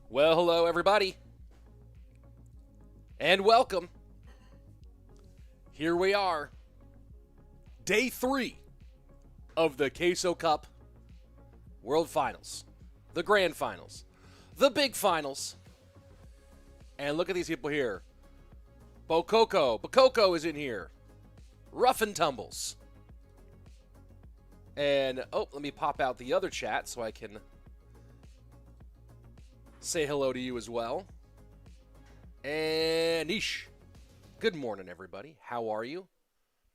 Well, hello, everybody, and welcome. Here we are, day 3 of the Queso Cup World Finals, the Grand Finals, the Big Finals. And look at these people here. Bokoko is in here. Rough and Tumbles. And, let me pop out the other chat so I can say hello to you as well. And Nish. Good morning, everybody. How are you?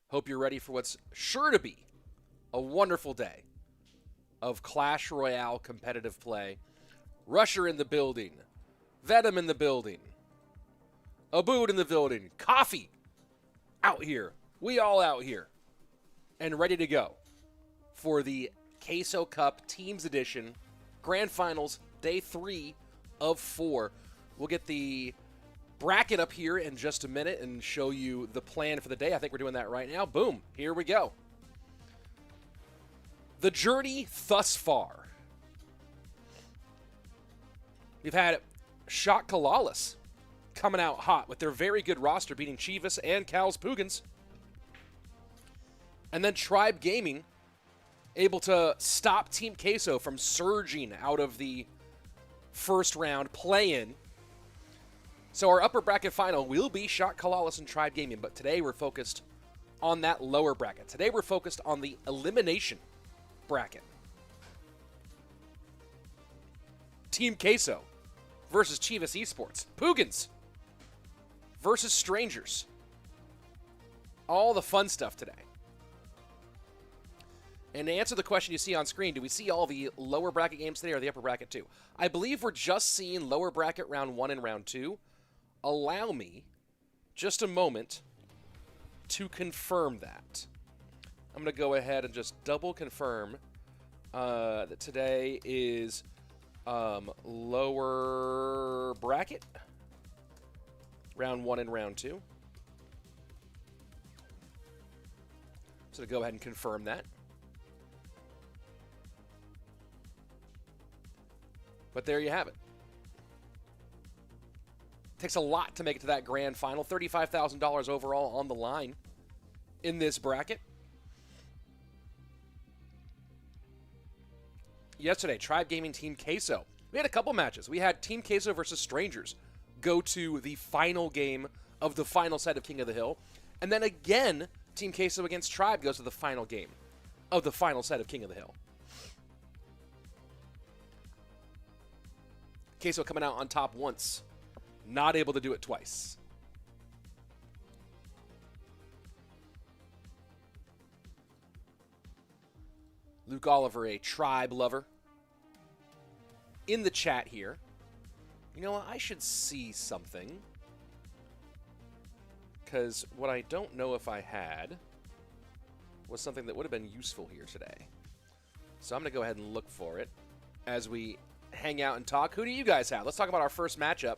Hope you're ready for what's sure to be a wonderful day of Clash Royale competitive play. Rusher in the building. Venom in the building. Abood in the building. Coffee out here. We all out here. And ready to go for the Queso Cup Teams Edition Grand Finals, Day 3 of 4. We'll get the bracket up here in just a minute and show you the plan for the day. I think we're doing that right now. Boom. Here we go. The journey thus far. We've had CALALAS coming out hot with their very good roster, beating CHIVAS and PUIGINS. And then Tribe Gaming able to stop Team Queso from surging out of the first round play-in. So our upper bracket final will be CALALAS and Tribe Gaming, but today we're focused on that lower bracket. Today we're focused on the elimination bracket. Team Queso versus CHIVAS Esports. PUIGINS versus Strangers. All the fun stuff today. And to answer the question you see on screen, do we see all the lower bracket games today or the upper bracket too? I believe we're just seeing lower bracket round 1 and round 2. Allow me just a moment to confirm that. I'm going to go ahead and just double confirm that today is lower bracket, round 1 and round 2. So to go ahead and confirm that. But there you have it. Takes a lot to make it to that grand final. $35,000 overall on the line in this bracket. Yesterday, Tribe Gaming Team Queso. We had a couple matches. We had Team Queso versus Strangers go to the final game of the final set of King of the Hill. And then again, Team Queso against Tribe goes to the final game of the final set of King of the Hill. Queso coming out on top once. Not able to do it twice. Luke Oliver, a Tribe lover, in the chat here. You know what? I should see something. Because what I don't know if I had was something that would have been useful here today. So I'm going to go ahead and look for it as we hang out and talk. Who do you guys have? Let's talk about our first matchup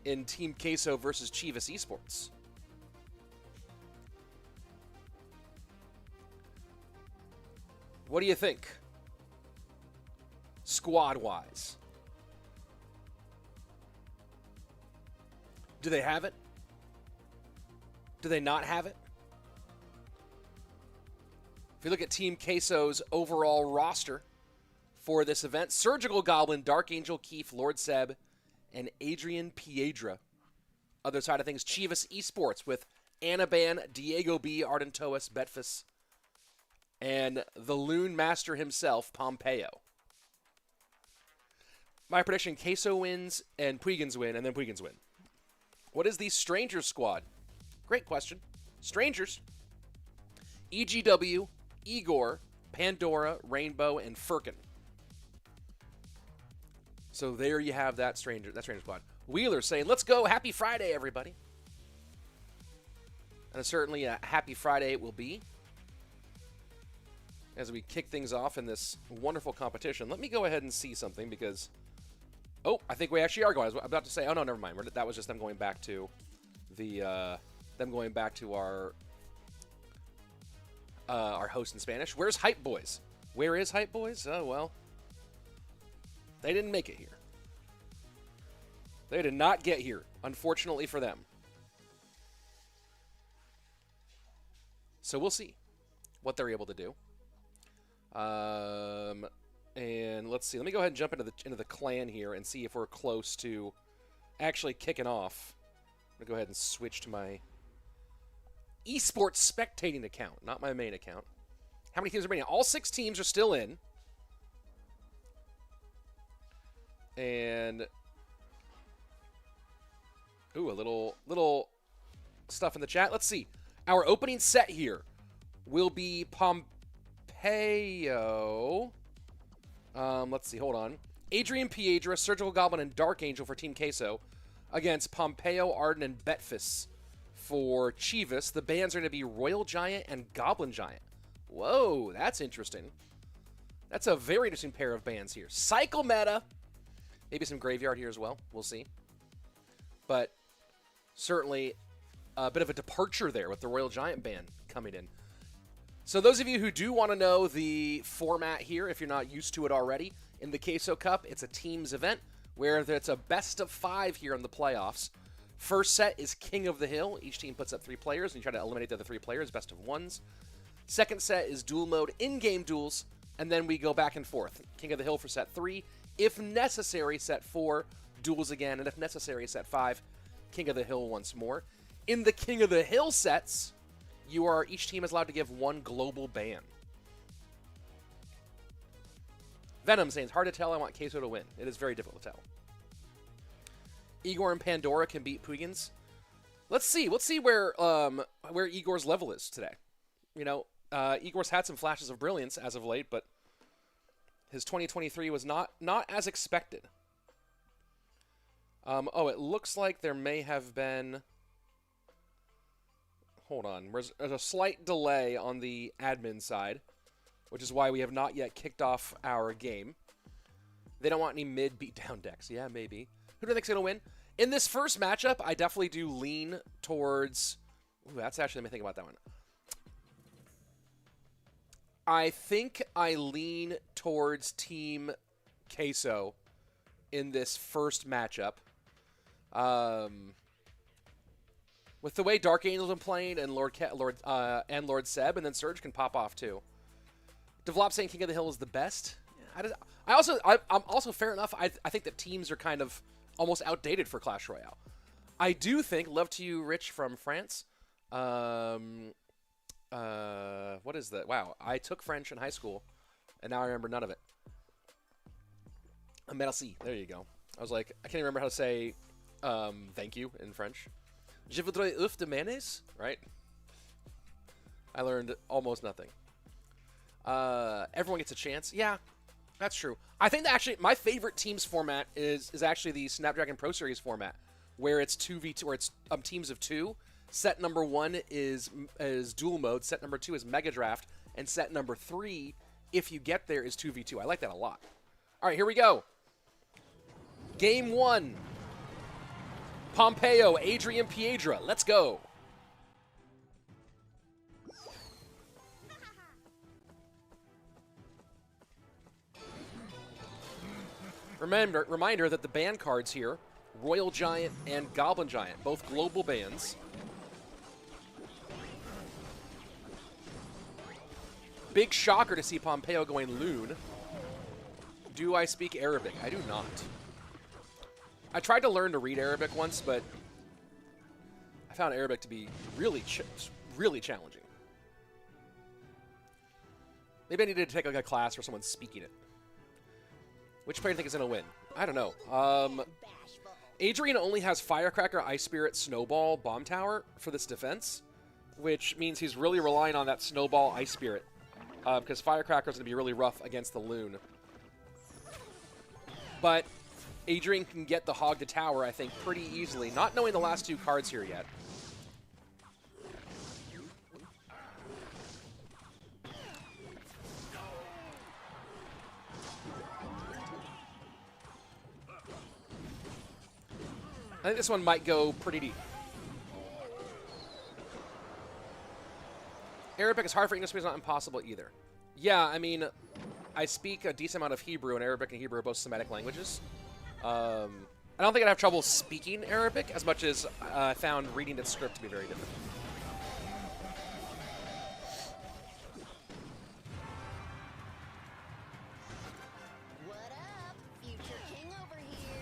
in Team Queso versus CHIVAS Esports. What do you think? Squad-wise. Do they have it? Do they not have it? If you look at Team Queso's overall roster for this event, Surgical Goblin, DarkAngel, Keef, Lord Seb, and Adrian, Piedra. Other side of things, CHIVAS Esports with Anaban, DiegoB, Ardentoas, Betfas, and the Loon Master himself, Pompeyo. My prediction, Queso wins and PUIGINS win, and then PUIGINS win. What is the Strangers squad? Great question. Strangers. EGW, Egor, Pandora, Rainbow, and Firkin. So there you have that Stranger squad. Wheeler saying, let's go. Happy Friday, everybody. And certainly a happy Friday it will be as we kick things off in this wonderful competition. Let me go ahead and see something because, I think we actually are going. I was about to say, oh no, never mind. That was just them going back to the our host in Spanish. Where's Hype Boys? Where is Hype Boys? Oh well. They didn't make it here. They did not get here, unfortunately for them. So we'll see what they're able to do. And let's see. Let me go ahead and jump into the clan here and see if we're close to actually kicking off. I'm going to go ahead and switch to my esports spectating account, not my main account. How many teams are remaining? All 6 teams are still in. And ooh, a little stuff in the chat. Let's see. Our opening set here will be Pompeyo. Let's see. Hold on. Adrian, Piedra, Surgical Goblin, and DarkAngel for Team Queso against Pompeyo, Arden, and Betfas for CHIVAS. The bans are going to be Royal Giant and Goblin Giant. Whoa, that's interesting. That's a very interesting pair of bans here. Cycle meta. Maybe some graveyard here as well. We'll see. But certainly a bit of a departure there with the Royal Giant ban coming in. So those of you who do want to know the format here, if you're not used to it already, in the Queso Cup, it's a teams event where it's a best of 5 here in the playoffs. First set is King of the Hill. Each team puts up 3 players, and you try to eliminate the other 3 players, best of 1s. Second set is duel mode, in-game duels, and then we go back and forth. King of the Hill for set 3. If necessary, set 4, duels again, and if necessary, set 5, King of the Hill once more. In the King of the Hill sets, each team is allowed to give 1 global ban. Venom saying, it's hard to tell. I want Queso to win. It is very difficult to tell. Egor and Pandora can beat PUIGINS. Let's see. Let's see where Egor's level is today. You know, Egor's had some flashes of brilliance as of late, but his 2023 was not as expected. Oh, it looks like there may have been... Hold on. There's a slight delay on the admin side, which is why we have not yet kicked off our game. They don't want any mid beatdown decks. Yeah, maybe. Who do you think's going to win? In this first matchup, I definitely do lean towards... Ooh, that's actually... Let me think about that one. I think I lean towards Team Queso in this first matchup. With the way DarkAngel's been playing and Lord Seb, and then Surge can pop off too. Develop saying King of the Hill is the best. I'm also fair enough. I think that teams are kind of almost outdated for Clash Royale. I do think, love to you, Rich from France. What is that? Wow, I took French in high school, and now I remember none of it. Merci. There you go. I was like, I can't even remember how to say thank you in French. Je voudrais œuf de mayonnaise, right? I learned almost nothing. Everyone gets a chance. Yeah, that's true. I think that actually my favorite teams format is actually the Snapdragon Pro Series format, where it's 2v2, where it's teams of 2. Set number 1 is duel mode. Set number 2 is Mega Draft, and set number 3, if you get there, is 2v2. I like that a lot. All right, here we go. Game 1. Pompeyo, Adrian, Piedra. Let's go. Reminder that the ban cards here, Royal Giant and Goblin Giant, both global bans. Big shocker to see Pompeyo going Loon. Do I speak Arabic? I do not. I tried to learn to read Arabic once, but I found Arabic to be really challenging. Maybe I needed to take like a class where someone's speaking it. Which player do you think is going to win? I don't know. Adrian only has Firecracker, Ice Spirit, Snowball, Bomb Tower for this defense, which means he's really relying on that Snowball, Ice Spirit, because Firecracker is going to be really rough against the Loon. But Adrian can get the Hog to Tower, I think, pretty easily, not knowing the last 2 cards here yet. I think this one might go pretty deep. Arabic is hard for English, but it's not impossible either. Yeah, I mean, I speak a decent amount of Hebrew, and Arabic and Hebrew are both Semitic languages. I don't think I'd have trouble speaking Arabic as much as I found reading its script to be very difficult. What up? Future King over here.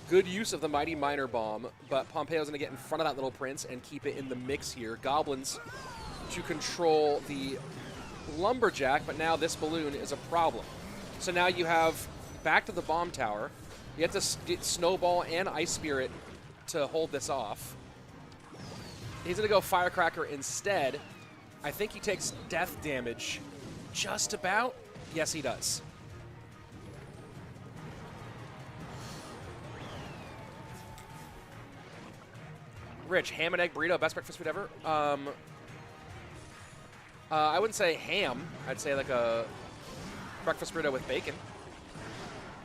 Good use of the Mighty Miner Bomb, but Pompeyo's going to get in front of that little prince and keep it in the mix here. Goblins to control the Lumberjack, but now this balloon is a problem. So now you have back to the bomb tower. You have to get Snowball and Ice Spirit to hold this off. He's going to go Firecracker instead. I think he takes death damage just about. Yes, he does. Rich, ham and egg burrito, best breakfast food ever. I wouldn't say ham. I'd say like a breakfast burrito with bacon.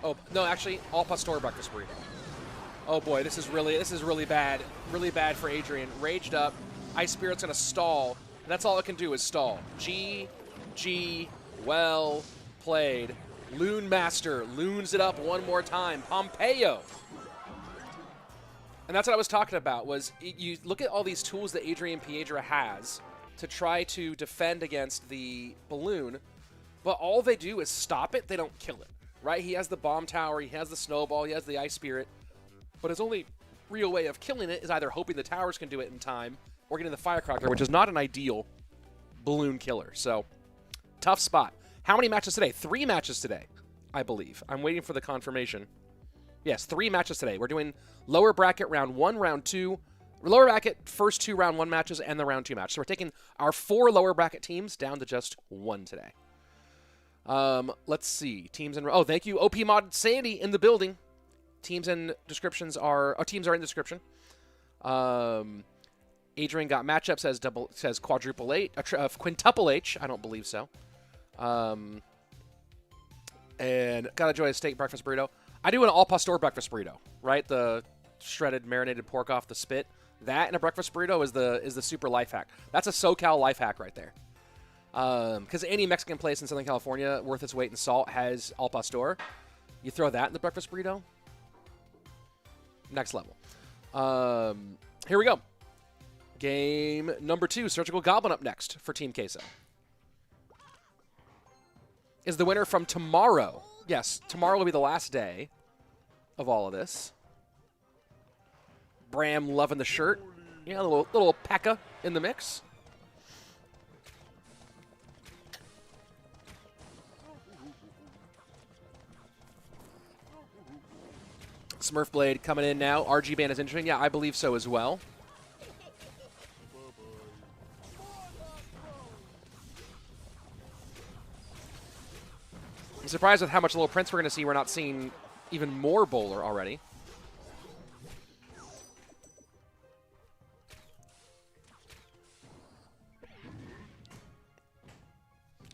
Oh no, actually, all pastor breakfast burrito. Oh boy, this is really bad. Really bad for Adrian. Raged up. Ice Spirit's gonna stall. And that's all it can do is stall. G, well played. Loon Master loons it up one more time. Pompeyo. And that's what I was talking about, was you look at all these tools that Adrian Piedra has to try to defend against the balloon, but all they do is stop it, they don't kill it, right? He has the bomb tower, he has the snowball, he has the ice spirit, but his only real way of killing it is either hoping the towers can do it in time or getting the firecracker, which is not an ideal balloon killer. So, tough spot. How many matches today? 3 matches today, I believe. I'm waiting for the confirmation. Yes, 3 matches today. We're doing lower bracket round 1, round 2, lower bracket first 2 round 1 matches, and the round 2 match. So we're taking our 4 lower bracket teams down to just 1 today. Let's see. Teams and oh, thank you, OP Mod Sandy in the building. Teams and descriptions are teams are in the description. Adrian got matchup says quadruple H, quintuple H. I don't believe so. And gotta enjoy a steak breakfast burrito. I do an all pastor breakfast burrito, right? The shredded marinated pork off the spit. That and a breakfast burrito is the super life hack. That's a SoCal life hack right there. Because any Mexican place in Southern California worth its weight in salt has al pastor. You throw that in the breakfast burrito. Next level. Here we go. Game number 2, Surgical Goblin up next for Team Queso. Is the winner from tomorrow. Yes, tomorrow will be the last day of all of this. Bram loving the shirt. Yeah, a little P.E.K.K.A in the mix. Smurf Blade coming in now. RG Band is interesting. Yeah, I believe so as well. I'm surprised with how much Little Prince we're going to see. We're not seeing even more Bowler already.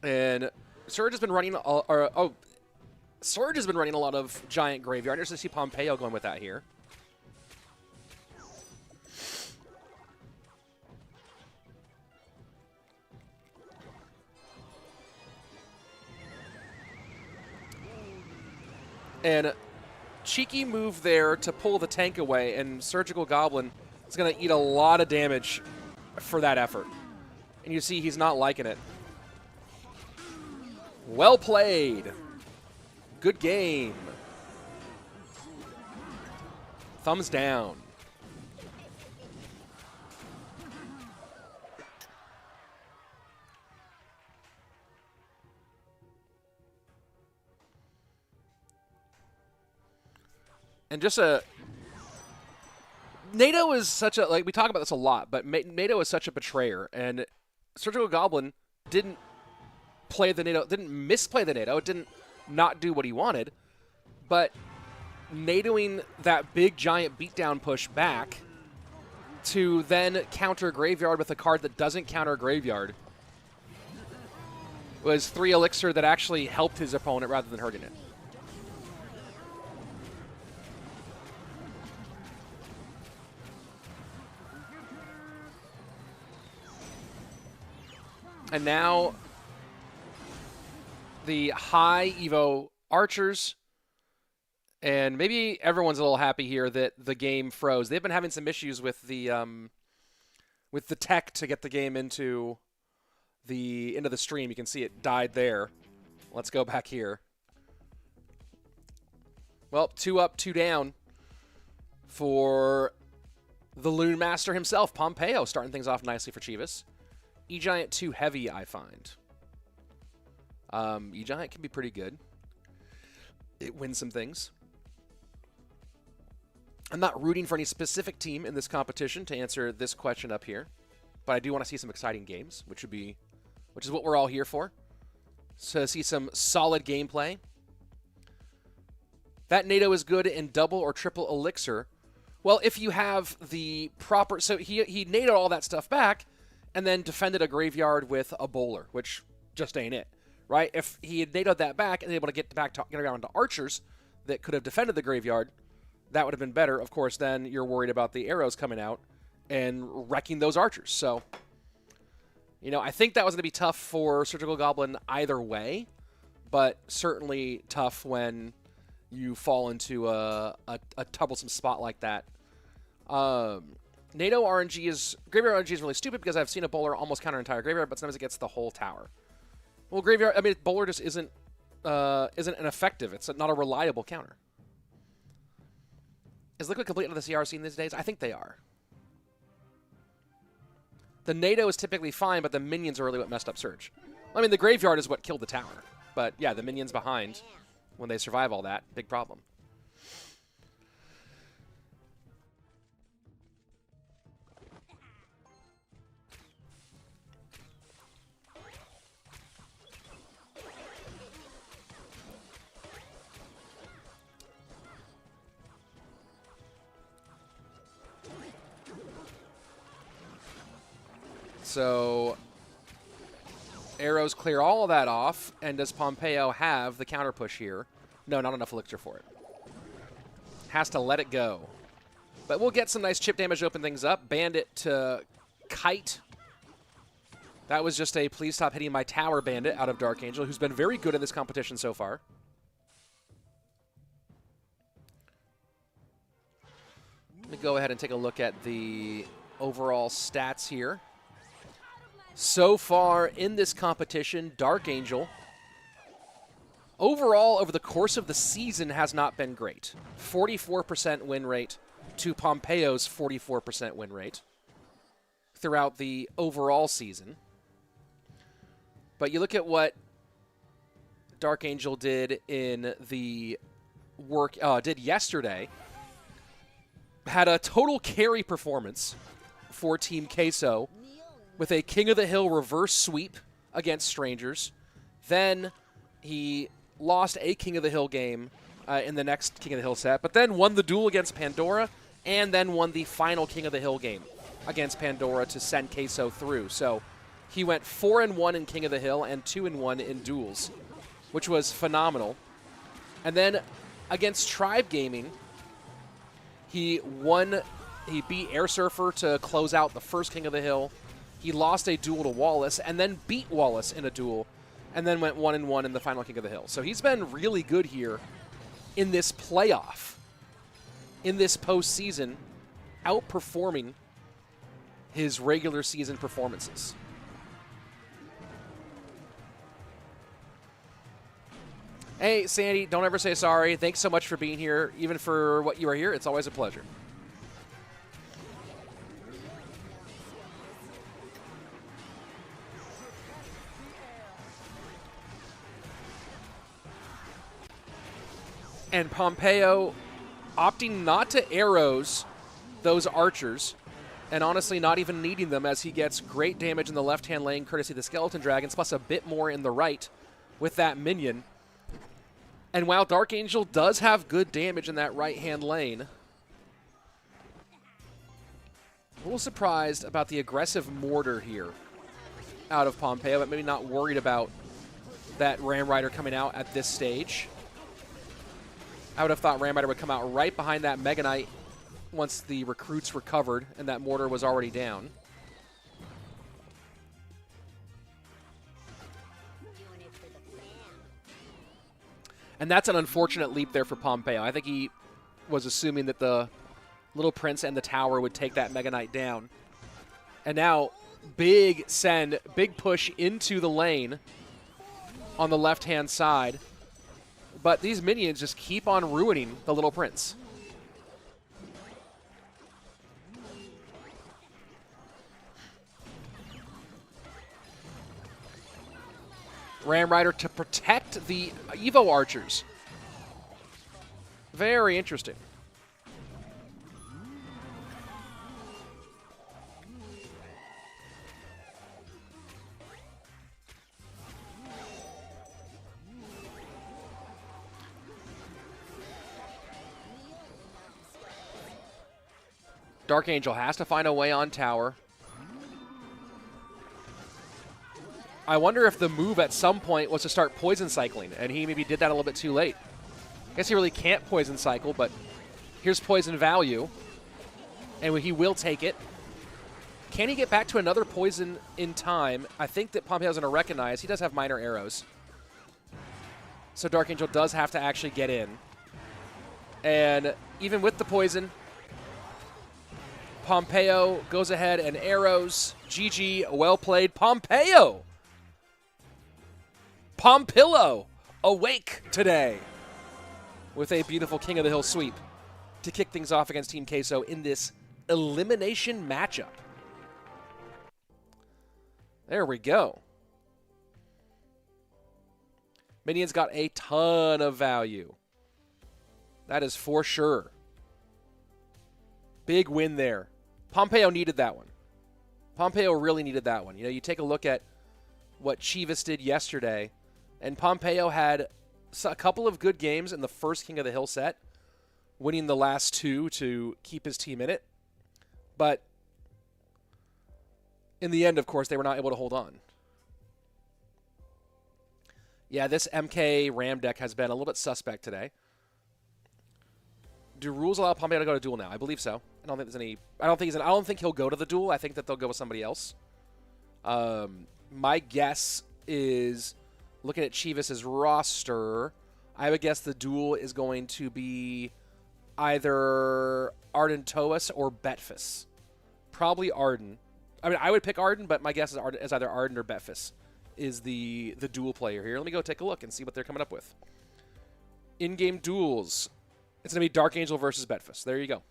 And Surge has been running, Surge has been running a lot of Giant Graveyard. There's to see Pompeyo going with that here. And cheeky move there to pull the tank away, and Surgical Goblin is going to eat a lot of damage for that effort. And you see he's not liking it. Well played. Good game. Thumbs down. And just NATO is such a, like, we talk about this a lot, but NATO is such a betrayer, and Surgical Goblin didn't play the NATO, didn't misplay the NATO, didn't not do what he wanted, but NATOing that big giant beatdown push back to then counter Graveyard with a card that doesn't counter Graveyard was 3 Elixir that actually helped his opponent rather than hurting it. And now the high Evo archers. And maybe everyone's a little happy here that the game froze. They've been having some issues with the tech to get the game into the stream. You can see it died there. Let's go back here. Well, 2 up, 2 down for the Loon Master himself, Pompeyo, starting things off nicely for Chivas. E-Giant too heavy, I find. E-Giant can be pretty good. It wins some things. I'm not rooting for any specific team in this competition to answer this question up here, but I do want to see some exciting games, which is what we're all here for. So see some solid gameplay. That NATO is good in double or triple elixir. Well, if you have the proper, so he NATO'd all that stuff back, and then defended a graveyard with a bowler, which just ain't it, right? If he had NATO'd that back and able to get around to archers that could have defended the graveyard, that would have been better. Of course, then you're worried about the arrows coming out and wrecking those archers. So, you know, I think that was going to be tough for Surgical Goblin either way, but certainly tough when you fall into a troublesome spot like that. NATO RNG graveyard RNG is really stupid because I've seen a bowler almost counter an entire graveyard, but sometimes it gets the whole tower. Well, graveyard, I mean, bowler just isn't an effective. It's not a reliable counter. Is Liquid complete on the CR scene these days? I think they are. The NATO is typically fine, but the minions are really what messed up Surge. I mean, the graveyard is what killed the tower. But yeah, the minions behind, when they survive all that, big problem. So arrows clear all of that off, and does Pompeyo have the counter push here? No, not enough elixir for it. Has to let it go. But we'll get some nice chip damage to open things up. Bandit to Kite. That was just a please stop hitting my tower bandit out of DarkAngel, who's been very good in this competition so far. Let me go ahead and take a look at the overall stats here. So far in this competition, DarkAngel, overall over the course of the season, has not been great. 44% win rate to Pompeyo's 44% win rate throughout the overall season. But you look at what DarkAngel did in the did yesterday. Had a total carry performance for Team Queso, with a King of the Hill reverse sweep against Strangers. Then he lost a King of the Hill game in the next King of the Hill set, but then won the duel against Pandora, and then won the final King of the Hill game against Pandora to send Queso through. So he went 4-1 in King of the Hill and 2-1 in duels, which was phenomenal. And then against Tribe Gaming, he beat Airsurfer to close out the first King of the Hill. He lost a duel to Wallace, and then beat Wallace in a duel, and then went 1-1 in the final King of the Hill. So he's been really good here in this playoff, in this postseason, outperforming his regular season performances. Hey, Sandy, don't ever say sorry. Thanks so much for being here. Even for what you are here, it's always a pleasure. And Pompeyo opting not to arrows those archers, and honestly not even needing them, as he gets great damage in the left-hand lane courtesy of the Skeleton Dragons, plus a bit more in the right with that minion. And while DarkAngel does have good damage in that right-hand lane, a little surprised about the aggressive mortar here out of Pompeyo, but maybe not worried about that Ram Rider coming out at this stage. I would have thought Ram Rider would come out right behind that Mega Knight once the recruits recovered and that mortar was already down. And that's an unfortunate leap there for Pompeyo. I think he was assuming that the Little Prince and the tower would take that Mega Knight down. And now, big send, big push into the lane on the left-hand side. But these minions just keep on ruining the Little Prince. Ram Rider to protect the Evo archers. Very interesting. DarkAngel has to find a way on tower. I wonder if the move at some point was to start poison cycling, and he maybe did that a little bit too late. I guess he really can't poison cycle, but here's poison value, and he will take it. Can he get back to another poison in time? I think that Pompeyo's going to recognize he does have minor arrows. So DarkAngel does have to actually get in. And even with the poison, Pompeyo goes ahead and arrows. GG, well played. Pompeyo! Pompillo awake today with a beautiful King of the Hill sweep to kick things off against Team Queso in this elimination matchup. There we go. Minions got a ton of value. That is for sure. Big win there. Pompeyo needed that one. Pompeyo really needed that one. You know, you take a look at what CHIVAS did yesterday, and Pompeyo had a couple of good games in the first King of the Hill set, winning the last two to keep his team in it. But in the end, of course, they were not able to hold on. Yeah, this MK Ram deck has been a little bit suspect today. Do rules allow Pompeyo to go to duel now? I believe so. I don't think there's any. I don't think he'll go to the duel. I think that they'll go with somebody else. My guess is, looking at CHIVAS' roster, I would guess the duel is going to be either Ardentoas or Betfas. Probably Arden. I mean, I would pick Arden, but my guess is either Arden or Betfas is the duel player here. Let me go take a look and see what they're coming up with. In-game duels. It's going to be DarkAngel versus Betfas. There you go.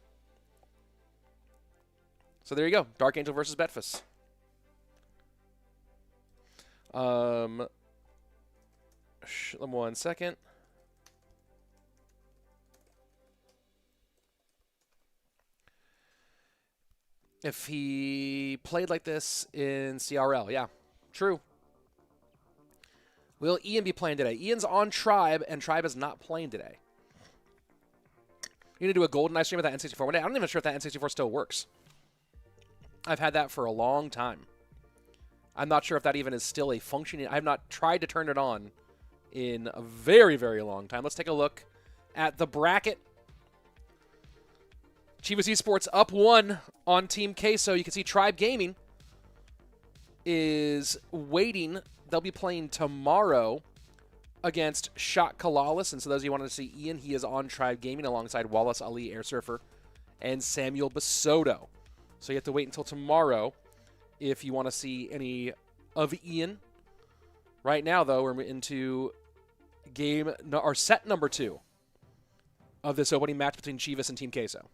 So there you go. DarkAngel versus Betfas. One second. If he played like this in CRL, yeah, true. Will Ian be playing today? Ian's on Tribe, and Tribe is not playing today. You need to do a golden ice stream with that N64 one day. I'm not even sure if that N64 still works. I've had that for a long time. I'm not sure if that even is still a functioning. I have not tried to turn it on in a very, very long time. Let's take a look at the bracket. CHIVAS Esports up 1 on Team Queso. You can see Tribe Gaming is waiting. They'll be playing tomorrow against Shot CALALAS. And so those of you who wanted to see Ian, he is on Tribe Gaming alongside Wallace, xAlee, Airsurfer, and Samuel Bassotto. So you have to wait until tomorrow if you want to see any of Ian. Right now, though, we're into set number 2 of this opening match between CHIVAS and Team Queso.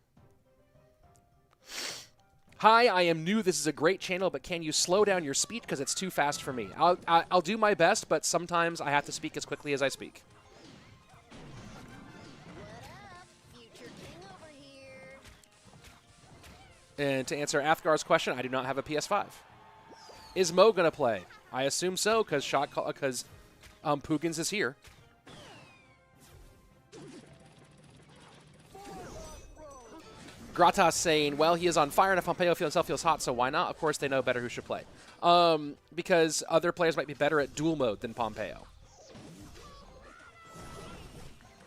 Hi, I am new. This is a great channel, but can you slow down your speech because it's too fast for me? I'll do my best, but sometimes I have to speak as quickly as I speak. What up, future king over here? And to answer Athgar's question, I do not have a PS5. Is Mo going to play? I assume so, because PUIGINS is here. Gratas saying, well, he is on fire, and if Pompeyo himself feels hot, so why not? Of course, they know better who should play. Because other players might be better at duel mode than Pompeyo.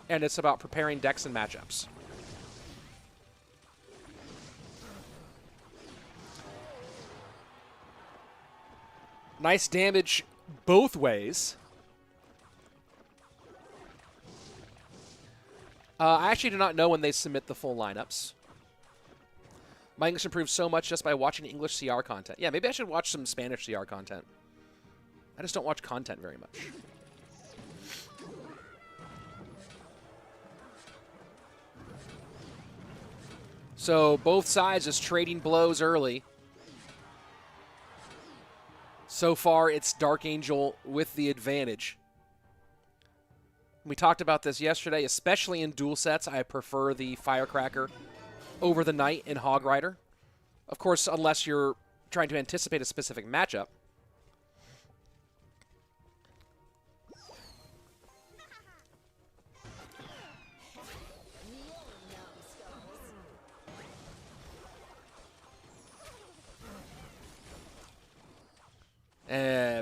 And it's about preparing decks and matchups. Nice damage both ways. I actually do not know when they submit the full lineups. My English improves so much just by watching English CR content. Yeah, maybe I should watch some Spanish CR content. I just don't watch content very much. So both sides just trading blows early. So far, it's DarkAngel with the advantage. We talked about this yesterday, especially in duel sets. I prefer the Firecracker over the Knight in Hog Rider. Of course, unless you're trying to anticipate a specific matchup.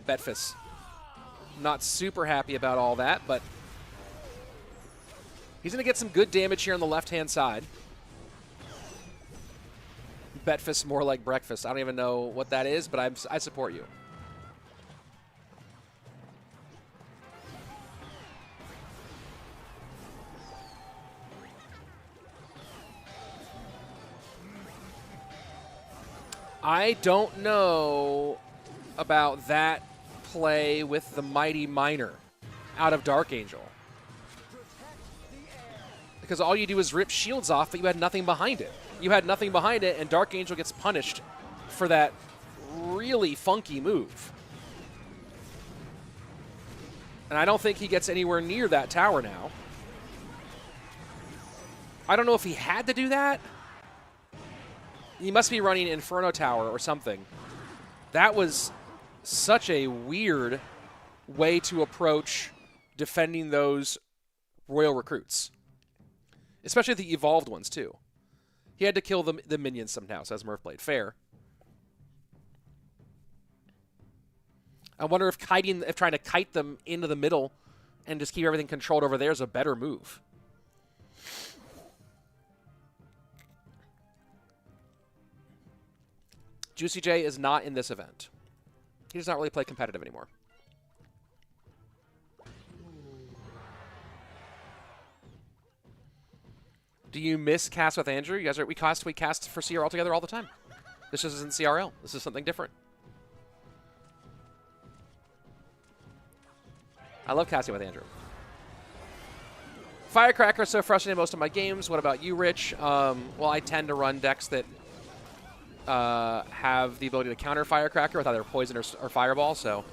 Betfas. Not super happy about all that, but he's going to get some good damage here on the left-hand side. Betfas more like breakfast. I don't even know what that is, but I support you. I don't know about that play with the Mighty Miner out of DarkAngel. Because all you do is rip shields off, but you had nothing behind it. You had nothing behind it, and DarkAngel gets punished for that really funky move. And I don't think he gets anywhere near that tower now. I don't know if he had to do that. He must be running Inferno Tower or something. That was such a weird way to approach defending those Royal Recruits. Especially the evolved ones, too. He had to kill the minions somehow, says Murphblade. Fair. I wonder if trying to kite them into the middle and just keep everything controlled over there is a better move. Juicy J is not in this event. He does not really play competitive anymore. Do you miss cast with Andrew? You guys we cast for CRL together all the time. This just isn't CRL. This is something different. I love casting with Andrew. Firecracker is so frustrating in most of my games. What about you, Rich? Well, I tend to run decks that have the ability to counter Firecracker with either Poison or Fireball, so.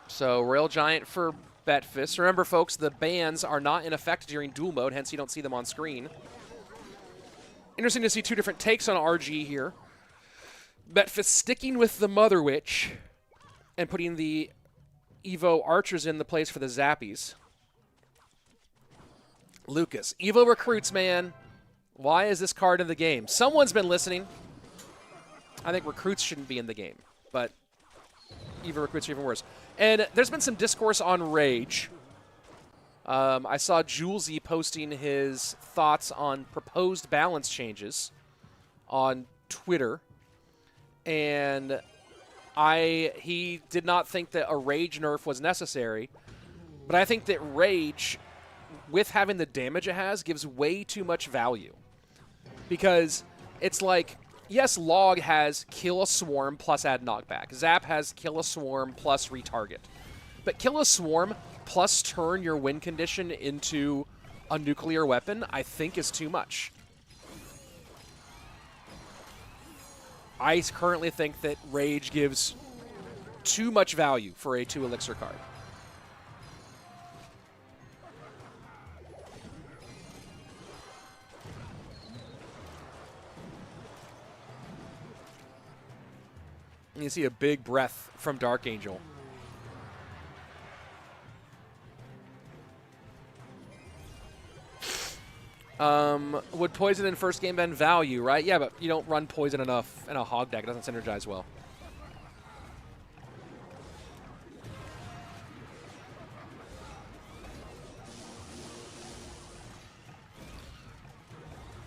So, Royal Giant for Betfas. Remember, folks, the bans are not in effect during duel mode, hence you don't see them on screen. Interesting to see two different takes on RG here. Betfas sticking with the Mother Witch and putting the Evo Archers in the place for the Zappies. Lucas, Evo Recruits, man. Why is this card in the game? Someone's been listening. I think Recruits shouldn't be in the game, but Evo Recruits are even worse. And there's been some discourse on Rage. I saw Julesy posting his thoughts on proposed balance changes on Twitter. And he did not think that a Rage nerf was necessary. But I think that Rage, with having the damage it has, gives way too much value. Because it's like, yes, Log has Kill a Swarm plus add knockback. Zap has Kill a Swarm plus retarget. But Kill a Swarm plus turn your win condition into a nuclear weapon, I think is too much. I currently think that Rage gives too much value for a 2 elixir card. And you see a big breath from DarkAngel. Would Poison in first game been value, right? Yeah, but you don't run Poison enough in a Hog deck. It doesn't synergize well.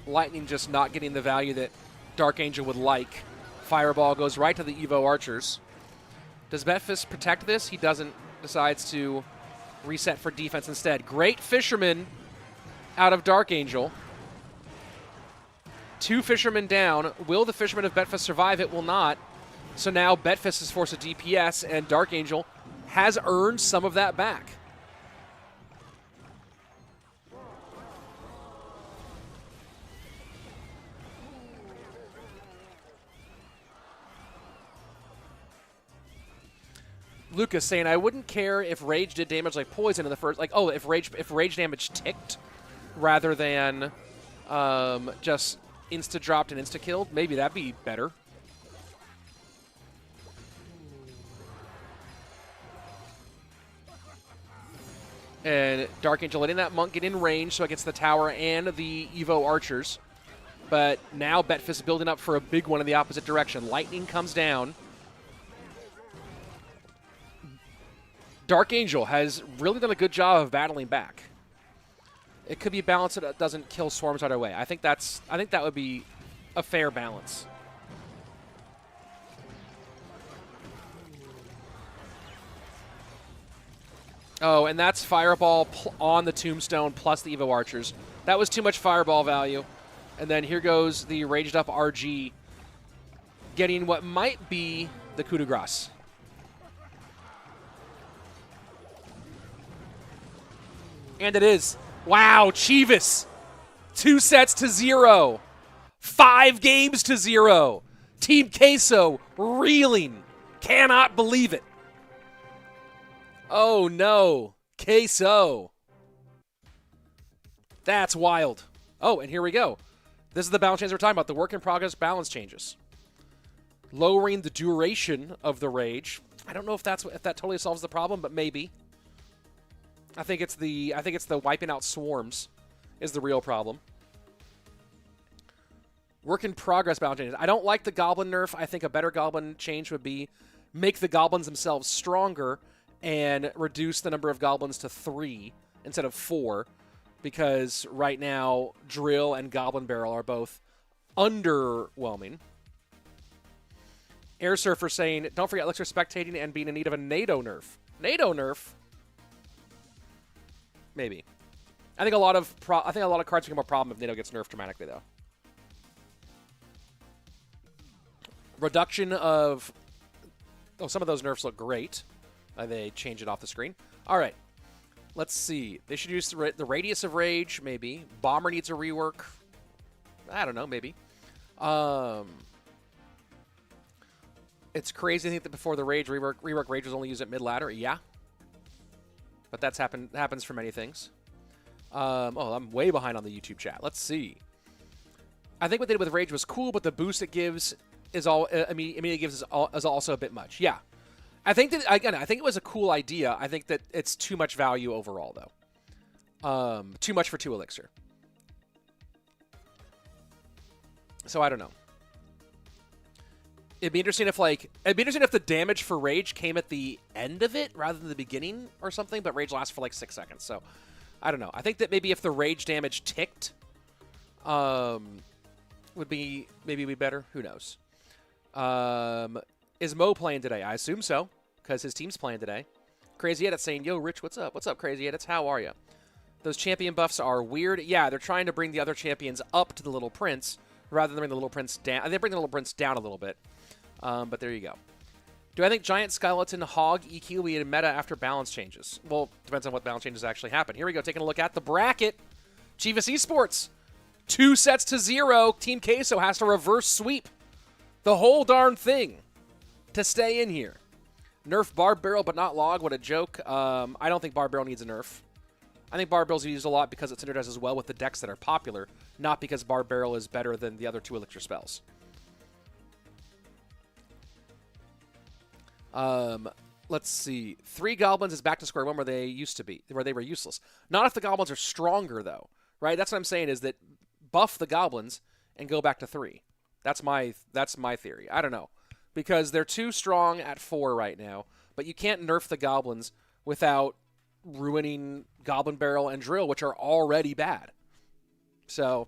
Lightning just not getting the value that DarkAngel would like. Fireball goes right to the Evo Archers. Does Betfas protect this? He doesn't. Decides to reset for defense instead. Great Fisherman out of DarkAngel. 2 Fishermen down. Will the Fisherman of Betfas survive? It will not. So now Betfas is forced to DPS, and DarkAngel has earned some of that back. Lucas saying, I wouldn't care if Rage did damage like Poison in the first, like, oh, if Rage damage ticked rather than just insta-dropped and insta-killed, maybe that'd be better. And DarkAngel letting that Monk get in range so it gets the tower and the Evo archers. But now Betfas is building up for a big one in the opposite direction. Lightning comes down. DarkAngel has really done a good job of battling back. It could be a balance that doesn't kill swarms either way. I think that would be a fair balance. Oh, and that's Fireball on the Tombstone plus the Evo Archers. That was too much Fireball value. And then here goes the raged up RG getting what might be the coup de grace. And it is. Wow, CHIVAS. 2 sets to 0. 5 games to 0. Team Queso reeling. Cannot believe it. Oh no, Queso. That's wild. Oh, and here we go. This is the balance changes we're talking about, the work in progress balance changes. Lowering the duration of the rage. I don't know if that totally solves the problem, but maybe. I think it's the wiping out swarms is the real problem. Work in progress balance changes. I don't like the Goblin nerf. I think a better Goblin change would be make the Goblins themselves stronger and reduce the number of Goblins to 3 instead of 4, because right now Drill and Goblin Barrel are both underwhelming. Airsurfer saying, don't forget Elixir spectating and being in need of a NATO nerf. NATO nerf? Maybe. I think a lot of cards become a problem if NATO gets nerfed dramatically, though. Reduction of... Oh, some of those nerfs look great. They change it off the screen. All right. Let's see. They should use the radius of rage, maybe. Bomber needs a rework. I don't know, maybe. It's crazy to think that before the rage, rework rage was only used at mid-ladder. Yeah. But happens for many things. Oh, I'm way behind on the YouTube chat. Let's see. I think what they did with rage was cool, but the boost it gives is all. I mean, it gives is also a bit much. Yeah, I think that again. I think it was a cool idea. I think that it's too much value overall, though. Too much for 2 elixir. So I don't know. It'd be interesting if the damage for rage came at the end of it rather than the beginning or something, but rage lasts for like 6 seconds. So I don't know. I think that maybe if the rage damage ticked, would be better. Who knows? Is Mo playing today? I assume so, because his team's playing today. Crazy Edits saying, yo, Rich, what's up? What's up, Crazy Edits? How are you? Those champion buffs are weird. Yeah, they're trying to bring the other champions up to the Little Prince rather than bring the Little Prince down. They bring the Little Prince down a little bit. But there you go. Do I think Giant Skeleton Hog EQ will be in meta after balance changes? Well, depends on what balance changes actually happen. Here we go, taking a look at the bracket. CHIVAS Esports. 2 sets to 0. Team Queso has to reverse sweep the whole darn thing to stay in here. Nerf Barb Barrel, but not Log. What a joke. I don't think Barb Barrel needs a nerf. I think Barb Barrel's used a lot because it synergizes well with the decks that are popular, not because Barb Barrel is better than the other 2 elixir spells. Let's see. 3 goblins is back to square one where they used to be, where they were useless. Not if the goblins are stronger, though, right? That's what I'm saying, is that buff the goblins and go back to 3. That's my theory. I don't know, because they're too strong at 4 right now, but you can't nerf the goblins without ruining Goblin Barrel and Drill, which are already bad. So,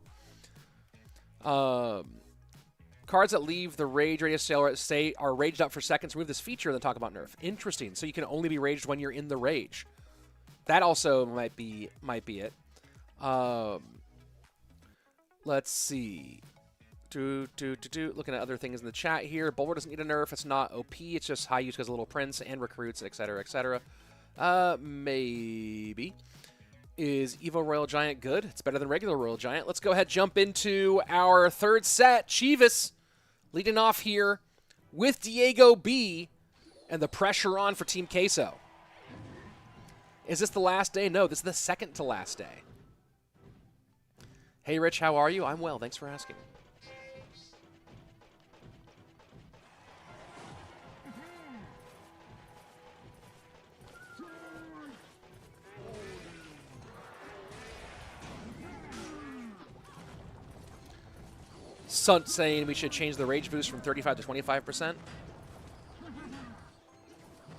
cards that leave the rage radius say are raged up for seconds. Remove this feature and then talk about nerf. Interesting. So you can only be raged when you're in the rage. That also might be it. Let's see. Looking at other things in the chat here. Bulwer doesn't need a nerf. It's not OP. It's just high use because of Little Prince and recruits, etc., etc. Maybe. Is Evo Royal Giant good? It's better than regular Royal Giant. Let's go ahead and jump into our third set. CHIVAS leading off here with DiegoB and the pressure on for Team Queso. Is this the last day? No, this is the second to last day. Hey, Rich, how are you? I'm well. Thanks for asking. Sunt saying we should change the rage boost from 35 to 25%.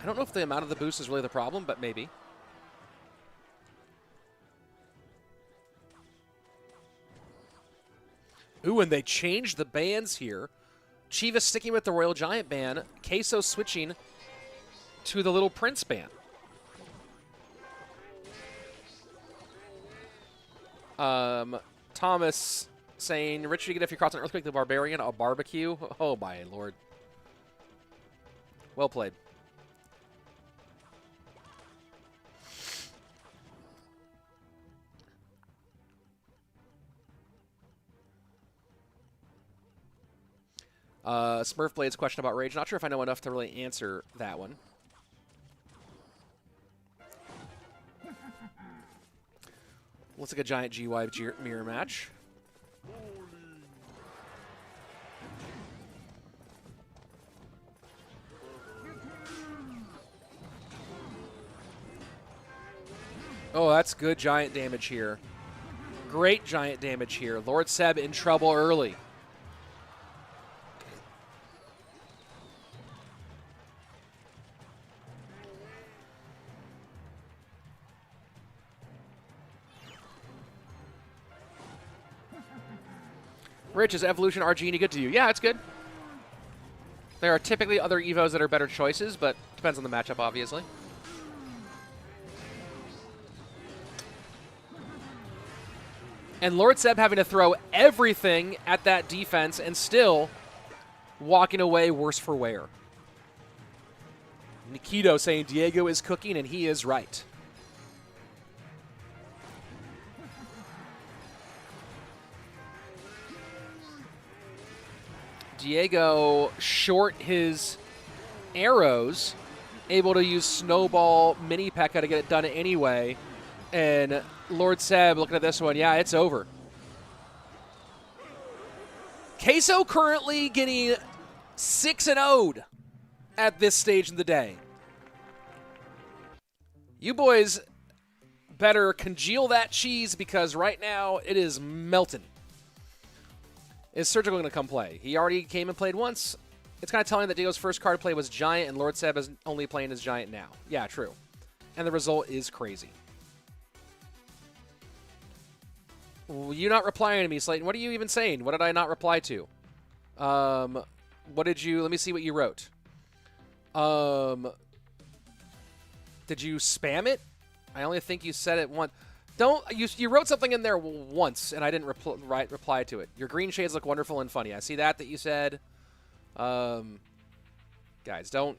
I don't know if the amount of the boost is really the problem, but maybe. Ooh, and they changed the bans here. CHIVAS sticking with the Royal Giant ban. Queso switching to the Little Prince ban. Thomas saying, Rich, you get if you cross an Earthquake the Barbarian, a barbecue. Oh, my lord. Well played. Smurfblade's question about Rage. Not sure if I know enough to really answer that one. Looks like a giant GY mirror match. Oh, that's good giant damage here. Great giant damage here. Lord Seb in trouble early. Rich, is Evolution RG any good to you? Yeah, it's good. There are typically other Evos that are better choices, but depends on the matchup, obviously. And Lord Seb having to throw everything at that defense and still walking away worse for wear. Nikito saying Diego is cooking, and he is right. Diego short his arrows, able to use Snowball Mini P.E.K.K.A to get it done anyway. And Lord Seb looking at this one, yeah, it's over. Queso currently getting 6-0'd at this stage in the day. You boys better congeal that cheese because right now it is melting. Is Surgical going to come play? He already came and played once. It's kind of telling that Diego's first card play was Giant and Lord Seb is only playing as Giant now. Yeah, true. And the result is crazy. You're not replying to me, Slayton. What are you even saying? What did I not reply to? What did you... Let me see what you wrote. Did you spam it? I only think you said it once. You wrote something in there once, and I didn't reply to it. Your green shades look wonderful and funny. I see that you said. Guys, don't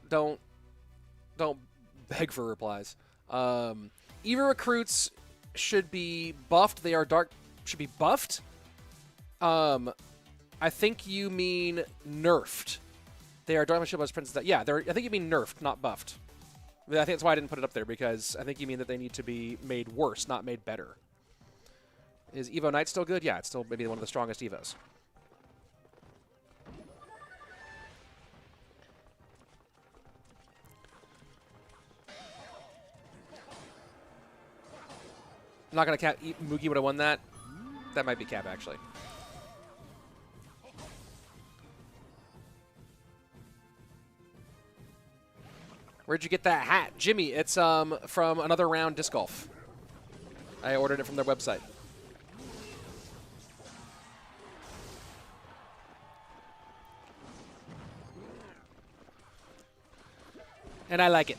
beg for replies. Evo recruits should be buffed. They are dark. Should be buffed. I think you mean nerfed. They are Dark Shield Princess. Yeah, I think you mean nerfed, not buffed. I think that's why I didn't put it up there, because I think you mean that they need to be made worse, not made better. Is Evo Knight still good? Yeah, it's still maybe one of the strongest Evos. I'm not going to cap. Mugi would have won that. That might be cap, actually. Where'd you get that hat? Jimmy, it's from Another Round Disc Golf. I ordered it from their website. And I like it.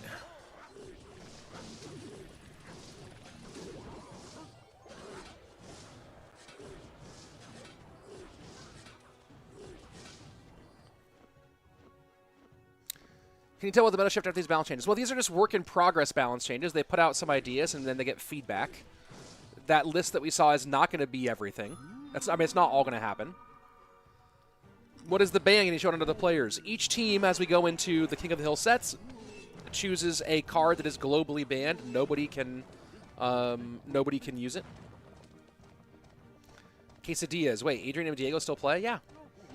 Can you tell what the meta shift after these balance changes? Well, these are just work-in-progress balance changes. They put out some ideas, and then they get feedback. That list that we saw is not going to be everything. I mean, it's not all going to happen. What is the ban getting shown under the players? Each team, as we go into the King of the Hill sets, chooses a card that is globally banned. Nobody can use it. Quesadillas. Wait, Adrian and Diego still play? Yeah.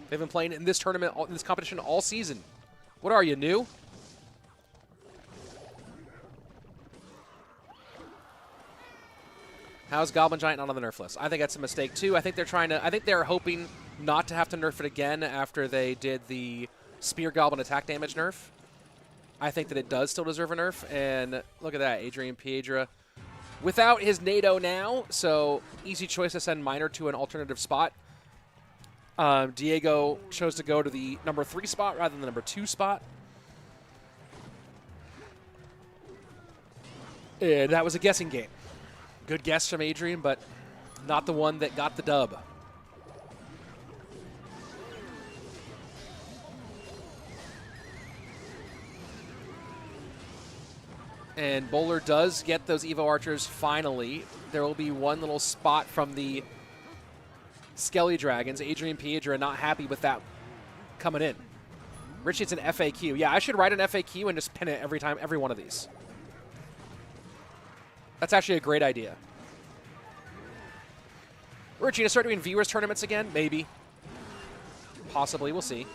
They've been playing in this tournament, in this competition all season. What are you, new? How's Goblin Giant not on the nerf list? I think that's a mistake too. I think they're hoping not to have to nerf it again after they did the Spear Goblin attack damage nerf. I think that it does still deserve a nerf, and look at that, Adrian Piedra without his NATO now, so easy choice to send Miner to an alternative spot. Diego chose to go to the number 3 spot rather than the number 2 spot. And that was a guessing game. Good guess from Adrian, but not the one that got the dub. And Bowler does get those Evo Archers finally. There will be one little spot from the Skelly Dragons. Adrian Piedra not happy with that coming in. Richie, it's an FAQ. Yeah, I should write an FAQ and just pin it every time, every one of these. That's actually a great idea. Richie, gonna start doing viewers tournaments again? Maybe. Possibly. We'll see.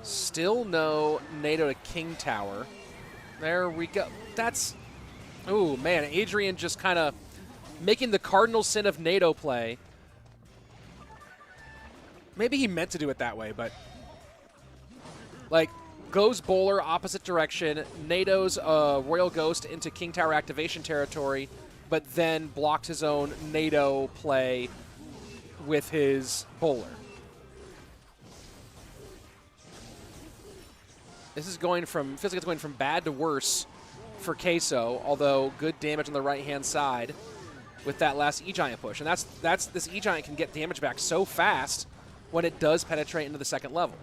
Still no NATO to King Tower. There we go. That's... Oh, man. Adrian just kind of making the cardinal sin of NATO play. Maybe he meant to do it that way, but... Like, goes Bowler opposite direction, NATO's Royal Ghost into King Tower activation territory, but then blocked his own NATO play with his Bowler. This is going from, feels like it's going from bad to worse for Queso, although good damage on the right-hand side with that last E-Giant push. And that's this E-Giant can get damage back so fast when it does penetrate into the second level.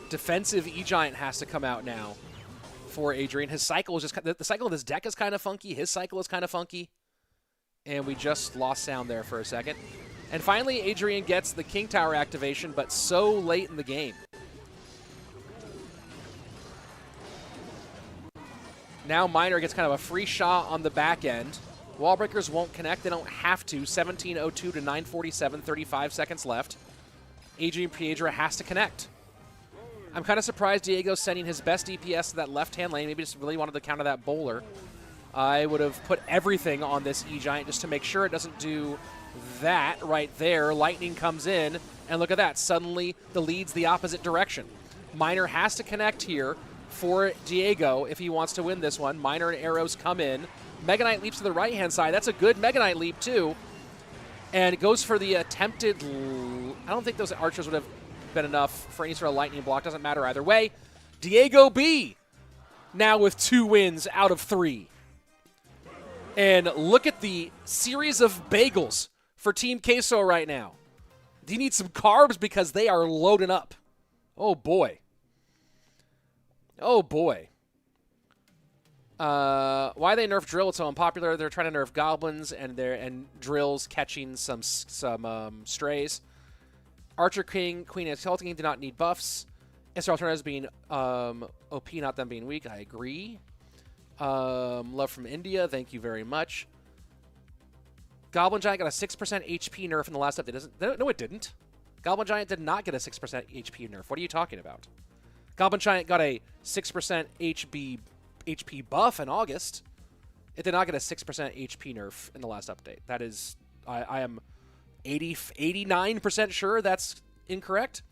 Defensive E-Giant has to come out now for Adrian. His cycle is just, the cycle of his deck is kind of funky. His cycle is kind of funky. And we just lost sound there for a second. And finally, Adrian gets the King Tower activation, but so late in the game. Now Miner gets kind of a free shot on the back end. Wall breakers won't connect. They don't have to. 17:02 to 9:47, 35 seconds left. Adrian Piedra has to connect. I'm kind of surprised Diego's sending his best DPS to that left-hand lane. Maybe just really wanted to counter that Bowler. I would have put everything on this E-Giant just to make sure it doesn't do that right there. Lightning comes in, and look at that. Suddenly, the lead's the opposite direction. Miner has to connect here for Diego if he wants to win this one. Miner and arrows come in. Mega Knight leaps to the right-hand side. That's a good Mega Knight leap, too. And it goes for the attempted... I don't think those archers would have been enough for any sort of lightning block. Doesn't matter either way. DiegoB now with 2 wins out of 3. And look at the series of bagels for Team Queso right now. Do you need some carbs because they are loading up? Oh, boy. Oh, boy. Why they nerf Drill? It's so unpopular. They're trying to nerf Goblins and Drill's catching some strays. Archer King, Queen, and Skeleton King do not need buffs. STR alternatives being OP, not them being weak. I agree. Love from India, thank you very much. Goblin Giant got a 6% HP nerf in the last update. No, it didn't. Goblin Giant did not get a 6% HP nerf. What are you talking about? Goblin Giant got a 6% HP buff in August. It did not get a 6% HP nerf in the last update. That is, I am 89% sure that's incorrect.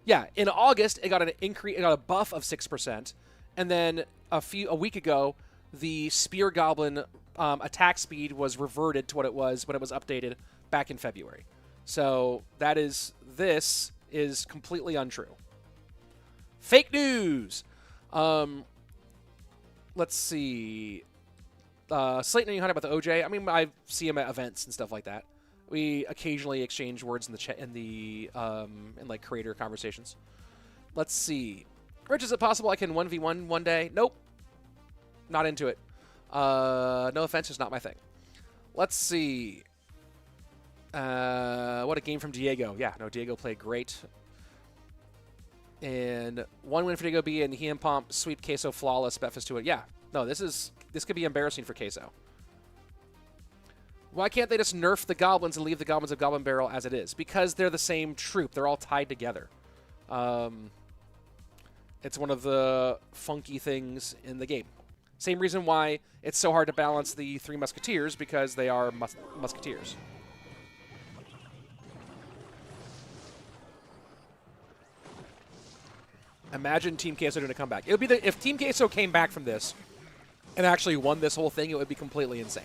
Yeah, in August, it got an increase, it got a buff of 6%. And then a week ago, the Spear Goblin attack speed was reverted to what it was when it was updated back in February. So this is completely untrue. Fake news. Let's see. Slayton and you hunt about the OJ. I mean, I see him at events and stuff like that. We occasionally exchange words in the chat in like creator conversations. Let's see. Rich, is it possible I can 1v1 one day? Nope. Not into it. No offense, it's not my thing. Let's see. What a game from Diego. Yeah, no, Diego played great. And one win for DiegoB, and he and Pomp sweep Queso flawless. Betfas to it. Yeah, no, this could be embarrassing for Queso. Why can't they just nerf the goblins and leave the goblins of Goblin Barrel as it is? Because they're the same troop. They're all tied together. It's one of the funky things in the game. Same reason why it's so hard to balance the three Musketeers, because they are Musketeers. Imagine Team Queso doing a comeback. It would be if Team Queso came back from this and actually won this whole thing, it would be completely insane.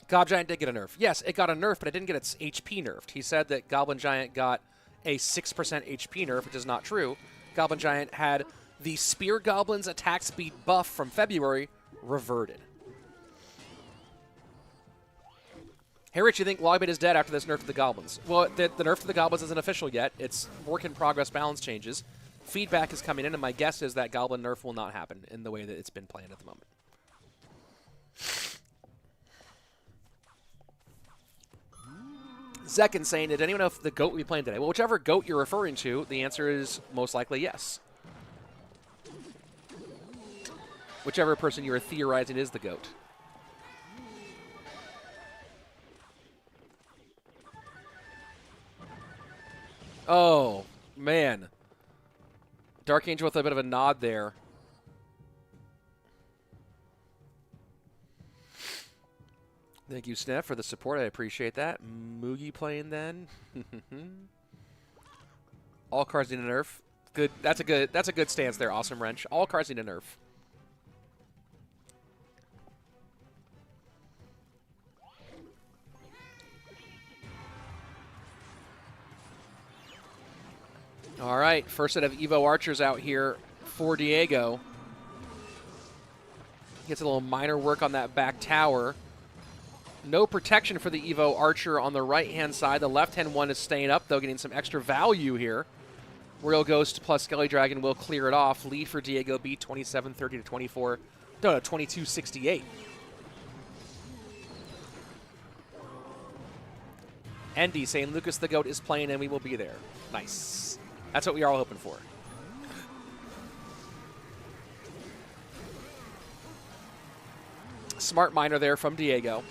Gob Giant did get a nerf. Yes, it got a nerf, but it didn't get its HP nerfed. He said that Goblin Giant got a 6% HP nerf, which is not true. Goblin Giant had the Spear Goblin's attack speed buff from February reverted. Hey, Rich, you think Logbait is dead after this nerf to the Goblins? Well, the nerf to the Goblins isn't official yet. It's work in progress balance changes. Feedback is coming in, and my guess is that Goblin nerf will not happen in the way that it's been planned at the moment. Zekin saying, did anyone know if the GOAT will be playing today? Well, whichever GOAT you're referring to, the answer is most likely yes. Whichever person you are theorizing is the GOAT. Oh, man. DarkAngel with a bit of a nod there. Thank you, Sneff, for the support. I appreciate that. Mugi playing then. All cards need a nerf. Good. That's a good stance there. Awesome Wrench. All cards need a nerf. All right, first set of Evo Archers out here for Diego. Gets a little minor work on that back tower. No protection for the Evo Archer on the right-hand side. The left-hand one is staying up, though, getting some extra value here. Royal Ghost plus Skelly Dragon will clear it off. Lead for DiegoB, 27-30 to 24. No, 22-68. Andy saying Lucas the GOAT is playing and we will be there. Nice. That's what we are all hoping for. Smart miner there from Diego.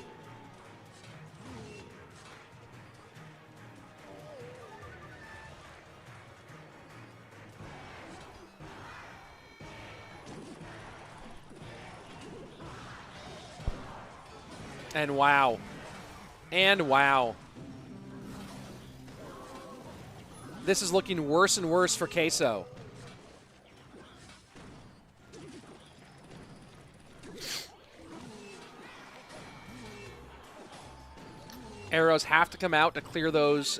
And wow. And wow. This is looking worse and worse for Queso. Arrows have to come out to clear those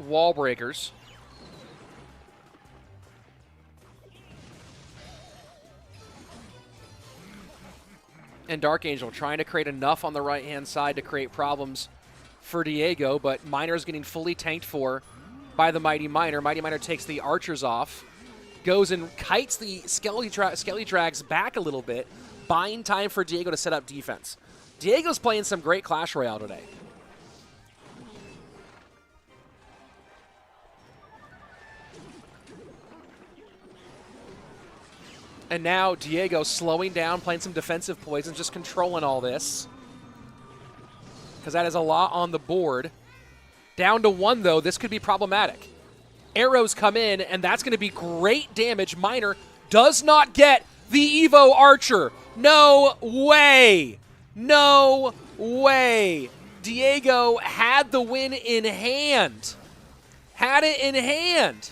wall breakers. And DarkAngel trying to create enough on the right-hand side to create problems for Diego, but Miner is getting fully tanked for by the Mighty Miner. Mighty Miner takes the Archers off, goes and kites the Skelly Drags back a little bit, buying time for Diego to set up defense. Diego's playing some great Clash Royale today. And now Diego slowing down, playing some defensive poisons, just controlling all this. Because that is a lot on the board. Down to one, though. This could be problematic. Arrows come in, and that's going to be great damage. Miner does not get the Evo Archer. No way. No way. Diego had the win in hand. Had it in hand.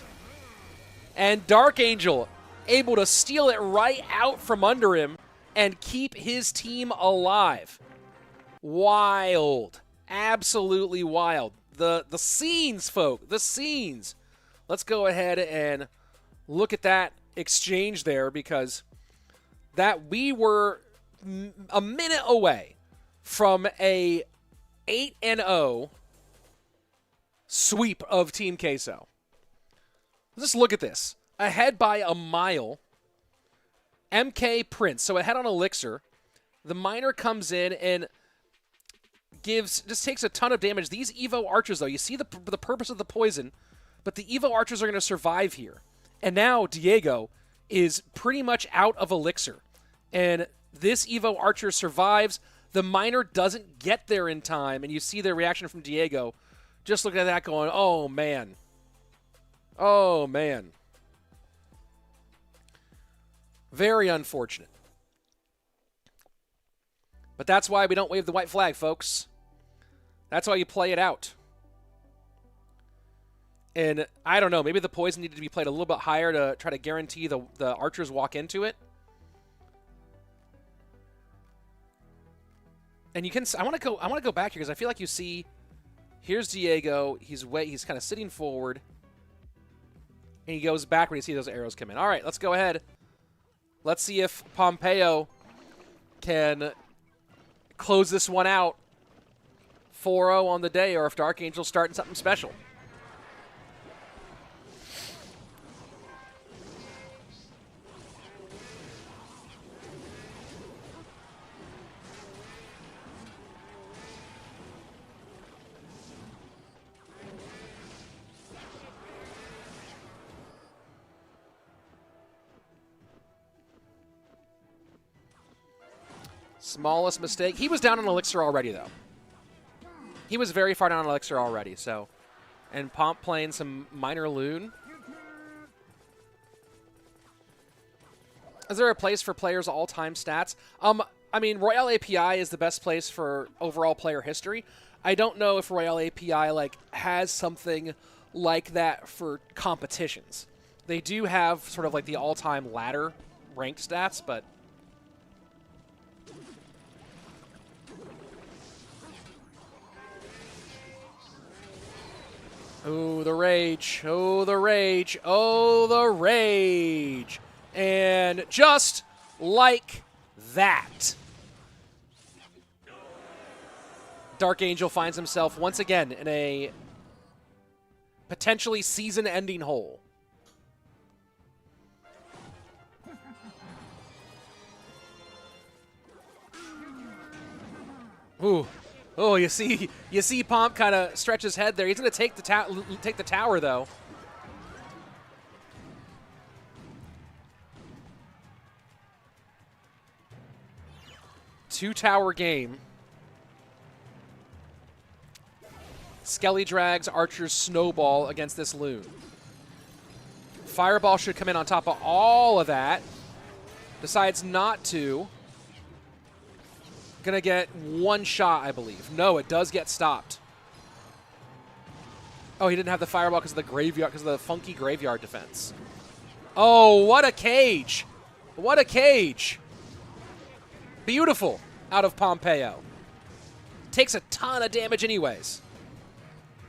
And DarkAngel able to steal it right out from under him and keep his team alive. Wild. Absolutely wild. The scenes, folk. The scenes. Let's go ahead and look at that exchange there, because that we were a minute away from a 8-0 sweep of Team Queso. Just look at this. Ahead by a mile. MK Prince. So ahead on Elixir. The miner comes in and just takes a ton of damage. These Evo Archers, though, you see the purpose of the poison, but the Evo Archers are going to survive here. And now Diego is pretty much out of Elixir. And this Evo Archer survives. The miner doesn't get there in time, and you see the reaction from Diego. Just look at that going, oh, man. Oh, man. Very unfortunate. But that's why we don't wave the white flag, folks. That's why you play it out. And I don't know, maybe the poison needed to be played a little bit higher to try to guarantee the archers walk into it. And you can, I want to go back here because I feel like you see, here's Diego. He's kind of sitting forward, and he goes back when you see those arrows come in. All right, let's go ahead. Let's see if Pompeyo can close this one out 4-0 on the day, or if DarkAngel's starting something special. Smallest mistake. He was down on Elixir already, though. He was very far down on Elixir already, so. And Pomp playing some minor loon. Is there a place for players' all-time stats? I mean, Royale API is the best place for overall player history. I don't know if Royale API has something like that for competitions. They do have sort of like the all-time ladder ranked stats, but oh, the rage. Oh, the rage. Oh, the rage. And just like that, DarkAngel finds himself once again in a potentially season-ending hole. Ooh. Oh, you see Pomp kind of stretch his head there. He's going to take the tower, though. Two-tower game. Skelly drags Archer's snowball against this loon. Fireball should come in on top of all of that. Decides not to. Gonna get one shot, I believe. No, it does get stopped. Oh, he didn't have the fireball because of the graveyard, because of the funky graveyard defense. Oh, what a cage! What a cage! Beautiful out of Pompeyo. Takes a ton of damage anyways.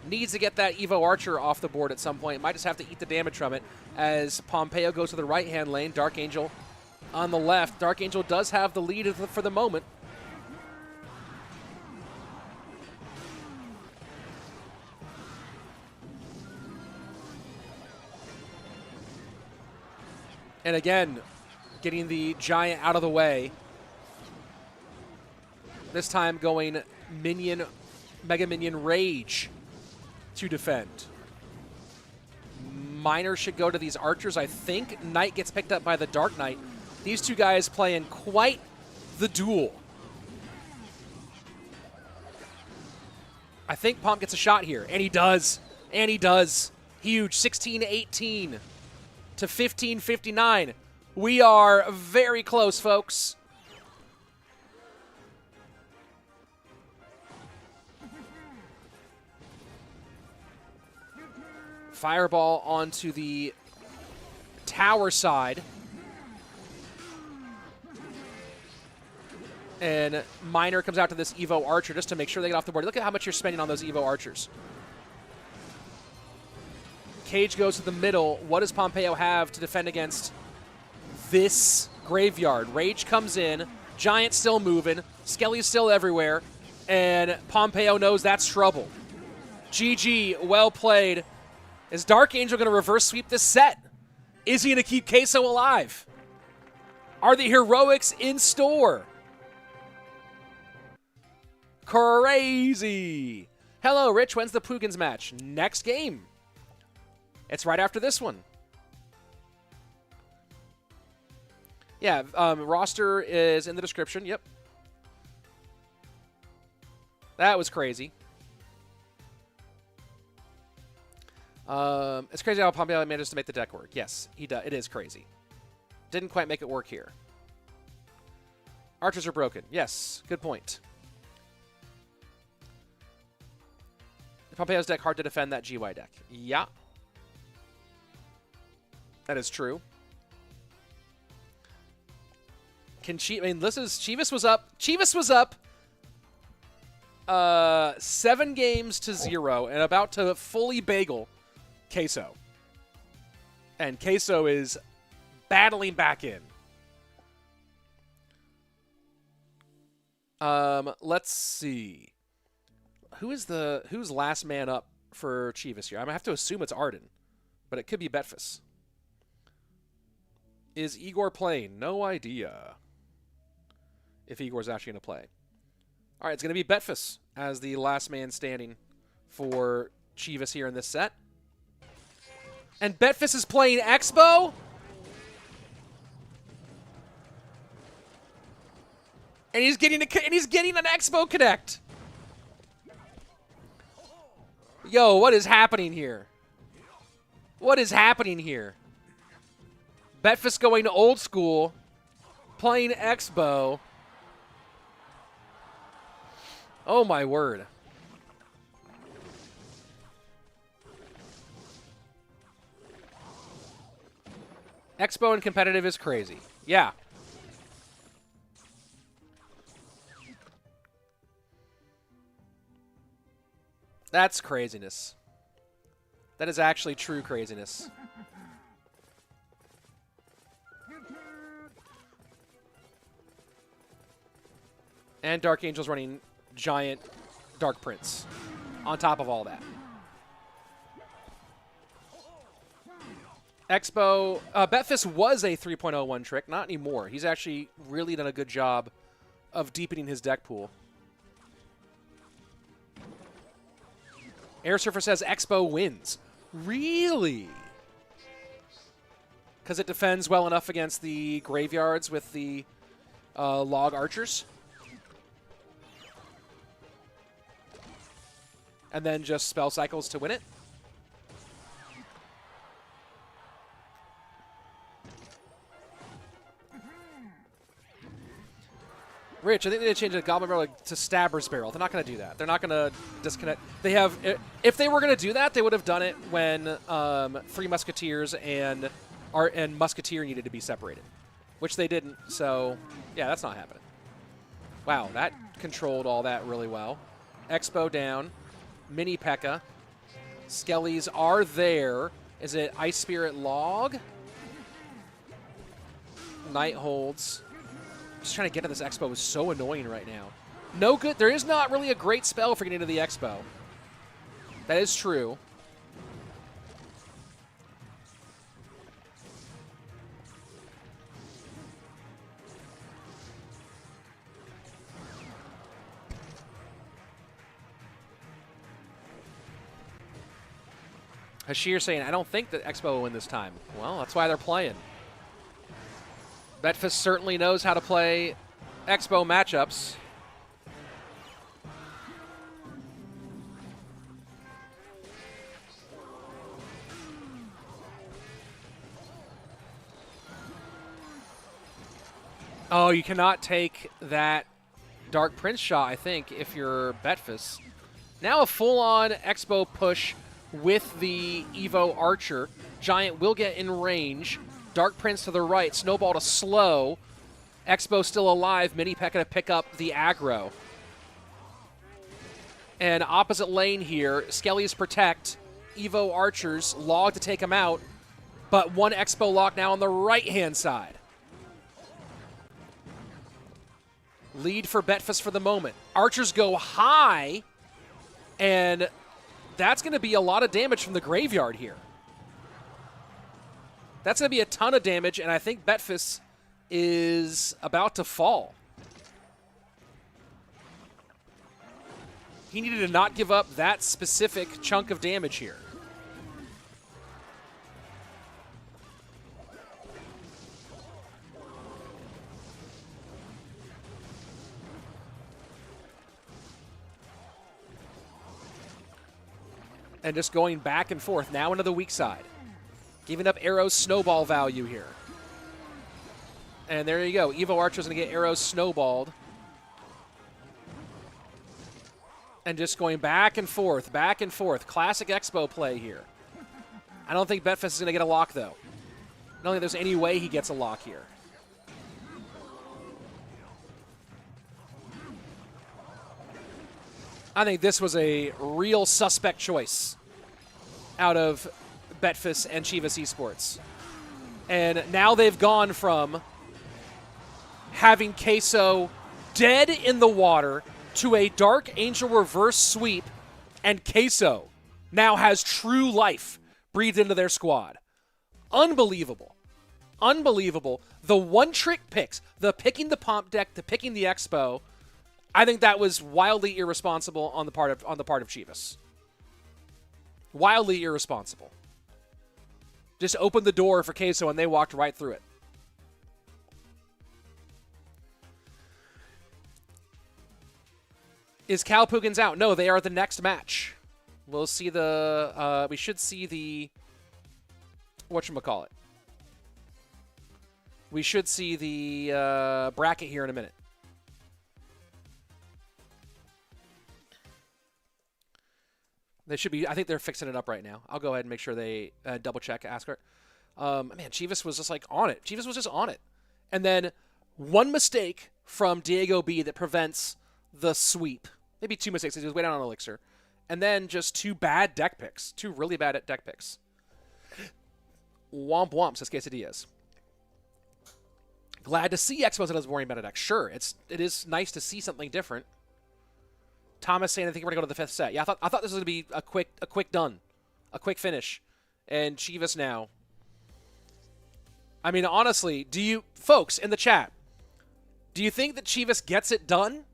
Needs to get that Evo Archer off the board at some point. Might just have to eat the damage from it as Pompeyo goes to the right-hand lane. DarkAngel on the left. DarkAngel does have the lead for the moment. And again, getting the giant out of the way. This time going minion, Mega Minion Rage to defend. Miner should go to these archers. I think Knight gets picked up by the Dark Knight. These two guys playing quite the duel. I think Pomp gets a shot here, and he does. And he does. Huge, 16-18 to 15-59. We are very close, folks. Fireball onto the tower side. And Miner comes out to this Evo Archer just to make sure they get off the board. Look at how much you're spending on those Evo Archers. Cage goes to the middle. What does Pompeyo have to defend against this graveyard? Rage comes in. Giant still moving. Skelly's still everywhere. And Pompeyo knows that's trouble. GG, well played. Is DarkAngel going to reverse sweep this set? Is he going to keep Queso alive? Are the heroics in store? Crazy. Hello, Rich. When's the PUIGINS match? Next game. It's right after this one. Yeah, roster is in the description. Yep. That was crazy. It's crazy how Pompeyo manages to make the deck work. Yes, he does. It is crazy. Didn't quite make it work here. Archers are broken. Yes, good point. Pompeyo's deck hard to defend that GY deck. Yeah. That is true. Can I mean, this is CHIVAS was up. CHIVAS was up 7 games to 0 and about to fully bagel Queso. And Queso is battling back in. Let's see. Who's last man up for CHIVAS here? I'm gonna have to assume it's Arden, but it could be Betfas. Is Egor playing? No idea if Igor's actually gonna play. All right, it's gonna be Betfas as the last man standing for CHIVAS here in this set. And Betfas is playing Expo? And he's getting an Expo Connect. Yo, what is happening here? What is happening here? Betfas going to old school, playing Expo. Oh my word. Expo and competitive is crazy. Yeah. That's craziness. That is actually true craziness. And DarkAngel's running giant Dark Prince on top of all that. Expo, Betfas was a 3.01 trick, not anymore. He's actually really done a good job of deepening his deck pool. Airsurfer says Expo wins. Really? Because it defends well enough against the graveyards with the log archers? And then just spell cycles to win it? Rich, I think they need to change the Goblin Barrel to Stabber's Barrel. They're not going to do that. They're not going to disconnect. They have, if they were going to do that, they would have done it when Three Musketeers and Musketeer needed to be separated, which they didn't. So, yeah, that's not happening. Wow, that controlled all that really well. Expo down. Mini P.E.K.K.A. Skellies are there. Is it Ice Spirit Log? Night Holds. Just trying to get to this Expo is so annoying right now. No good. There is not really a great spell for getting to the Expo. That is true. Hashir saying, I don't think that Expo will win this time. Well, that's why they're playing. Betfas certainly knows how to play Expo matchups. Oh, you cannot take that Dark Prince shot, I think, if you're Betfas. Now a full-on Expo push with the Evo Archer. Giant will get in range. Dark Prince to the right. Snowball to slow. Expo still alive. Mini Pekka to pick up the aggro. And opposite lane here, Skelly's protect. Evo Archers log to take him out. But one Expo lock now on the right-hand side. Lead for Betfas for the moment. Archers go high. And that's going to be a lot of damage from the graveyard here. That's going to be a ton of damage, and I think Betfas is about to fall. He needed to not give up that specific chunk of damage here. And just going back and forth, now into the weak side. Giving up Arrow's snowball value here. And there you go. Evo Archer's going to get Arrow snowballed. And just going back and forth, back and forth. Classic Expo play here. I don't think Betfas is going to get a lock, though. I don't think there's any way he gets a lock here. I think this was a real suspect choice out of Betfas and CHIVAS Esports. And now they've gone from having Queso dead in the water to a DarkAngel reverse sweep, and Queso now has true life breathed into their squad. Unbelievable. Unbelievable. The one-trick picks, the picking the Pomp deck, the picking the Expo, I think that was wildly irresponsible on the part of CHIVAS. Wildly irresponsible. Just opened the door for Queso and they walked right through it. Is PUIGINS out? No, they are the next match. We'll see the we should see the whatchamacallit. We should see the bracket here in a minute. They should be, I think they're fixing it up right now. I'll go ahead and make sure they double check, ask her. Man, CHIVAS was just like on it. CHIVAS was just on it. And then one mistake from DiegoB that prevents the sweep. Maybe two mistakes. He was way down on Elixir. And then just two bad deck picks. Two really bad deck picks. Womp womp, says Quesadillas. Glad to see Expos that I was worrying about a deck. Sure, it is nice to see something different. Thomas saying, I think we're going to go to the fifth set. Yeah, I thought this was going to be a quick done. A quick finish. And CHIVAS now. I mean, honestly, do you, folks in the chat, do you think that CHIVAS gets it done?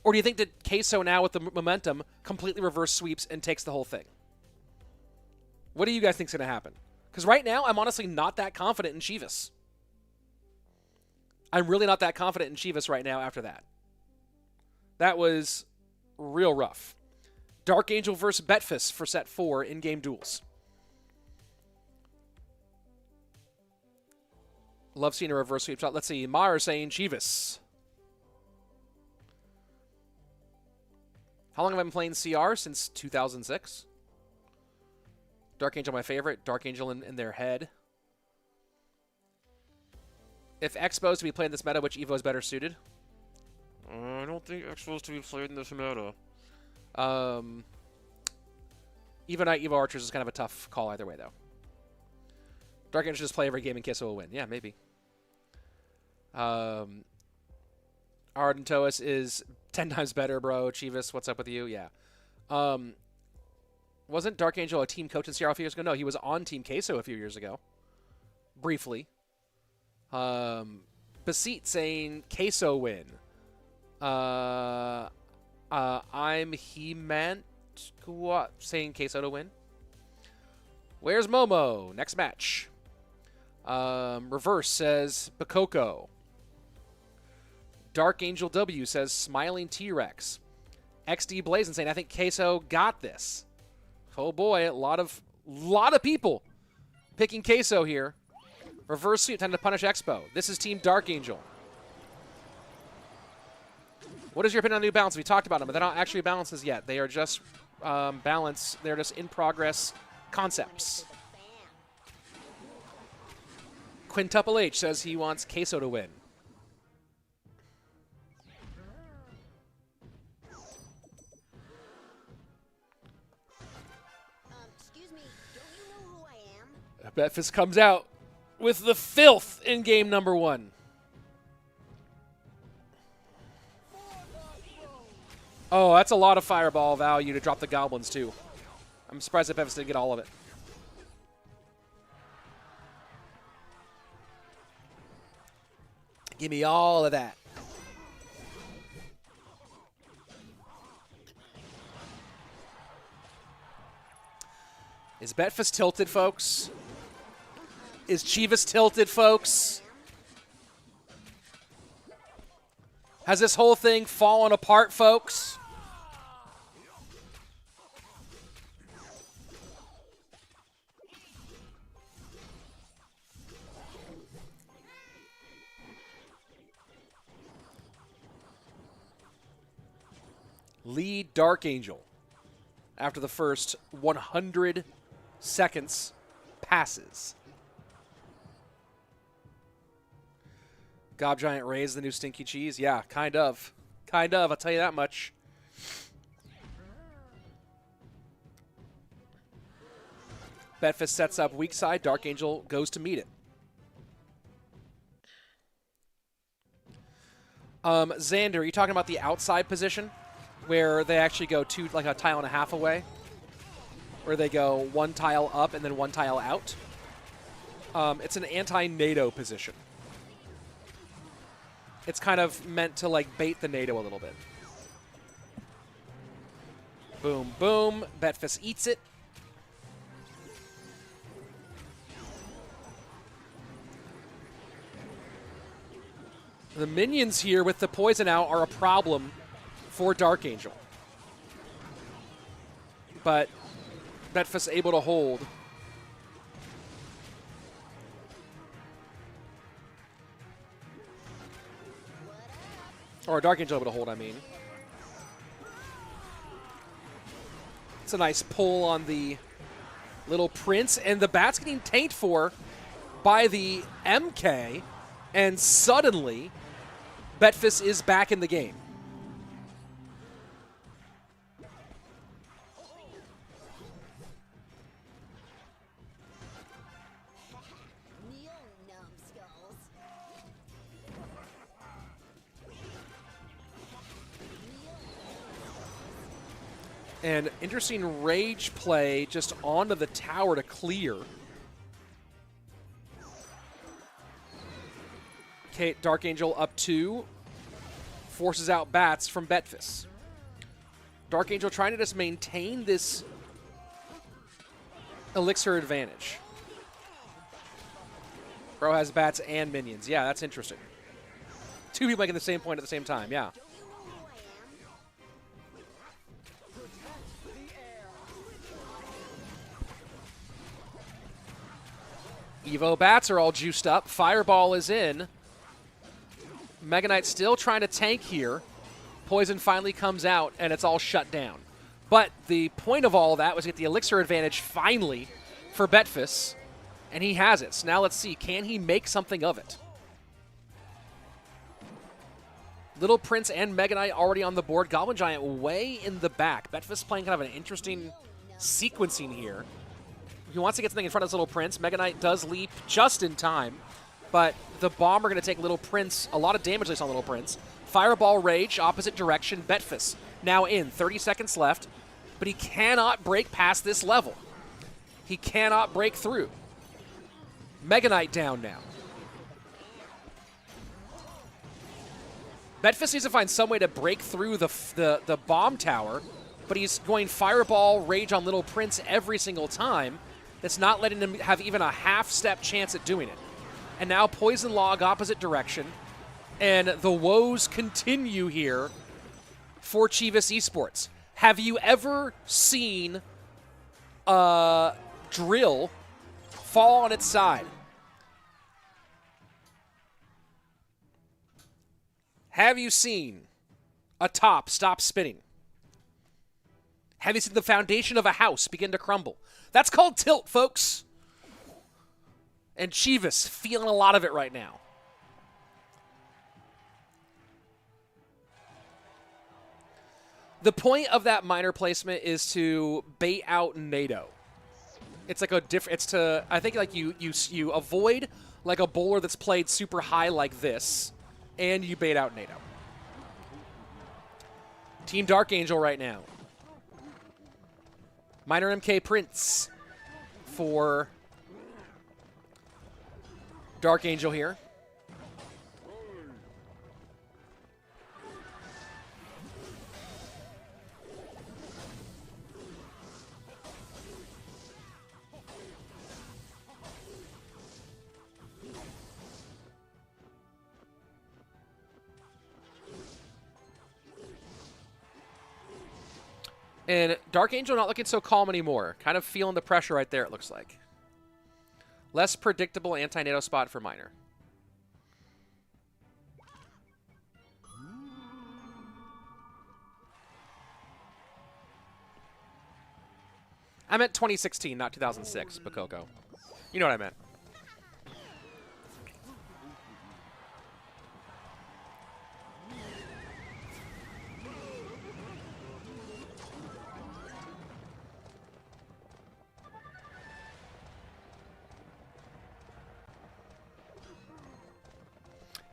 Or do you think that Queso now with the momentum completely reverse sweeps and takes the whole thing? What do you guys think is going to happen? Because right now, I'm honestly not that confident in CHIVAS. I'm really not that confident in CHIVAS right now after that. That was real rough. DarkAngel versus Betfas for set 4 in-game duels. Love seeing a reverse sweep shot. Let's see. Mar saying CHIVAS. How long have I been playing CR? Since 2006. DarkAngel my favorite. DarkAngel in their head. If Expo is to be playing this meta, which Evo is better suited? I don't think Expo is to be played in this meta. Evo Knight, Evo Archers is kind of a tough call either way, though. DarkAngel should just play every game and Queso will win. Yeah, maybe. Ardentoas is 10 times better, bro. CHIVAS, what's up with you? Yeah. Wasn't DarkAngel a team coach in CR a few years ago? No, he was on Team Queso a few years ago. Briefly. Bassotto saying Queso win. I'm He-Man saying Queso to win. Where's Momo? Next match. Reverse says Bakoko. DarkAngel W says Smiling T-Rex. XD Blazing saying I think Queso got this. Oh boy, a lot of people picking Queso here. Reverse sweep, time to punish Expo. This is Team DarkAngel. What is your opinion on New Balance? We talked about them, but they're not actually balances yet. They are just balance. They're just in progress concepts. Quintuple H says he wants Queso to win. Excuse me, don't you know who I am? Betfas comes out with the filth in game number 1. Oh, that's a lot of fireball value to drop the goblins, too. I'm surprised that Betfas didn't get all of it. Give me all of that. Is Betfas tilted, folks? Is CHIVAS tilted, folks? Has this whole thing fallen apart, folks? Lead DarkAngel after the first 100 seconds passes. Gob Giant raised the new stinky cheese? Yeah, kind of. Kind of, I'll tell you that much. Betfas sets up weak side. DarkAngel goes to meet it. Xander, are you talking about the outside position? Where they actually go like a tile and a half away? Where they go 1 tile up and then 1 tile out? It's an anti-NATO position. It's kind of meant to like bait the NATO a little bit. Boom, boom. Betfas eats it. The minions here with the poison out are a problem for DarkAngel. But Betfas able to hold. Or DarkAngel able to hold, I mean. It's a nice pull on the Little Prince, and the bat's getting tanked for by the MK, and suddenly Betfas is back in the game. And interesting rage play just onto the tower to clear. Okay, DarkAngel up 2. Forces out bats from Betfas. DarkAngel trying to just maintain this elixir advantage. Bro has bats and minions. Yeah, that's interesting. 2 people making the same point at the same time, yeah. Evo bats are all juiced up. Fireball is in. Mega Knight's still trying to tank here. Poison finally comes out, and it's all shut down. But the point of all of that was to get the elixir advantage finally for Betfas, and he has it. So now let's see, can he make something of it? Little Prince and Mega Knight already on the board. Goblin Giant way in the back. Betfas playing kind of an interesting sequencing here. He wants to get something in front of his Little Prince. Mega Knight does leap just in time, but the bomb are going to take Little Prince, a lot of damage on Little Prince. Fireball Rage, opposite direction. Betfas now in, 30 seconds left, but he cannot break past this level. He cannot break through. Mega Knight down now. Betfas needs to find some way to break through the bomb tower, but he's going Fireball Rage on Little Prince every single time. That's not letting him have even a half-step chance at doing it. And now Poison Log opposite direction. And the woes continue here for CHIVAS Esports. Have you ever seen a drill fall on its side? Have you seen a top stop spinning? Have you seen the foundation of a house begin to crumble? That's called tilt, folks. And CHIVAS feeling a lot of it right now. The point of that minor placement is to bait out NATO. It's like a different. It's to, I think, like you avoid like a bowler that's played super high like this, and you bait out NATO. Team DarkAngel right now. Minor MK Prince for DarkAngel here. And DarkAngel not looking so calm anymore. Kind of feeling the pressure right there, it looks like. Less predictable anti-NATO spot for Minor. I meant 2016, not 2006, Bakoko. You know what I meant.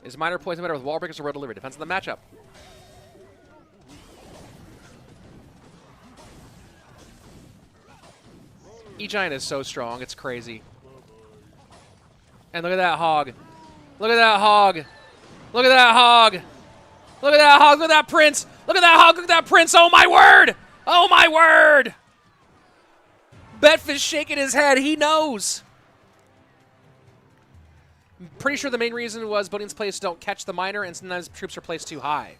Is Minor poison better with wall breakers or road delivery? Depends on the matchup. E-Giant is so strong, it's crazy. And look at that hog. Look at that hog. Look at that hog. Look at that hog. Look at that prince. Look at that hog. Look at that prince. Oh, my word. Oh, my word. Betfas shaking his head. He knows. I'm pretty sure the main reason was buildings placed don't catch the minor, and sometimes troops are placed too high.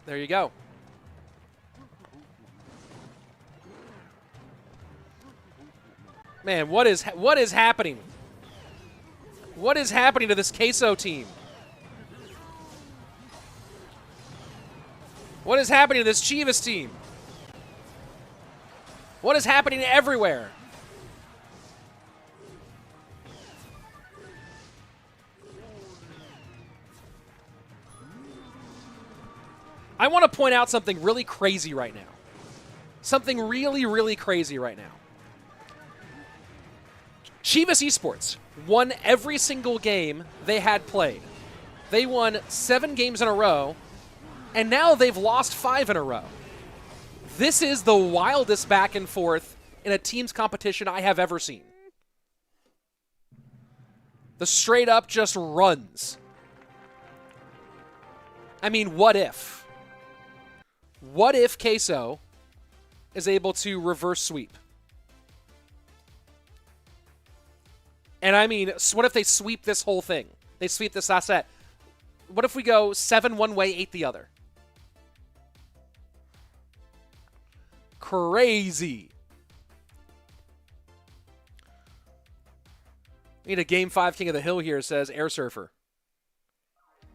There you go. Man, what is happening? What is happening to this Queso team? What is happening to this CHIVAS team? What is happening everywhere? I want to point out something really crazy right now. Something really, really crazy right now. CHIVAS Esports won every single game they had played. They won 7 games in a row, and now they've lost 5 in a row. This is the wildest back and forth in a team's competition I have ever seen. The straight up just runs. I mean, what if? What if Queso is able to reverse sweep? And I mean, what if they sweep this whole thing? They sweep this last set. What if we go 7 one way, 8 the other? Crazy. We need a Game 5 King of the Hill here, says Airsurfer.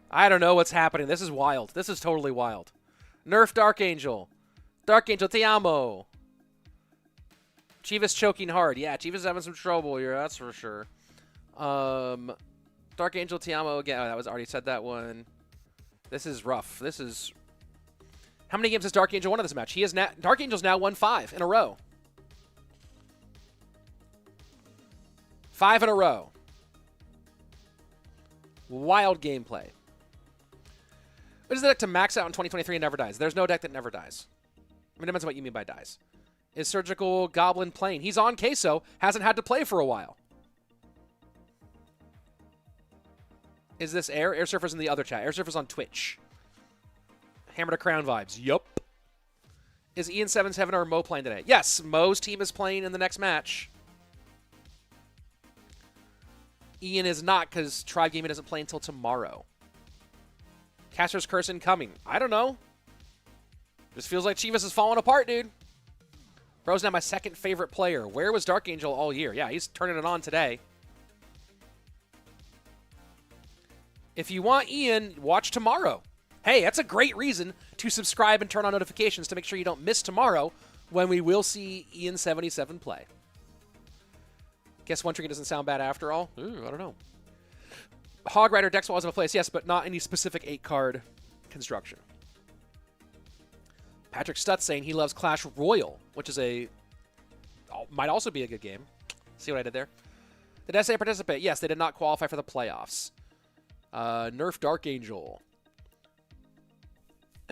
I don't know what's happening. This is wild. This is totally wild. Nerf DarkAngel. DarkAngel, te amo. CHIVAS choking hard. Yeah, CHIVAS having some trouble here, that's for sure. DarkAngel, te amo again. Oh, that was already said that one. This is rough. This is... How many games has DarkAngel won in this match? He has DarkAngel's now won 5 in a row. 5 in a row. Wild gameplay. What is the deck to max out in 2023 and never dies? There's no deck that never dies. I mean, it depends on what you mean by dies. Is Surgical Goblin playing? He's on Queso. Hasn't had to play for a while. Is this Air? Airsurfer's in the other chat. Airsurfer's on Twitch. Hammer to Crown vibes. Yup. Is Ian77 or Mo playing today? Yes, Mo's team is playing in the next match. Ian is not because Tribe Gaming doesn't play until tomorrow. Caster's Curse incoming. I don't know. Just feels like CHIVAS is falling apart, dude. Bro's now my second favorite player. Where was DarkAngel all year? Yeah, he's turning it on today. If you want Ian, watch tomorrow. hey, that's a great reason to subscribe and turn on notifications to make sure you don't miss tomorrow when we will see Ian77 play. Guess one trinket doesn't sound bad after all? Ooh, I don't know. Hog Rider decks will also have a place, yes, but not any specific 8-card construction. Patrick Stutz saying he loves Clash Royale, which is might also be a good game. See what I did there? Did SA participate? Yes, they did not qualify for the playoffs. Nerf DarkAngel.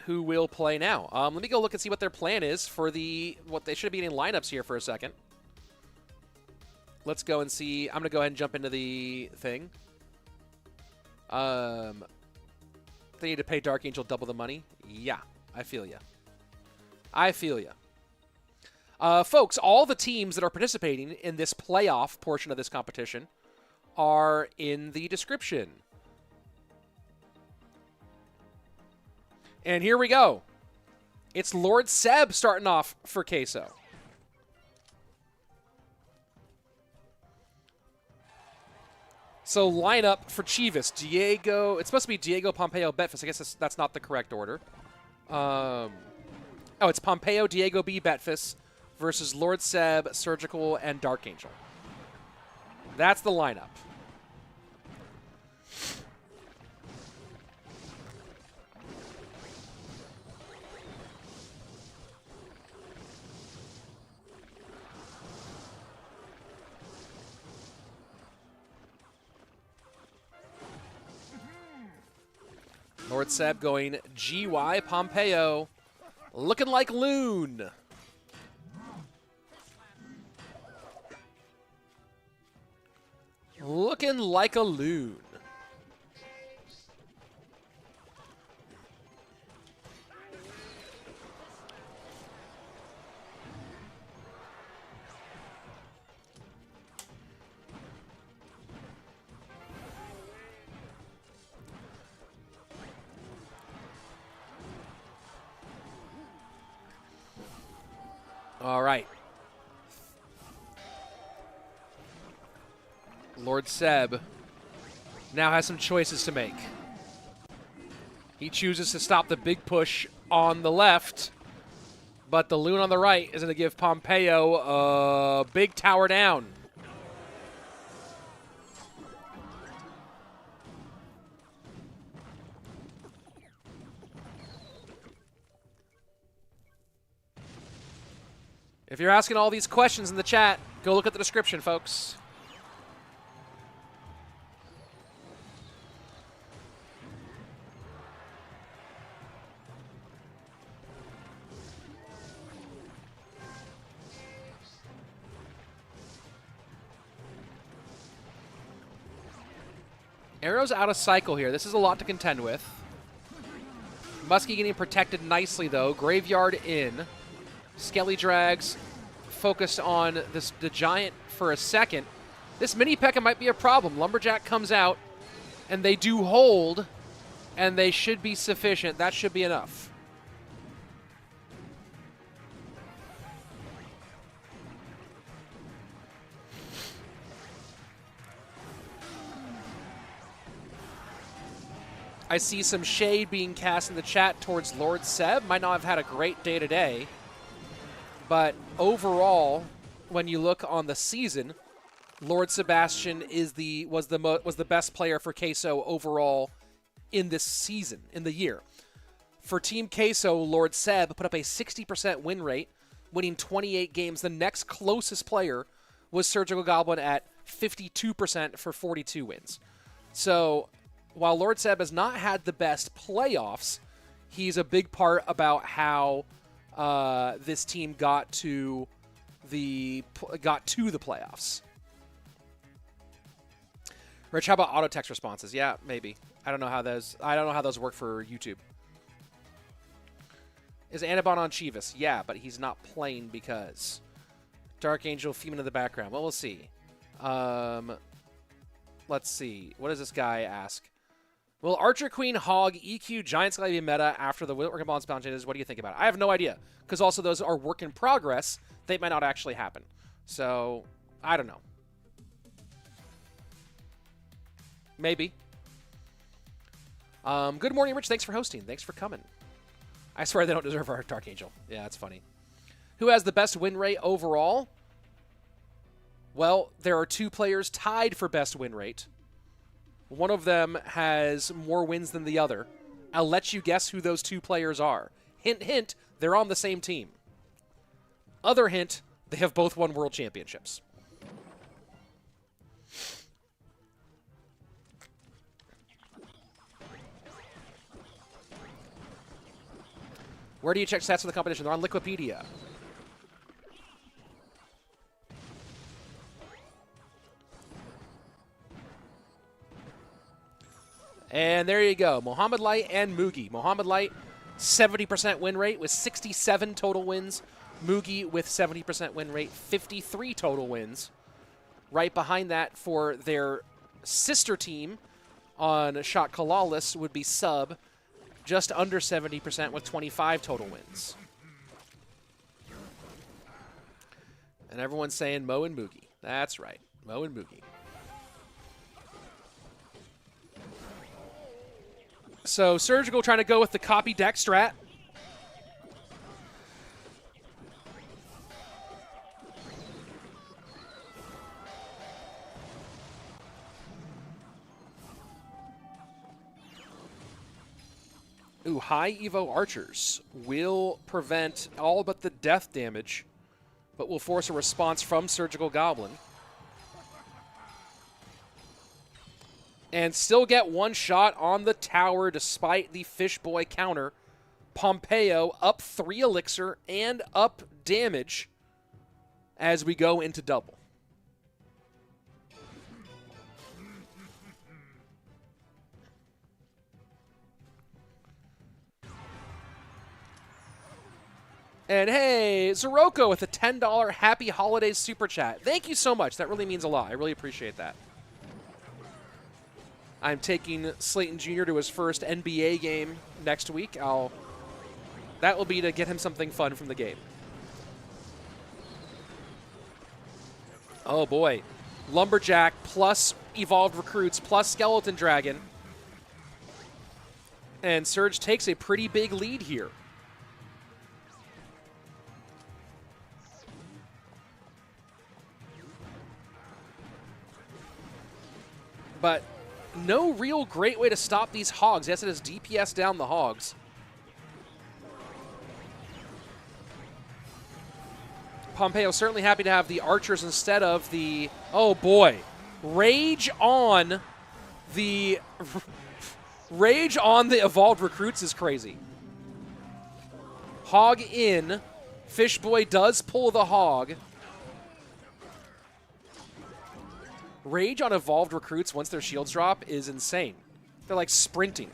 Who will play now? Let me go look and see what their plan is for what they should be in lineups here for a second. Let's go and see. I'm going to go ahead and jump into the thing. They need to pay DarkAngel double the money. Yeah, I feel ya. I feel ya. Folks, all the teams that are participating in this playoff portion of this competition are in the description. And here we go. It's Lord Seb starting off for Queso. So lineup for Chivas. Diego. It's supposed to be Diego, Pompeyo, Betfas. I guess that's not the correct order. Oh, it's Pompeyo, DiegoB, Betfas versus Lord Seb, Surgical, and DarkAngel. That's the lineup. Lord Seb going GY Pompeyo. Looking like Loon. Looking like a Loon. All right. Lord Seb now has some choices to make. He chooses to stop the big push on the left, but the Loon on the right is going to give Pompeyo a big tower down. If you're asking all these questions in the chat, go look at the description, folks. Arrow's out of cycle here. This is a lot to contend with. Muskie getting protected nicely, though. Graveyard in. Skelly drags focused on the Giant for a second. This mini P.E.K.K.A might be a problem. Lumberjack comes out, and they do hold, and they should be sufficient. That should be enough. I see some shade being cast in the chat towards Lord Seb. Might not have had a great day today. But overall, when you look on the season, Lord Sebastian was the best player for Queso overall in this season, in the year. For Team Queso, Lord Seb put up a 60% win rate, winning 28 games. The next closest player was Surgical Goblin at 52% for 42 wins. So while Lord Seb has not had the best playoffs, he's a big part about how this team got to the playoffs. Rich, how about auto text responses? Yeah, maybe. I don't know how those work for YouTube. Is Anaban on CHIVAS? Yeah, but he's not playing because DarkAngel fuming in the background. Well, we'll see. Let's see. What does this guy ask? Will Archer, Queen, Hog, EQ, Giant Skeleton be meta after the Organ Balance bounce changes? What do you think about it? I have no idea, because also those are work in progress. They might not actually happen. So, I don't know. Good morning, Rich. Thanks for hosting. Thanks for coming. I swear they don't deserve our DarkAngel. Yeah, that's funny. Who has the best win rate overall? Well, there are 2 players tied for best win rate. One of them has more wins than the other. I'll let you guess who those 2 players are. Hint, hint, they're on the same team. Other hint, they have both won world championships. Where do you check stats for the competition? They're on Wikipedia. And there you go. Mohamed Light and Mugi. Mohamed Light, 70% win rate with 67 total wins. Mugi with 70% win rate, 53 total wins. Right behind that for their sister team on shot CALALAS would be Sub, just under 70% with 25 total wins. And everyone's saying Mo and Mugi. That's right, Mo and Mugi. So Surgical trying to go with the copy deck strat. Ooh, high Evo Archers will prevent all but the death damage, but will force a response from Surgical Goblin. And still get one shot on the tower despite the Fish Boy counter. Pompeyo up 3 elixir and up damage as we go into double. And hey, Zeroko with a $10 Happy Holidays Super Chat. Thank you so much. That really means a lot. I really appreciate that. I'm taking Slayton Jr. to his first NBA game next week. That will be to get him something fun from the game. Oh boy. Lumberjack plus Evolved Recruits plus Skeleton Dragon. And Surge takes a pretty big lead here. But no real great way to stop these hogs. Yes, it is DPS down the hogs. Pompeyo certainly happy to have the archers instead of the... Oh, boy. Rage on the Evolved Recruits is crazy. Hog in. Fishboy does pull the hog. Rage on Evolved Recruits once their shields drop is insane. They're like sprinting.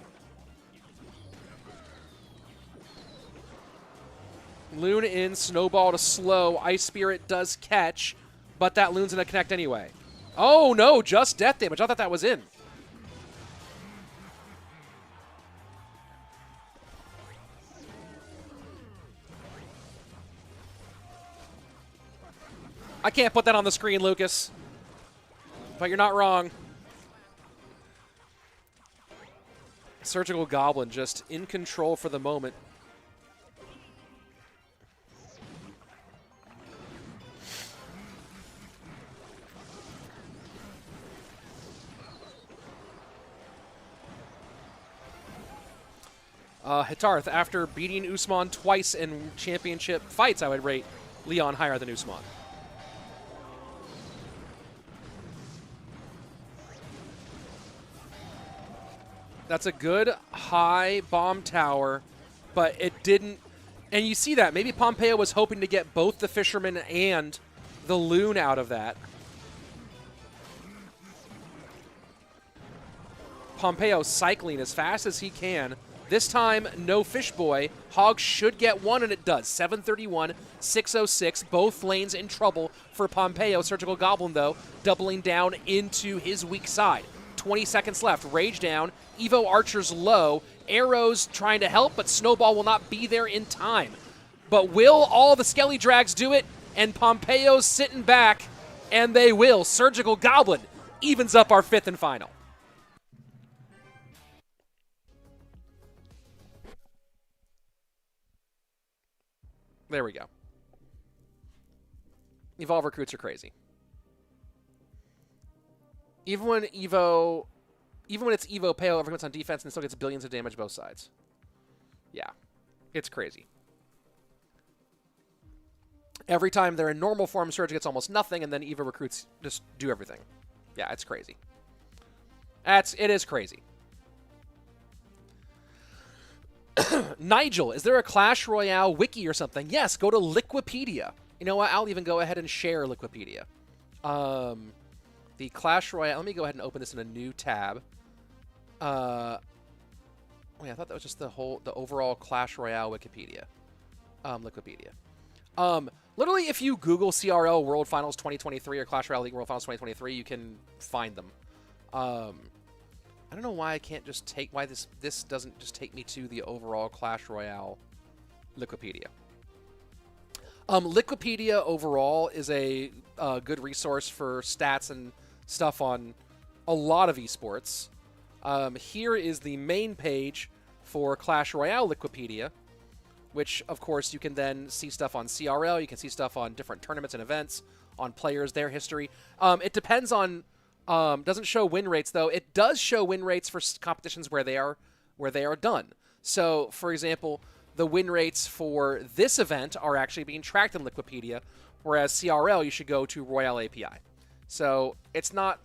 Loon in, Snowball to slow. Ice Spirit does catch, but that Loon's going to connect anyway. Oh no, just death damage. I thought that was in. I can't put that on the screen, Lucas. But you're not wrong. Surgical Goblin just in control for the moment. Hitarth, after beating Usman twice in championship fights, I would rate Leon higher than Usman. That's a good high bomb tower, but it didn't. And you see that. Maybe Pompeyo was hoping to get both the Fisherman and the Loon out of that. Pompeyo cycling as fast as he can. This time, no Fishboy. Hog should get one, and it does. 731, 606. Both lanes in trouble for Pompeyo. Surgical Goblin, though, doubling down into his weak side. 20 seconds left. Rage down. Evo Archers low. Arrows trying to help, but Snowball will not be there in time. But will all the Skelly Drags do it? And Pompeyo's sitting back, and they will. Surgical Goblin evens up our 5th and final. There we go. Evolve recruits are crazy. Even when it's Evo Peo, everyone's on defense and still gets billions of damage both sides. Yeah. It's crazy. Every time they're in normal form, Surge gets almost nothing, and then Evo recruits just do everything. Yeah, it's crazy. It is crazy. Nigel, is there a Clash Royale wiki or something? Yes, go to Liquipedia. You know what? I'll even go ahead and share Liquipedia. The Clash Royale. Let me go ahead and open this in a new tab. Wait, I thought that was just the overall Clash Royale Wikipedia. Liquipedia. Literally, if you Google CRL World Finals 2023 or Clash Royale League World Finals 2023, you can find them. I don't know why I can't just take this doesn't just take me to the overall Clash Royale Liquipedia. Liquipedia overall is a good resource for stats and stuff on a lot of esports. Here is the main page for Clash Royale Liquipedia, which, of course, you can then see stuff on CRL. You can see stuff on different tournaments and events, on players, their history. It depends on... doesn't show win rates, though. It does show win rates for competitions where they are done. So, for example, the win rates for this event are actually being tracked in Liquipedia, whereas CRL, you should go to Royale API. So, there's not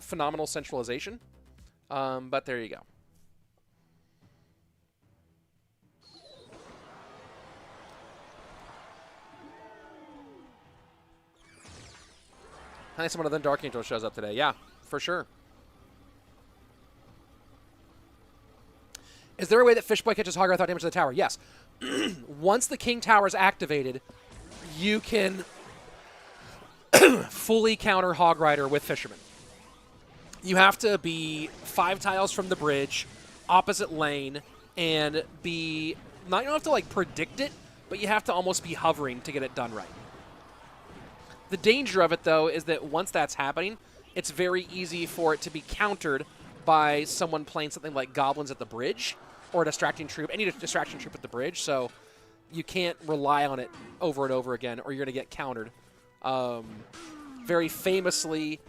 phenomenal centralization, but there you go. I think someone other than DarkAngel shows up today. Yeah, for sure. Is there a way that Fishboy catches Hogger without damage to the tower? Yes. Once the King Tower is activated, you can fully counter Hog Rider with Fisherman. You have to be 5 tiles from the bridge, opposite lane, and be... you don't have to, like, predict it, but you have to almost be hovering to get it done right. The danger of it, though, is that once that's happening, it's very easy for it to be countered by someone playing something like Goblins at the bridge or a distracting troop, any distraction troop at the bridge, so you can't rely on it over and over again or you're going to get countered. Very famously,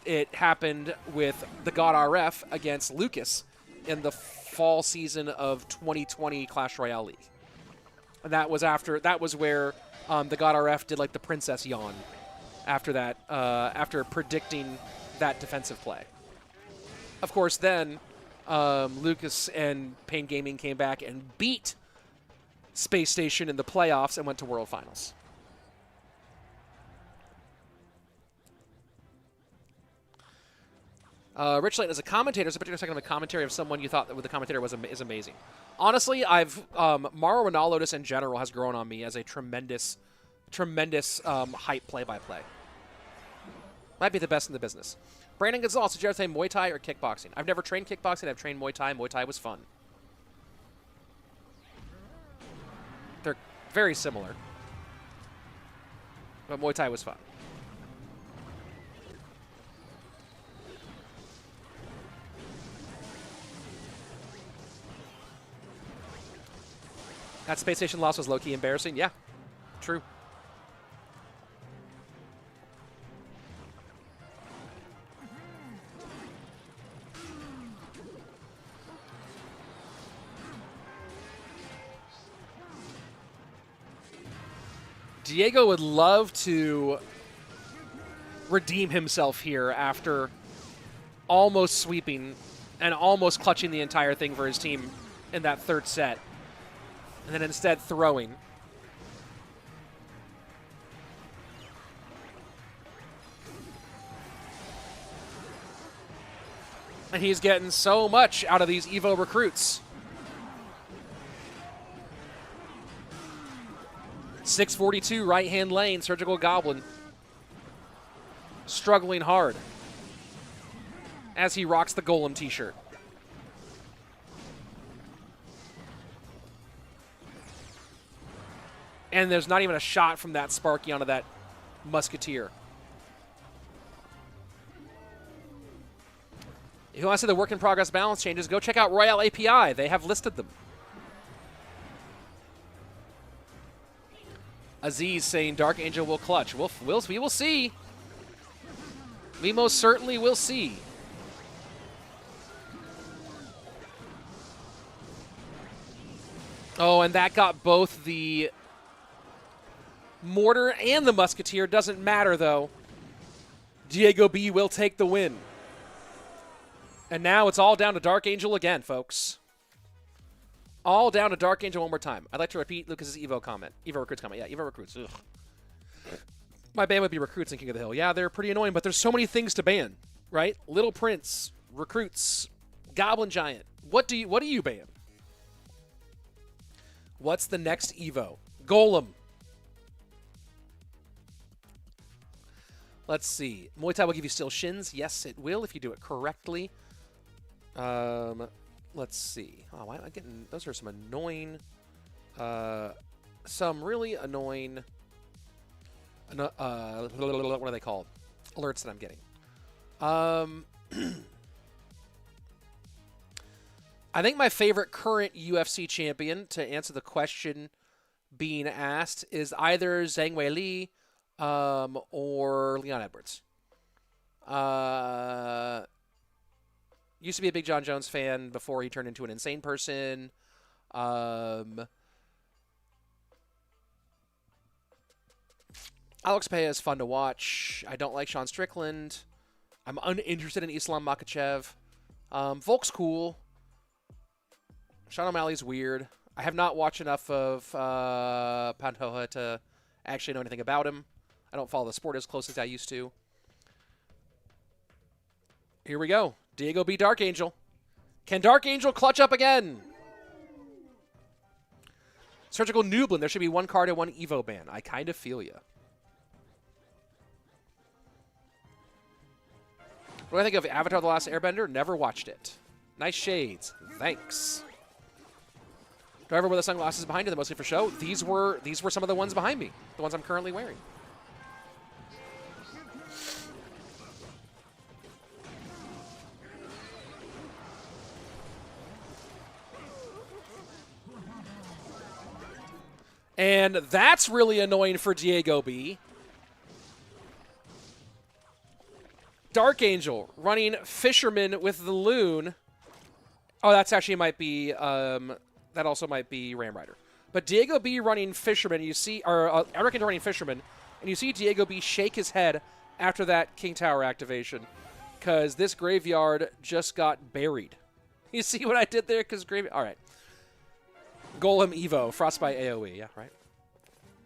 it happened with the God RF against Lucas in the fall season of 2020 Clash Royale League. And that was where... the God RF did like the princess yawn after that, after predicting that defensive play. Of course, then Lucas and Pain Gaming came back and beat Space Station in the playoffs and went to World Finals. Rich Lane, as a commentator, as a particular second of a commentary of someone you thought that with the commentator is amazing. Honestly, Mauro Ronaldo in general has grown on me as a tremendous hype play-by-play. Might be the best in the business. Brandon Gonzalez, did you ever say Muay Thai or kickboxing? I've never trained kickboxing. I've trained Muay Thai. Muay Thai was fun. They're very similar. But Muay Thai was fun. That Space Station loss was low-key embarrassing. Yeah, true. Diego would love to redeem himself here after almost sweeping and almost clutching the entire thing for his team in that third set. And then instead throwing. And he's getting so much out of these Evo recruits. 642 right-hand lane, Surgical Goblin. Struggling hard as he rocks the Golem t-shirt. And there's not even a shot from that Sparky onto that Musketeer. If you want to see the work-in-progress balance changes, go check out Royale API. They have listed them. Aziz saying DarkAngel will clutch. We will see. We most certainly will see. Oh, and that got both the Mortar and the Musketeer. Doesn't matter, though. DiegoB will take the win. And now it's all down to DarkAngel again, folks. All down to DarkAngel one more time. I'd like to repeat Lucas's Evo comment. Evo Recruits comment. Yeah, Evo Recruits. Ugh. My ban would be Recruits in King of the Hill. Yeah, they're pretty annoying, but there's so many things to ban, right? Little Prince, Recruits, Goblin Giant. What do you ban? What's the next Evo? Golem. Let's see. Muay Thai will give you still shins. Yes, it will if you do it correctly. Let's see. Oh, why am I getting... Those are some annoying... some really annoying... what are they called? Alerts that I'm getting. I think my favorite current UFC champion, to answer the question being asked, is either xAlee or Leon Edwards. Used to be a big John Jones fan before he turned into an insane person. Alex Peja is fun to watch. I don't like Sean Strickland. I'm uninterested in Islam Makhachev. Volk's cool. Sean O'Malley's weird. I have not watched enough of Pandora to actually know anything about him. I don't follow the sport as close as I used to. Here we go. DiegoB DarkAngel. Can DarkAngel clutch up again? Surgical Nublin. There should be one card and one Evo ban. I kind of feel ya. What do I think of Avatar: The Last Airbender? Never watched it. Nice shades. Thanks. Do I ever wear the sunglasses behind you? They're mostly for show. These were some of the ones behind me. The ones I'm currently wearing. And that's really annoying for DiegoB. DarkAngel running Fisherman with the Loon. Oh, that's actually might be, that also might be Ram Rider. But DiegoB running Fisherman, you see, or Eric running Fisherman, and you see DiegoB shake his head after that King Tower activation, because this graveyard just got buried. You see what I did there? Because graveyard. All right. Golem Evo, Frostbite AoE, yeah, right.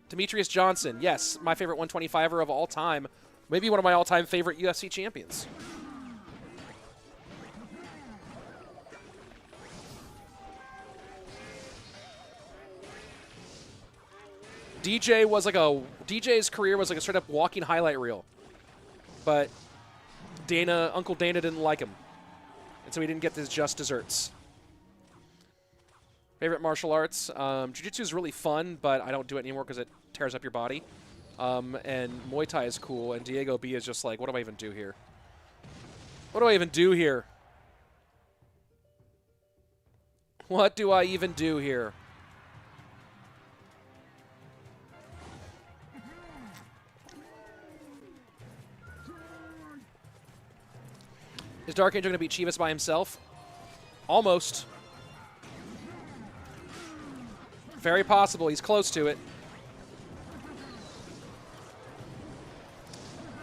Demetrius Johnson, yes, my favorite 125er of all time. Maybe one of my all-time favorite UFC champions. DJ's career was like a straight-up walking highlight reel. But Uncle Dana didn't like him. And so he didn't get his just desserts. Favorite martial arts? Jiu-Jitsu is really fun, but I don't do it anymore because it tears up your body. And Muay Thai is cool, and DiegoB is just like, what do I even do here? What do I even do here? What do I even do here? Is DarkAngel going to beat CHIVAS by himself? Almost. Very possible. He's close to it.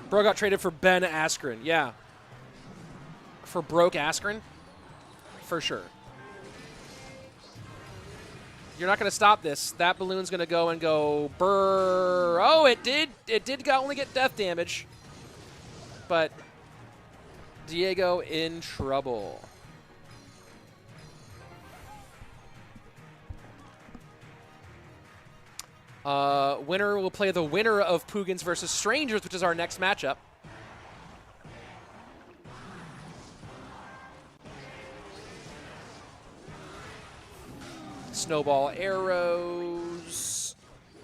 Bro got traded for Ben Askren. Yeah. For broke Askren? For sure. You're not going to stop this. That balloon's going to go and go brrr. Oh, it did. It did only get death damage. But Diego in trouble. Winner will play the winner of PUIGINS versus Strangers, which is our next matchup. Snowball arrows.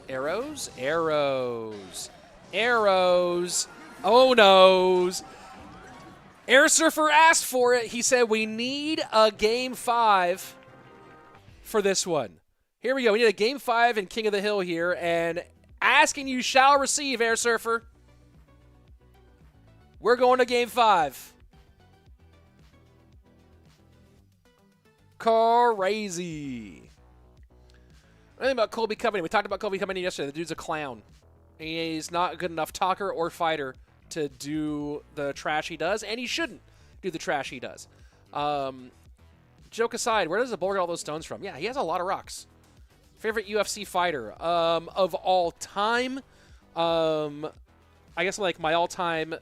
Arrows? Arrows. Arrows. Oh, noes. Airsurfer asked for it. He said we need a Game 5 for this one. Here we go. We need a Game 5 in King of the Hill here, and Asking you shall receive, Airsurfer. We're going to game 5. Crazy. Anything about Colby coming in? We talked about Colby coming in yesterday. The dude's a clown. He's not a good enough talker or fighter to do the trash he does, and he shouldn't do the trash he does. Joke aside, where does the bull get all those stones from? Yeah, he has a lot of rocks. Favorite UFC fighter of all time? I guess like my all-time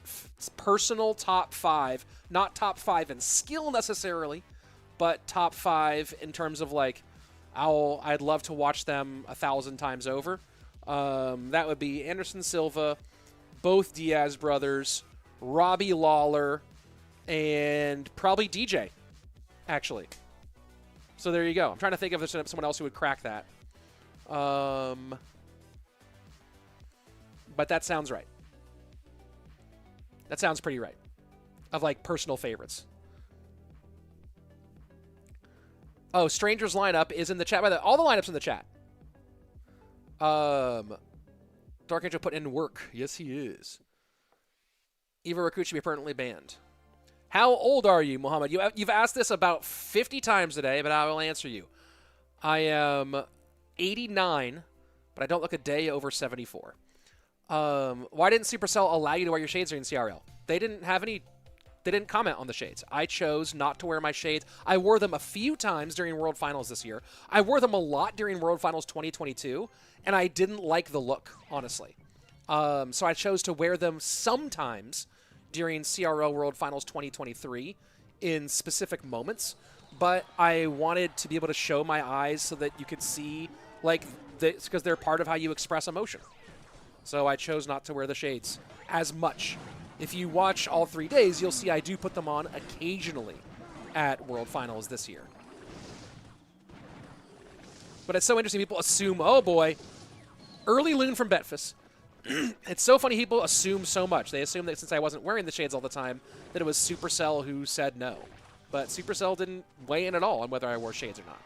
personal top 5. Not top 5 in skill necessarily, but top 5 in terms of like I'd love to watch them 1,000 times over. That would be Anderson Silva, both Diaz brothers, Robbie Lawler, and probably DJ, actually. So there you go. I'm trying to think if there's someone else who would crack that. But that sounds right. That sounds pretty right. Of like personal favorites. Oh, Stranger's lineup is in the chat. By the way, all the lineups in the chat. DarkAngel put in work. Yes, he is. Eva Rakuch should be permanently banned. How old are you, Mohamed? You've asked this about 50 times today, but I will answer you. I am 89, but I don't look a day over 74. Why didn't Supercell allow you to wear your shades during CRL? They didn't have any... They didn't comment on the shades. I chose not to wear my shades. I wore them a few times during World Finals this year. I wore them a lot during World Finals 2022, and I didn't like the look, honestly. So I chose to wear them sometimes during CRL World Finals 2023 in specific moments, but I wanted to be able to show my eyes so that you could see, like, because they're part of how you express emotion. So I chose not to wear the shades as much. If you watch all 3 days, you'll see I do put them on occasionally at World Finals this year. But it's so interesting. People assume, oh boy, early loon from Betfas. It's so funny people assume so much. They assume that since I wasn't wearing the shades all the time, that it was Supercell who said no. But Supercell didn't weigh in at all on whether I wore shades or not.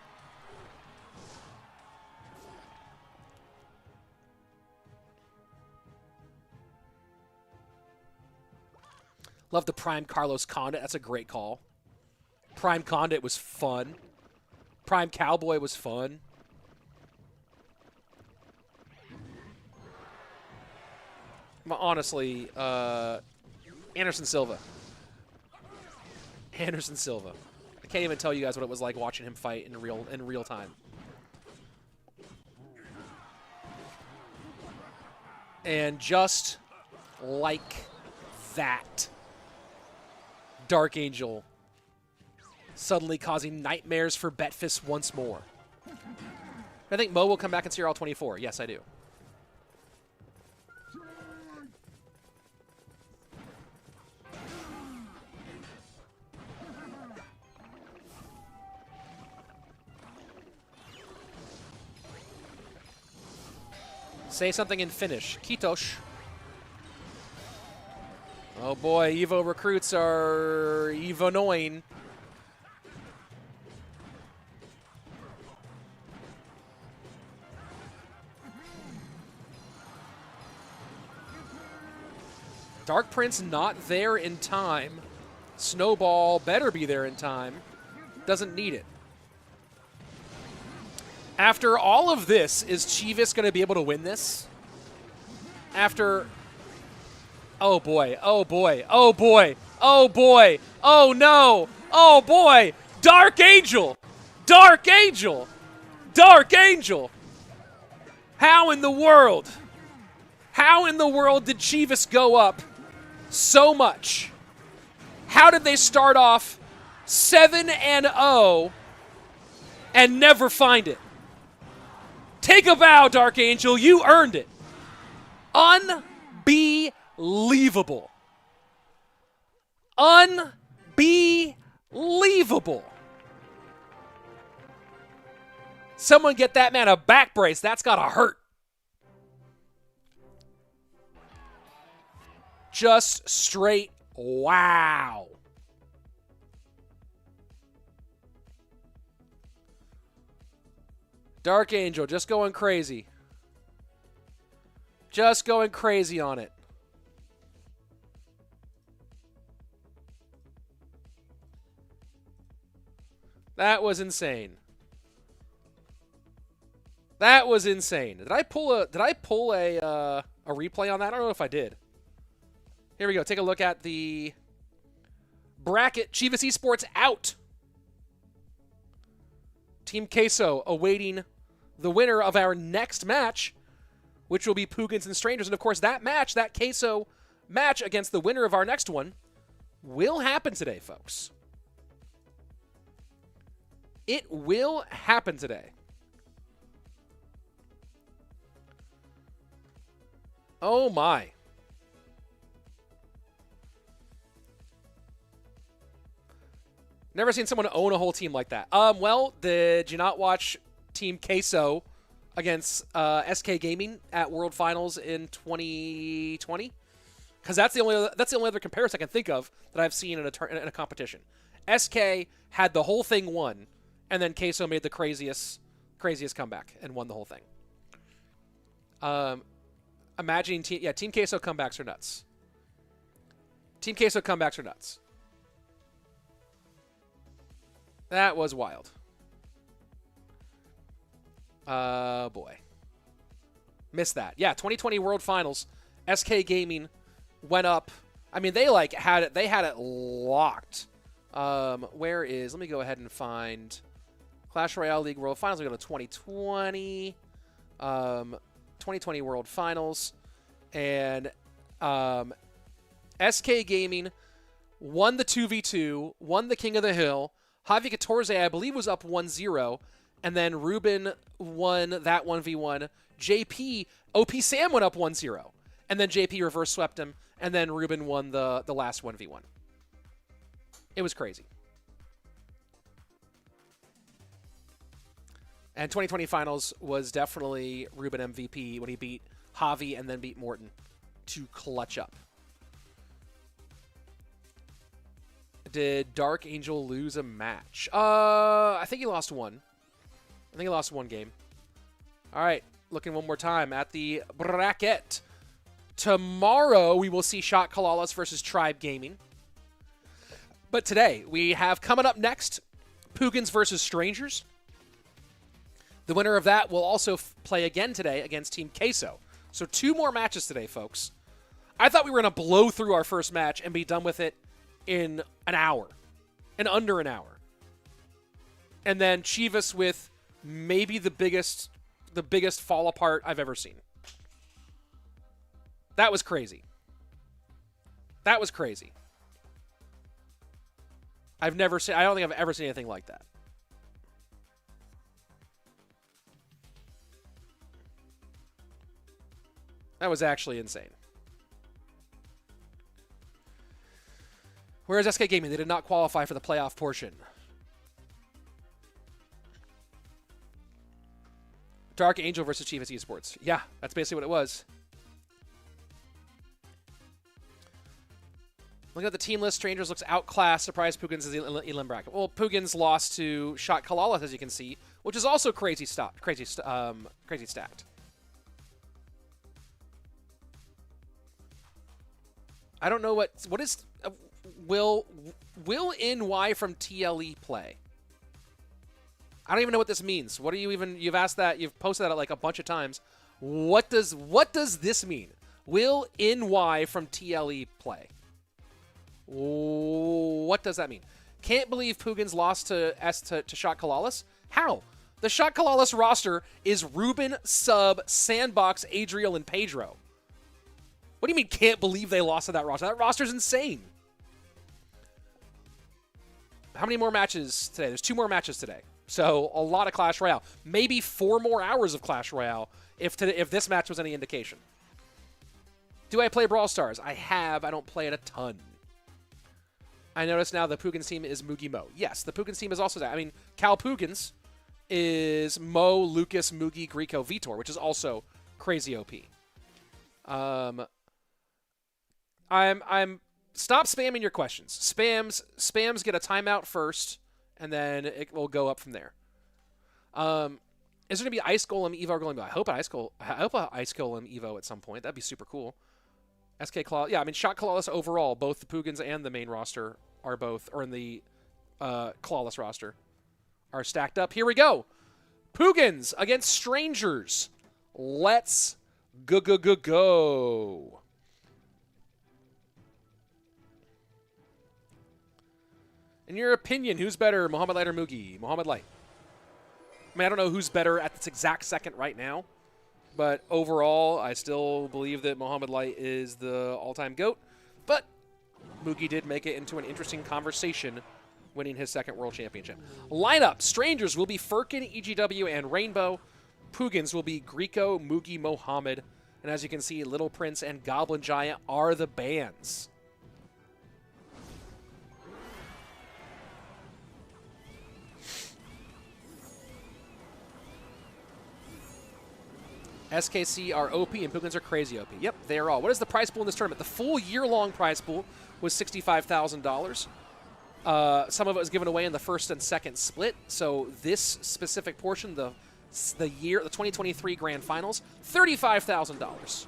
Love the Prime Carlos Condit. That's a great call. Prime Condit was fun. Prime Cowboy was fun. But honestly, Anderson Silva. Anderson Silva. I can't even tell you guys what it was like watching him fight in real time. And just like that, DarkAngel suddenly causing nightmares for Betfas once more. I think Mo will come back and see CRL 24. Yes, I do. Say something in Finnish. Kiitos. Oh boy, Evo recruits are Evo-noing. Dark Prince not there in time. Snowball better be there in time. Doesn't need it. After all of this, is CHIVAS going to be able to win this? After... Oh boy, oh boy, oh boy, oh boy, oh no, oh boy! DarkAngel! DarkAngel! DarkAngel! How in the world? How in the world did CHIVAS go up so much? How did they start off 7-0 and never find it? Take a bow, DarkAngel. You earned it. Unbelievable. Unbelievable. Someone get that man a back brace. That's got to hurt. Just straight wow. DarkAngel just going crazy. Just going crazy on it. That was insane. That was insane. Did I pull a replay on that? I don't know if I did. Here we go. Take a look at the bracket. CHIVAS Esports out. Team Queso awaiting the winner of our next match, which will be PUIGINS and Strangers. And of course, that match, that Queso match against the winner of our next one, will happen today, folks. It will happen today. Oh my. Never seen someone own a whole team like that. Well, did you not watch Team Queso against SK Gaming at World Finals in 2020? Because that's the only other comparison I can think of that I've seen in a competition. SK had the whole thing won, and then Queso made the craziest comeback and won the whole thing. Imagining Team Queso comebacks are nuts. Team Queso comebacks are nuts. That was wild. Boy. Missed that. Yeah, 2020 World Finals. SK Gaming went up. I mean, they had it locked. Where is? Let me go ahead and find Clash Royale League World Finals. We go to 2020. 2020 World Finals. And SK Gaming won the 2v2, won the King of the Hill. Javi Catorze, I believe, was up 1-0. And then Ruben won that 1v1. JP, OP Sam went up 1-0. And then JP reverse swept him. And then Ruben won the last 1v1. It was crazy. And 2020 Finals was definitely Ruben MVP when he beat Javi and then beat Morton to clutch up. Did DarkAngel lose a match? I think he lost one. I think he lost one game. All right, looking one more time at the bracket. Tomorrow we will see CALALAS versus Tribe Gaming. But today we have coming up next PUIGINS versus Strangers. The winner of that will also play again today against Team Queso. So 2 more matches today, folks. I thought we were going to blow through our first match and be done with it in an hour. In under an hour. And then CHIVAS with maybe the biggest fall apart I've ever seen. That was crazy. That was crazy. I don't think I've ever seen anything like that. That was actually insane. Whereas SK Gaming, they did not qualify for the playoff portion. DarkAngel versus CHIVAS Esports. Yeah, that's basically what it was. Looking at the team list, Strangers looks outclassed. Surprise PUIGINS is the Elim bracket. Well, PUIGINS lost to CALALAS, as you can see, which is also crazy stacked. I don't know what is will NY from TLE play? I don't even know what this means. What do you even? You've asked that. You've posted that like a bunch of times. What does this mean? Will NY from TLE play? What does that mean? Can't believe PUIGINS lost to CALALAS. How? The CALALAS roster is Ruben, Sub, Sandbox, Adriel, and Pedro. What do you mean can't believe they lost to that roster? That roster's insane. How many more matches today? There's 2 more matches today. So a lot of Clash Royale. Maybe 4 more hours of Clash Royale if this match was any indication. Do I play Brawl Stars? I have. I don't play it a ton. I notice now the PUIGINS team is Mugi Mo. Yes, the PUIGINS team is also that. I mean, Cal PUIGINS is Mo, Lucas, Mugi, Griko, Vitor, which is also crazy OP. I'm stop spamming your questions. Spams get a timeout first, and then it will go up from there. Is there going to be Ice Golem, Evo, or Golem? I hope an Ice Golem Evo at some point. That'd be super cool. SK Claw. Yeah, I mean, Shot Clawless overall, both the PUIGINS and the main roster are both, or in the Clawless roster, are stacked up. Here we go. PUIGINS against Strangers. Let's go. In your opinion, who's better, Mohamed Light or Mugi? Mohamed Light. I mean, I don't know who's better at this exact second right now, but overall, I still believe that Mohamed Light is the all-time GOAT. But Mugi did make it into an interesting conversation, winning his second World Championship. Lineup: Strangers will be Firkin, EGW, and Rainbow. PUIGINS will be Griko, Mugi, Mohamed. And as you can see, Little Prince and Goblin Giant are the bans. SKC are OP and PUIGINS are crazy OP. Yep, they are all. What is the prize pool in this tournament? The full year-long prize pool was $65,000. Some of it was given away in the first and second split. So this specific portion, the 2023 Grand Finals, $35,000.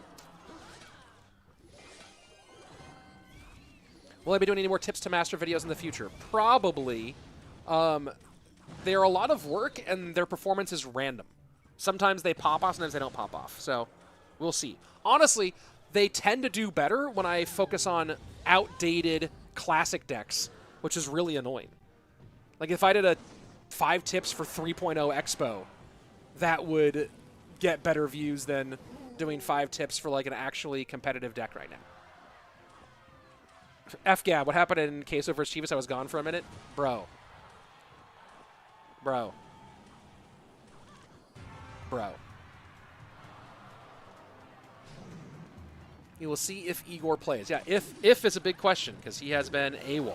Will I be doing any more tips to master videos in the future? Probably. They're a lot of work, and their performance is random. Sometimes they pop off, sometimes they don't pop off. So we'll see. Honestly, they tend to do better when I focus on outdated classic decks, which is really annoying. Like if I did a 5 tips for 3.0 Expo, that would get better views than doing 5 tips for like an actually competitive deck right now. FGAB, what happened in Queso vs. Chivas? I was gone for a minute. Bro. You will see if Egor plays. Yeah, if is a big question because he has been AWOL.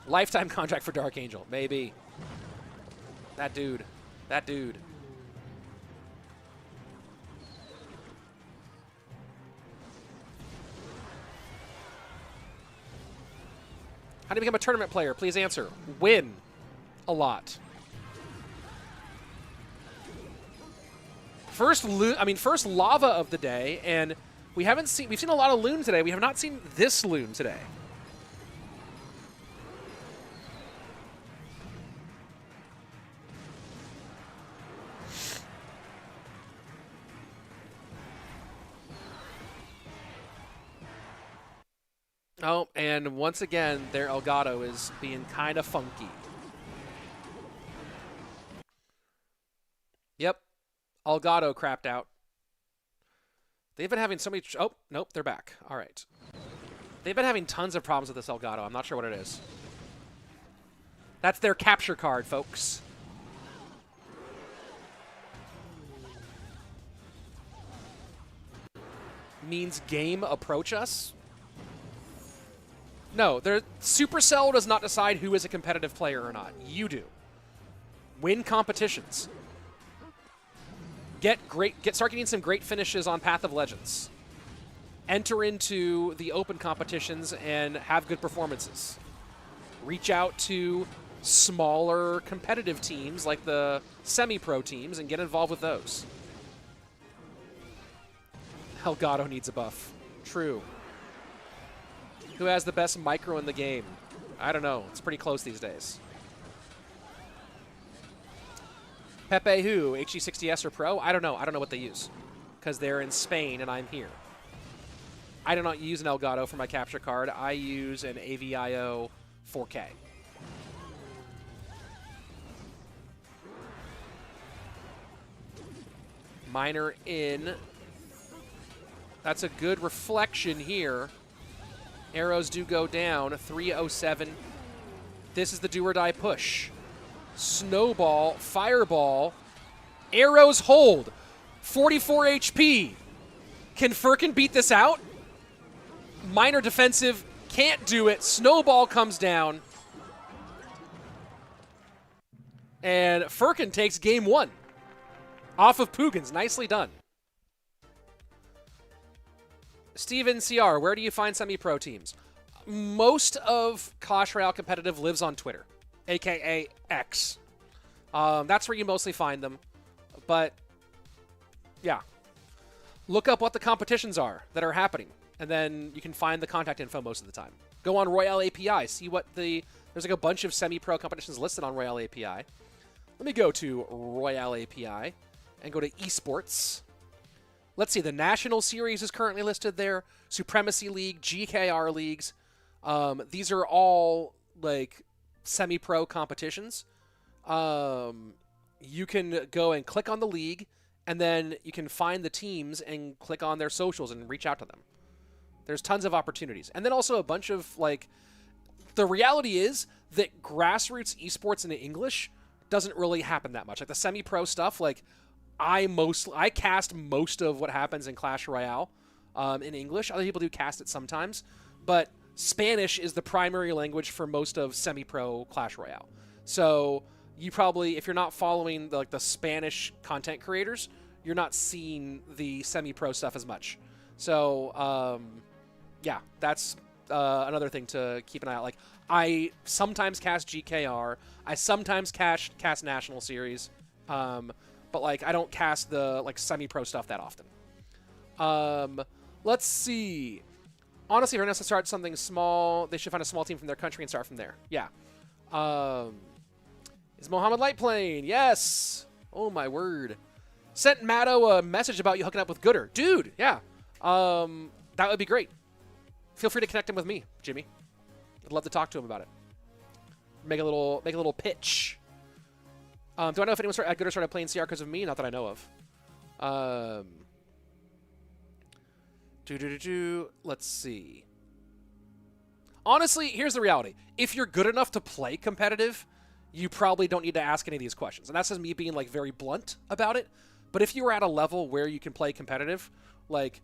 Lifetime contract for DarkAngel. Maybe. That dude. How do you become a tournament player? Please answer. Win a lot. First lava of the day, and we've seen a lot of loon today. We have not seen this loon today. Oh, and once again, their Elgato is being kind of funky. Yep. Elgato crapped out. They've been having so many... Oh, nope, they're back. All right. They've been having tons of problems with this Elgato. I'm not sure what it is. That's their capture card, folks. Means game approach us? No, Supercell does not decide who is a competitive player or not. You do. Win competitions. Start getting some great finishes on Path of Legends. Enter into the open competitions and have good performances. Reach out to smaller competitive teams like the semi-pro teams and get involved with those. Elgato needs a buff. True. Who has the best micro in the game? I don't know. It's pretty close these days. Pepe who? HG60S or Pro? I don't know. I don't know what they use because they're in Spain and I'm here. I do not use an Elgato for my capture card. I use an AVIO 4K. Miner in. That's a good reflection here. Arrows do go down. 307. This is the do or die push. Snowball, fireball, arrows hold. 44 HP. Can Firkin beat this out? Minor defensive, can't do it. Snowball comes down. And Firkin takes game 1 off of PUIGINS. Nicely done. Steven CR, where do you find semi-pro teams? Most of Clash Royale competitive lives on Twitter, a.k.a. X. That's where you mostly find them. But, yeah. Look up what the competitions are that are happening, and then you can find the contact info most of the time. Go on Royale API, see what the... There's like a bunch of semi-pro competitions listed on Royale API. Let me go to Royale API and go to eSports. Let's see, the National Series is currently listed there. Supremacy League, GKR leagues. These are all like semi-pro competitions. You can go and click on the league, and then you can find the teams and click on their socials and reach out to them. There's tons of opportunities. And then also a bunch of, like, the reality is that grassroots esports in English doesn't really happen that much. Like the semi-pro stuff, like, I cast most of what happens in Clash Royale in English. Other people do cast it sometimes, but Spanish is the primary language for most of semi-pro Clash Royale. So you probably, if you're not following the Spanish content creators, you're not seeing the semi-pro stuff as much. So yeah, that's another thing to keep an eye out. Like, I sometimes cast GKR, I sometimes cast National Series, but like I don't cast the like semi-pro stuff that often. Let's see. Honestly, if they're going to start something small, they should find a small team from their country and start from there. Yeah. Is Mohamed Light playing? Yes. Oh my word. Sent Matto a message about you hooking up with Gooder. Dude, yeah. That would be great. Feel free to connect him with me, Jimmy. I'd love to talk to him about it. Make a little pitch. Do I know if anyone at Gooder started playing CR because of me? Not that I know of. Let's see. Honestly, here's the reality. If you're good enough to play competitive, you probably don't need to ask any of these questions. And that's just me being like very blunt about it. But if you are at a level where you can play competitive, like,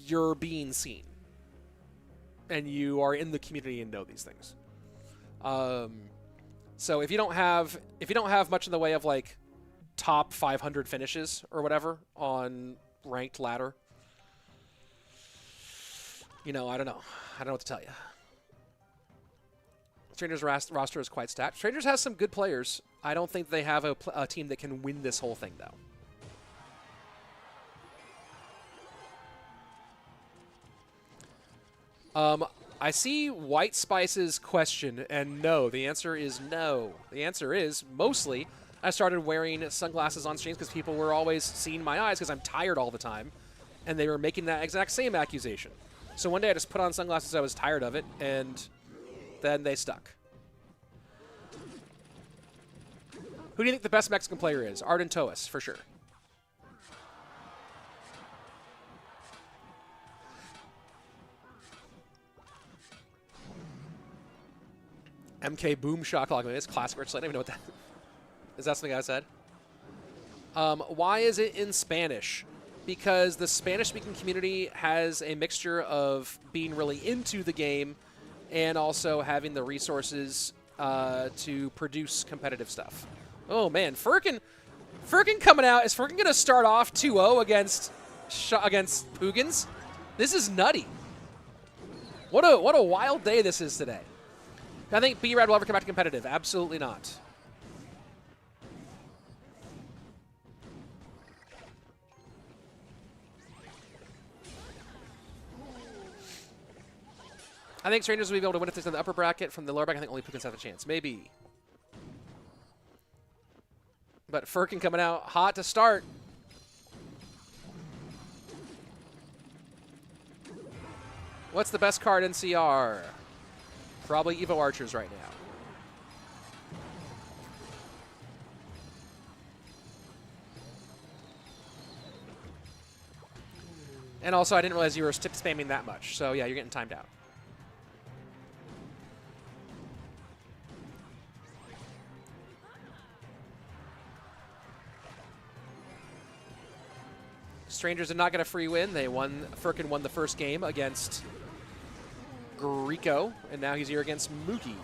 you're being seen. And you are in the community and know these things. So if you don't have much in the way of like top 500 finishes or whatever on ranked ladder, you know, I don't know what to tell you. Strangers roster is quite stacked. Strangers has some good players. I don't think they have a team that can win this whole thing, though. I see White Spice's question, and no. The answer is no. The answer is, mostly, I started wearing sunglasses on streams because people were always seeing my eyes because I'm tired all the time, and they were making that exact same accusation. So one day I just put on sunglasses, I was tired of it, and then they stuck. Who do you think the best Mexican player is? Ardentoas, for sure. MK Boom Shock Log. It's classic Rich. I don't even know what that is. That something I said? Why is it in Spanish? Because the Spanish-speaking community has a mixture of being really into the game and also having the resources to produce competitive stuff. Oh, man. Furkin coming out. Is Furkin going to start off 2-0 against PUIGINS? This is nutty. What a wild day this is today. I think B-Rad will ever come back to competitive. Absolutely not. I think Strangers will be able to win if it's in the upper bracket. From the lower bracket, I think only PUIGINS have a chance. Maybe. But Furkin coming out hot to start. What's the best card in CR? Probably Evo Archers right now. And also, I didn't realize you were tip spamming that much. So, yeah, you're getting timed out. Strangers did not get a free win. They won. Furkin won the first game against Griko, and now he's here against Mugi.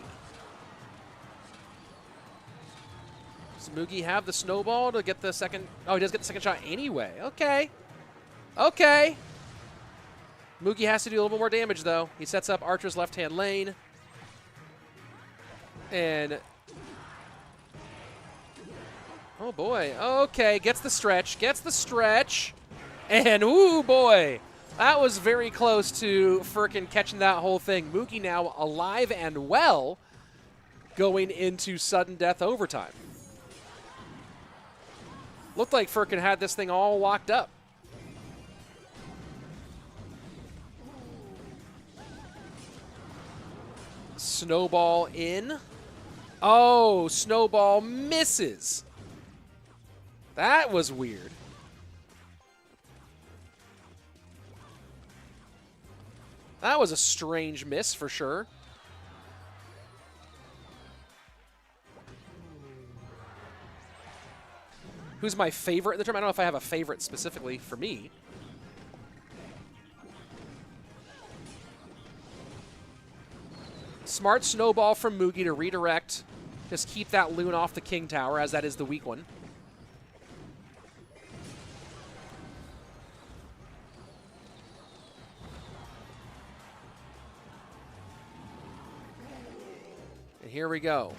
Does Mugi have the snowball to get the second? Oh, he does get the second shot anyway. Okay. Okay. Mugi has to do a little bit more damage, though. He sets up Archer's left-hand lane. And Oh, boy. Okay, gets the stretch. Gets the stretch. And, ooh, boy. That was very close to Furkin catching that whole thing. Mugi now alive and well going into sudden death overtime. Looked like Furkin had this thing all locked up. Snowball in. Oh, Snowball misses. That was weird. That was a strange miss for sure. Who's my favorite in the tournament? I don't know if I have a favorite specifically for me. Smart snowball from Mugi to redirect. Just keep that loon off the king tower, as that is the weak one. And here we go.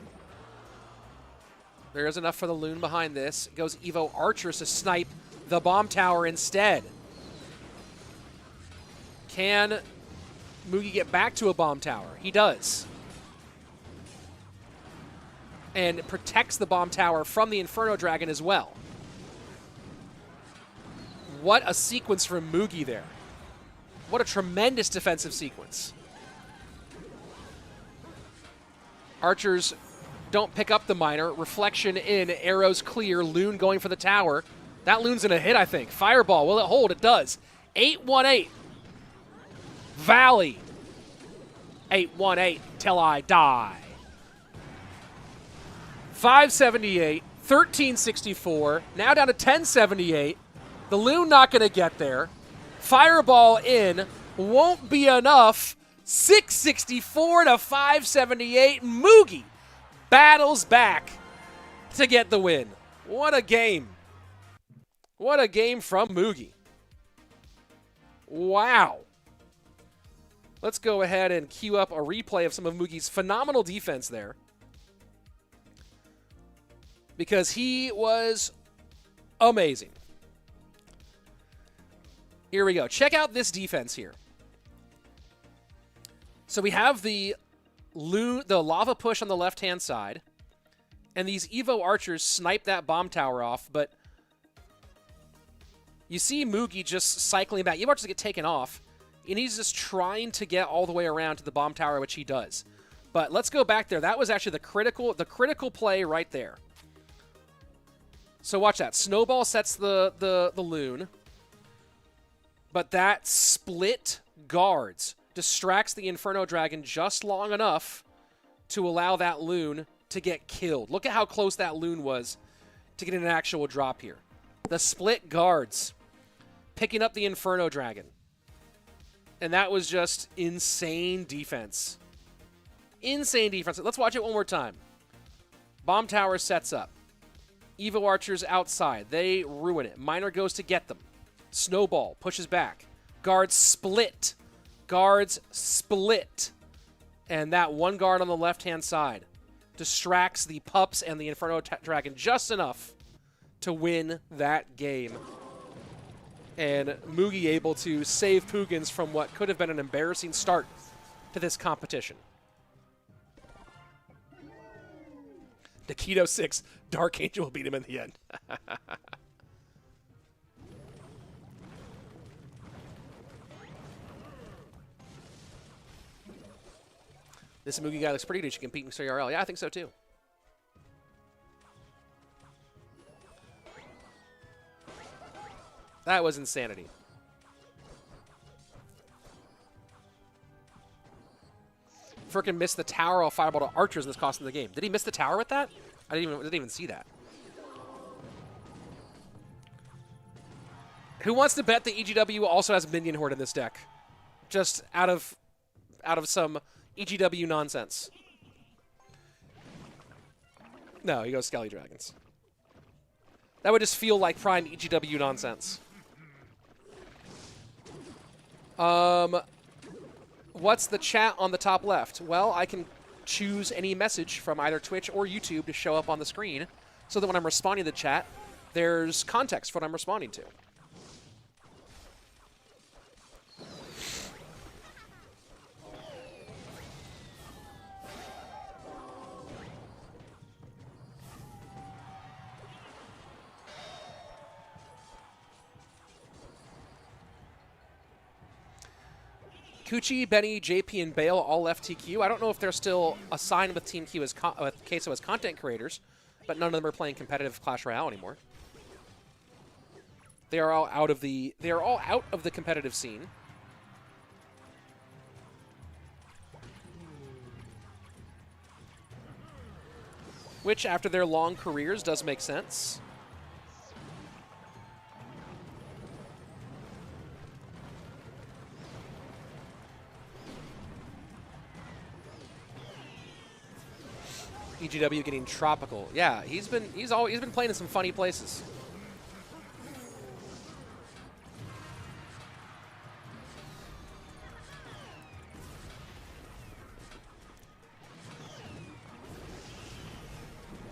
There is enough for the loon behind this. Goes Evo Archers to snipe the bomb tower instead. Can Mugi get back to a bomb tower? He does. And protects the bomb tower from the Inferno Dragon as well. What a sequence from Mugi there. What a tremendous defensive sequence. Archers don't pick up the miner. Reflection in, arrows clear, loon going for the tower. That loon's gonna hit, I think. Fireball, will it hold? It does. 8-1-8. Valley. 8-1-8 till I die. 578, 1364, now down to 1078. The loon not gonna get there. Fireball in, won't be enough. 664 to 578. Mugi battles back to get the win. What a game. What a game from Mugi. Wow. Let's go ahead and queue up a replay of some of Mugi's phenomenal defense there. Because he was amazing. Here we go. Check out this defense here. So we have the lava push on the left-hand side, and these Evo Archers snipe that bomb tower off, but you see Mugi just cycling back. Evo Archers get taken off, and he's just trying to get all the way around to the bomb tower, which he does. But let's go back there. That was actually the critical play right there. So watch that. Snowball sets the loon, but that split guards distracts the Inferno Dragon just long enough to allow that loon to get killed. Look at how close that loon was to get an actual drop here. The split guards picking up the Inferno Dragon. And that was just insane defense. Insane defense. Let's watch it one more time. Bomb tower sets up. Evo Archers outside. They ruin it. Miner goes to get them. Snowball pushes back. Guards split. Guards split. And that one guard on the left-hand side distracts the pups and the Inferno Dragon just enough to win that game. And Mugi able to save PUIGINS from what could have been an embarrassing start to this competition. Nikito 6, DarkAngel beat him in the end. This Mugi guy looks pretty good. He should compete in CRL. Yeah, I think so too. That was insanity. Frickin' missed the tower off Fireball to Archers and this cost him the game. Did he miss the tower with that? I didn't even see that. Who wants to bet that EGW also has Minion Horde in this deck? Just out of some EGW nonsense. No, he goes Skelly Dragons. That would just feel like prime EGW nonsense. What's the chat on the top left? Well, I can choose any message from either Twitch or YouTube to show up on the screen. so that when I'm responding to the chat, there's context for what I'm responding to. Kuchi, Benny, JP, and Bale all left TQ. I don't know if they're still assigned with Team Q as with Queso as content creators, but none of them are playing competitive Clash Royale anymore. They are all out of the competitive scene. Which, after their long careers, does make sense. EGW getting tropical. Yeah, he's been playing in some funny places.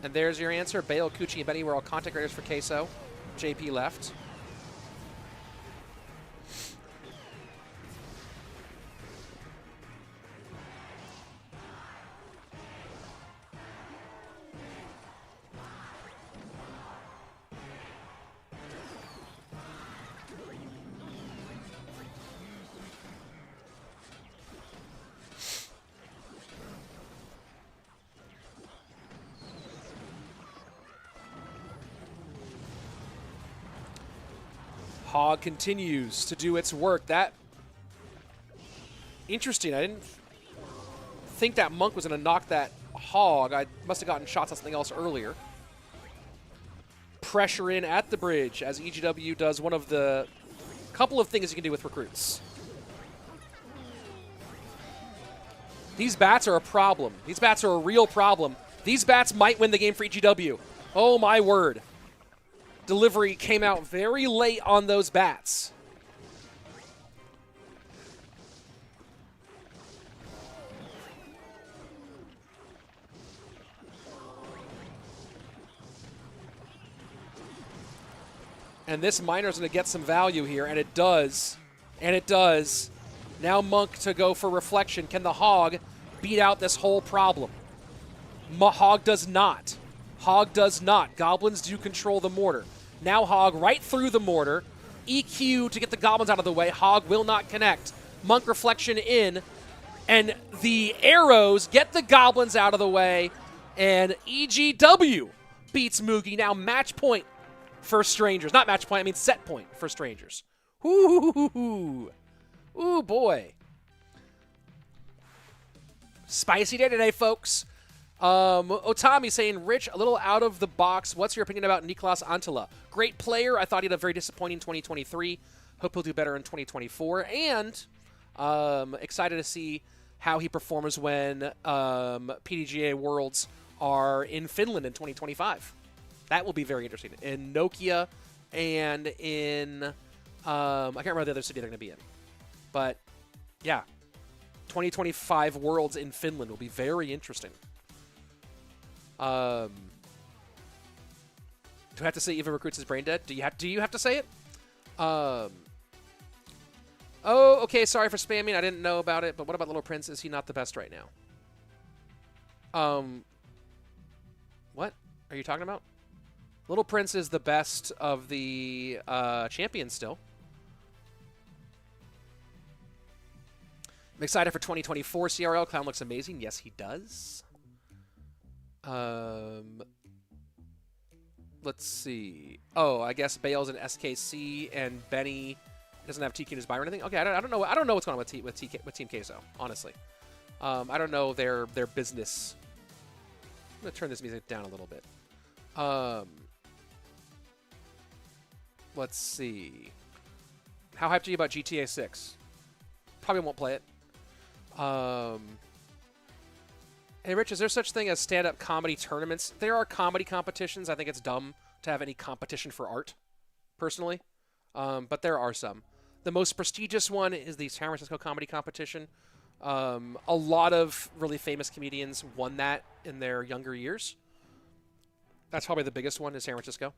And there's your answer. Bale, Kuchi, and Benny were all content creators for Queso. JP left. Hog continues to do its work. That interesting. I didn't think that Monk was going to knock that Hog. I must have gotten shots on something else earlier. Pressure in at the bridge as EGW does one of the couple of things you can do with recruits. These bats are a problem. These bats are a real problem. These bats might win the game for EGW. Oh my word. Delivery came out very late on those bats. And this miner's going to get some value here, and it does. And it does. Now Monk to go for reflection. Can the Hog beat out this whole problem? Hog does not. Hog does not. Goblins do control the mortar. Now Hog right through the mortar. EQ to get the Goblins out of the way. Hog will not connect. Monk reflection in. And the arrows get the Goblins out of the way. And EGW beats Mugi. Now match point for Strangers. Not match point, I mean set point for Strangers. Ooh, ooh boy. Spicy day today, folks. Otami saying, Rich, a little out of the box. What's your opinion about Niklas Antila? Great player. I thought he had a very disappointing 2023. Hope he'll do better in 2024. And excited to see how he performs when PDGA Worlds are in Finland in 2025. That will be very interesting. In Nokia and in, I can't remember the other city they're going to be in. But, yeah, 2025 Worlds in Finland will be very interesting. Do I have to say even recruits is brain dead? Do you have to say it? Oh, okay, sorry for spamming. I didn't know about it, but what about Little Prince? Is he not the best right now? What are you talking about? Little Prince is the best of the champions still. I'm excited for 2024 CRL. Clown looks amazing. Yes, he does. Let's see. Oh, I guess Bale's an SKC and Benny doesn't have TQ in his buy or anything. Okay, I don't know. I don't know what's going on with Team Queso, honestly. I don't know their business. I'm gonna turn this music down a little bit. Let's see. How hyped are you about GTA 6? Probably won't play it. Hey, Rich, is there such thing as stand-up comedy tournaments? There are comedy competitions. I think it's dumb to have any competition for art, personally. But there are some. The most prestigious one is the San Francisco Comedy Competition. A lot of really famous comedians won that in their younger years. That's probably the biggest one in San Francisco.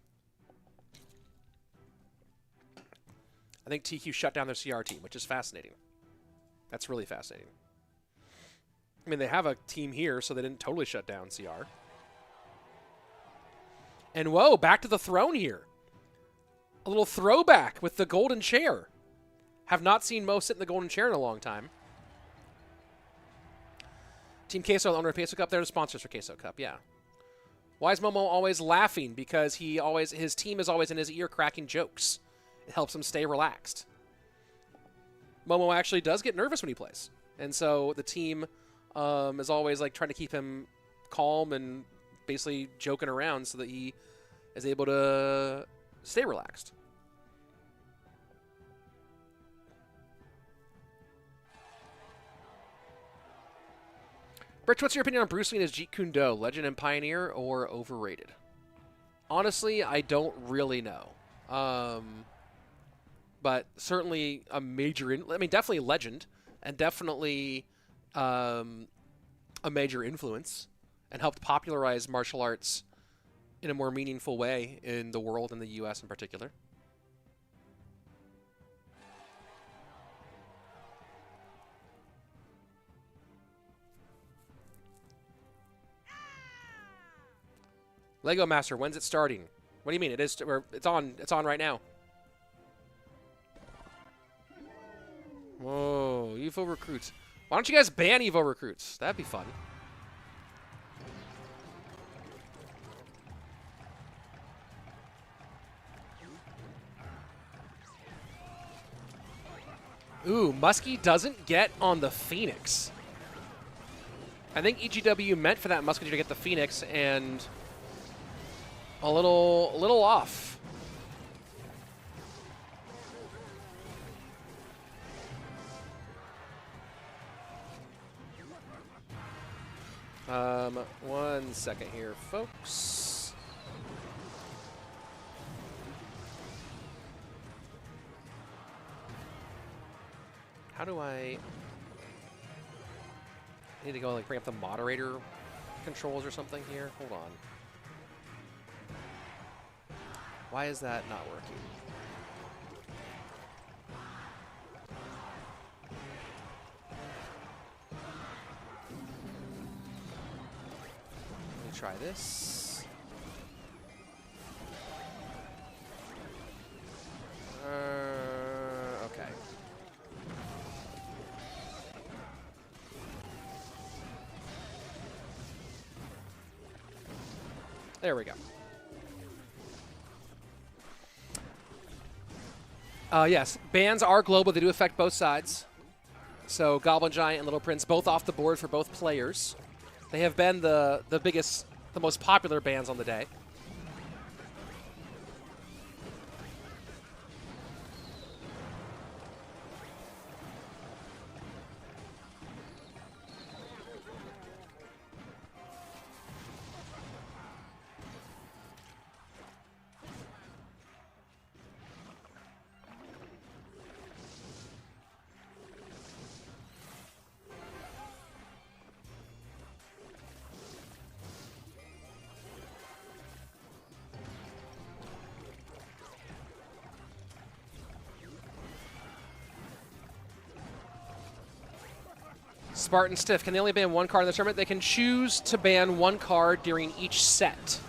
I think TQ shut down their CR team, which is fascinating. That's really fascinating. I mean, they have a team here, so they didn't totally shut down CR. And whoa, back to the throne here. A little throwback with the golden chair. Have not seen Mo sit in the golden chair in a long time. Team Queso, the owner of Queso Cup, they're the sponsors for Queso Cup, yeah. Why is Momo always laughing? Because his team is always in his ear cracking jokes. It helps him stay relaxed. Momo actually does get nervous when he plays. And so the team is always like trying to keep him calm and basically joking around so that he is able to stay relaxed. Rich, what's your opinion on Bruce Lee and his Jeet Kune Do? Legend and pioneer or overrated? Honestly, I don't really know. But certainly a major, definitely legend and definitely a major influence and helped popularize martial arts in a more meaningful way in the world, in the U.S. in particular. Lego Master, when's it starting? What do you mean? It is. It's on. It's on right now. Whoa, Evo recruits. Why don't you guys ban Evo recruits? That'd be fun. Ooh, Muskie doesn't get on the Phoenix. I think EGW meant for that Muskie to get the Phoenix and a little off. One second here, folks. How do I need to go like bring up the moderator controls or something here? Hold on. Why is that not working? Let me try this. Okay. There we go. Yes, bans are global. They do affect both sides. So Goblin Giant and Little Prince both off the board for both players. They have been the biggest, the most popular bans on the day. Spartan Stiff, can they only ban one card in the tournament? They can choose to ban one card during each set.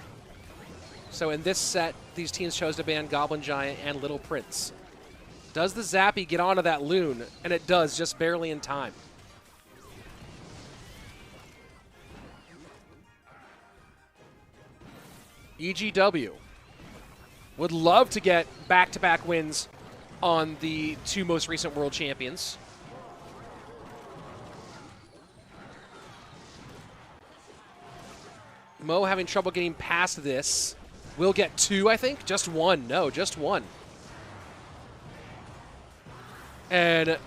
So in this set, these teams chose to ban Goblin Giant and Little Prince. Does the Zappy get onto that Loon? And it does, just barely in time. EGW would love to get back-to-back wins on the two most recent world champions. Mo having trouble getting past this. We'll get two, I think. Just one. No, just one. And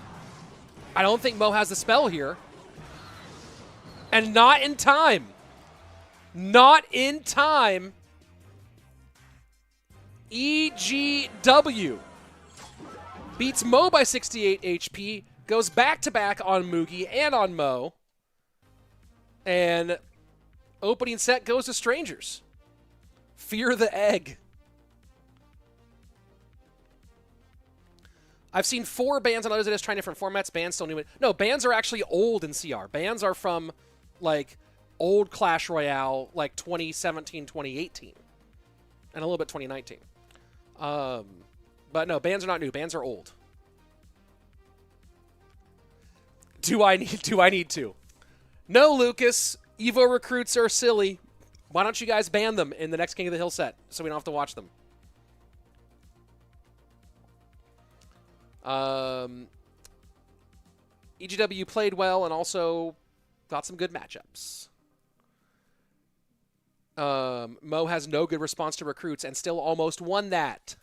I don't think Mo has the spell here. And not in time. Not in time. EGW beats Mo by 68 HP. Goes back-to-back on Mugi and on Mo. And opening set goes to Strangers. Fear the egg. I've seen 4 bans on others that is trying different formats. Bans still new. No, bans are actually old in CR. Bans are from, like, old Clash Royale, like 2017, 2018. And a little bit 2019. But no, bans are not new. Bans are old. Do I need to? No, Lucas. Evo recruits are silly. Why don't you guys ban them in the next King of the Hill set so we don't have to watch them? EGW played well and also got some good matchups. Mo has no good response to recruits and still almost won that.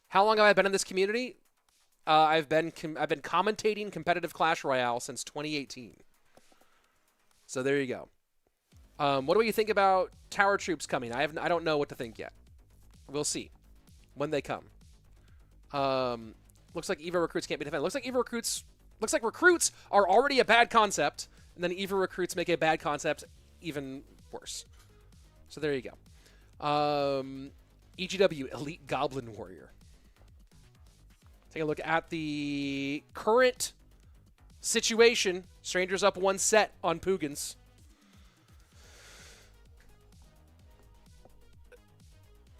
How long have I been in this community? I've been commentating competitive Clash Royale since 2018. So there you go. What do you think about tower troops coming? I don't know what to think yet. We'll see when they come. Looks like EVO recruits can't be defended. Looks like recruits are already a bad concept, and then EVO recruits make a bad concept even worse. So there you go. EGW Elite Goblin Warrior. Take a look at the current situation. Strangers up 1 set on PUIGINS.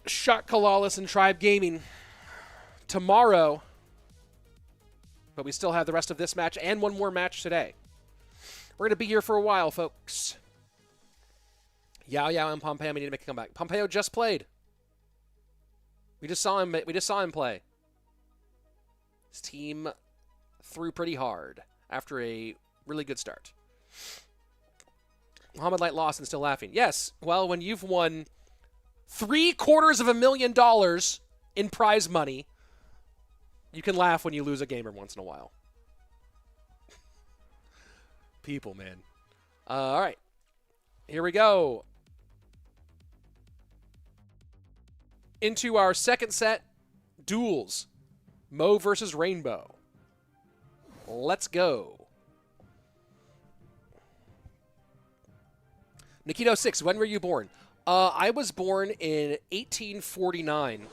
Shot CALALAS and Tribe Gaming tomorrow. But we still have the rest of this match and one more match today. We're going to be here for a while, folks. Yao Yao and Pompeyo, we need to make a comeback. Pompeyo just played. We just saw him play. His team threw pretty hard after a really good start. Mohamed Light lost and still laughing. Yes, well, when you've won $750,000 in prize money, you can laugh when you lose a game every once in a while. People, man. All right. Here we go. Into our second set, duels. Mo versus Rainbow. Let's go. Nikito6, when were you born? I was born in 1849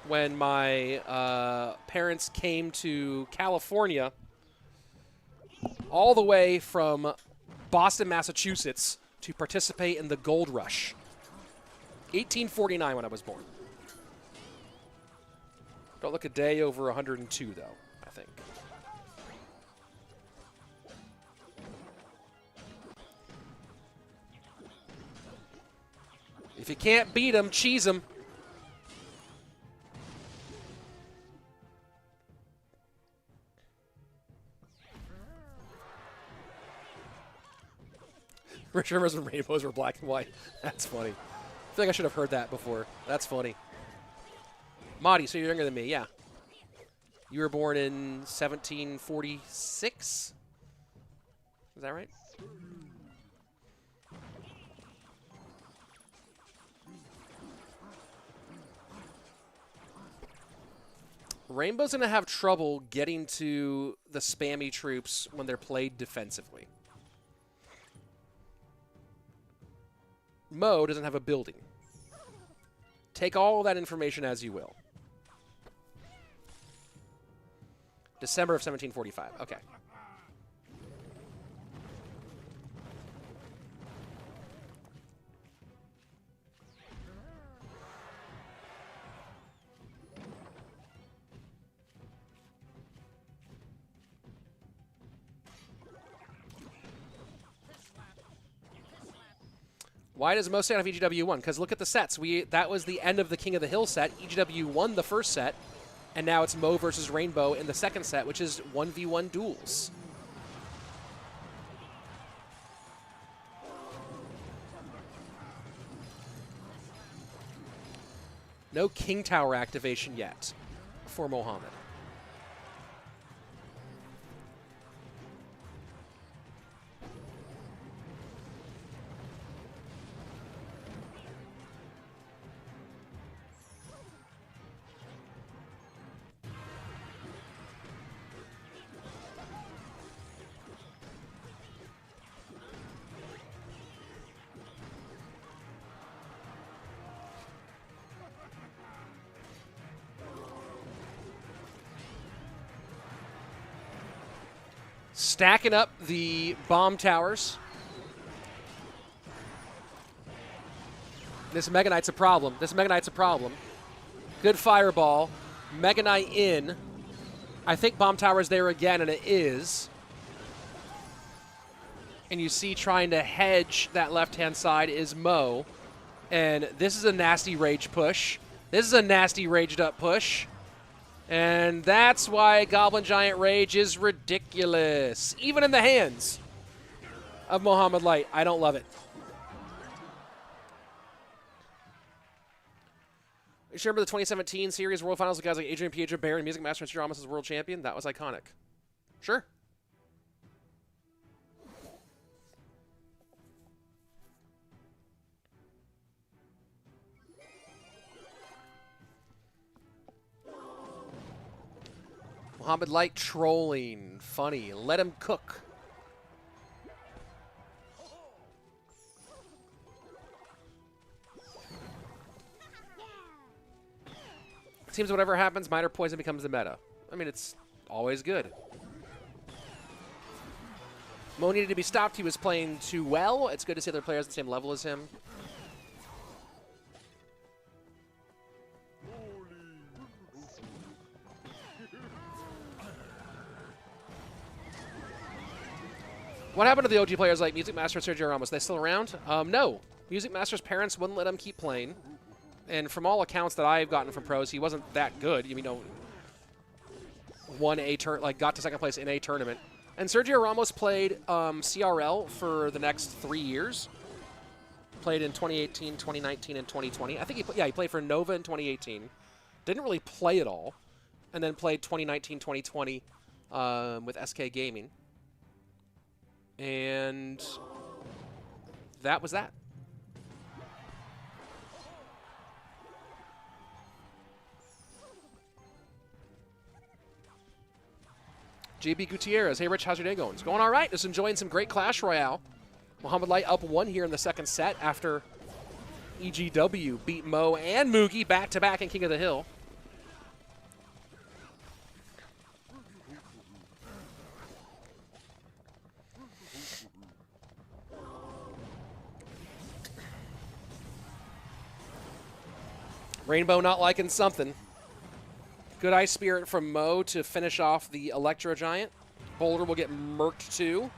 when my parents came to California all the way from Boston, Massachusetts to participate in the gold rush. 1849 when I was born. Don't look a day over 102, though, I think. If you can't beat them, cheese them. Rich Rivers and rainbows were black and white. That's funny. I feel like I should have heard that before. That's funny. Madi, so you're younger than me, yeah. You were born in 1746? Is that right? Rainbow's going to have trouble getting to the spammy troops when they're played defensively. Mo doesn't have a building. Take all of that information as you will. December of 1745. Okay. Why does Mo stand off EGW 1? Because look at the sets. That was the end of the King of the Hill set. EGW won the first set, and now it's Mo versus Rainbow in the second set, which is 1v1 duels. No King Tower activation yet for Mohamed. Stacking up the bomb towers. This Mega Knight's a problem. Good fireball. Mega Knight in. I think bomb tower's there again, and it is. And you see trying to hedge that left-hand side is Mo. And this is a nasty rage push. This is a nasty raged up push. And that's why Goblin Giant Rage is ridiculous. Even in the hands of Mohamed Light. I don't love it. You remember the 2017 series World Finals with guys like Adrian, Piedra, Baron, Music Master, and STR King as world champion? That was iconic. Sure. Mohamed Light trolling. Funny. Let him cook. It seems whatever happens, minor poison becomes the meta. I mean, it's always good. Mo needed to be stopped. He was playing too well. It's good to see other players at the same level as him. What happened to the OG players like Music Master and Sergio Ramos? Are they still around? No. Music Master's parents wouldn't let him keep playing. And from all accounts that I've gotten from pros, he wasn't that good. You know, got to second place in a tournament. And Sergio Ramos played CRL for the next 3 years. Played in 2018, 2019, and 2020. I think he played for Nova in 2018. Didn't really play at all. And then played 2019, 2020 with SK Gaming. And that was that. JB Gutierrez. Hey, Rich, how's your day going? It's going all right. Just enjoying some great Clash Royale. Mohamed Light up 1 here in the second set after EGW beat Mo and Mugi back-to-back in King of the Hill. Rainbow not liking something. Good Ice Spirit from Mo to finish off the Electro Giant. Boulder will get murked too.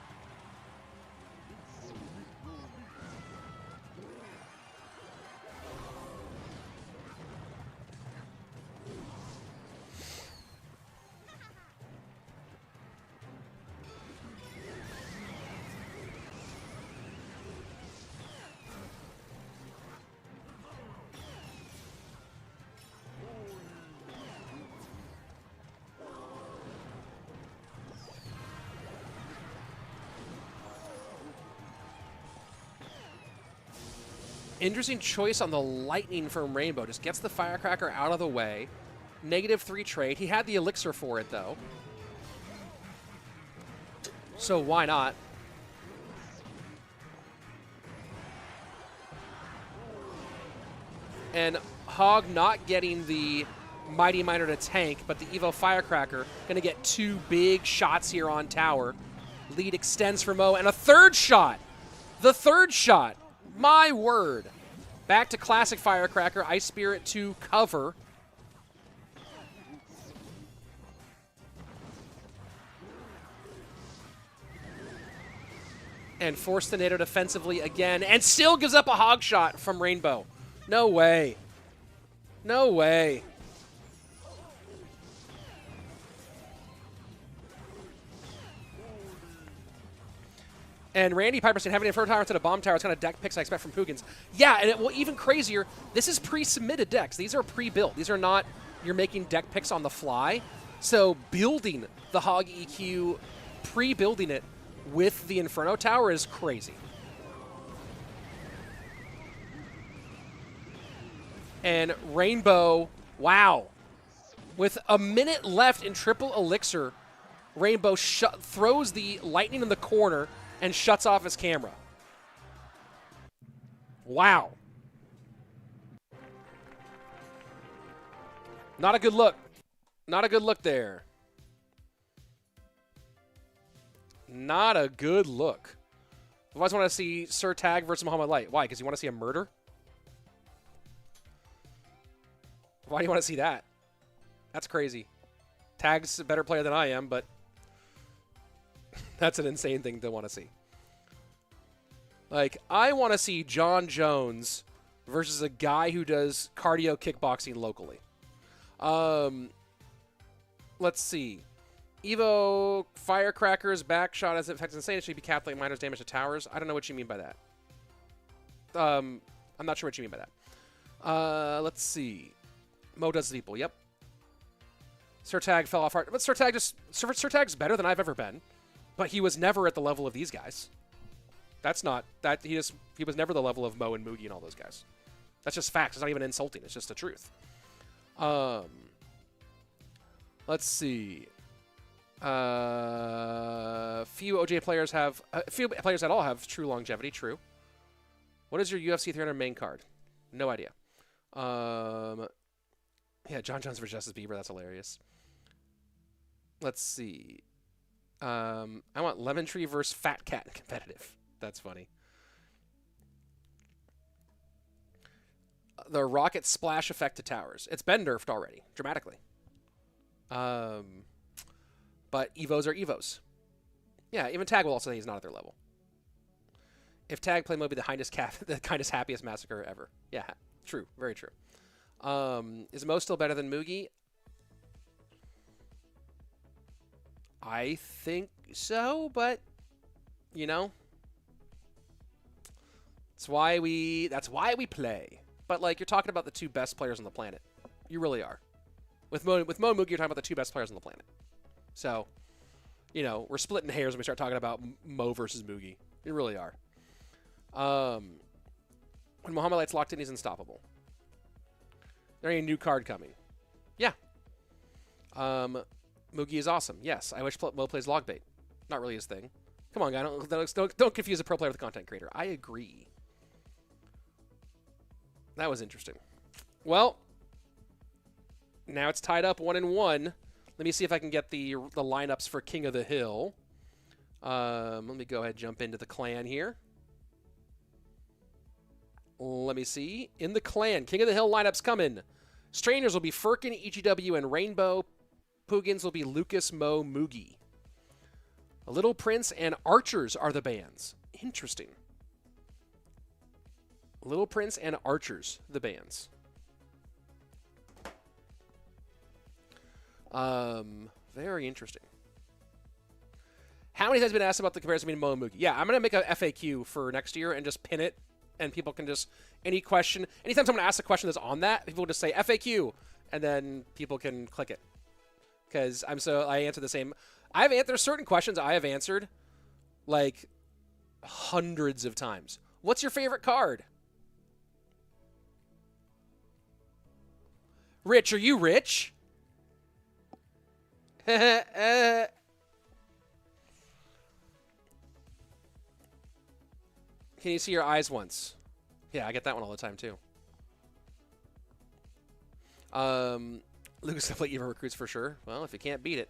Interesting choice on the Lightning from Rainbow. Just gets the Firecracker out of the way. -3 trade. He had the Elixir for it, though. So why not? And Hog not getting the Mighty Miner to tank, but the Evo Firecracker going to get 2 big shots here on tower. Lead extends for Mo, and a 3rd shot. The 3rd shot. My word. Back to classic Firecracker. Ice Spirit to cover. And force the NATO defensively again. And still gives up a hog shot from Rainbow. No way. No way. And Randy Piper saying, having an Inferno Tower instead of Bomb Tower is kind of deck picks I expect from PUIGINS. Yeah, and even crazier, this is pre-submitted decks. These are pre-built. These are not, you're making deck picks on the fly. So building the Hog EQ, pre-building it with the Inferno Tower is crazy. And Rainbow, wow. With a minute left in triple Elixir, Rainbow throws the Lightning in the corner and shuts off his camera. Wow. Not a good look. Not a good look there. Not a good look. I've always wanted to see Sir Tag versus Mohamed Light. Why? Because you want to see a murder? Why do you want to see that? That's crazy. Tag's a better player than I am, but that's an insane thing to want to see. Like, I want to see John Jones versus a guy who does cardio kickboxing locally. Let's see. Evo Firecrackers back shot as it affects insane. It should be capped like minus damage to towers. I don't know what you mean by that. I'm not sure what you mean by that. Let's see. Mo does Leeple. Yep. Sir Tag fell off hard. But Sir Tag's better than I've ever been. But he was never at the level of these guys. That's not that he was never the level of Mo and Mugi and all those guys. That's just facts. It's not even insulting. It's just the truth. Let's see. Few OJ players have few players at all have true longevity. True. What is your UFC 300 main card? No idea. Yeah, John Jones versus Justice Bieber. That's hilarious. Let's see. I want Lemon Tree versus Fat Cat competitive. That's funny. The rocket splash effect to towers. It's been nerfed already, dramatically. But Evos are Evos. Yeah, even Tag will also say he's not at their level. If Tag play mode be the kindest, happiest massacre ever. Yeah, true. Very true. Is Mo still better than Mugi? I think so, but you know, that's why we play. But like, you're talking about the two best players on the planet. You really are. With Mo and Mugi, you're talking about the two best players on the planet. So, you know, we're splitting hairs when we start talking about Mo versus Mugi. You really are. When Mohamed Light's locked in, he's unstoppable. There ain't a new card coming. Yeah. Mugi is awesome. Yes. I wish Mo plays Logbait. Not really his thing. Come on, guy. Don't confuse a pro player with a content creator. I agree. That was interesting. Well, now it's tied up 1-1. Let me see if I can get the lineups for King of the Hill. Let me go ahead and jump into the clan here. Let me see. In the clan, King of the Hill lineups coming. Strangers will be Firkin, EGW, and Rainbow. PUIGINS will be Lucas, Mo, Mugi. Little Prince and Archers are the bands. Interesting. Little Prince and Archers, the bands. Very interesting. How many times have been asked about the comparison between Mo and Mugi? Yeah, I'm going to make a FAQ for next year and just pin it, and people can just, anytime someone asks a question that's on that, people will just say FAQ, and then people can click it. Because I answer the same. There's certain questions I have answered, like, hundreds of times. What's your favorite card? Rich, are you rich? Can you see your eyes once? Yeah, I get that one all the time, too. Lucas definitely even recruits for sure. Well, if you can't beat it.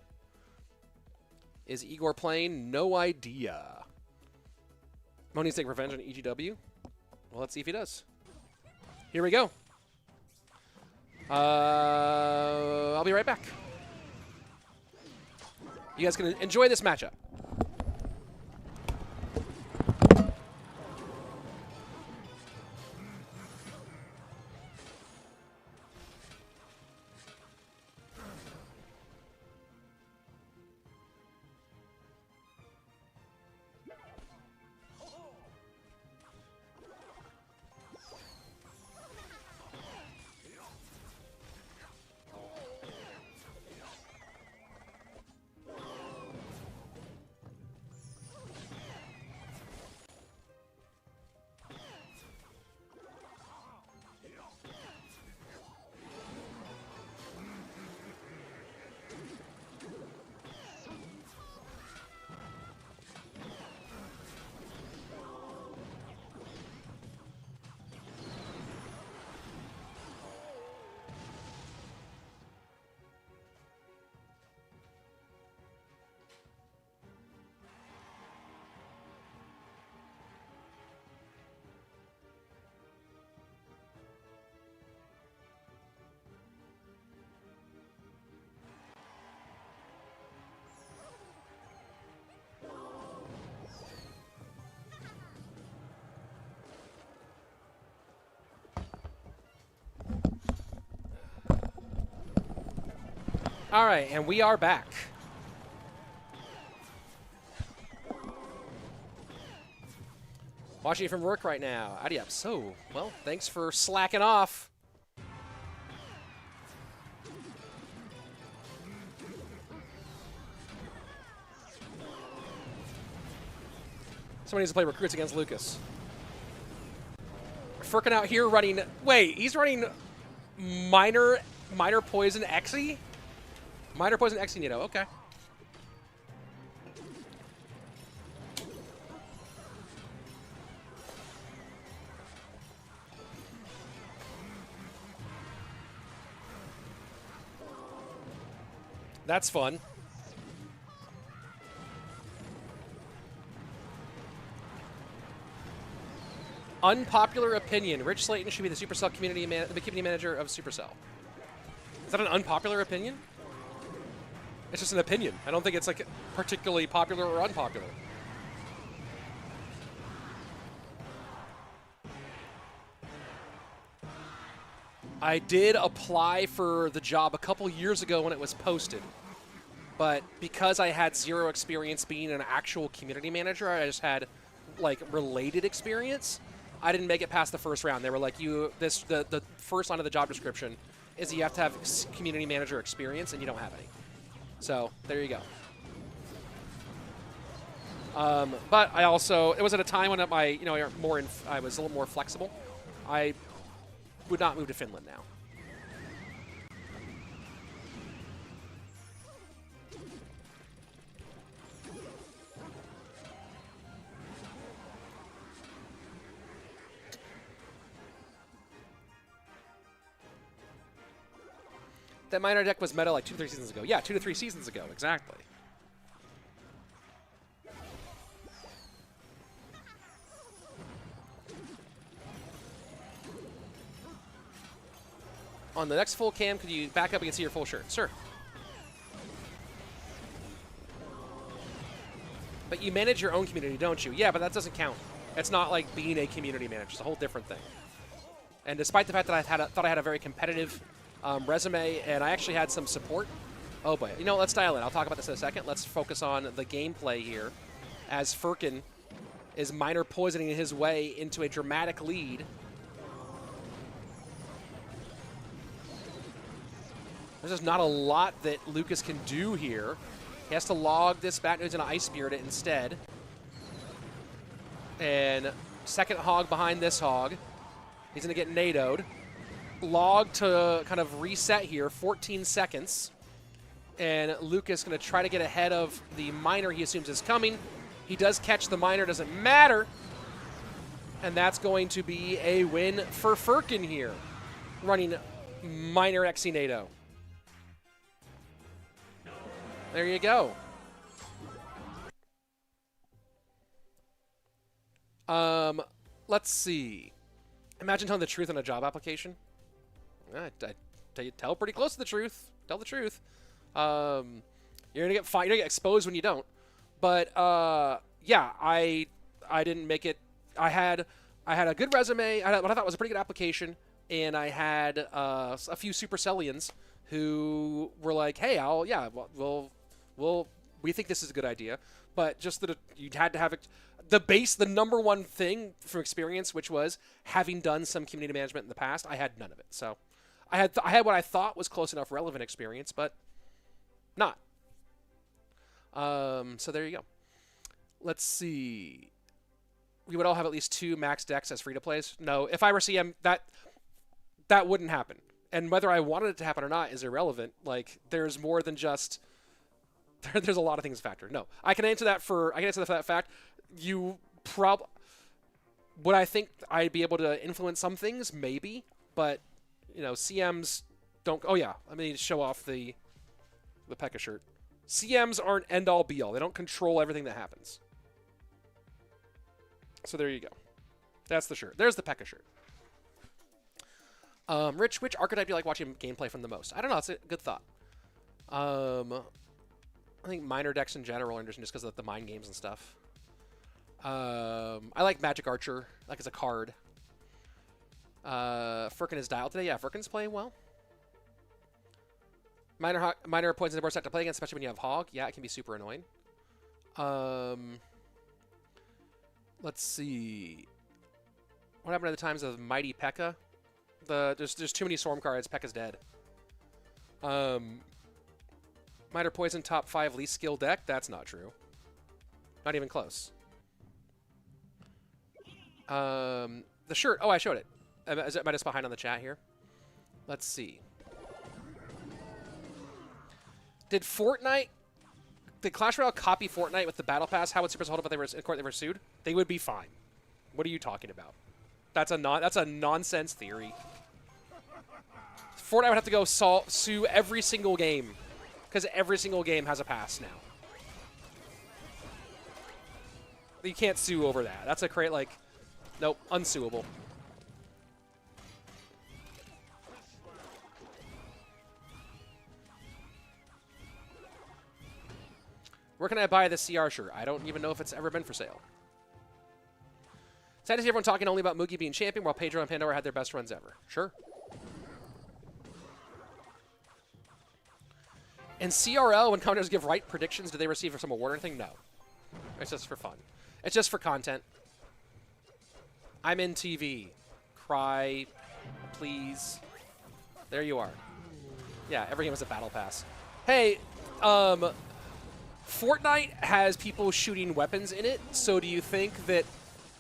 Is Egor playing? No idea. Mo needs to take revenge on EGW. Well, let's see if he does. Here we go. I'll be right back. You guys can enjoy this matchup. All right, and we are back. Watching you from work right now. Adrian. So, well, thanks for slacking off. Somebody needs to play recruits against Lucas. Frickin' out here running. Wait, he's running minor poison xAlee? Minor poison xAlee Nito. Okay. That's fun. Unpopular opinion. Rich Slayton should be the Supercell community manager of Supercell. Is that an unpopular opinion? It's just an opinion. I don't think it's like particularly popular or unpopular. I did apply for the job a couple years ago when it was posted. But because I had zero experience being an actual community manager, I just had like related experience. I didn't make it past the first round. They were like, the first line of the job description is you have to have community manager experience, and you don't have any. So there you go. But I also, it was at a time when I was a little more flexible. I would not move to Finland now. That minor deck was meta like 2 to 3 seasons ago. Yeah, 2 to 3 seasons ago, exactly. On the next full cam, could you back up and see your full shirt? Sure. But you manage your own community, don't you? Yeah, but that doesn't count. It's not like being a community manager. It's a whole different thing. And despite the fact that I thought I had a very competitive resume, and I actually had some support. Oh boy, you know, let's dial in. I'll talk about this in a second. Let's focus on the gameplay here as Firkin is minor poisoning his way into a dramatic lead. There's just not a lot that Lucas can do here. He has to log this back. He's going to Ice Spirit it instead. And second hog behind this hog. He's going to get NATO'd. Log to kind of reset here, 14 seconds. And Lucas going to try to get ahead of the miner he assumes is coming. He does catch the miner, doesn't matter. And that's going to be a win for Firkin here, running miner xAlee NATO. There you go. Let's see. Imagine telling the truth on a job application. I tell pretty close to the truth. Tell the truth. You're gonna get fined. You're gonna get exposed when you don't. But yeah, I didn't make it. I had a good resume. I had what I thought was a pretty good application, and I had a few Supercellians who were like, "Hey, we think this is a good idea." But just that you had to have it. The number one thing from experience, which was having done some community management in the past, I had none of it. So I had what I thought was close enough relevant experience, but not. So there you go. Let's see. We would all have at least 2 max decks as free-to-plays. No, if I were CM, that wouldn't happen. And whether I wanted it to happen or not is irrelevant. Like, there's more than just... There's a lot of things to factor. No, I can answer that for that fact. Would I think I'd be able to influence some things? Maybe. But, you know, CMs don't... Oh, yeah. Let me show off the P.E.K.K.A. shirt. CMs aren't end-all, be-all. They don't control everything that happens. So there you go. That's the shirt. There's the P.E.K.K.A. shirt. Rich, which archetype do you like watching gameplay from the most? I don't know. It's a good thought. I think minor decks in general are interesting just because of the mind games and stuff. I like Magic Archer, like as a card. Firkin is dialed today. Yeah, Firkin's playing well. Minor points in the board set to play against, especially when you have Hog. Yeah, it can be super annoying. Let's see. What happened to the times of Mighty P.E.K.K.A? There's too many Storm cards. P.E.K.K.A's dead. Minor Poison top 5 least skill deck. That's not true. Not even close. The shirt. Oh, I showed it. Am I just behind on the chat here? Let's see. Did Clash Royale copy Fortnite with the Battle Pass? How would Super hold up if they were in court? They were sued. They would be fine. What are you talking about? That's a nonsense theory. Fortnite would have to go sue every single game because every single game has a pass now. You can't sue over that. That's a nope, unsuable. Where can I buy the CR shirt? I don't even know if it's ever been for sale. Sad to see everyone talking only about Mugi being champion while Pedro and Pandora had their best runs ever. Sure. And CRL, when commentators give right predictions, do they receive some award or anything? No. It's just for fun. It's just for content. I'm in TV. Cry, please. There you are. Yeah, every game has a battle pass. Hey, Fortnite has people shooting weapons in it, so do you think that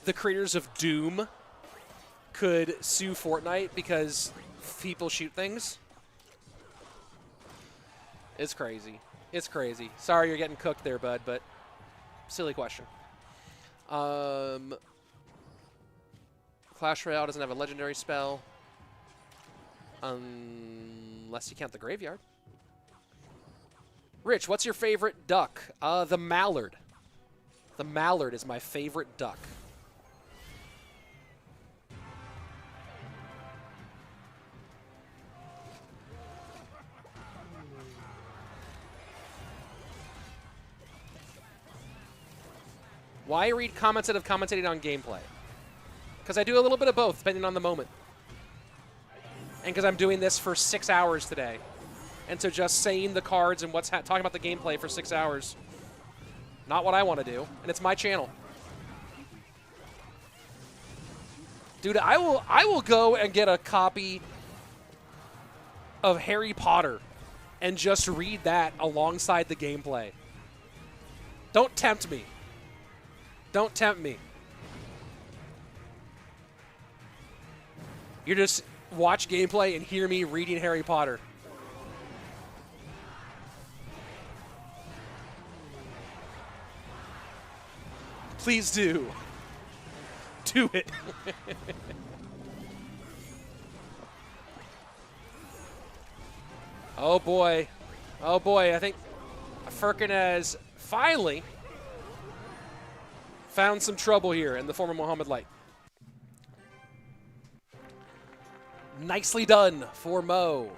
the creators of Doom could sue Fortnite because people shoot things? It's crazy. It's crazy. Sorry you're getting cooked there, bud, but silly question. Clash Royale doesn't have a legendary spell. Unless you count the graveyard. Rich, what's your favorite duck? The mallard. The mallard is my favorite duck. Why read comments instead of commentating on gameplay? Because I do a little bit of both, depending on the moment. And because I'm doing this for 6 hours today. And so just saying the cards and talking about the gameplay for 6 hours, not what I want to do. And it's my channel. Dude, I will go and get a copy of Harry Potter and just read that alongside the gameplay. Don't tempt me. Don't tempt me. You just watch gameplay and hear me reading Harry Potter. Please do. Do it. Oh boy. Oh boy, I think Firkin has finally found some trouble here in the form of Mohamed Light. Nicely done for Mo.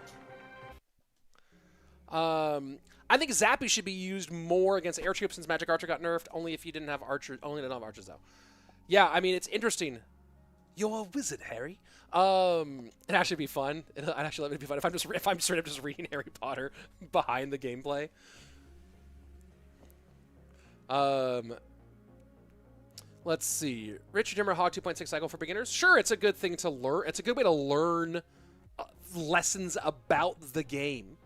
I think Zappy should be used more against air troops since Magic Archer got nerfed. Only if you didn't have archers. Only didn't have archers though. Yeah, I mean it's interesting. You're a wizard, Harry. It'd actually be fun. It'd actually be fun if I'm straight up just reading Harry Potter behind the gameplay. Let's see. Richard Dimmer Hog 2.6 cycle for beginners. Sure, it's a good thing to learn. It's a good way to learn lessons about the game.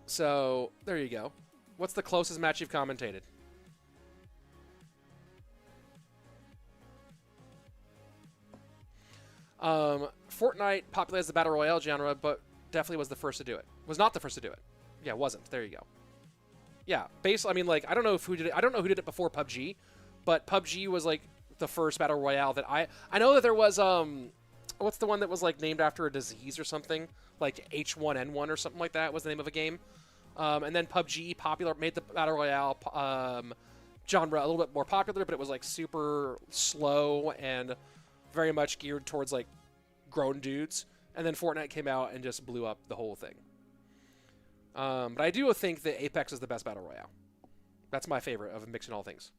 So, there you go. What's the closest match you've commentated? Fortnite popularized the Battle Royale genre, but definitely was the first to do it. Was not the first to do it. Yeah, wasn't. There you go. Yeah, basically, I mean, like, I don't know who did it. I don't know who did it before PUBG, but PUBG was, like, the first Battle Royale that I know that there was, what's the one that was, like, named after a disease or something? Like, H1N1 or something like that was the name of a game. And then PUBG made the Battle Royale genre a little bit more popular, but it was, like, super slow and very much geared towards, like, grown dudes. And then Fortnite came out and just blew up the whole thing. But I do think that Apex is the best Battle Royale. That's my favorite of mixing all things.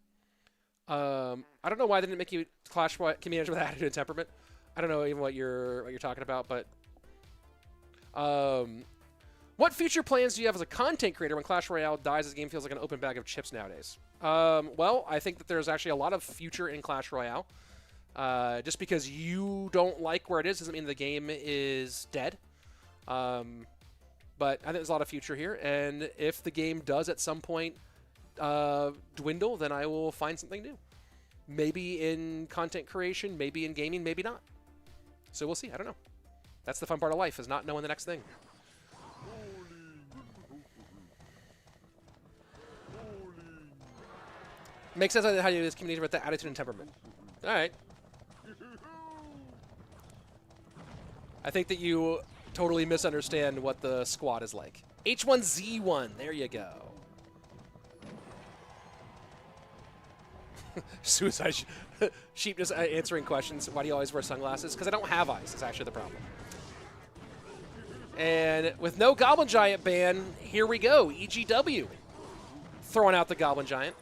I don't know why they didn't make you Clash Royale community with attitude and temperament. I don't know even what you're talking about, but What future plans do you have as a content creator when Clash Royale dies as the game feels like an open bag of chips nowadays? Well, I think that there's actually a lot of future in Clash Royale. Just because you don't like where it is doesn't mean the game is dead. But I think there's a lot of future here, and if the game does at some point dwindle, then I will find something new. Maybe in content creation, maybe in gaming, maybe not. So we'll see. I don't know. That's the fun part of life, is not knowing the next thing. Makes sense how you do this community with the attitude and temperament. All right. I think that you totally misunderstand what the squad is like. H1Z1. There you go. Suicide Sheep just answering questions. Why do you always wear sunglasses? Because I don't have eyes. Is actually the problem. And with no Goblin Giant ban, here we go. EGW. Throwing out the Goblin Giant.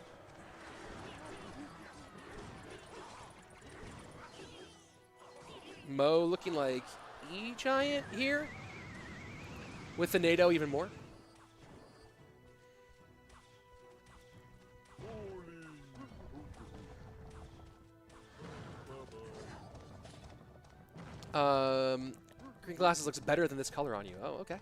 Mo looking like E-Giant here. With the NATO even more. Green glasses looks better than this color on you. Oh, okay.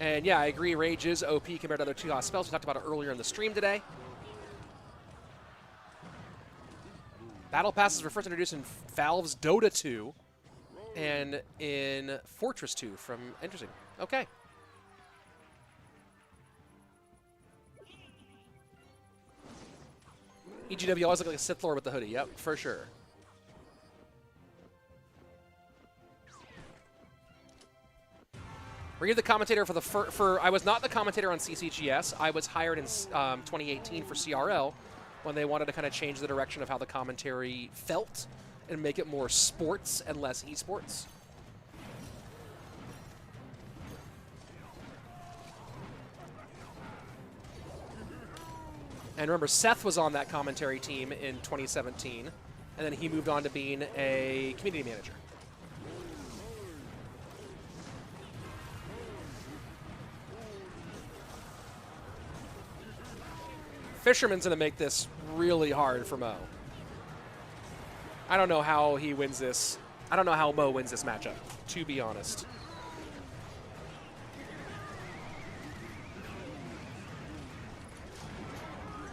And yeah, I agree. Rage is OP compared to other 2 spells. We talked about it earlier in the stream today. Battle passes were first introduced in Valve's Dota 2 and in Fortress 2 from... Interesting. Okay. EGW always look like a Sith Lord with the hoodie. Yep, for sure. Were you the commentator for I was not the commentator on CCGS. I was hired in 2018 for CRL when they wanted to kind of change the direction of how the commentary felt and make it more sports and less esports. And remember, Seth was on that commentary team in 2017, and then he moved on to being a community manager. Fisherman's going to make this really hard for Mo. I don't know how he wins this. I don't know how Mo wins this matchup, to be honest.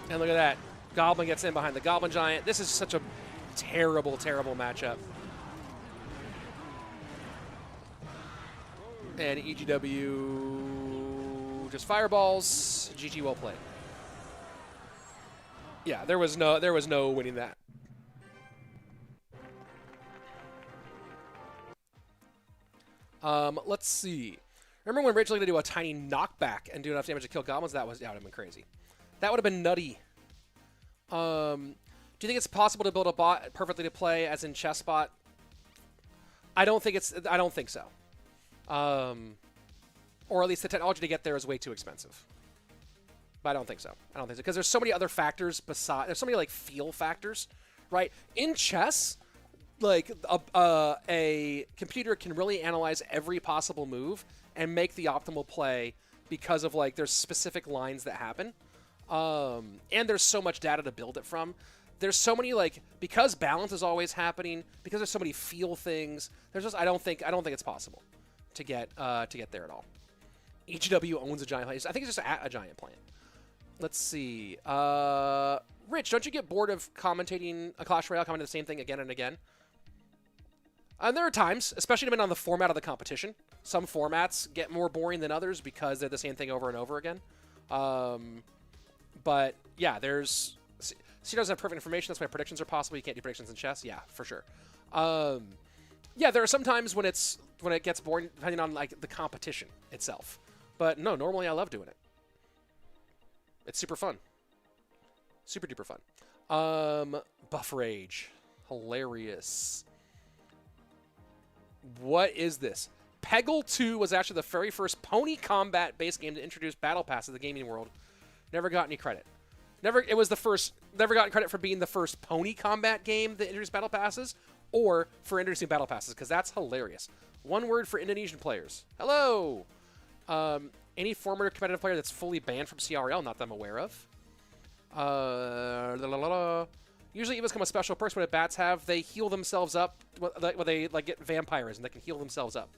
And look at that. Goblin gets in behind the Goblin Giant. This is such a terrible, terrible matchup. And EGW just fireballs. GG, well played. Yeah, there was no winning that. Let's see. Remember when Rage was going to do a tiny knockback and do enough damage to kill goblins? That would have been crazy. That would have been nutty. Do you think it's possible to build a bot perfectly to play as in ChessBot? I don't think so. Or at least the technology to get there is way too expensive. But I don't think so. Because there's so many other factors besides. There's so many like feel factors, right? In chess, like a computer can really analyze every possible move and make the optimal play because of like there's specific lines that happen, and there's so much data to build it from. There's so many like because balance is always happening because there's so many feel things. There's just I don't think it's possible to get there at all. EGW owns a giant plant. I think it's just at a giant plant. Let's see. Rich, don't you get bored of commentating a Clash Royale, commenting the same thing again and again? And there are times, especially depending on the format of the competition. Some formats get more boring than others because they're the same thing over and over again. But yeah, there's... C doesn't have perfect information. That's why predictions are possible. You can't do predictions in chess. Yeah, for sure. Yeah, there are some times when it gets boring, depending on like the competition itself. But no, normally I love doing it. It's super fun. Super duper fun. Buff Rage. Hilarious. What is this? Peggle 2 was actually the very first pony combat based game to introduce Battle Pass to the gaming world. Never got any credit. Never got credit for being the first pony combat game that introduced Battle Passes or for introducing Battle Passes, because that's hilarious. One word for Indonesian players. Hello! Any former competitive player that's fully banned from CRL, not that I'm aware of. Usually events come with special perks. What bats have, they heal themselves up. When they like get vampirism, they can heal themselves up.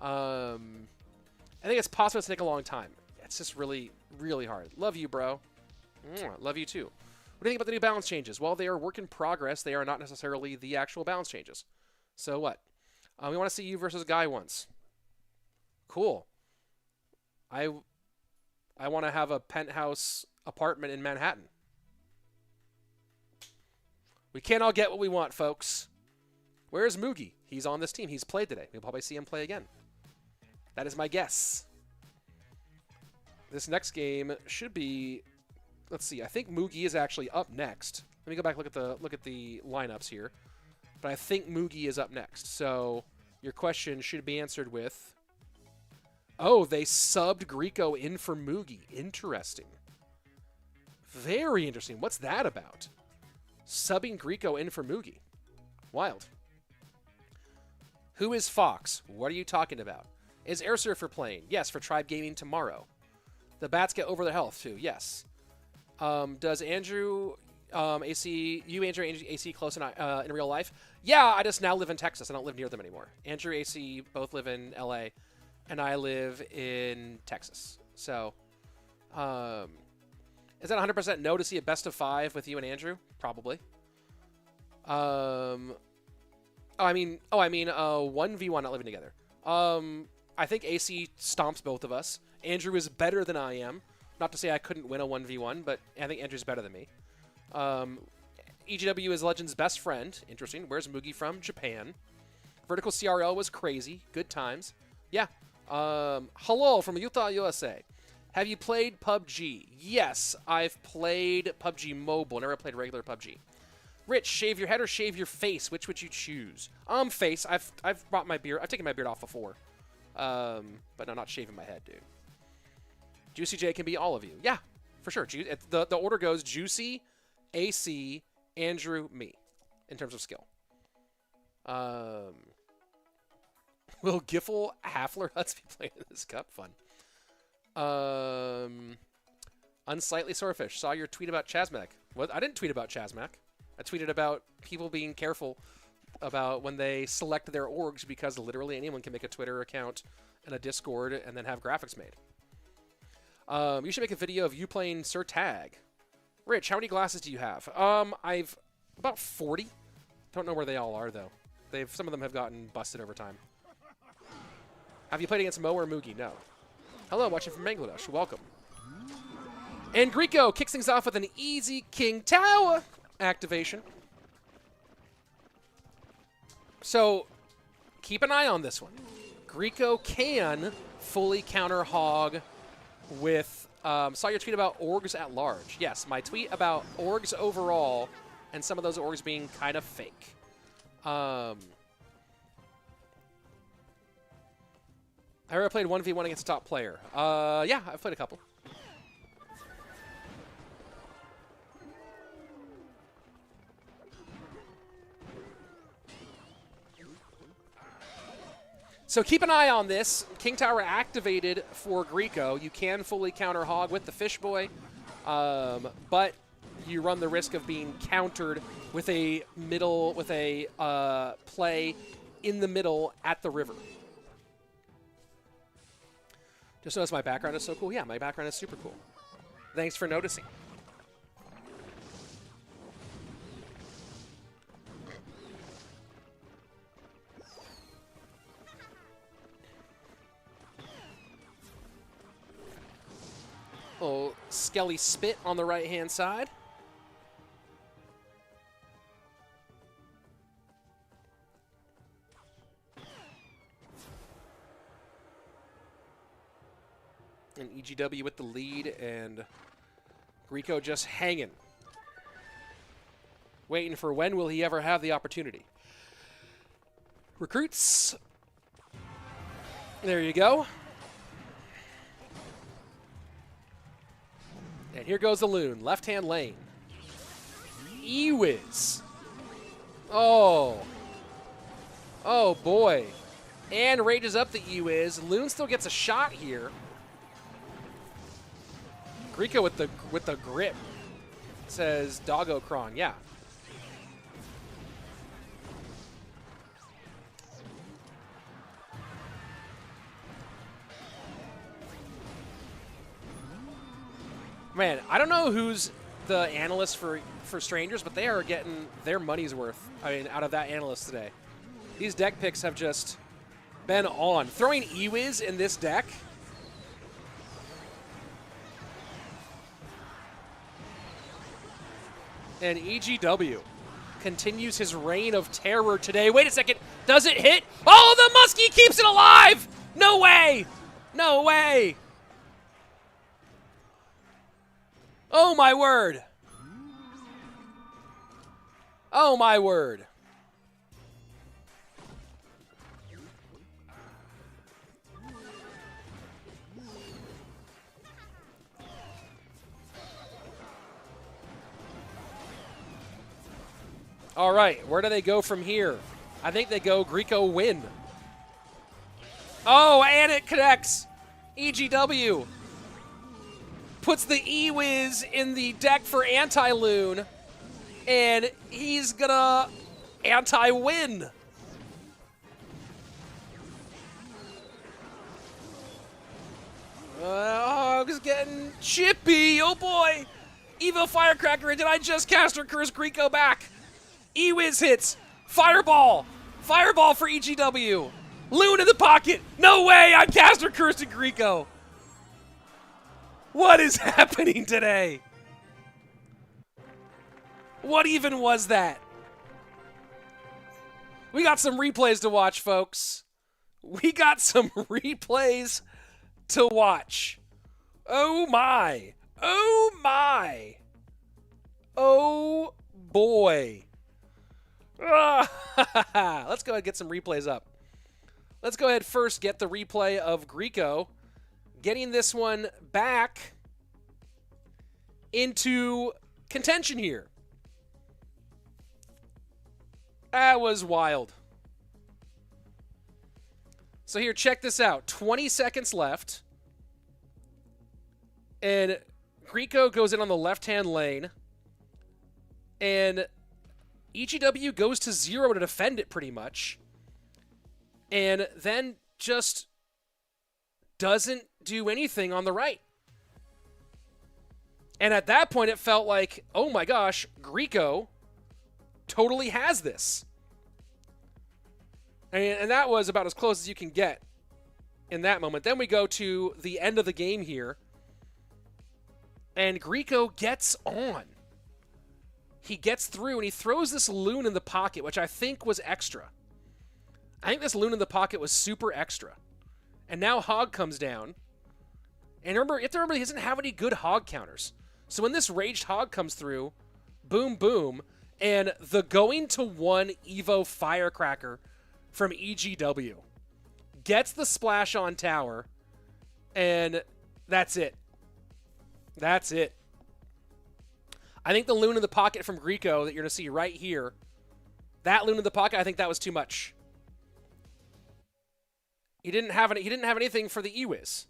I think it's possible to take a long time. It's just really, really hard. Love you, bro. Love you too. What do you think about the new balance changes? Well, they are work in progress. They are not necessarily the actual balance changes. So what? We want to see you versus Guy once. Cool. I want to have a penthouse apartment in Manhattan. We can't all get what we want, folks. Where's Mugi? He's on this team. He's played today. We'll probably see him play again. That is my guess. This next game should be... Let's see. I think Mugi is actually up next. Let me go back and look at the lineups here. But I think Mugi is up next. So your question should be answered with... Oh, they subbed Griko in for Mugi. Interesting. Very interesting. What's that about? Subbing Griko in for Mugi. Wild. Who is Fox? What are you talking about? Is Airsurfer playing? Yes, for Tribe Gaming tomorrow. The bats get over their health too. Yes. Does Andrew AC, you Andrew AC close in real life? Yeah, I just now live in Texas. I don't live near them anymore. Andrew AC both live in LA, and I live in Texas. So, is that 100% no to see a best of 5 with you and Andrew? Probably. I mean, 1v1 not living together. I think AC stomps both of us. Andrew is better than I am. Not to say I couldn't win a 1v1, but I think Andrew's better than me. EGW is Legend's best friend. Interesting. Where's Mugi from? Japan. Vertical CRL was crazy. Good times. Yeah. Hello from Utah, USA. Have you played PUBG? Yes, I've played PUBG Mobile. Never played regular PUBG. Rich, shave your head or shave your face? Which would you choose? Face. I've brought my beard. I've taken my beard off before. But no, not shaving my head, dude. Juicy J can be all of you. Yeah, for sure. The order goes Juicy, AC, Andrew, me, in terms of skill. Will Giffle Halfler Huts be playing in this cup? Fun. Unsightly Swordfish. Saw your tweet about Chasmac. What? I didn't tweet about Chasmac. I tweeted about people being careful about when they select their orgs, because literally anyone can make a Twitter account and a Discord and then have graphics made. You should make a video of you playing Sir Tag. Rich, how many glasses do you have? I've about 40. Don't know where they all are though. Some of them have gotten busted over time. Have you played against Mo or Mugi? No. Hello, watching from Bangladesh. Welcome. And Griko kicks things off with an easy King Tower activation. So, keep an eye on this one. Griko can fully counter hog with... saw your tweet about orgs at large. Yes, my tweet about orgs overall and some of those orgs being kind of fake. I ever played 1v1 against a top player? Yeah, I've played a couple. So keep an eye on this. King Tower activated for Griko. You can fully counter hog with the Fish Boy, but you run the risk of being countered with a play in the middle at the river. Just notice my background is so cool. Yeah, my background is super cool. Thanks for noticing. Little Skelly spit on the right-hand side. And EGW with the lead, and Griko just hanging. Waiting for when will he ever have the opportunity. Recruits. There you go. And here goes the Loon. Left-hand lane. Ewiz. Oh. Oh, boy. And rages up the Ewiz. Loon still gets a shot here. Griko with the grip. Says Doggo Kron. Yeah. Man, I don't know who's the analyst for Strangers, but they are getting their money's worth, I mean, out of that analyst today. These deck picks have just been on. Throwing Ewiz in this deck. And EGW continues his reign of terror today. Wait a second. Does it hit? Oh, the Muskie keeps it alive! No way! No way! Oh, my word. Oh, my word. All right, where do they go from here? I think they go Griko win. Oh, and it connects. EGW puts the Ewiz in the deck for anti-Loon, and he's gonna anti-win. Hog's getting chippy. Oh boy. Evo Firecracker, did I just caster curse Griko back? Ewiz hits. Fireball. Fireball for EGW. Loon in the pocket. No way, I caster cursed Griko. What is happening today? What even was that? We got some replays to watch, folks. We got some replays to watch. Oh my. Oh my. Oh boy. Let's go ahead and get some replays up. Let's go ahead first get the replay of Griko getting this one back into contention here. That was wild. So here, check this out. 20 seconds left. And Griko goes in on the left-hand lane. And EGW goes to 0 to defend it pretty much. And then just doesn't do anything on the right. And at that point, it felt like, oh my gosh, Griko totally has this. And that was about as close as you can get in that moment. Then we go to the end of the game here. And Griko gets on. He gets through and he throws this Loon in the pocket, which I think was extra. I think this Loon in the pocket was super extra. And now Hog comes down. And remember, you have to remember he doesn't have any good Hog counters. So when this Raged Hog comes through, boom, boom, and the going to 1 Evo Firecracker from EGW gets the splash on tower, and that's it. That's it. I think the Loon in the pocket from Griko that you're going to see right here, that Loon in the pocket, I think that was too much. He didn't have anything for the Ewiz.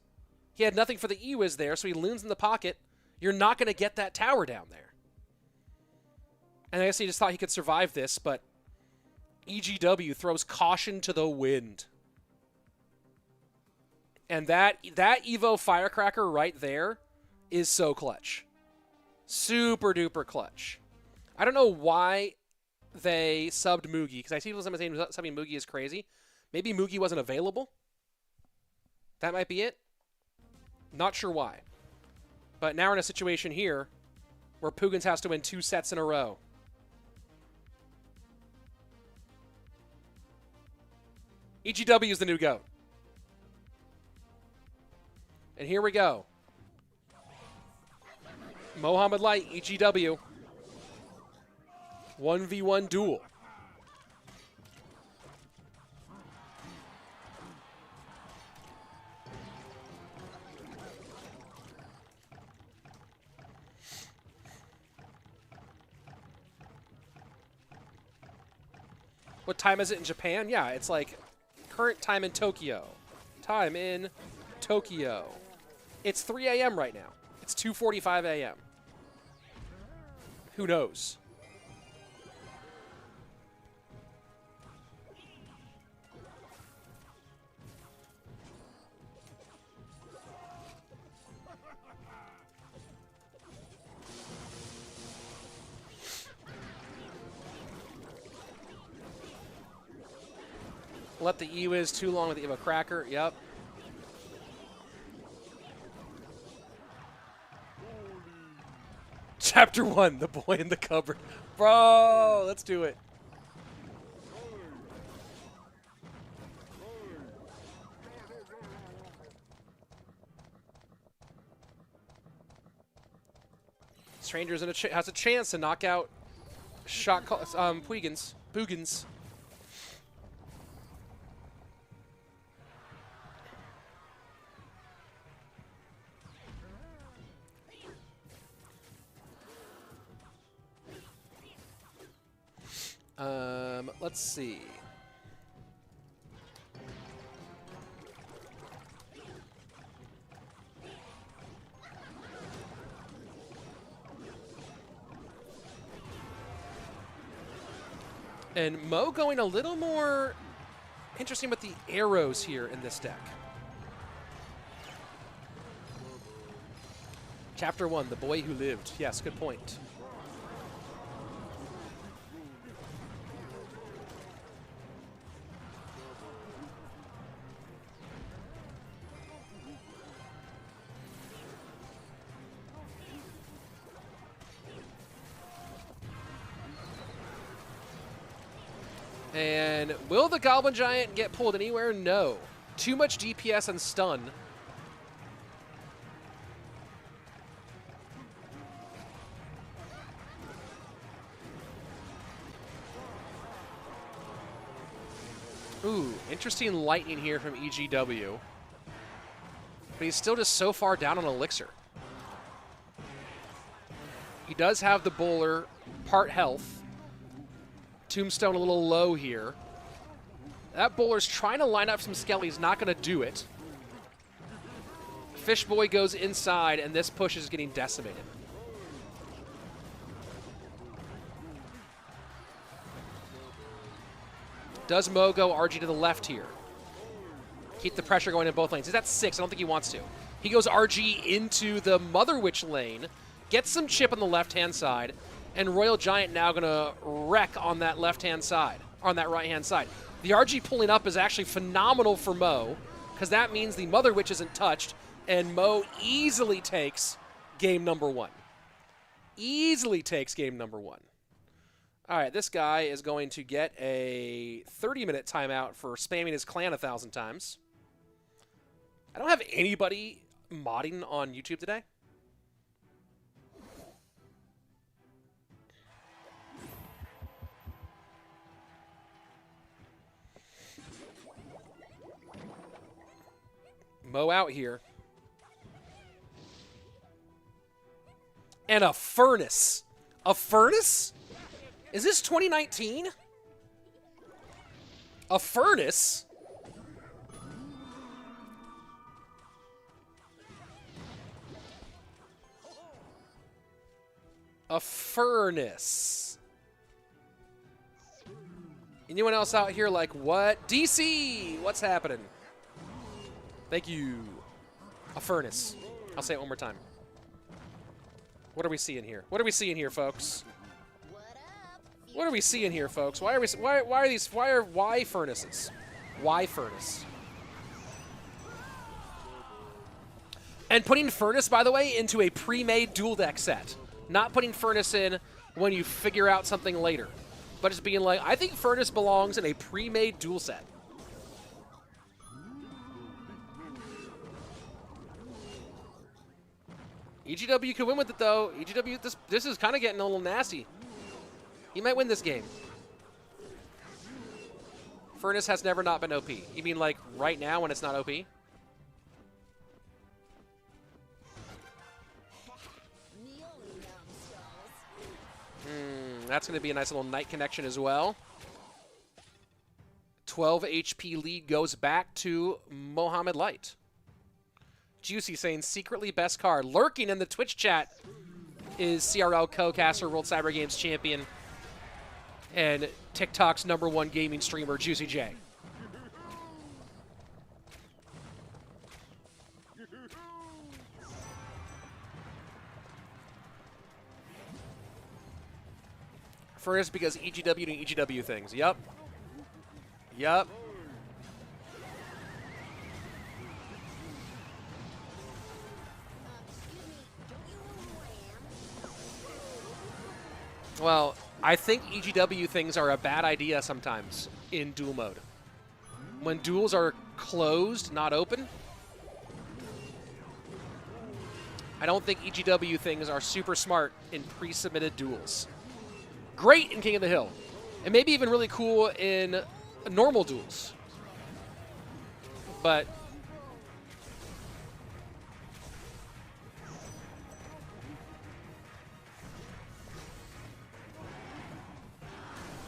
He had nothing for the Ewiz there, so he Loons in the pocket. You're not going to get that tower down there. And I guess he just thought he could survive this, but EGW throws caution to the wind. And that Evo Firecracker right there is so clutch. Super duper clutch. I don't know why they subbed Mugi, because I see people saying subbing Mugi is crazy. Maybe Mugi wasn't available. That might be it. Not sure why. But now we're in a situation here where PUIGINS has to win 2 sets in a row. EGW is the new GOAT. And here we go. Mohamed Light, EGW. 1v1 duel. What time is it in Japan? Yeah, it's like current time in Tokyo. Time in Tokyo. It's 3 a.m. right now. It's 2:45 a.m. Who knows? Let the E whiz too long with the Evo Cracker. Yep. Chapter 1, The Boy in the Cupboard. Bro, let's do it. Stranger's has a chance to knock out PUIGINS. Let's see. And Mo going a little more interesting with the arrows here in this deck. Chapter 1, The Boy Who Lived. Yes, good point. And will the Goblin Giant get pulled anywhere? No. Too much DPS and stun. Ooh, interesting lightning here from EGW. But he's still just so far down on Elixir. He does have the bowler, part health. Tombstone a little low here. That bowler's trying to line up some Skelly. He's not going to do it. Fishboy goes inside, and this push is getting decimated. Does Mo go RG to the left here? Keep the pressure going in both lanes. He's at 6. I don't think he wants to. He goes RG into the Mother Witch lane, gets some chip on the left-hand side, and Royal Giant now going to wreck on that left-hand side, on that right-hand side. The RG pulling up is actually phenomenal for Mo, because that means the Mother Witch isn't touched, and Mo easily takes game number 1. Easily takes game number 1. All right, this guy is going to get a 30-minute timeout for spamming his clan 1,000 times. I don't have anybody modding on YouTube today. Mo out here. And a furnace. A furnace? Is this 2019? A furnace? A furnace. Anyone else out here like, what? DC! What's happening? Thank you. A furnace. I'll say it one more time. What are we seeing here? What are we seeing here, folks? What are we seeing here, folks? Why furnaces? Why furnace? And putting furnace, by the way, into a pre-made dual deck set. Not putting furnace in when you figure out something later. But just being like, I think furnace belongs in a pre-made dual set. EGW could win with it, though. EGW, this is kind of getting a little nasty. He might win this game. Furnace has never not been OP. You mean like right now when it's not OP? That's going to be a nice little night connection as well. 12 HP lead goes back to Mohamed Light. Juicy saying secretly best card. Lurking in the Twitch chat is CRL co-caster, World Cyber Games champion, and TikTok's #1 gaming streamer, Juicy J. First, because EGW doing EGW things. Yup. Yup. Well, I think EGW things are a bad idea sometimes in duel mode. When duels are closed, not open, I don't think EGW things are super smart in pre-submitted duels. Great in King of the Hill, and maybe even really cool in normal duels. But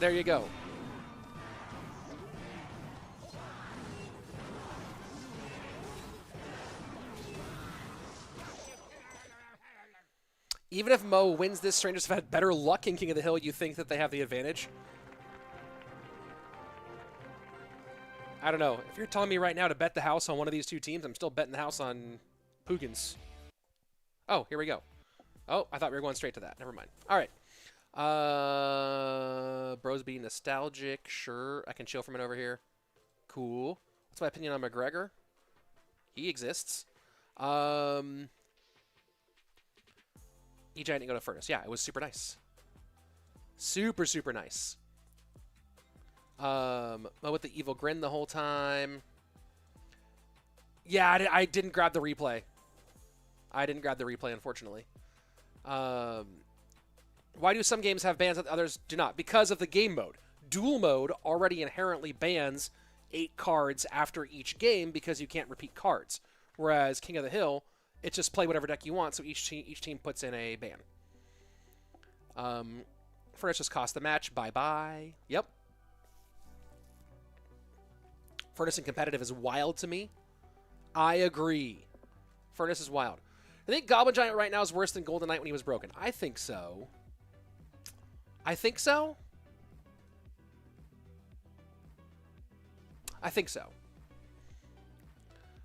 there you go. Even if Mo wins this, Strangers have had better luck in King of the Hill, you think that they have the advantage? I don't know. If you're telling me right now to bet the house on one of these two teams, I'm still betting the house on PUIGINS. Oh, here we go. Oh, I thought we were going straight to that. Never mind. All right. Bros being nostalgic. Sure, I can chill for a minute over here. Cool. What's my opinion on McGregor? He exists. E-Giant didn't go to Furnace. Yeah, it was super nice. Super, super nice. With the evil grin the whole time. Yeah, I didn't grab the replay. I didn't grab the replay, unfortunately. Why do some games have bans that others do not? Because of the game mode. Duel mode already inherently bans 8 cards after each game because you can't repeat cards. Whereas King of the Hill, it's just play whatever deck you want, so each team puts in a ban. Furnace just cost the match. Bye-bye. Yep. Furnace in competitive is wild to me. I agree. Furnace is wild. I think Goblin Giant right now is worse than Golden Knight when he was broken. I think so. I think so? I think so.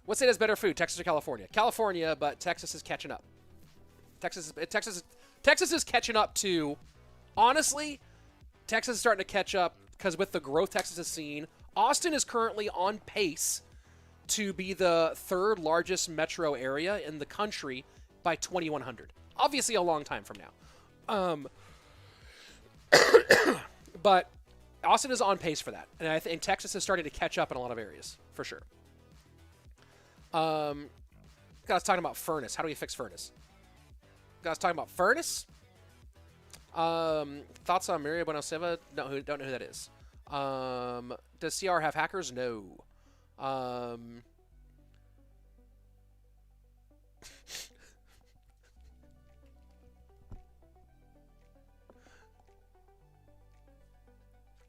What state has better food, Texas or California? California, but Texas is catching up. Texas is catching up to, honestly, Texas is starting to catch up because with the growth Texas has seen, Austin is currently on pace to be the 3rd largest metro area in the country by 2100. Obviously a long time from now. But Austin is on pace for that. And I think Texas is starting to catch up in a lot of areas, for sure. Guys talking about Furnace. How do we fix Furnace? Guys talking about Furnace? Thoughts on Mario Buenoseva? No, don't know who that is. Does CR have hackers? No.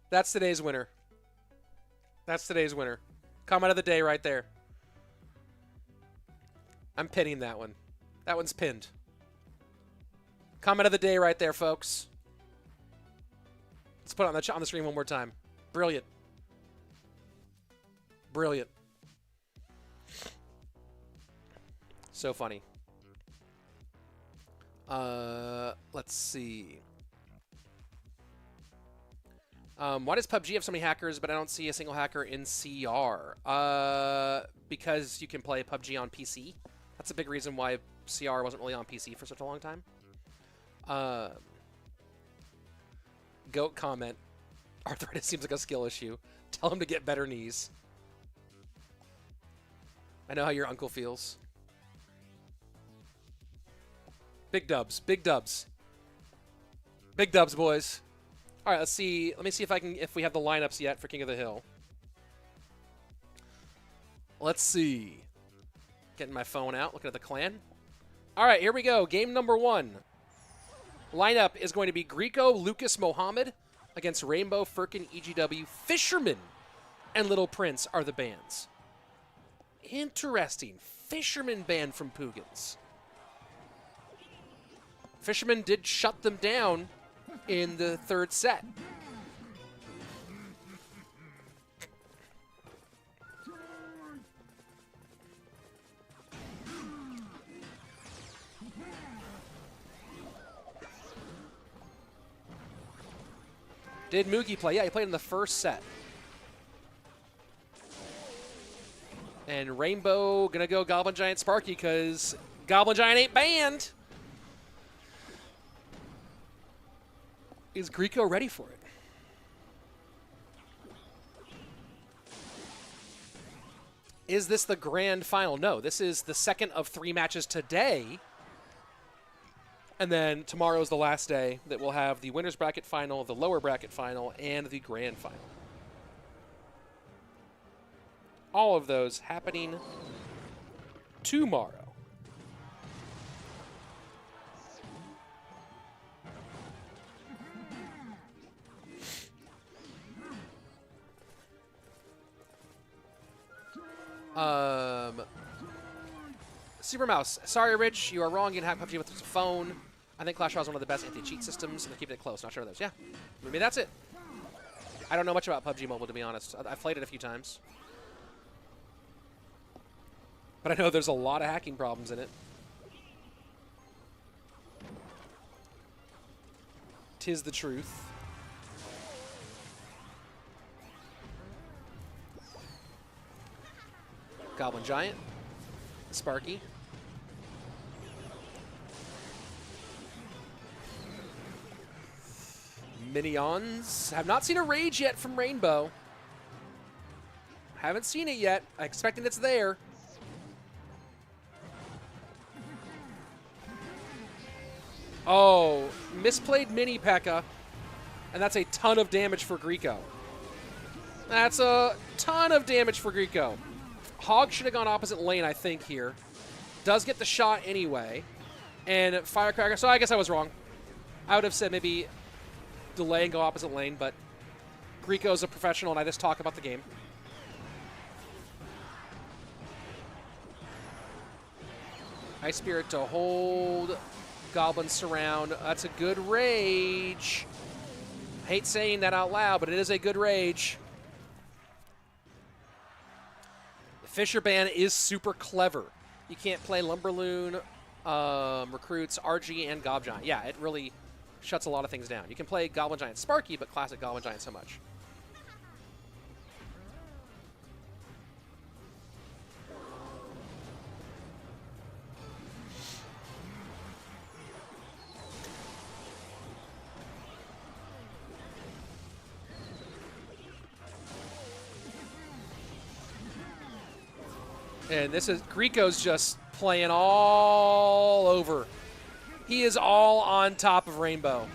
That's today's winner. That's today's winner. Comment of the day right there. I'm pinning that one. That one's pinned. Comment of the day right there, folks. Let's put it on the screen one more time. Brilliant. Brilliant. So funny. Let's see. Why does PUBG have so many hackers, but I don't see a single hacker in CR? Because you can play PUBG on PC. That's a big reason why CR wasn't really on PC for such a long time. Goat comment. Arthritis seems like a skill issue. Tell him to get better knees. I know how your uncle feels. Big dubs. Big dubs. Big dubs, boys. All right, let's see. Let me see if we have the lineups yet for King of the Hill. Let's see. Getting my phone out, looking at the clan. All right, here we go. Game number 1. Lineup is going to be Griko, Lucas, Mohamed against Rainbow, Firkin, EGW, Fisherman, and Little Prince are the bans. Interesting. Fisherman ban from PUIGINS. Fisherman did shut them down in the third set. Did Mugi play? Yeah, he played in the first set. And Rainbow gonna go Goblin Giant Sparky because Goblin Giant ain't banned. Is Griko ready for it? Is this the grand final? No, this is the second of 3 matches today. And then tomorrow is the last day that we'll have the winner's bracket final, the lower bracket final, and the grand final. All of those happening tomorrow. Super Mouse, sorry, Rich, you are wrong. You can have PUBG with a phone. I think Clash Royale is one of the best anti-cheat systems, and they're keeping it close. Not sure of those. Yeah, maybe that's it. I don't know much about PUBG Mobile, to be honest. I've played it a few times. But I know there's a lot of hacking problems in it. 'Tis the truth. Goblin Giant. Sparky. Minions. Have not seen a rage yet from Rainbow. Haven't seen it yet. I'm expecting it's there. Oh, misplayed Mini P.E.K.K.A. And that's a ton of damage for Griko. That's a ton of damage for Griko. Hog should have gone opposite lane, I think, here. Does get the shot anyway. And Firecracker, so I guess I was wrong. I would have said maybe delay and go opposite lane, but Griko's a professional, and I just talk about the game. Ice Spirit to hold. Goblin Surround. That's a good rage. Hate saying that out loud, but it is a good rage. The Fisher ban is super clever. You can't play Lumberloon, Recruits, RG, and Gob Giant. Yeah, it really shuts a lot of things down. You can play Goblin Giant Sparky, but classic Goblin Giant so much. And this is, Griko's just playing all over. He is all on top of Rainbow.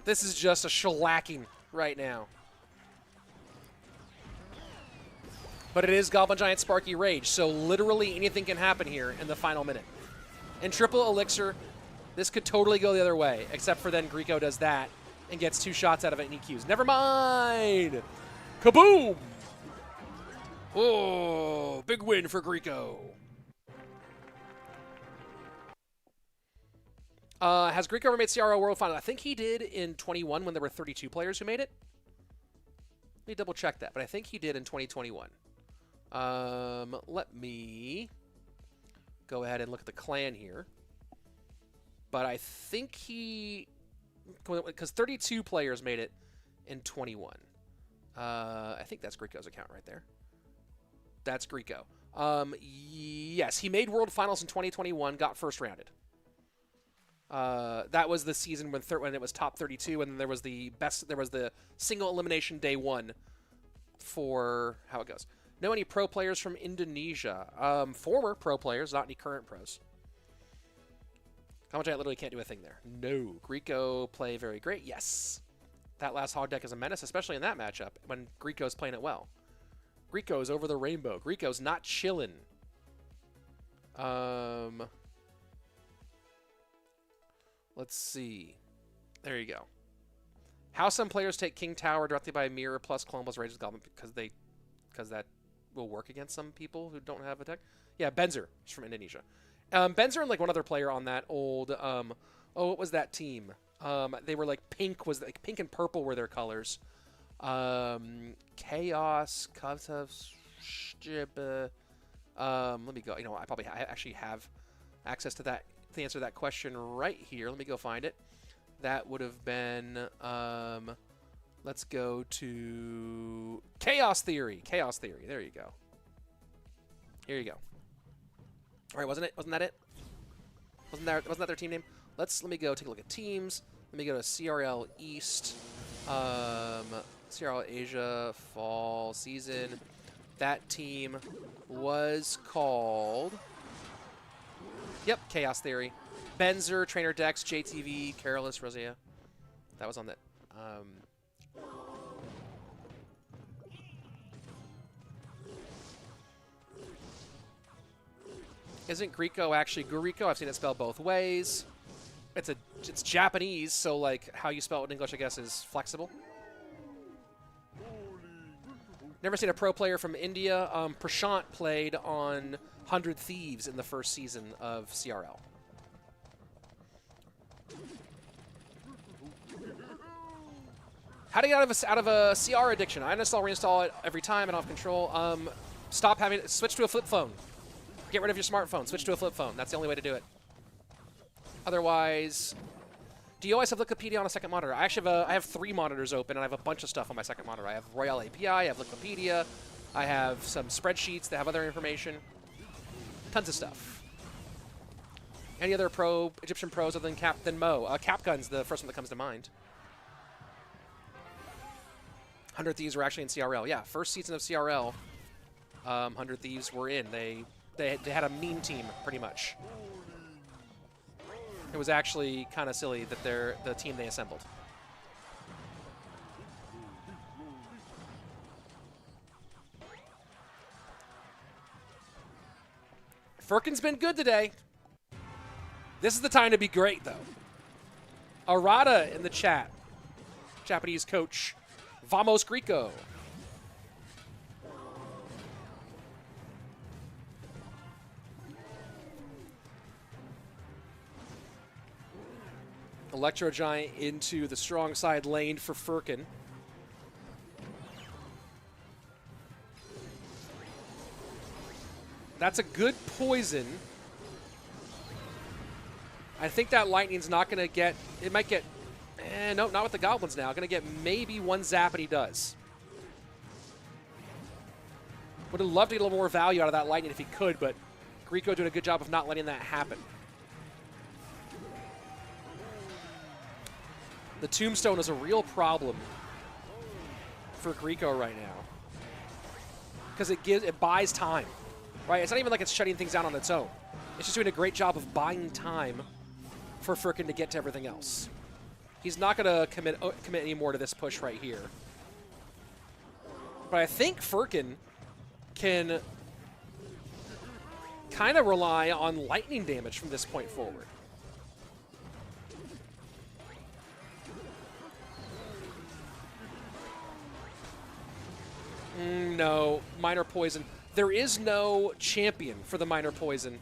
This is just a shellacking right now. But it is Goblin Giant Sparky Rage, so literally anything can happen here in the final minute. And triple elixir, this could totally go the other way, except for then Griko does that and gets 2 shots out of it and EQs. Never mind! Kaboom! Oh, big win for Griko. Has Griko ever made CRO World Final? I think he did in 21 when there were 32 players who made it. Let me double check that, but I think he did in 2021. Let me go ahead and look at the clan here. But I think he, because 32 players made it in 21. I think that's Griko's account right there. That's Griko. Yes, he made World Finals in 2021, got first rounded. That was the season when it was top 32, and then there was the single elimination day 1 for how it goes. Know any pro players from Indonesia? Former pro players, not any current pros. Goblin Giant literally can't do a thing there. No. Griko play very great. Yes. That last hog deck is a menace, especially in that matchup when Griko's playing it well. Griko's over the rainbow. Griko's not chillin'. Let's see. There you go. How some players take King Tower directly by Mirror plus Columbo's Rage's Goblin because that will work against some people who don't have a tech. Yeah, Benzer is from Indonesia. Benzer and like one other player on that old what was that team? They were like pink and purple were their colors. Chaos, Kavtavs, let me go. You know, I actually have access to that to answer that question right here. Let me go find it. That would have been let's go to Chaos Theory. Chaos Theory. There you go. Here you go. All right, wasn't that it? Wasn't that their team name? Let me go take a look at teams. Let me go to CRL East, CRL Asia Fall Season. That team was called, yep, Chaos Theory. Benzer, Trainer Dex, JTV, Carolus, Rosea. That was on that. Isn't Griko actually Guriko? I've seen it spelled both ways. It's Japanese, so like how you spell it in English, I guess, is flexible. Never seen a pro player from India. Prashant played on 100 Thieves in the first season of CRL. How to get out of a CR addiction? I uninstall, reinstall it every time. I don't have control. Stop having it. Switch to a flip phone. Get rid of your smartphone. Switch to a flip phone. That's the only way to do it. Otherwise, do you always have Wikipedia on a second monitor? I actually have 3 monitors open, and I have a bunch of stuff on my second monitor. I have Royale API, I have Wikipedia, I have some spreadsheets that have other information. Tons of stuff. Any other Egyptian pros other than Mo? Capgun's the first one that comes to mind. 100 Thieves were actually in CRL. Yeah, first season of CRL, 100 Thieves were in. They had a meme team, pretty much. It was actually kind of silly that they're the team they assembled. Firkin's been good today. This is the time to be great, though. Arata in the chat. Japanese coach. Vamos Griko. Electro Giant into the strong side lane for Firkin. That's a good poison. I think that lightning's not going to get... It might get... no, not with the goblins now. Going to get maybe 1 zap, and he does. Would have loved to get a little more value out of that lightning if he could, but Griko doing a good job of not letting that happen. The Tombstone is a real problem for Griko right now because it buys time, right? It's not even like it's shutting things down on its own. It's just doing a great job of buying time for Firkin to get to everything else. He's not going to commit any more to this push right here. But I think Firkin can kind of rely on lightning damage from this point forward. No, Minor Poison. There is no champion for the Minor Poison,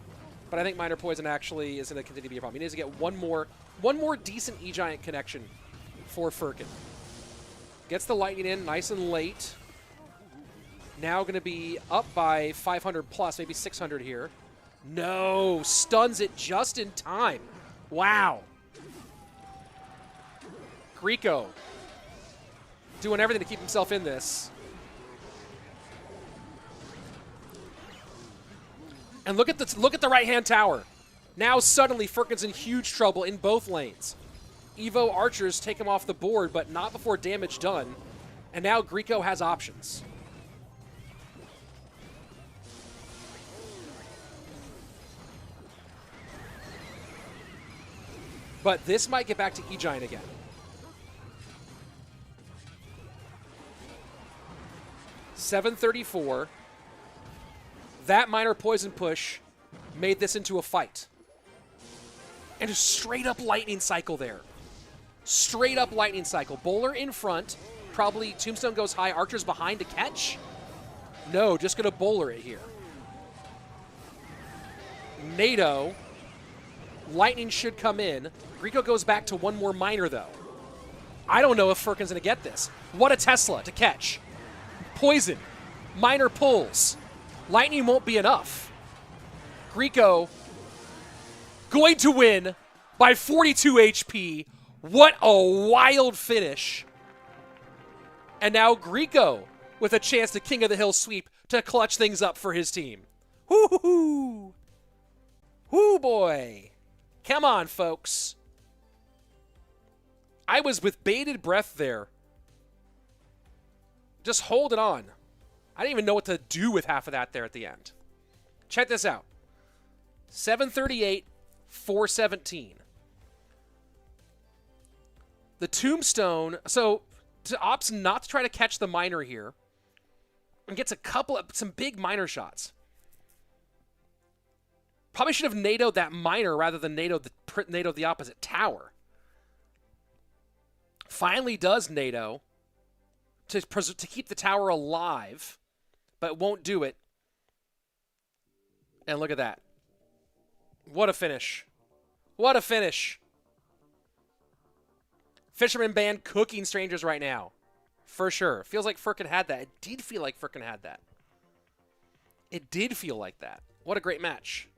but I think Minor Poison actually is going to continue to be a problem. He needs to get one more decent E-Giant connection for Firkin. Gets the lightning in nice and late. Now going to be up by 500 plus, maybe 600 here. No, stuns it just in time. Wow. Griko doing everything to keep himself in this. And look at the right-hand tower. Now suddenly Firkin's in huge trouble in both lanes. Evo archers take him off the board, but not before damage done. And now Griko has options. But this might get back to E-Giant again. $734. That Minor Poison push made this into a fight. And a straight up lightning cycle there. Straight up lightning cycle. Bowler in front. Probably Tombstone goes high. Archer's behind to catch. No, just going to bowler it here. NATO. Lightning should come in. Griko goes back to one more miner, though. I don't know if Furkin's going to get this. What a Tesla to catch. Poison. Miner pulls. Lightning won't be enough. Griko going to win by 42 HP. What a wild finish. And now Griko with a chance to King of the Hill sweep to clutch things up for his team. Woo-hoo-hoo. Woo, boy. Come on, folks. I was with bated breath there. Just hold it on. I didn't even know what to do with half of that there at the end. Check this out. 738, 417. The Tombstone, so to opts not to try to catch the miner here, and gets some big miner shots. Probably should have NATO'd that miner rather than NATO'd the opposite tower. Finally does NATO to keep the tower alive, but won't do it. And look at that. What a finish. What a finish. Fisherman Band cooking strangers right now. For sure. Feels like Furkin had that. It did feel like Furkin had that. It did feel like that. What a great match.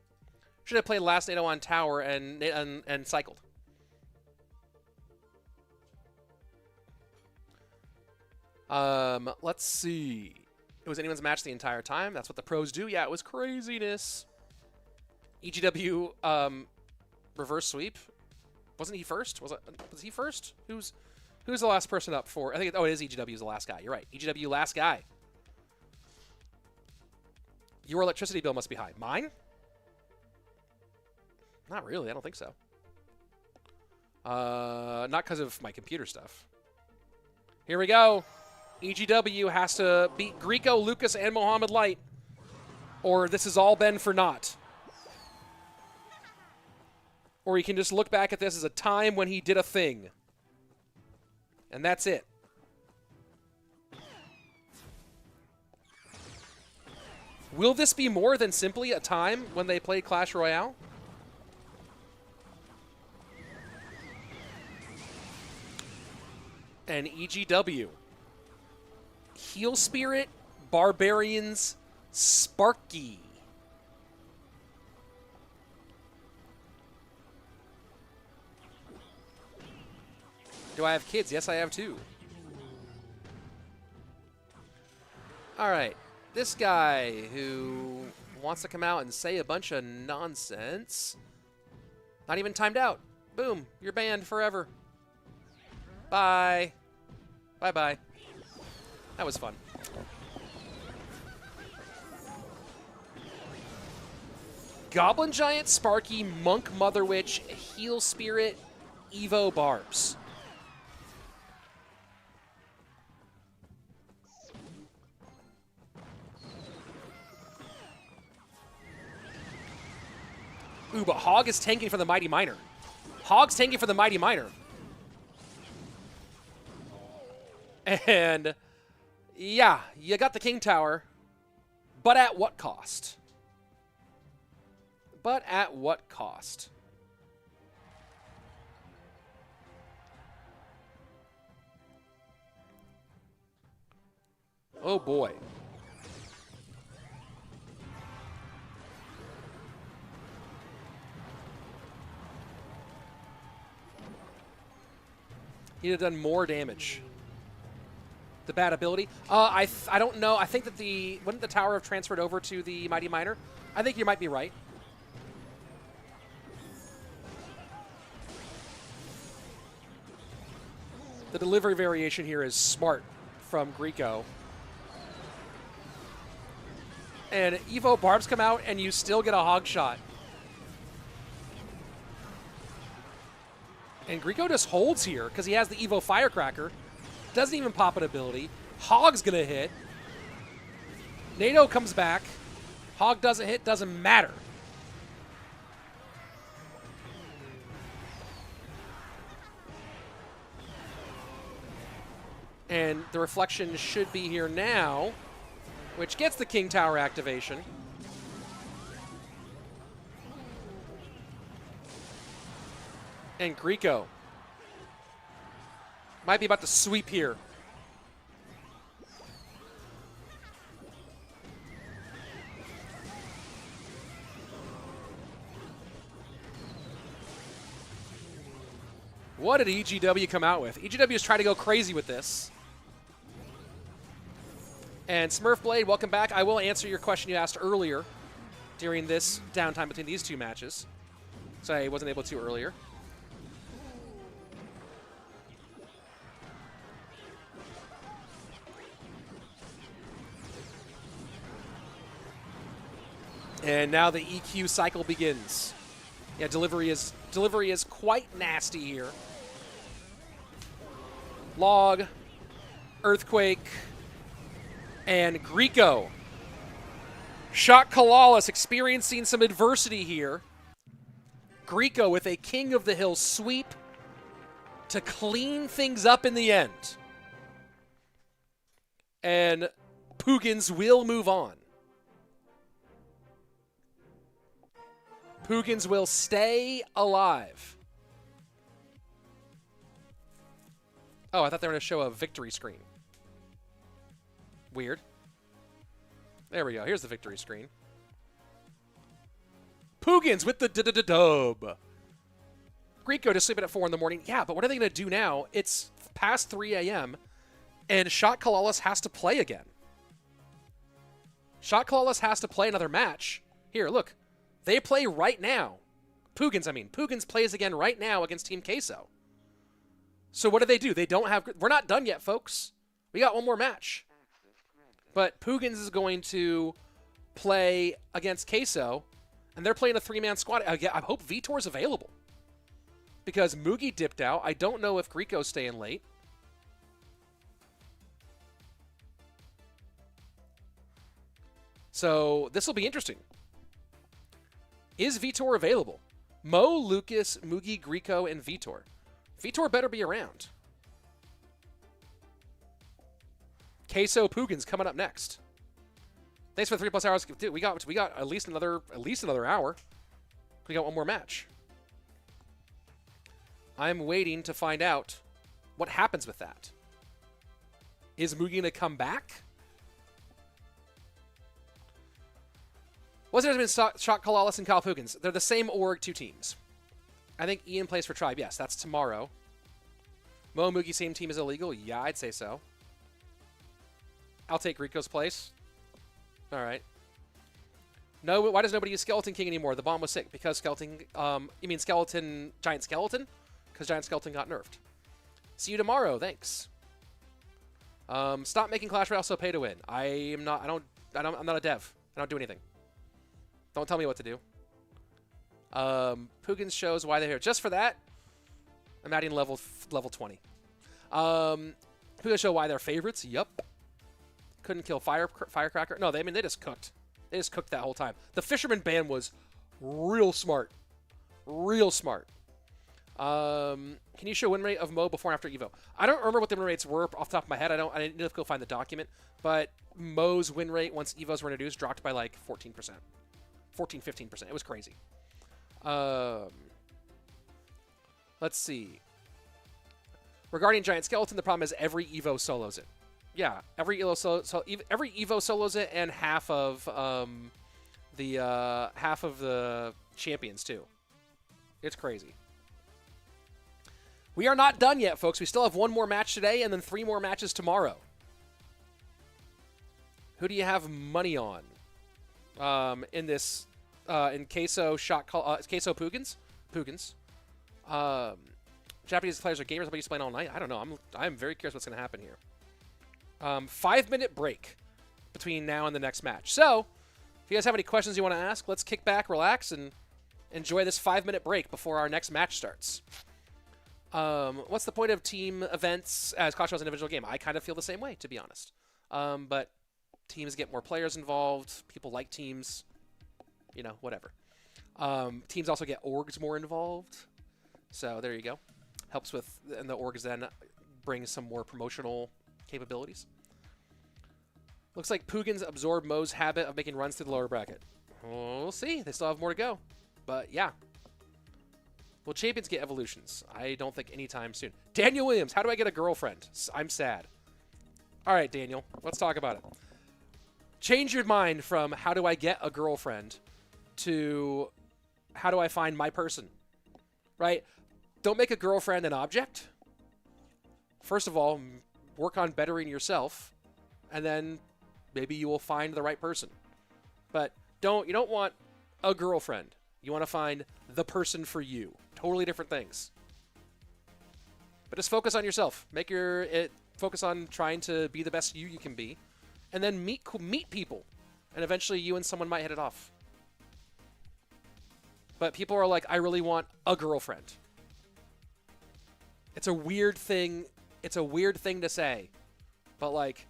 Should have played last NATO on tower and cycled. Let's see. It was anyone's match the entire time. That's what the pros do. Yeah, it was craziness. EGW reverse sweep. Wasn't he first? Was he first? Who's the last person up for? I think it is EGW is the last guy. You're right. EGW last guy. Your electricity bill must be high. Mine? Not really. I don't think so. Not because of my computer stuff. Here we go. EGW has to beat Griko, Lucas, and Mohamed Light, or this has all been for naught. Or you can just look back at this as a time when he did a thing. And that's it. Will this be more than simply a time when they played Clash Royale? And EGW. Heel Spirit, Barbarians, Sparky. Do I have kids? Yes, I have too. All right. This guy who wants to come out and say a bunch of nonsense. Not even timed out. Boom. You're banned forever. Bye. Bye-bye. That was fun. Goblin Giant, Sparky, Monk, Mother Witch, Heel Spirit, Evo, Barbs. Ooh, but Hog is tanking for the Mighty Miner. Hog's tanking for the Mighty Miner. And yeah, you got the King Tower, but at what cost? But at what cost? Oh boy. He'd have done more damage. The bad ability. I don't know. I think that wouldn't the tower have transferred over to the Mighty Miner? I think you might be right. The delivery variation here is smart from Griko. And Evo Barbs come out and you still get a Hog shot. And Griko just holds here because he has the Evo Firecracker. Doesn't even pop an ability. Hog's going to hit. NATO comes back. Hog doesn't hit. Doesn't matter. And the reflection should be here now, which gets the King Tower activation. And Griko might be about to sweep here. What did EGW come out with? EGW is trying to go crazy with this. And Smurfblade, welcome back. I will answer your question you asked earlier during this downtime between these two matches. So I wasn't able to earlier. And now the EQ cycle begins. Yeah, delivery is quite nasty here. Log, Earthquake, and Griko. Shot CALALAS experiencing some adversity here. Griko with a King of the Hill sweep to clean things up in the end. And PUIGINS will move on. PUIGINS will stay alive. Oh, I thought they were going to show a victory screen. Weird. There we go. Here's the victory screen. PUIGINS with the dub. Griko just sleeping at 4 in the morning. Yeah, but what are they going to do now? It's past 3 a.m. and Shot CALALAS has to play again. Shot CALALAS has to play another match. Here, look. They play right now. PUIGINS plays again right now against Team Queso. So what do? They don't have... We're not done yet, folks. We got one more match. But PUIGINS is going to play against Queso, and they're playing a 3-man squad. I hope Vitor's available. Because Mugi dipped out. I don't know if Griko's staying late. So this will be interesting. Is Vitor available? Mo, Lucas, Mugi, Griko, and Vitor. Vitor better be around. Queso PUIGINS coming up next. Thanks for the 3+ hours. Dude, we got at least another hour. We got one more match. I'm waiting to find out what happens with that. Is Mugi gonna come back? What's the difference between Shot CALALAS and Cal PUIGINS? They're the same org, 2 teams. I think Ian plays for Tribe. Yes, that's tomorrow. Mo Mugi, same team is illegal? Yeah, I'd say so. I'll take Griko's place. All right. No, why does nobody use Skeleton King anymore? The bomb was sick. Because Skeleton... you mean Skeleton... Giant Skeleton? Because Giant Skeleton got nerfed. See you tomorrow. Thanks. Stop making Clash Royale so pay to win. I'm not a dev. I don't do anything. Don't tell me what to do. PUIGINS shows why they're here. Just for that, I'm adding level 20. PUIGINS show why they're favorites. Yup. Couldn't kill Firecracker. No, they just cooked. They just cooked that whole time. The Fisherman ban was real smart. Real smart. Can you show win rate of Mo before and after Evo? I don't remember what the win rates were off the top of my head. I didn't know if I could find the document. But Mo's win rate once Evos were introduced dropped by like 14%. 14-15%. It was crazy. Let's see. Regarding Giant Skeleton, the problem is every Evo solos it. Yeah, every Evo solos it, and half of the champions too. It's crazy. We are not done yet, folks. We still have one more match today, and then 3 more matches tomorrow. Who do you have money on in this? In Queso Queso PUIGINS? PUIGINS. Japanese players are gamers. I'll be playing all night. I don't know. I'm very curious what's going to happen here. 5-minute break between now and the next match. So, if you guys have any questions you want to ask, let's kick back, relax, and enjoy this 5-minute break before our next match starts. What's the point of team events as Clash Royale is an individual game? I kind of feel the same way, to be honest. But teams get more players involved. People like teams. You know, whatever. Teams also get orgs more involved. So there you go. Helps with, and the orgs then bring some more promotional capabilities. Looks like PUIGINS absorb Mo's habit of making runs through the lower bracket. We'll see. They still have more to go. But yeah. Will champions get evolutions? I don't think anytime soon. Daniel Williams, how do I get a girlfriend? I'm sad. All right, Daniel, let's talk about it. Change your mind from how do I get a girlfriend to how do I find my person, right? Don't make a girlfriend an object. First of all, work on bettering yourself, and then maybe you will find the right person. But you don't want a girlfriend. You want to find the person for you. Totally different things. But just focus on yourself. Focus on trying to be the best you can be, and then meet people, and eventually you and someone might hit it off. But people are like, I really want a girlfriend. It's a weird thing. It's a weird thing to say, but like,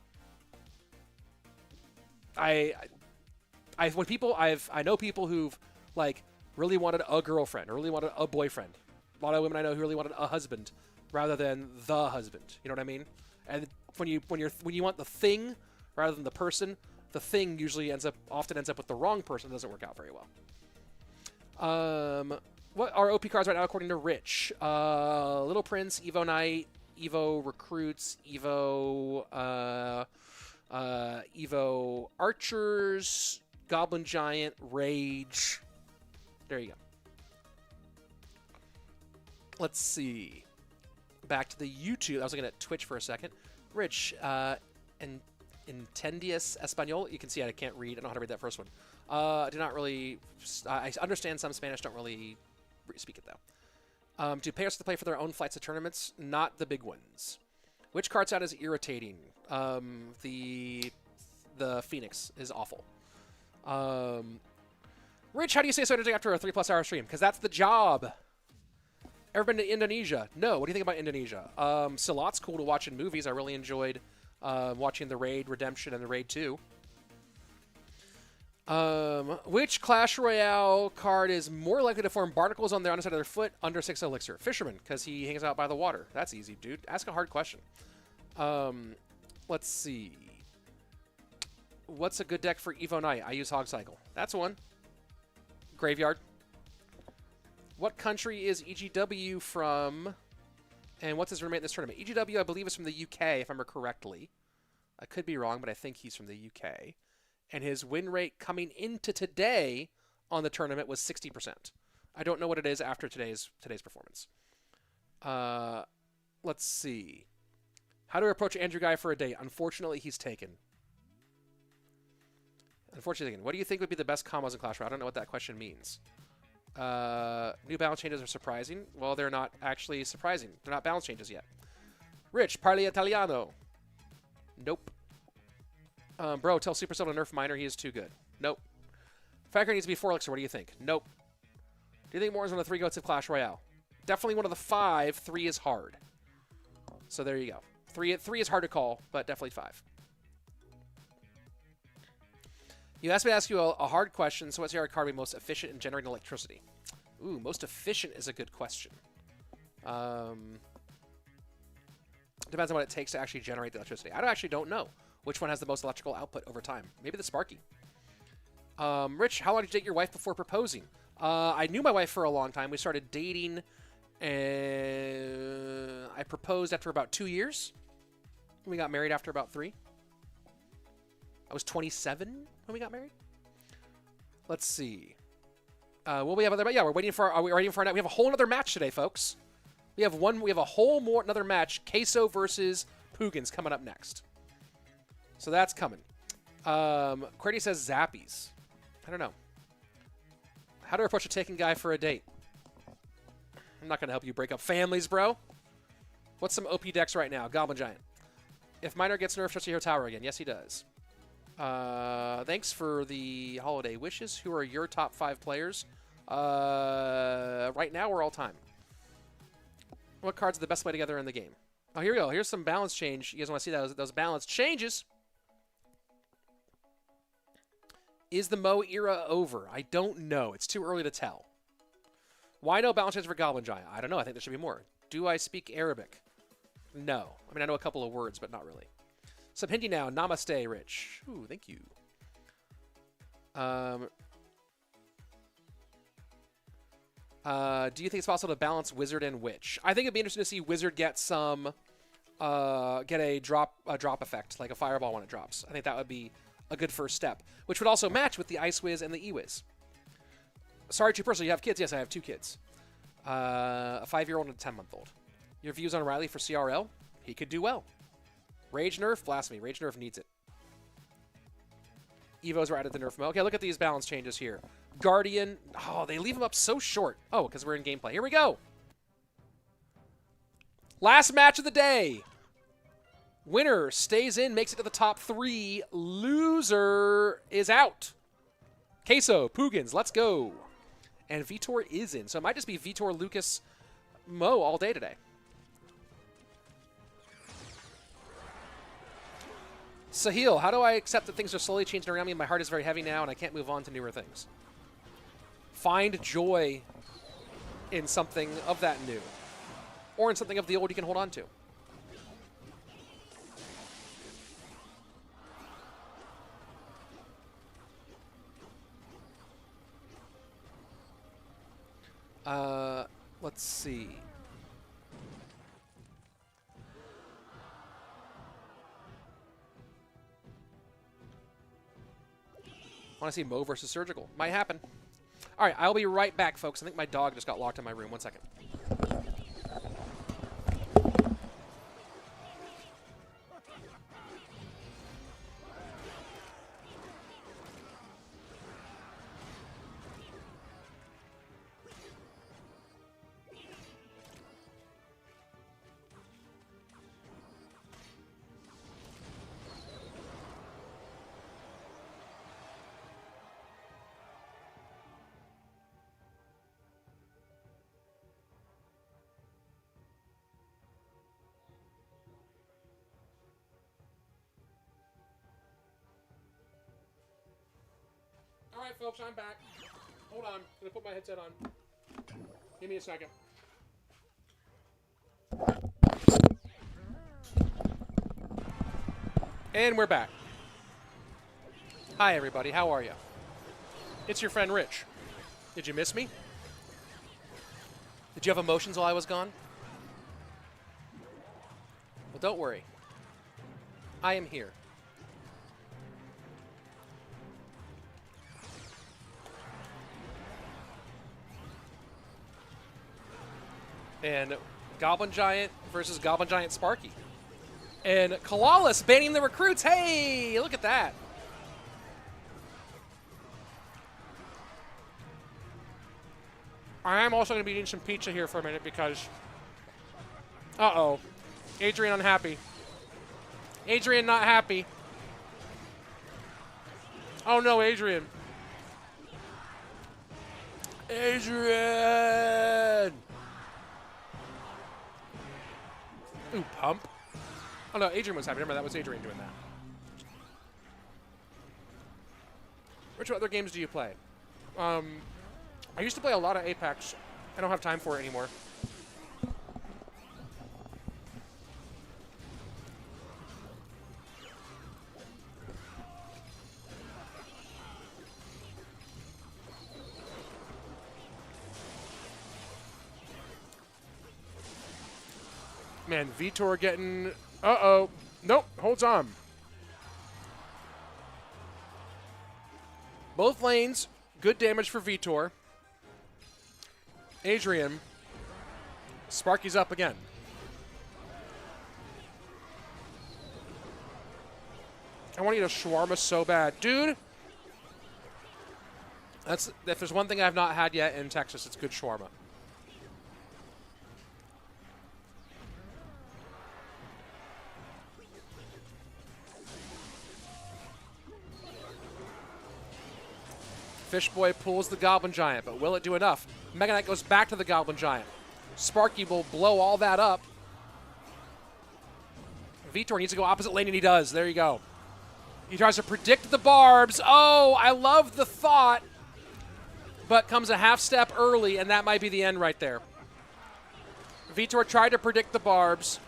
I know people who've like really wanted a girlfriend or really wanted a boyfriend. A lot of women I know who really wanted a husband rather than the husband. You know what I mean? And when you want the thing rather than the person, the thing usually often ends up with the wrong person. It doesn't work out very well. What are OP cards right now according to Rich? Little Prince, Evo Knight, Evo Recruits, Evo Archers, Goblin Giant, Rage. There you go. Let's see. Back to the YouTube. I was looking at Twitch for a second. Rich, Entendias Espanol. You can see I can't read. I don't know how to read that first one. Do not really... I understand some Spanish. Don't really speak it, though. Do players have to play for their own flights to tournaments? Not the big ones. Which card sound is irritating? The Phoenix is awful. Rich, how do you say so energetic after a 3+ hour stream? Because that's the job. Ever been to Indonesia? No. What do you think about Indonesia? Silat's cool to watch in movies. I really enjoyed watching the Raid Redemption and the Raid 2. Which Clash Royale card is more likely to form barnacles on the underside of their foot under 6 elixir? Fisherman, because he hangs out by the water. That's easy, dude. Ask a hard question. Let's see. What's a good deck for Evo Knight? I use Hog Cycle. That's one. Graveyard. What country is EGW from? And what's his roommate in this tournament? EGW, I believe, is from the UK, if I remember correctly. I could be wrong, but I think he's from the UK. And his win rate coming into today on the tournament was 60%. I don't know what it is after today's performance. Let's see. How do I approach Andrew Guy for a date? Unfortunately, he's taken. What do you think would be the best combos in Clash Royale? I don't know what that question means. New balance changes are surprising. Well, they're not actually surprising. They're not balance changes yet. Rich, parli Italiano. Nope. Bro, tell Supercell to nerf Miner. He is too good. Nope. Factor needs to be 4 elixir. What do you think? Nope. Do you think Morton's one of the 3 goats of Clash Royale? Definitely one of the 5. 3 is hard. So there you go. 3 is hard to call, but definitely 5. You asked me to ask you a hard question, so what's your card be most efficient in generating electricity? Ooh, most efficient is a good question. Depends on what it takes to actually generate the electricity. I actually don't know which one has the most electrical output over time. Maybe the Sparky. Rich, how long did you date your wife before proposing? I knew my wife for a long time. We started dating, and I proposed after about 2 years. We got married after about 3. I was 27 when we got married. Let's see. What we have other? Yeah, we're waiting for. Are we waiting for? We have a whole other match today, folks. We have a whole another match. Queso versus PUIGINS coming up next. So that's coming. Qwerty says Zappies. I don't know. How to approach a taken guy for a date? I'm not gonna help you break up families, bro. What's some OP decks right now? Goblin Giant. If Miner gets nerfed, starts to hear Tower again. Yes, he does. Thanks for the holiday wishes. Who are your top 5 players? Right now, we're all time. What cards are the best play together in the game? Oh, here we go. Here's some balance change. You guys want to see those balance changes? Is the Mo era over? I don't know. It's too early to tell. Why no balance change for Goblin Giant? I don't know. I think there should be more. Do I speak Arabic? No. I mean, I know a couple of words, but not really. Some Hindi now. Namaste, Rich. Ooh, thank you. Do you think it's possible to balance Wizard and Witch? I think it'd be interesting to see Wizard get some, get a drop effect, like a fireball when it drops. I think that would be a good first step, which would also match with the Ice Wiz and the E-Wiz. Sorry, True Person, you have kids? Yes, I have 2 kids. A 5-year-old and a 10-month-old. Your views on Riley for CRL? He could do well. Rage Nerf? Blasphemy. Rage Nerf needs it. Evos were added to Nerf mode. Okay, look at these balance changes here. Guardian. Oh, they leave him up so short. Oh, because we're in gameplay. Here we go. Last match of the day. Winner stays in, makes it to the top 3. Loser is out. Queso, PUIGINS, let's go. And Vitor is in. So it might just be Vitor, Lucas, Mo all day today. Sahil, how do I accept that things are slowly changing around me? My heart is very heavy now, and I can't move on to newer things. Find joy in something of that new. Or in something of the old you can hold on to. Let's see. I want to see Mo versus Surgical. Might happen. All right, I'll be right back, folks. I think my dog just got locked in my room. 1 second. All right, folks, I'm back. Hold on. I'm going to put my headset on. Give me a second. And we're back. Hi, everybody. How are you? It's your friend, Rich. Did you miss me? Did you have emotions while I was gone? Well, don't worry. I am here. And Goblin Giant versus Goblin Giant Sparky. And CALALAS banning the recruits. Hey, look at that. I am also going to be eating some pizza here for a minute because... Uh-oh. Adrian unhappy. Adrian not happy. Oh, no, Adrian. Adrian! Ooh, pump. Oh, no, Adrian was happy. Remember, that was Adrian doing that. Which other games do you play? I used to play a lot of Apex. I don't have time for it anymore. Man, Vitor getting... Uh-oh. Nope, holds on. Both lanes, good damage for Vitor. Adrian. Sparky's up again. I want to eat a shawarma so bad. Dude! If there's one thing I've not had yet in Texas, it's good shawarma. Fishboy pulls the Goblin Giant, but will it do enough? Mega Knight goes back to the Goblin Giant. Sparky will blow all that up. Vitor needs to go opposite lane, and he does. There you go. He tries to predict the barbs. Oh, I love the thought, but comes a half step early, and that might be the end right there. Vitor tried to predict the barbs.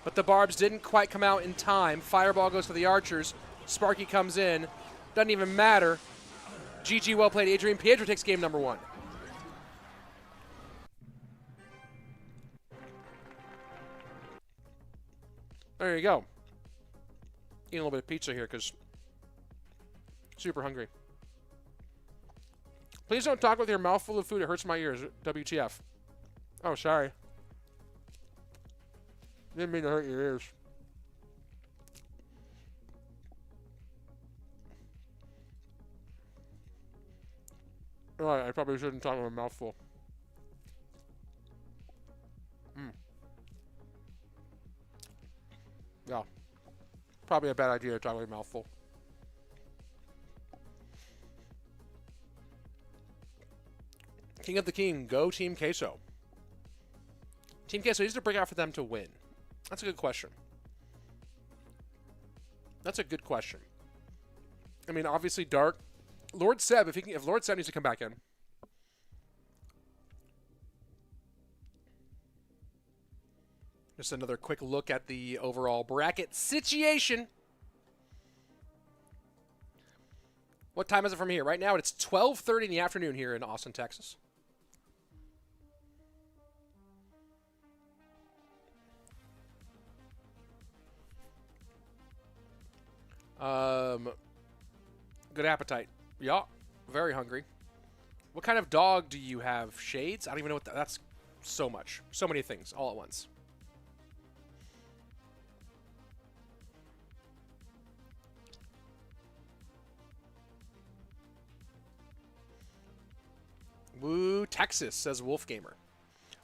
But the barbs didn't quite come out in time. Fireball goes to the archers. Sparky comes in. Doesn't even matter. GG, well played, Adrian. Piedra takes game number 1. There you go. Eating a little bit of pizza here because super hungry. Please don't talk with your mouth full of food. It hurts my ears. WTF. Oh, sorry. Didn't mean to hurt your ears. Alright, I probably shouldn't talk with a mouthful. Yeah. Probably a bad idea to talk with a mouthful. King of the King, go Team Queso. Team Queso needs to break out for them to win. That's a good question. That's a good question. I mean, obviously, Dark. Lord Seb, if Lord Seb needs to come back in. Just another quick look at the overall bracket situation. What time is it from here? Right now, it's 12:30 in the afternoon here in Austin, Texas. Good appetite. Yeah, very hungry. What kind of dog do you have? Shades? I don't even know what that's so much. So many things all at once. Woo, Texas, says Wolf Gamer.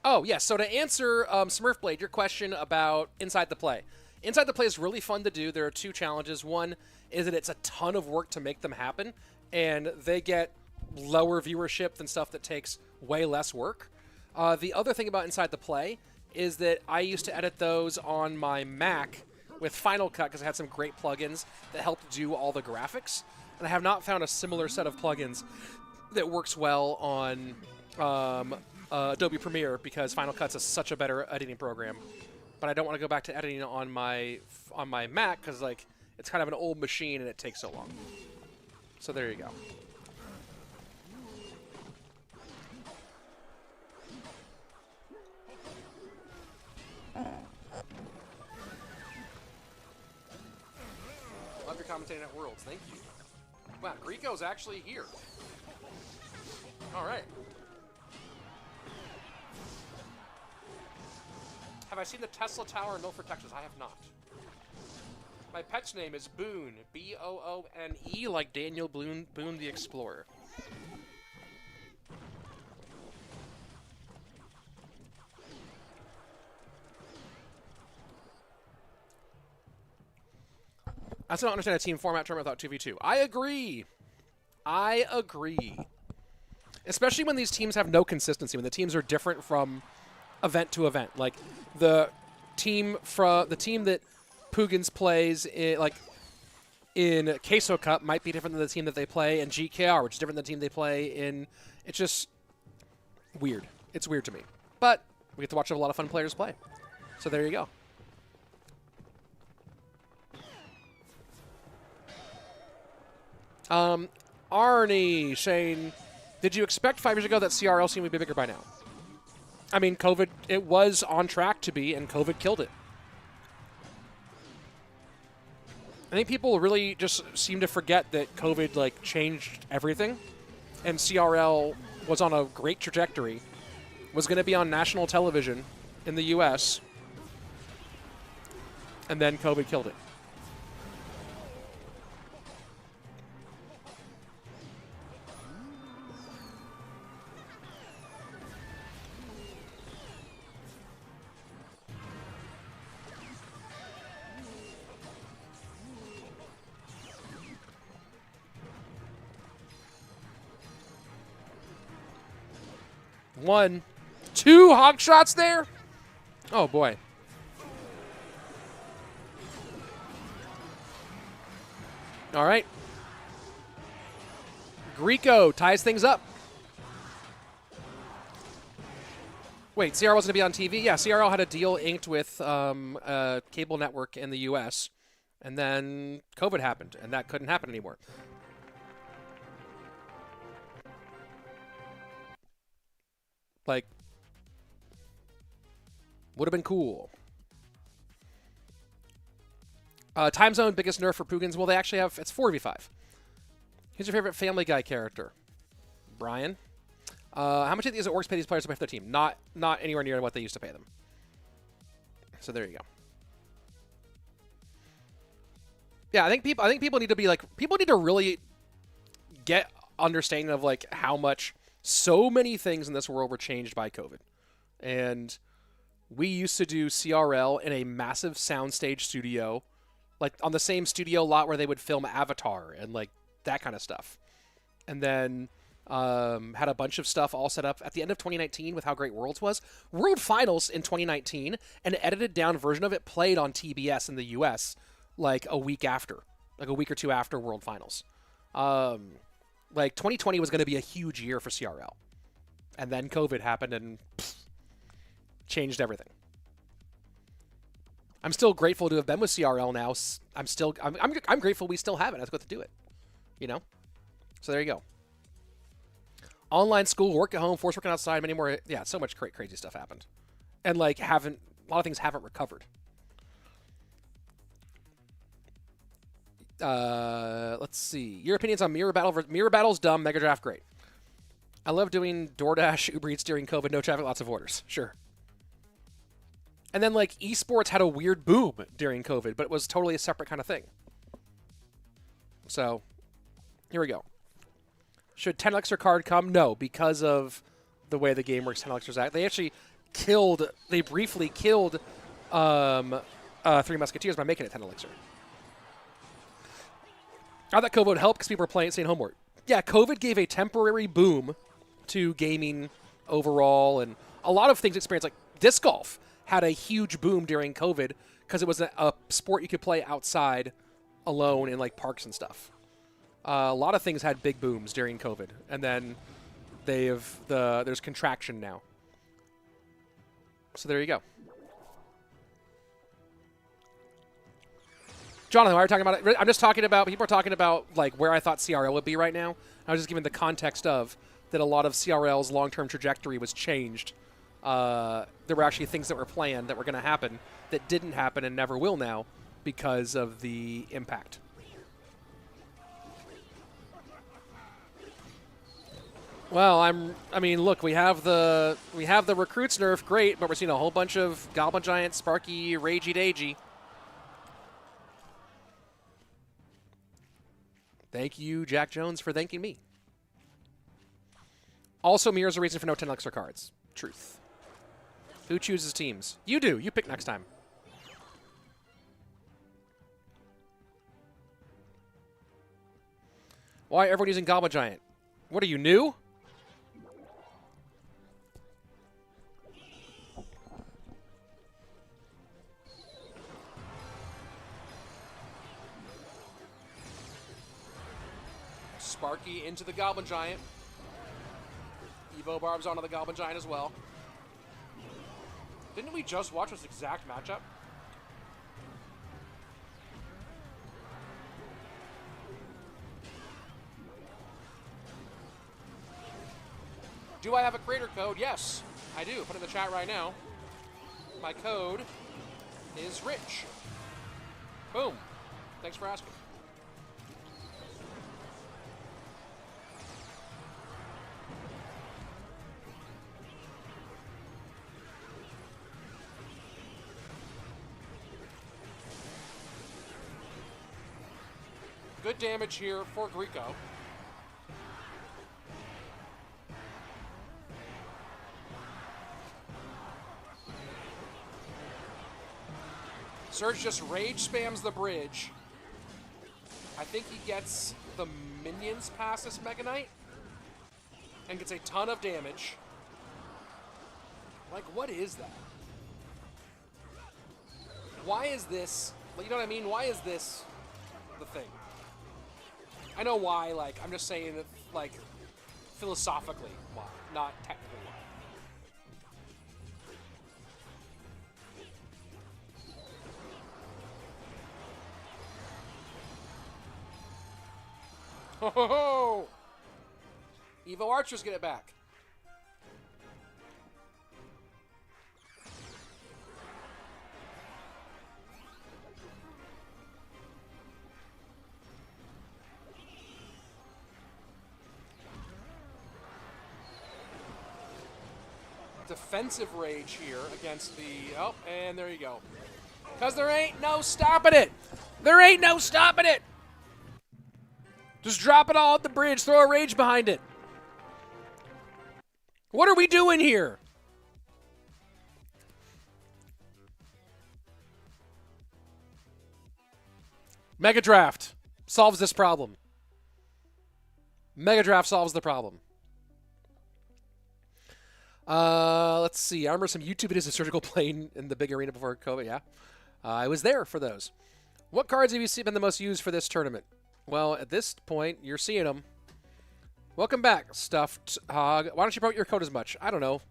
Oh, yes. So to answer Smurfblade, your question about Inside the Play. Inside the Play is really fun to do. There are 2 challenges. One is that it's a ton of work to make them happen, and they get lower viewership than stuff that takes way less work. The other thing about Inside the Play is that I used to edit those on my Mac with Final Cut because I had some great plugins that helped do all the graphics, and I have not found a similar set of plugins that works well on Adobe Premiere because Final Cut's such a better editing program. But I don't want to go back to editing on my Mac because like it's kind of an old machine and it takes so long. So there you go. Love your commentating at Worlds. Thank you. Wow, Griko's actually here. All right. Have I seen the Tesla Tower in Milford, Texas? I have not. My pet's name is Boone. B-O-O-N-E, like Daniel Boone the Explorer. I still don't understand a team format term without 2v2. I agree. I agree. Especially when these teams have no consistency, when the teams are different from event to event. Like the team that PUIGINS plays in Queso Cup might be different than the team that they play in GKR, which is different than the team they play in. It's just weird. It's weird to me. But we get to watch a lot of fun players play. So there you go. Arnie saying, did you expect 5 years ago that CRL scene would be bigger by now? I mean, COVID, it was on track to be, and COVID killed it. I think people really just seem to forget that COVID, like, changed everything, and CRL was on a great trajectory, was going to be on national television in the U.S., and then COVID killed it. One, 2 hog shots there. Oh, boy. All right. Griko ties things up. Wait, CRL was going to be on TV? Yeah, CRL had a deal inked with a cable network in the U.S., and then COVID happened, and that couldn't happen anymore. Like, would have been cool. Time zone, biggest nerf for PUIGINS. Well, they actually have, it's 4v5. Who's your favorite Family Guy character? Brian? How much do these orcs pay these players to play for their team? Not anywhere near what they used to pay them. So there you go. Yeah, I think people need to be like, people need to really get understanding of like how much so many things in this world were changed by COVID. And we used to do CRL in a massive soundstage studio, like on the same studio lot where they would film Avatar and like that kind of stuff. And then had a bunch of stuff all set up at the end of 2019 with how great Worlds was. World Finals in 2019, an edited down version of it played on TBS in the US like a week after, like a week or two after World Finals. Like 2020 was going to be a huge year for CRL. And then COVID happened and changed everything. I'm still grateful to have been with CRL now. I'm grateful we still have it. I was going to do it, you know? So there you go. Online school, work at home, forced working outside, many more. Yeah, so much crazy stuff happened. And like a lot of things haven't recovered. Let's see. Your opinions on Mirror Battle. Mirror Battle's dumb. Mega Draft, great. I love doing DoorDash, Uber Eats during COVID. No traffic, lots of orders. Sure. And then like esports had a weird boom during COVID, but it was totally a separate kind of thing. So here we go. Should 10 Elixir card come? No, because of the way the game works, 10 Elixir's act. They actually briefly killed Three Musketeers by making it 10 Elixir. I thought COVID would help because people were playing staying homework. Yeah, COVID gave a temporary boom to gaming overall, and a lot of things experienced, like disc golf had a huge boom during COVID because it was a sport you could play outside alone in like parks and stuff. A lot of things had big booms during COVID, and then there's contraction now. So there you go. Jonathan, why are we talking about it? I'm just talking about, people are talking about like where I thought CRL would be right now. I was just giving the context of that a lot of CRL's long-term trajectory was changed. There were actually things that were planned that were going to happen that didn't happen and never will now because of the impact. Well, I mean, look, we have the recruits nerf, great, but we're seeing a whole bunch of Goblin Giant, Sparky, Ragey Dagey. Thank you, Jack Jones, for thanking me. Also, Mirror's a reason for no 10 Elixir cards. Truth. Who chooses teams? You do. You pick next time. Why everyone using Goblin Giant? What are you, new? Sparky into the Goblin Giant. Evo Barb's onto the Goblin Giant as well. Didn't we just watch this exact matchup? Do I have a creator code? Yes, I do. Put it in the chat right now. My code is Rich. Boom. Thanks for asking. Good damage here for Griko. Surge just rage spams the bridge. I think he gets the minions past this Mega Knight and gets a ton of damage. Like, what is that? Why is this, you know what I mean? Why is this the thing? I know why, like, I'm just saying that, like, philosophically why, not technically why. Ho ho ho! Evo Archers get it back. Defensive rage here against the... Oh, and there you go. Because there ain't no stopping it. There ain't no stopping it. Just drop it all at the bridge. Throw a rage behind it. What are we doing here? Mega Draft solves this problem. Mega Draft solves the problem. Let's see. I remember some YouTube videos of Surgical playing in the big arena before COVID. Yeah. I was there for those. What cards have you been the most used for this tournament? Well, at this point, you're seeing them. Welcome back, Stuffed Hog. Why don't you promote your code as much? I don't know.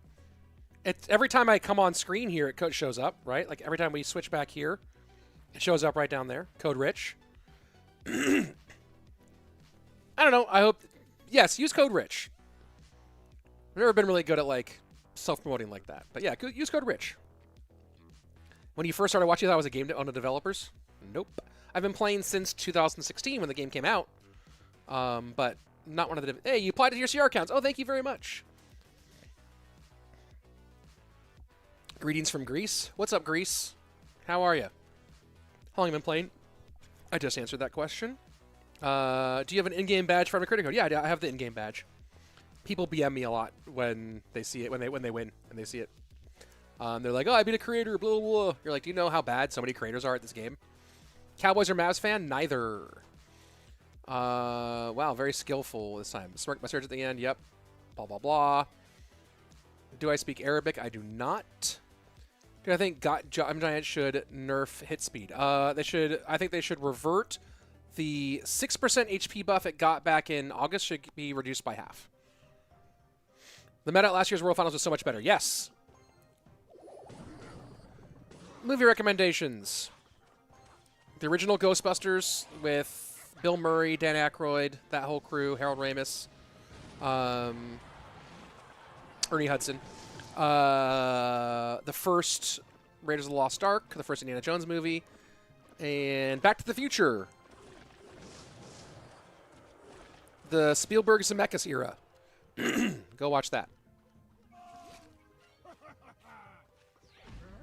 Every time I come on screen here, it shows up, right? Like every time we switch back here, it shows up right down there. Code Rich. I don't know. I hope... Yes, use Code Rich. I've never been really good at, like, self-promoting like that. But yeah, use Code Rich. When you first started watching, you thought it was a game on the developers? Nope. I've been playing since 2016 when the game came out. But not one of the... Hey, you applied to your CR accounts. Oh, thank you very much. Greetings from Greece. What's up, Greece? How are you? How long have you been playing? I just answered that question. Do you have an in-game badge for every critic code? Yeah, I have the in-game badge. People BM me a lot when they see it, when they win and they see it. They're like, oh, I beat a creator, blah, blah, blah. You're like, do you know how bad so many creators are at this game? Cowboys or Mavs fan? Neither. Wow, very skillful this time. Smirk my surge at the end. Yep. Blah, blah, blah. Do I speak Arabic? I do not. Do I think Giant should nerf hit speed? I think they should revert the 6% HP buff it got back in August should be reduced by half. The meta at last year's World Finals was so much better. Yes. Movie recommendations. The original Ghostbusters with Bill Murray, Dan Aykroyd, that whole crew, Harold Ramis, Ernie Hudson. The first Raiders of the Lost Ark, the first Indiana Jones movie, and Back to the Future. The Spielberg Zemeckis era. Go watch that.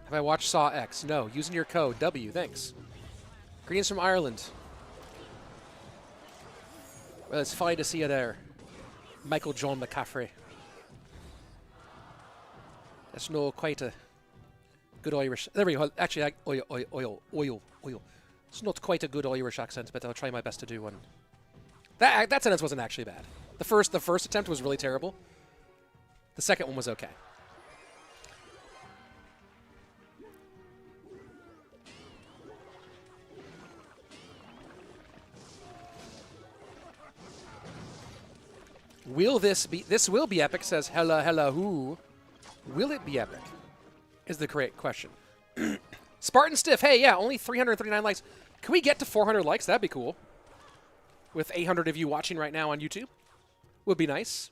Have I watched Saw X? No. Using your code. W. Thanks. Greetings from Ireland. Well, it's fine to see you there. Michael John McCaffrey. That's no quite a good Irish. There we go. Actually, oil. It's not quite a good Irish accent, but I'll try my best to do one. That sentence wasn't actually bad. The first attempt was really terrible. The second one was okay. Will this will be epic, says Hella Who. Will it be epic? Is the correct question. Spartan Stiff, hey, yeah, only 339 likes. Can we get to 400 likes? That'd be cool. With 800 of you watching right now on YouTube. Would be nice.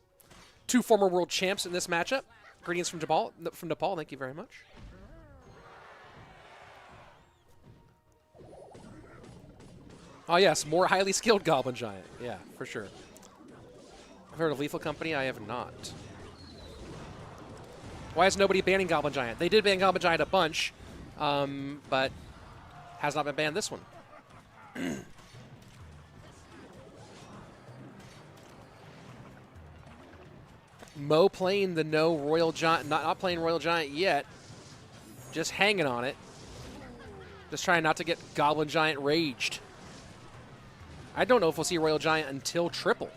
2 former world champs in this matchup. Greetings from Nepal. Thank you very much. Oh, yes, more highly skilled Goblin Giant. Yeah, for sure. I've heard of Lethal Company. I have not. Why is nobody banning Goblin Giant? They did ban Goblin Giant a bunch, but has not been banned this one. Mo playing the no Royal Giant, not playing Royal Giant yet. Just hanging on it. Just trying not to get Goblin Giant raged. I don't know if we'll see Royal Giant until triple.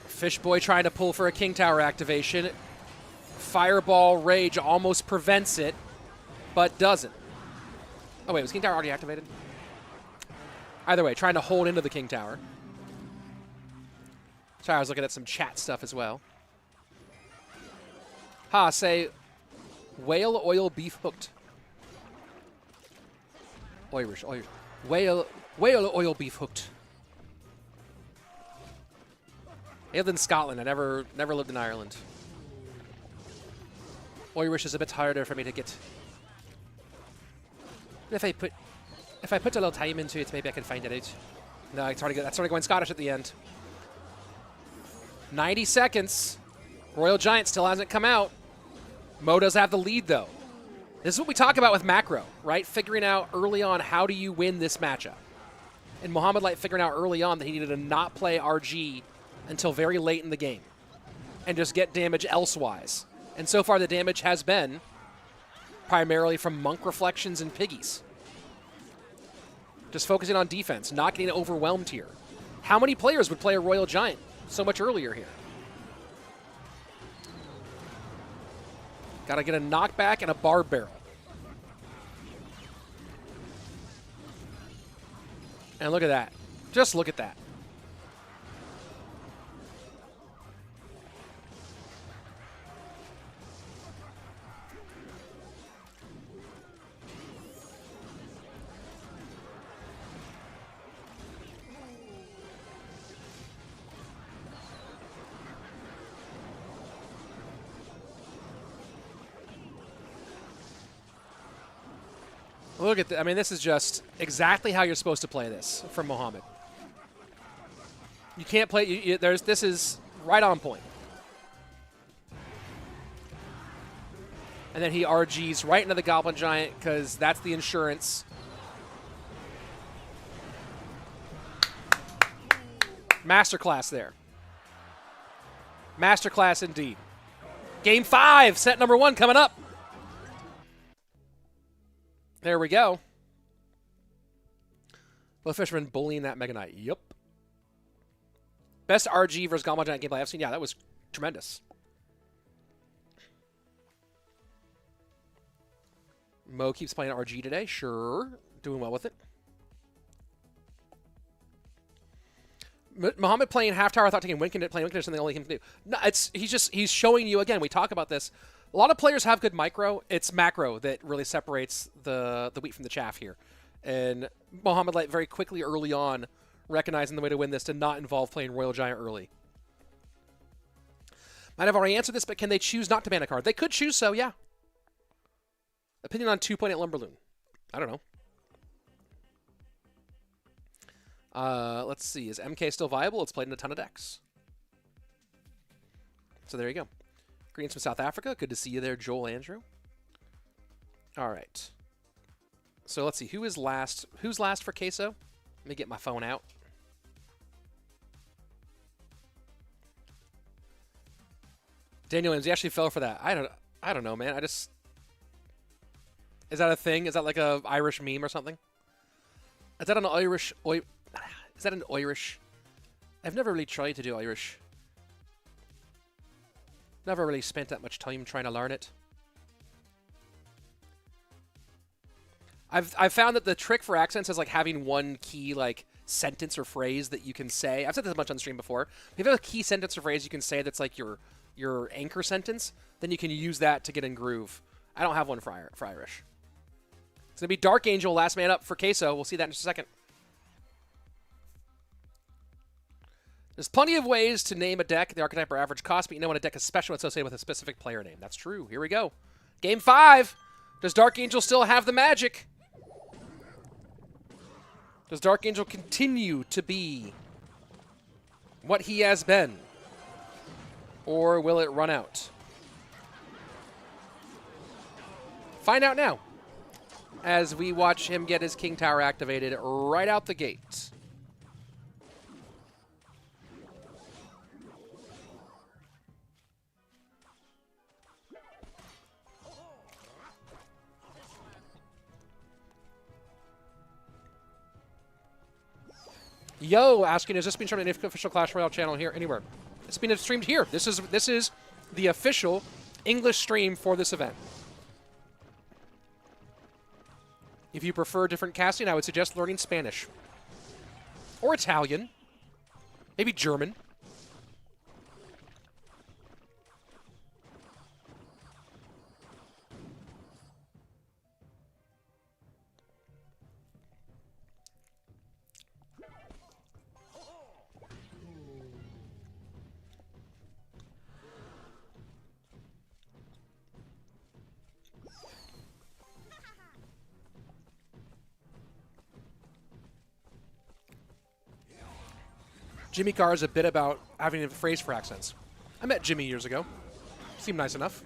Fishboy trying to pull for a King Tower activation. Fireball Rage almost prevents it, but doesn't. Oh, wait, was King Tower already activated? Either way, trying to hold into the King Tower. Sorry, I was looking at some chat stuff as well. Ha, say, whale oil beef hooked. Irish. Whale oil beef hooked. I lived in Scotland. I never lived in Ireland. Irish is a bit harder for me to get. If I put a little time into it, maybe I can find it out. No, that's already going Scottish at the end. 90 seconds. Royal Giant still hasn't come out. Mo does have the lead, though. This is what we talk about with macro, right? Figuring out early on how do you win this matchup. And Mohamed figuring out early on that he needed to not play RG until very late in the game and just get damage elsewise. And so far the damage has been primarily from Monk Reflections and Piggies. Just focusing on defense, not getting overwhelmed here. How many players would play a Royal Giant so much earlier here? Got to get a knockback and a barb barrel. And look at that. Just look at that. Look at that. I mean, this is just exactly how you're supposed to play this from Mohamed. You can't play. This is right on point. And then he RGs right into the Goblin Giant because that's the insurance. Masterclass there. Masterclass indeed. Game 5, set number 1 coming up. There we go. Both Fishermen bullying that Mega Knight. Yup. Best RG versus Goblin Giant gameplay I've seen. Yeah, that was tremendous. Mo keeps playing RG today. Sure. Doing well with it. Mohamed playing half tower. I thought taking playing Win is something only him can do. No, he's showing you again. We talk about this. A lot of players have good micro. It's macro that really separates the wheat from the chaff here. And Mohamed very quickly early on recognizing the way to win this to not involve playing Royal Giant early. Might have already answered this, but can they choose not to ban a card? They could choose so, yeah. Opinion on 2.8 Lumberloon. I don't know. Let's see. Is MK still viable? It's played in a ton of decks. So there you go. Greetings from South Africa. Good to see you there, Joel Andrew. All right. So let's see. Who is last? Who's last for Queso? Let me get my phone out. Daniel Williams, he actually fell for that. I don't know, man. Is that a thing? Is that like a Irish meme or something? Is that an Irish? Is that an Irish? I've never really tried to do Irish. Never really spent that much time trying to learn it. I've found that the trick for accents is having one key sentence or phrase that you can say. I've said this a bunch on the stream before. If you have a key sentence or phrase you can say that's your anchor sentence, then you can use that to get in groove. I don't have one for Irish. It's going to be DarkAngel, last man up for Queso. We'll see that in just a second. There's plenty of ways to name a deck, the archetype or average cost, but you know when a deck is special, it's associated with a specific player name. That's true. Here we go. Game 5. Does DarkAngel still have the magic? Does DarkAngel continue to be what he has been? Or will it run out? Find out now as we watch him get his King Tower activated right out the gate. Yo, asking, is this being streamed on the official Clash Royale channel here? Anywhere. It's being streamed here. This is the official English stream for this event. If you prefer different casting, I would suggest learning Spanish. Or Italian. Maybe German. Jimmy Carr is a bit about having a phrase for accents. I met Jimmy years ago. Seemed nice enough.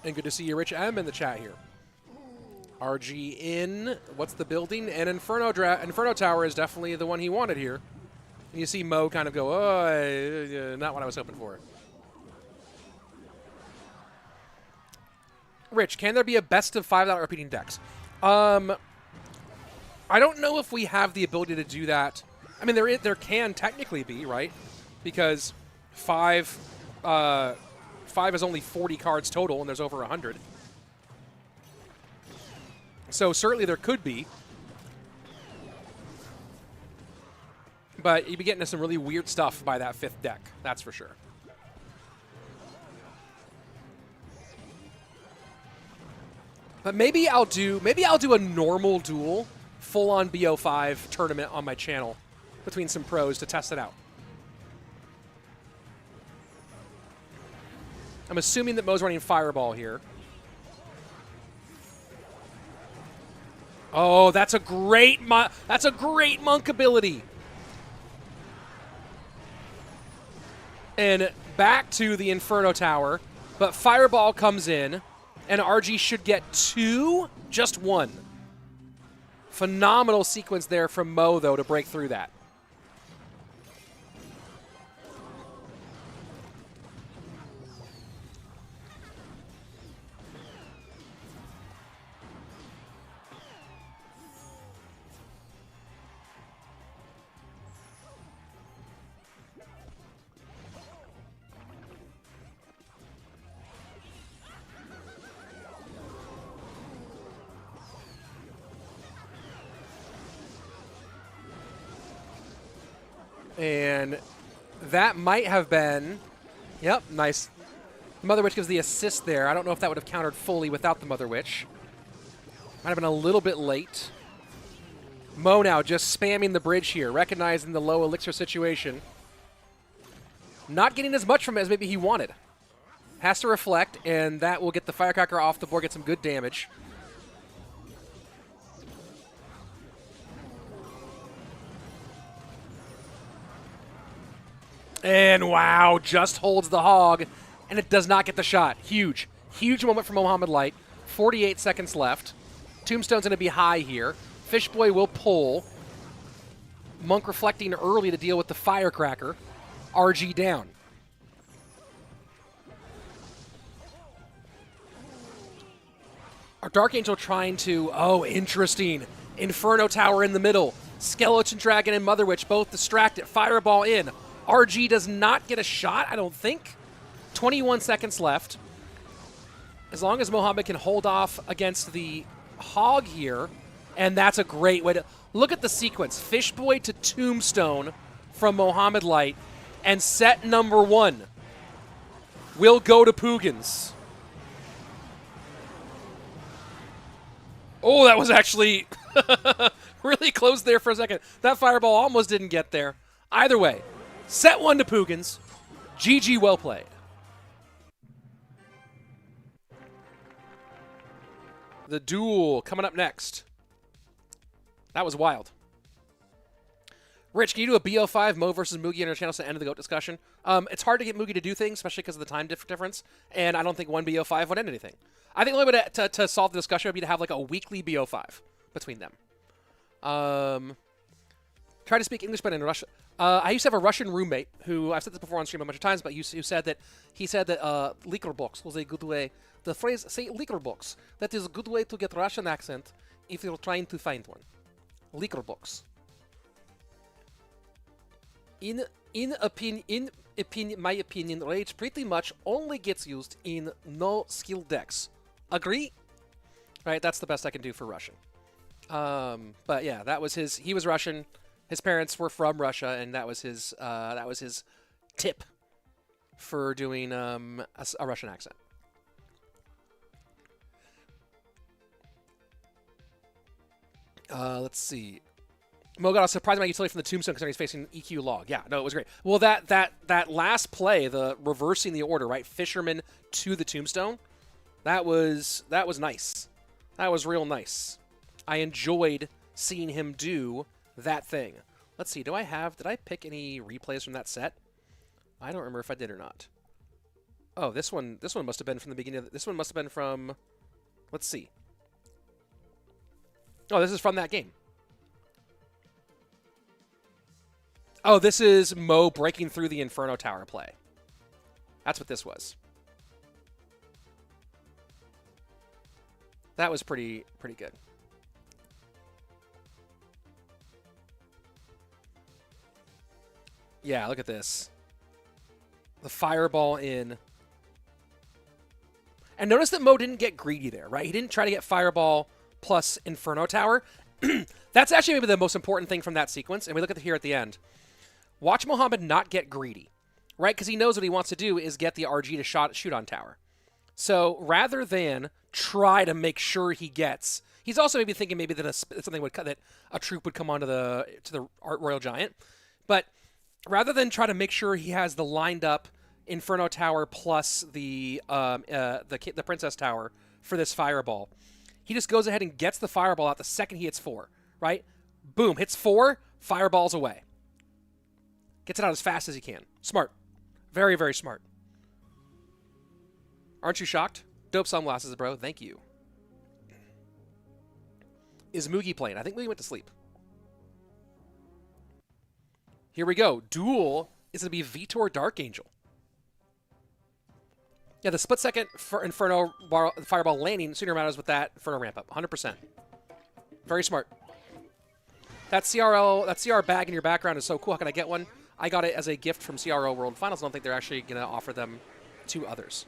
And good to see you, Rich M, in the chat here. RG in. What's the building? And Inferno Tower is definitely the one he wanted here. And you see Mo kind of go, oh, not what I was hoping for. Rich, can there be a best of 5 without repeating decks? I don't know if we have the ability to do that. I mean, there can technically be, right? Because 5 is only 40 cards total, and there's over 100. So certainly there could be. But you'd be getting into some really weird stuff by that 5th deck, that's for sure. But maybe I'll do a normal duel, full-on BO5 tournament on my channel between some pros to test it out. I'm assuming that Mo's running Fireball here. Oh, that's a great monk ability. And back to the Inferno Tower, but Fireball comes in, and RG should get 2, just 1. Phenomenal sequence there from Mo, though, to break through that. And that might have been, yep, nice. Mother Witch gives the assist there. I don't know if that would have countered fully without the Mother Witch. Might have been a little bit late. Mo now just spamming the bridge here, recognizing the low elixir situation. Not getting as much from it as maybe he wanted. Has to reflect, and that will get the Firecracker off the board, get some good damage. And wow, just holds the hog, and it does not get the shot. Huge. Huge moment for Mohamed Light. 48 seconds left. Tombstone's going to be high here. Fishboy will pull. Monk reflecting early to deal with the Firecracker. RG down. Our DarkAngel trying to, oh, interesting. Inferno Tower in the middle. Skeleton Dragon and Mother Witch both distracted. Fireball in. RG does not get a shot, I don't think. 21 seconds left. As long as Mohamed can hold off against the hog here, and that's a great way to... Look at the sequence. Fishboy to Tombstone from Mohamed Light, and set number 1 will go to PUIGINS. Oh, that was actually really close there for a second. That Fireball almost didn't get there. Either way. Set 1 to PUIGINS. GG, well played. The duel coming up next. That was wild. Rich, can you do a BO5 Mo versus Mugi on our channel to end of the GOAT discussion? It's hard to get Mugi to do things, especially because of the time difference, and I don't think one BO5 would end anything. I think the only way to solve the discussion would be to have like a weekly BO5 between them. Try to speak English, but in Russian. I used to have a Russian roommate who, I've said this before on stream a bunch of times, but who said that liquor box was a good way. The phrase, say liquor box, that is a good way to get Russian accent if you're trying to find one. Liquor box. In my opinion, Rage pretty much only gets used in no skill decks. Agree? Right, that's the best I can do for Russian. But yeah, that was his. He was Russian. His parents were from Russia, and that was his tip for doing a Russian accent. Let's see. Mo got a surprising amount of utility from the tombstone considering he's facing EQ log. Yeah, no, it was great. Well, that last play, the reversing the order, right? Fisherman to the tombstone. That was nice. That was real nice. I enjoyed seeing him do that thing. Let's see. Did I pick any replays from that set? I don't remember if I did or not. Oh, this one must have been from the beginning. This one must have been from. Let's see. Oh, this is from that game. Oh, this is Mo breaking through the Inferno Tower play. That's what this was. That was pretty good. Yeah, look at this. The fireball in. And notice that Mo didn't get greedy there, right? He didn't try to get fireball plus Inferno Tower. That's actually maybe the most important thing from that sequence. And we look at here at the end. Watch Mohamed not get greedy, right? Because he knows what he wants to do is get the RG to shoot on tower. So rather than try to make sure he gets, he's also maybe thinking maybe that something would that a troop would come onto the Royal Giant, but rather than try to make sure he has the lined up Inferno Tower plus the Princess Tower for this fireball, he just goes ahead and gets the fireball out the second he hits 4, right? Boom, hits 4, fireball's away. Gets it out as fast as he can. Smart. Very, very smart. Aren't you shocked? Dope sunglasses, bro. Thank you. Is Mugi playing? I think Mugi went to sleep. Here we go. Duel is going to be Vitor DarkAngel. Yeah, the split-second Inferno fireball landing sooner matters with that Inferno ramp-up. 100%. Very smart. That CR bag in your background is so cool. How can I get one? I got it as a gift from CRO World Finals. I don't think they're actually going to offer them to others.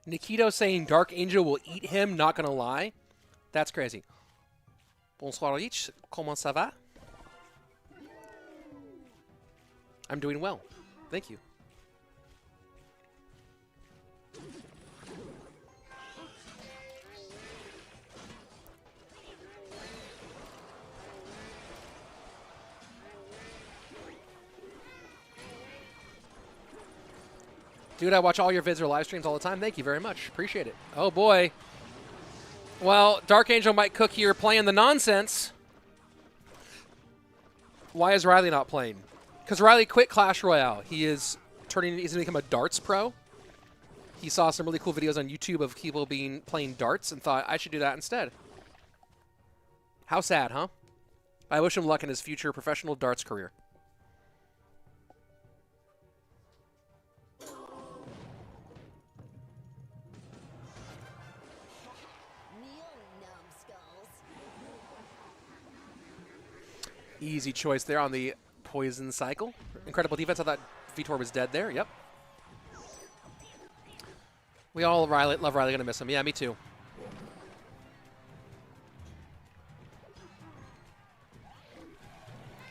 Nikito saying DarkAngel will eat him, not gonna lie. That's crazy. Bonsoir, Rich. Comment ça va? I'm doing well. Thank you. Dude, I watch all your vids or live streams all the time. Thank you very much. Appreciate it. Oh, boy. Well, DarkAngel might cook here playing the nonsense. Why is Riley not playing? Because Riley quit Clash Royale. He's going to become a darts pro. He saw some really cool videos on YouTube of people playing darts and thought, I should do that instead. How sad, huh? I wish him luck in his future professional darts career. Easy choice there on the poison cycle. Incredible defense. I thought Vitor was dead there. Yep. We all love Riley. Gonna miss him. Yeah, me too.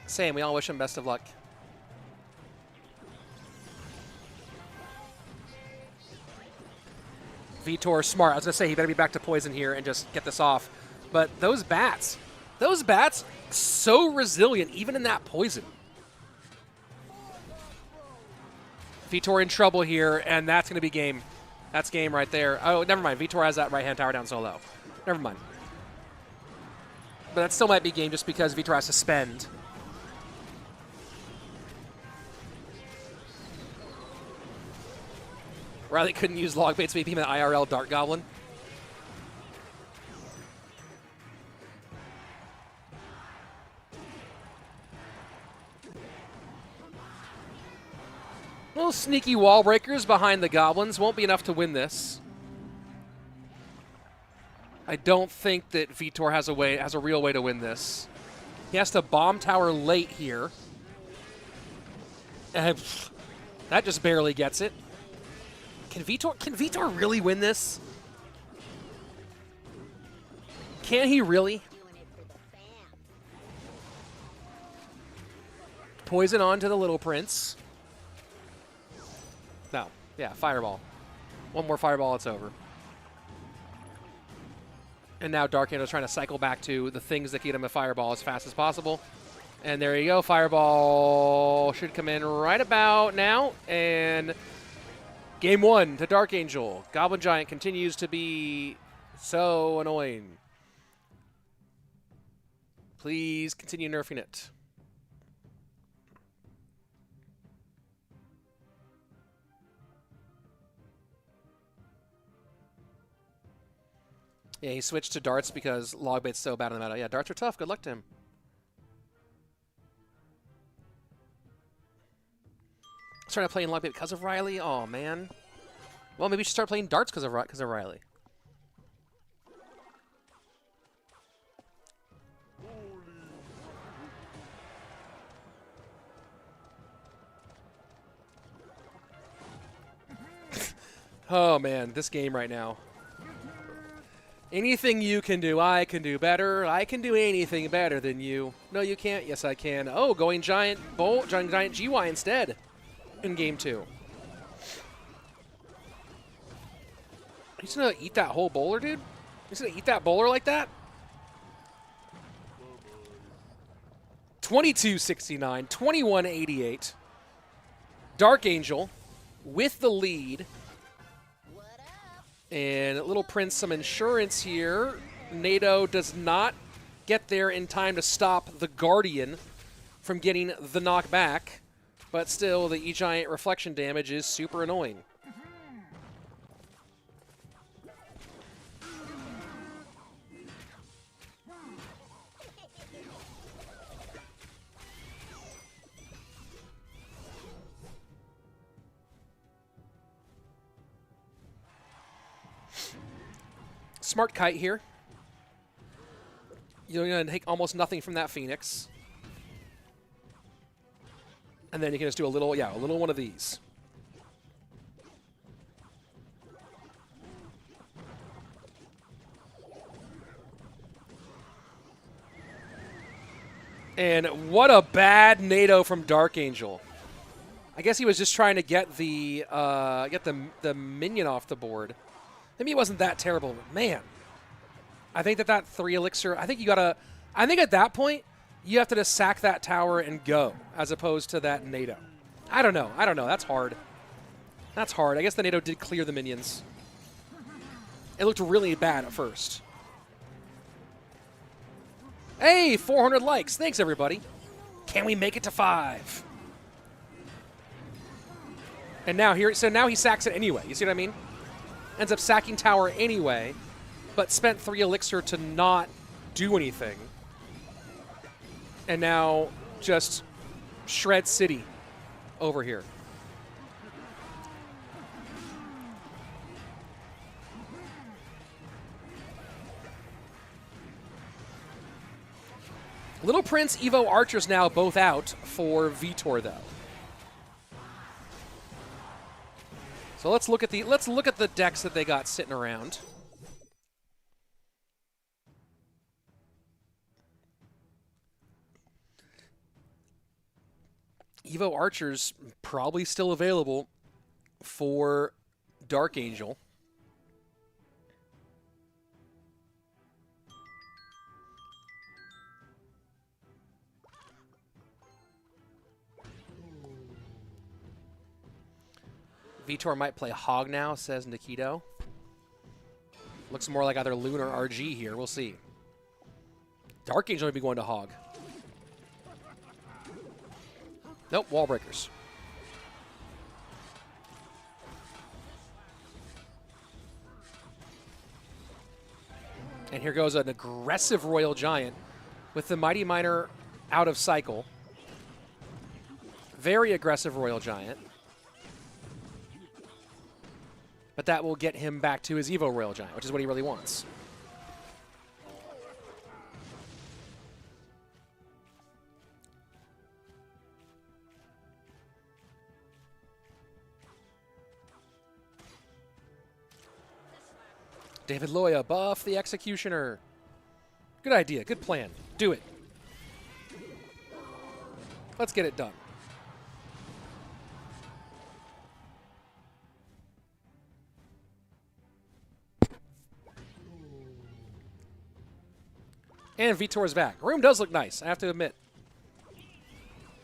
Same. We all wish him best of luck. Vitor smart. I was gonna say he better be back to poison here and just get this off. But those bats, so resilient even in that poison. Vitor in trouble here, and that's gonna be game. That's game right there. Oh, never mind. Vitor has that right-hand tower down so low. Never mind. But that still might be game just because Vitor has to spend. Riley couldn't use log baits to beat him in IRL Dark Goblin. Little sneaky wall breakers behind the Goblins. Won't be enough to win this. I don't think that Vitor has a real way to win this. He has to bomb tower late here. And that just barely gets it. Can Vitor really win this? Can he really? Doing it for the fans. Poison on to the Little Prince. No. Yeah, Fireball. One more Fireball, it's over. And now DarkAngel is trying to cycle back to the things that get him a Fireball as fast as possible. And there you go. Fireball should come in right about now. And game 1 to DarkAngel. Goblin Giant continues to be so annoying. Please continue nerfing it. Yeah, he switched to darts because Logbait's so bad in the meta. Yeah, darts are tough. Good luck to him. Started playing Logbait because of Riley? Oh, man. Well, maybe we should start playing darts because of Riley. Oh, man, this game right now. Anything you can do, I can do better. I can do anything better than you. No, you can't. Yes, I can. Oh, going giant GY instead in game 2. He's going to eat that whole bowler, dude? He's going to eat that bowler like that? 2269, 2188. DarkAngel with the lead. What up? And Little Prince some insurance here. NATO does not get there in time to stop the Guardian from getting the knockback. But still, the E-Giant reflection damage is super annoying. Smart kite here. You're going to take almost nothing from that Phoenix. And then you can just do a little one of these. And what a bad NATO from DarkAngel. I guess he was just trying to get the minion off the board. Maybe it wasn't that terrible, but man. I think that 3 elixir, I think at that point, you have to just sack that tower and go, as opposed to that NATO. I don't know. That's hard. That's hard. I guess the NATO did clear the minions. It looked really bad at first. Hey, 400 likes. Thanks, everybody. Can we make it to 5? And now now he sacks it anyway. You see what I mean? Ends up sacking tower anyway, but spent 3 elixir to not do anything. And now just shred city over here. Little Prince, Evo, Archers now both out for Vitor though. So let's look at the decks that they got sitting around. Evo Archers probably still available for DarkAngel. Vitor might play Hog now, says Nikito. Looks more like either Loon or RG here. We'll see. DarkAngel might be going to Hog. Nope, wall breakers. And here goes an aggressive Royal Giant with the Mighty Miner out of cycle. Very aggressive Royal Giant. but that will get him back to his Evo Royal Giant, which is what he really wants. David Loya, buff the Executioner. Good idea, good plan. Do it. Let's get it done. And Vitor's back. Room does look nice, I have to admit.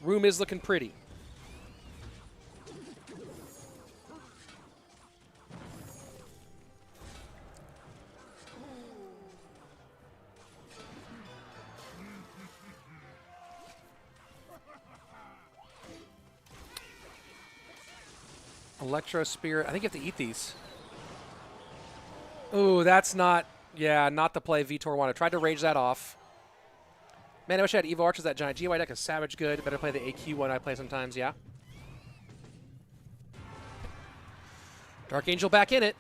Room is looking pretty. Electro Spirit. I think you have to eat these. Ooh, that's not... Yeah, not the play Vitor wanted. Tried to rage that off. Man, I wish I had Evo Archers. That giant GY deck is savage good. Better play the AQ one I play sometimes, yeah. DarkAngel back in it.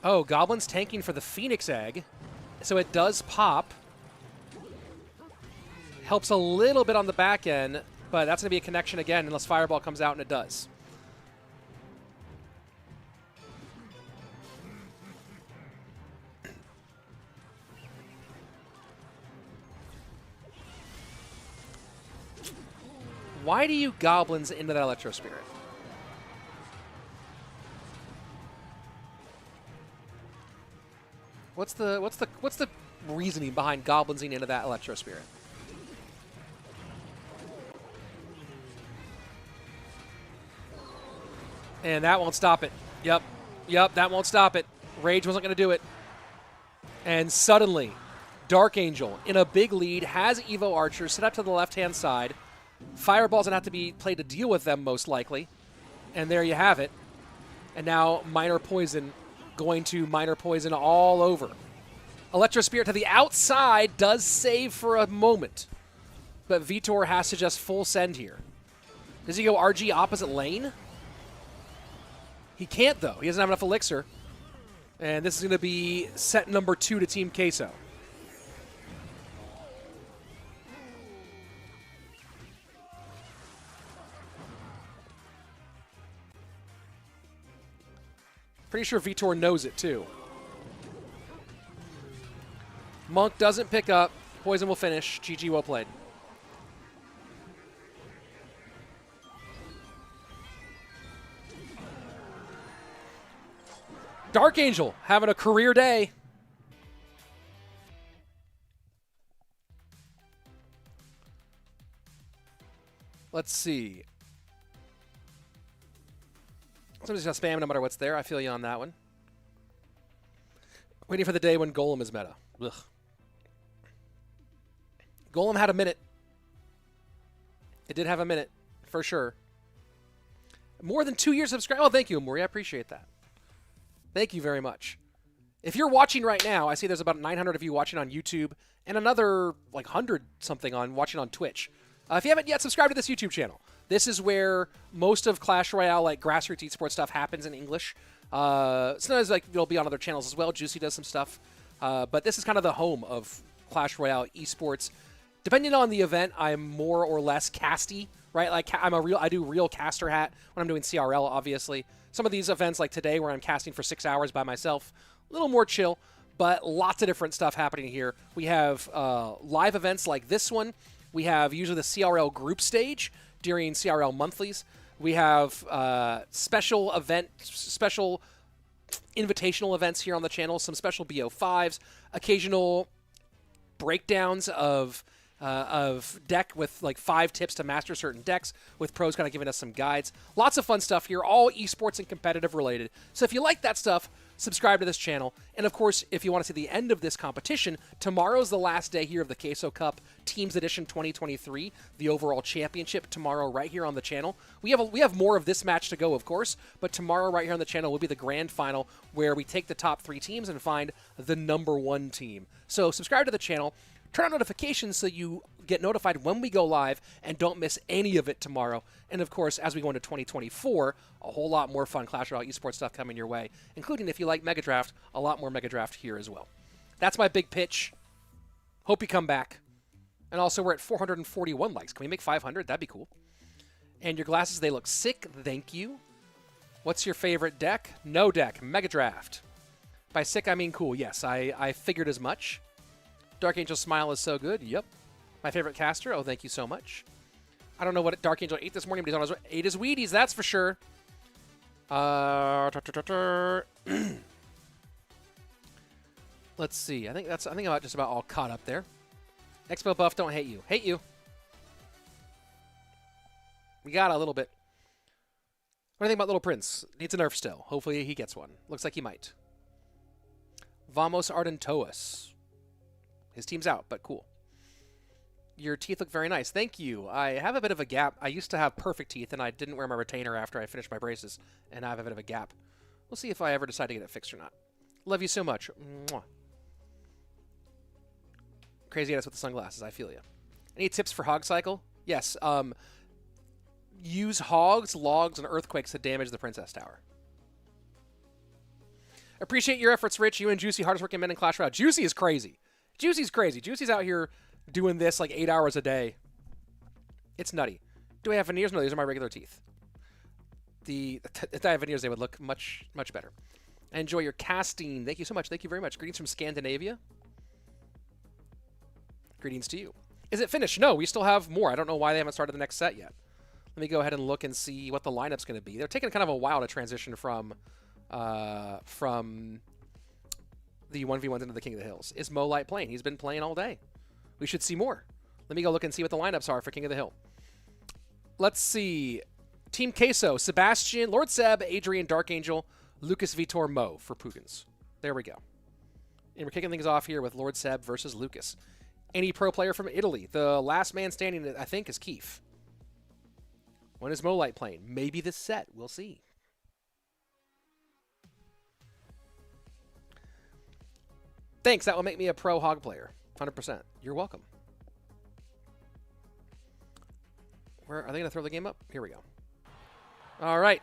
Oh, Goblin's tanking for the Phoenix Egg. So it does pop. Helps a little bit on the back end, but that's going to be a connection again unless Fireball comes out, and it does. Why do you Goblins into that Electro Spirit? What's the reasoning behind Goblinsing into that Electro Spirit? And that won't stop it. Yep, that won't stop it. Rage wasn't going to do it. And suddenly, DarkAngel in a big lead has Evo Archer set up to the left-hand side. Fireball's going to have to be played to deal with them, most likely. And there you have it. And now Minor Poison going to Minor Poison all over. Electro Spirit to the outside does save for a moment. But Vitor has to just full send here. Does he go RG opposite lane? He can't, though. He doesn't have enough Elixir. And this is going to be set number 2 to Team Queso. Pretty sure Vitor knows it, too. Monk doesn't pick up. Poison will finish. GG, well played. DarkAngel having a career day. Let's see. Somebody's going to spam no matter what's there. I feel you on that one. Waiting for the day when Golem is meta. Ugh. Golem had a minute. It did have a minute, for sure. More than 2 years subscribed. Oh, thank you, Amori. I appreciate that. Thank you very much. If you're watching right now, I see there's about 900 of you watching on YouTube and another like 100-something watching on Twitch. If you haven't yet subscribed to this YouTube channel, this is where most of Clash Royale, like grassroots esports stuff, happens in English. Sometimes like it'll be on other channels as well. Juicy does some stuff. But this is kind of the home of Clash Royale esports. Depending on the event, I'm more or less casty, right? Like I do real caster hat when I'm doing CRL, obviously. Some of these events, like today, where I'm casting for 6 hours by myself, a little more chill, but lots of different stuff happening here. We have live events like this one. We have usually the CRL group stage during CRL monthlies. We have special invitational events here on the channel, some special BO5s, occasional breakdowns of deck with like 5 tips to master certain decks, with pros kind of giving us some guides. Lots of fun stuff here, all esports and competitive related. So if you like that stuff, subscribe to this channel. And of course, if you want to see the end of this competition, tomorrow's the last day here of the Queso Cup Teams Edition 2023, the overall championship tomorrow right here on the channel. We have more of this match to go, of course, but tomorrow right here on the channel will be the grand final where we take the top 3 teams and find the #1 team. So subscribe to the channel. Turn on notifications so you get notified when we go live and don't miss any of it tomorrow. And of course, as we go into 2024, a whole lot more fun Clash Royale esports stuff coming your way, including, if you like Mega Draft, a lot more Mega Draft here as well. That's my big pitch. Hope you come back. And also, we're at 441 likes. Can we make 500? That'd be cool. And your glasses, they look sick. Thank you. What's your favorite deck? No deck. Mega Draft. By sick, I mean cool. Yes, I figured as much. DarkAngel smile is so good. Yep. My favorite caster. Oh, thank you so much. I don't know what DarkAngel ate this morning, but he's ate his Wheaties, that's for sure. Let's see. I think I'm just about all caught up there. Expo Buff, don't hate you. Hate you. We got a little bit. What do you think about Little Prince? Needs a nerf still. Hopefully he gets one. Looks like he might. Vamos Ardentoas. His team's out, but cool. Your teeth look very nice. Thank you. I have a bit of a gap. I used to have perfect teeth, and I didn't wear my retainer after I finished my braces, and I have a bit of a gap. We'll see if I ever decide to get it fixed or not. Love you so much. Mwah. Crazy ass with the sunglasses. I feel you. Any tips for Hog Cycle? Yes. Use hogs, logs, and earthquakes to damage the Princess Tower. Appreciate your efforts, Rich. You and Juicy, hardest working men in Clash Royale. Juicy is crazy. Juicy's crazy. Juicy's out here doing this like 8 hours a day. It's nutty. Do I have veneers? No, these are my regular teeth. If I have veneers, they would look much, much better. I enjoy your casting. Thank you so much. Thank you very much. Greetings from Scandinavia. Greetings to you. Is it finished? No, we still have more. I don't know why they haven't started the next set yet. Let me go ahead and look and see what the lineup's going to be. They're taking kind of a while to transition from the 1v1s into the King of the Hills. Is Mo Light playing? He's been playing all day. We should see more. Let me go look and see what the lineups are for King of the Hill. Let's see. Team Queso, Sebastian, Lord Seb, Adrian, DarkAngel, Lucas, Vitor, Mo for PUIGINS. There we go. And we're kicking things off here with Lord Seb versus Lucas. Any pro player from Italy? The last man standing, I think, is Keef. When is Mo Light playing? Maybe this set. We'll see. Thanks. That will make me a pro hog player. 100%. You're welcome. Where are they going to throw the game up? Here we go. All right.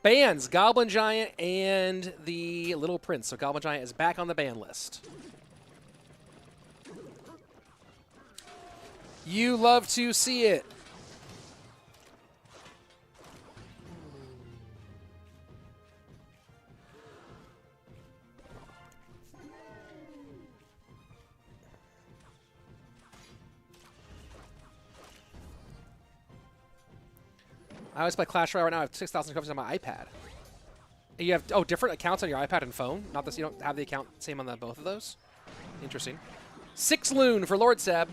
Bans, Goblin Giant and the Little Prince. So Goblin Giant is back on the ban list. You love to see it. I always play Clash Royale right now. I have 6,000 copies on my iPad. You have, different accounts on your iPad and phone? Not this, you don't have the account same on both of those? Interesting. 6 Loon for Lord Seb.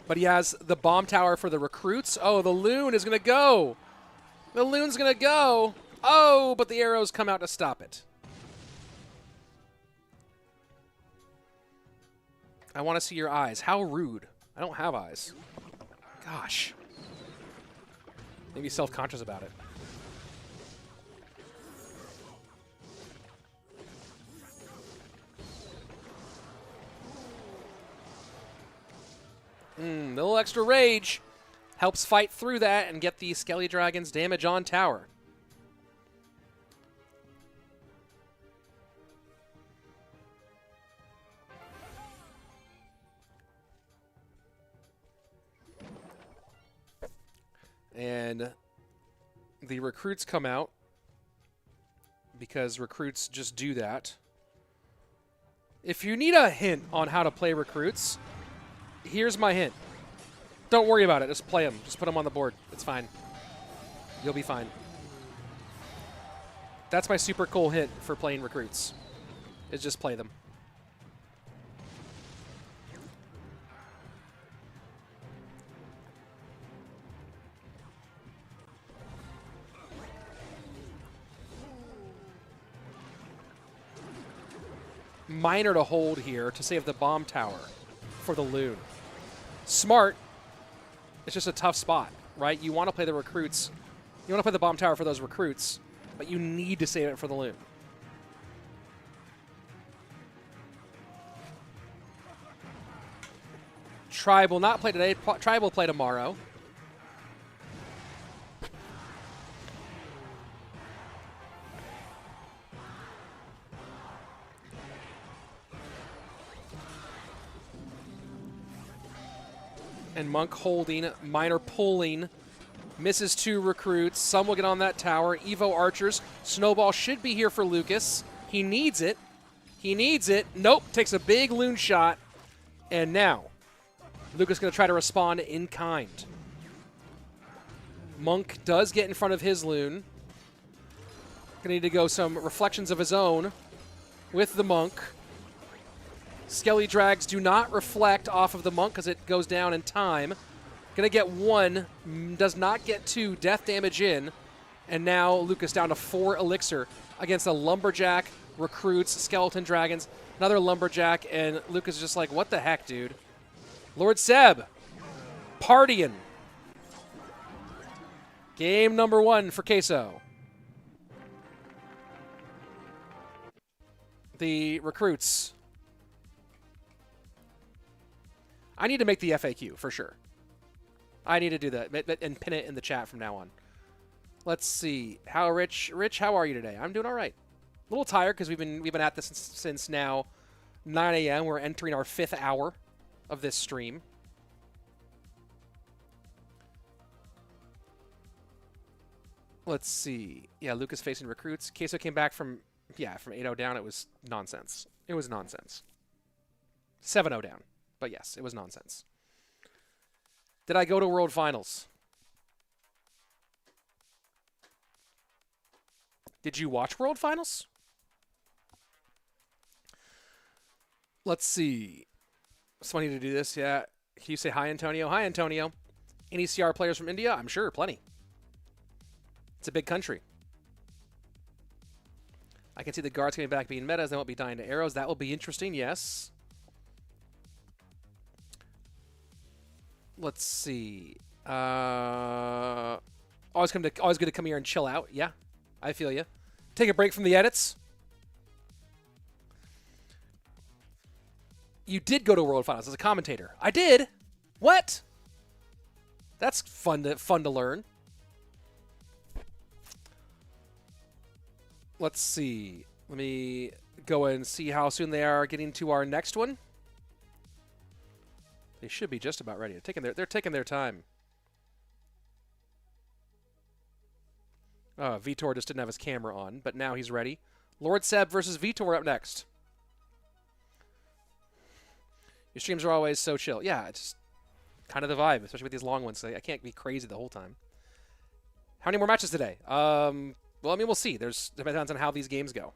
But he has the bomb tower for the recruits. Oh, the Loon is going to go. The Loon's going to go. Oh, but the arrows come out to stop it. I want to see your eyes. How rude. I don't have eyes. Gosh. Maybe self-conscious about it. A little extra rage helps fight through that and get the Skelly Dragons damage on tower. And the recruits come out because recruits just do that. If you need a hint on how to play recruits, here's my hint. Don't worry about it. Just play them. Just put them on the board. It's fine. You'll be fine. That's my super cool hint for playing recruits, is just play them. Minor to hold here to save the bomb tower for the Loon. Smart. It's just a tough spot, right? You want to play the recruits. You want to play the bomb tower for those recruits, but you need to save it for the Loon. Tribe will not play today. Tribe will play tomorrow. And Monk holding, Miner pulling, misses 2 recruits. Some will get on that tower. Evo Archers. Snowball should be here for Lucas. He needs it. He needs it. Nope. Takes a big loon shot. And now, Lucas going to try to respond in kind. Monk does get in front of his loon. Going to need to go some reflections of his own with the Monk. Skelly drags do not reflect off of the Monk because it goes down in time. Gonna get 1, does not get 2, death damage in. And now Lucas down to 4 elixir against a Lumberjack, recruits, Skeleton Dragons, another Lumberjack, and Lucas is just like, what the heck, dude? Lord Seb, partying. Game number 1 for Queso. The recruits. I need to make the FAQ for sure. I need to do that and pin it in the chat from now on. Let's see. How Rich, how are you today? I'm doing all right. A little tired because we've been at this since now 9 a.m. We're entering our 5th hour of this stream. Let's see. Yeah, Lucas facing recruits. Queso came back from 8-0 down. It was nonsense. It was nonsense. 7-0 down. But yes, it was nonsense. Did I go to World Finals? Did you watch World Finals? Let's see. It's funny to do this, yeah. Can you say hi, Antonio? Hi, Antonio. Any CR players from India? I'm sure, plenty. It's a big country. I can see the guards coming back being metas. They won't be dying to arrows. That will be interesting, yes. Let's see. Always good to come here and chill out. Yeah, I feel you. Take a break from the edits. You did go to World Finals as a commentator. I did. What? That's fun to learn. Let's see. Let me go and see how soon they are getting to our next one. They should be just about ready. They're taking their time. Vitor just didn't have his camera on, but now he's ready. Lord Seb versus Vitor up next. Your streams are always so chill. Yeah, it's kind of the vibe, especially with these long ones. I can't be crazy the whole time. How many more matches today? Well, I mean, we'll see. Depends on how these games go.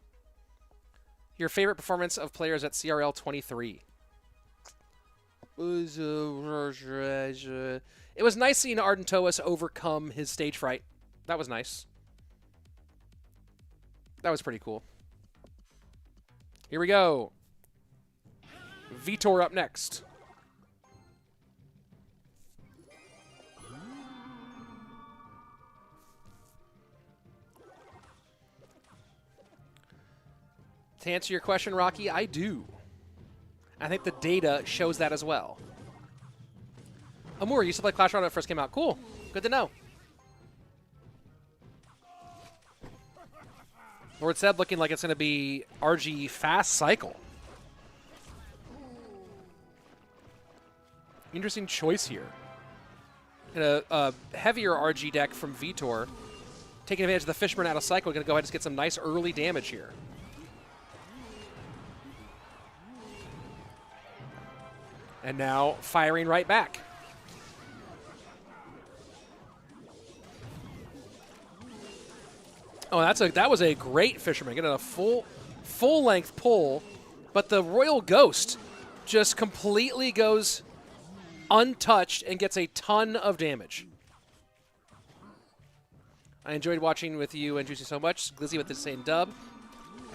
Your favorite performance of players at CRL 23? It was nice seeing Ardentoas overcome his stage fright. That was nice. That was pretty cool. Here we go. Vitor up next. To answer your question, Rocky, I do. I think the data shows that as well. Amur used to play Clash Royale when it first came out. Cool. Good to know. Lord Seb looking like it's going to be RG fast cycle. Interesting choice here. And a heavier RG deck from Vitor. Taking advantage of the Fishburne out of cycle. Going to go ahead and get some nice early damage here. And now firing right back. Oh, that was a great Fisherman. Getting a full length pull, but the Royal Ghost just completely goes untouched and gets a ton of damage. I enjoyed watching with you and Juicy so much. Glizzy with the same dub.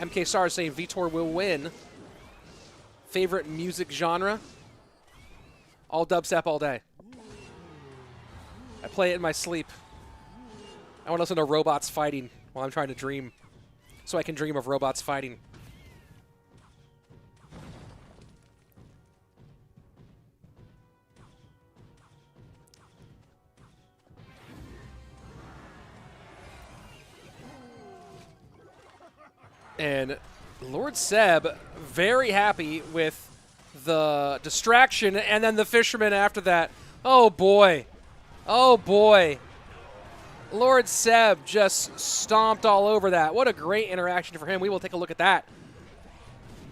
MK Star saying Vitor will win. Favorite music genre? All dubstep all day. I play it in my sleep. I want to listen to robots fighting while I'm trying to dream, so I can dream of robots fighting. And Lord Seb very happy with the distraction, and then the fisherman after that. Oh boy. Oh boy. Lord Seb just stomped all over that. What a great interaction for him. We will take a look at that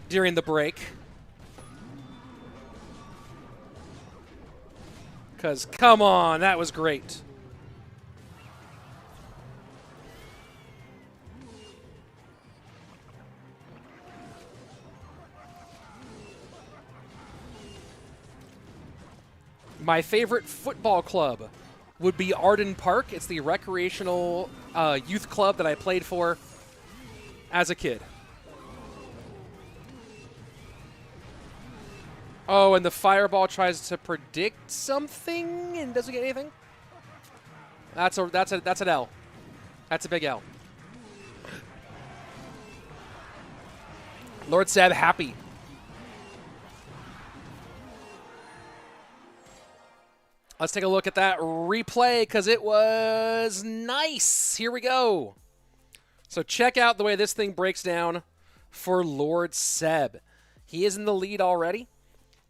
during the break. Because, come on, that was great. My favorite football club would be Arden Park. It's the recreational youth club that I played for as a kid. Oh, and the fireball tries to predict something and doesn't get anything. That's an L. That's a big L. Lord Seb happy. Let's take a look at that replay because it was nice. Here we go. So check out the way this thing breaks down for Lord Seb. He is in the lead already.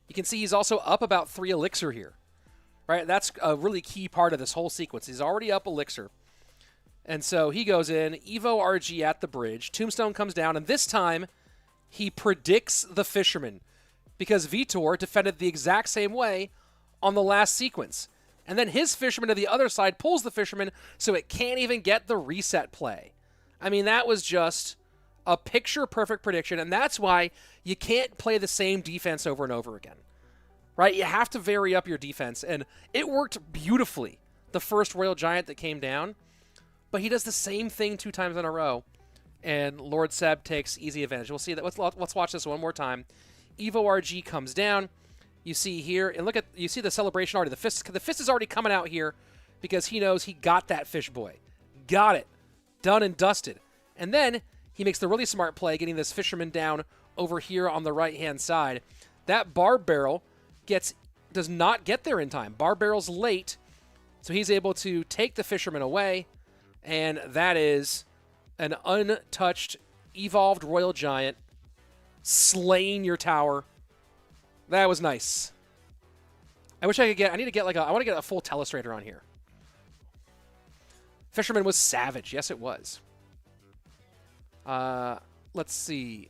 You can see he's also up about 3 elixir here. Right? That's a really key part of this whole sequence. He's already up elixir. And so he goes in, Evo RG at the bridge. Tombstone comes down, and this time he predicts the fisherman because Vitor defended the exact same way on the last sequence. And then his fisherman to the other side pulls the fisherman so it can't even get the reset play. I mean, that was just a picture-perfect prediction, and that's why you can't play the same defense over and over again. Right? You have to vary up your defense, and it worked beautifully, the first Royal Giant that came down, but he does the same thing 2 times in a row, and Lord Seb takes easy advantage. We'll see that. Let's watch this one more time. Evo RG comes down. You see here, and look at, you see the celebration already. The fist is already coming out here because he knows he got that fish boy. Got it. Done and dusted. And then he makes the really smart play, getting this fisherman down over here on the right-hand side. That barb barrel does not get there in time. Barb barrel's late, so he's able to take the fisherman away, and that is an untouched, evolved Royal Giant slaying your tower. That was nice. I wish I could get, I want to get a full telestrator on here. Fisherman was savage. Yes, it was. Let's see.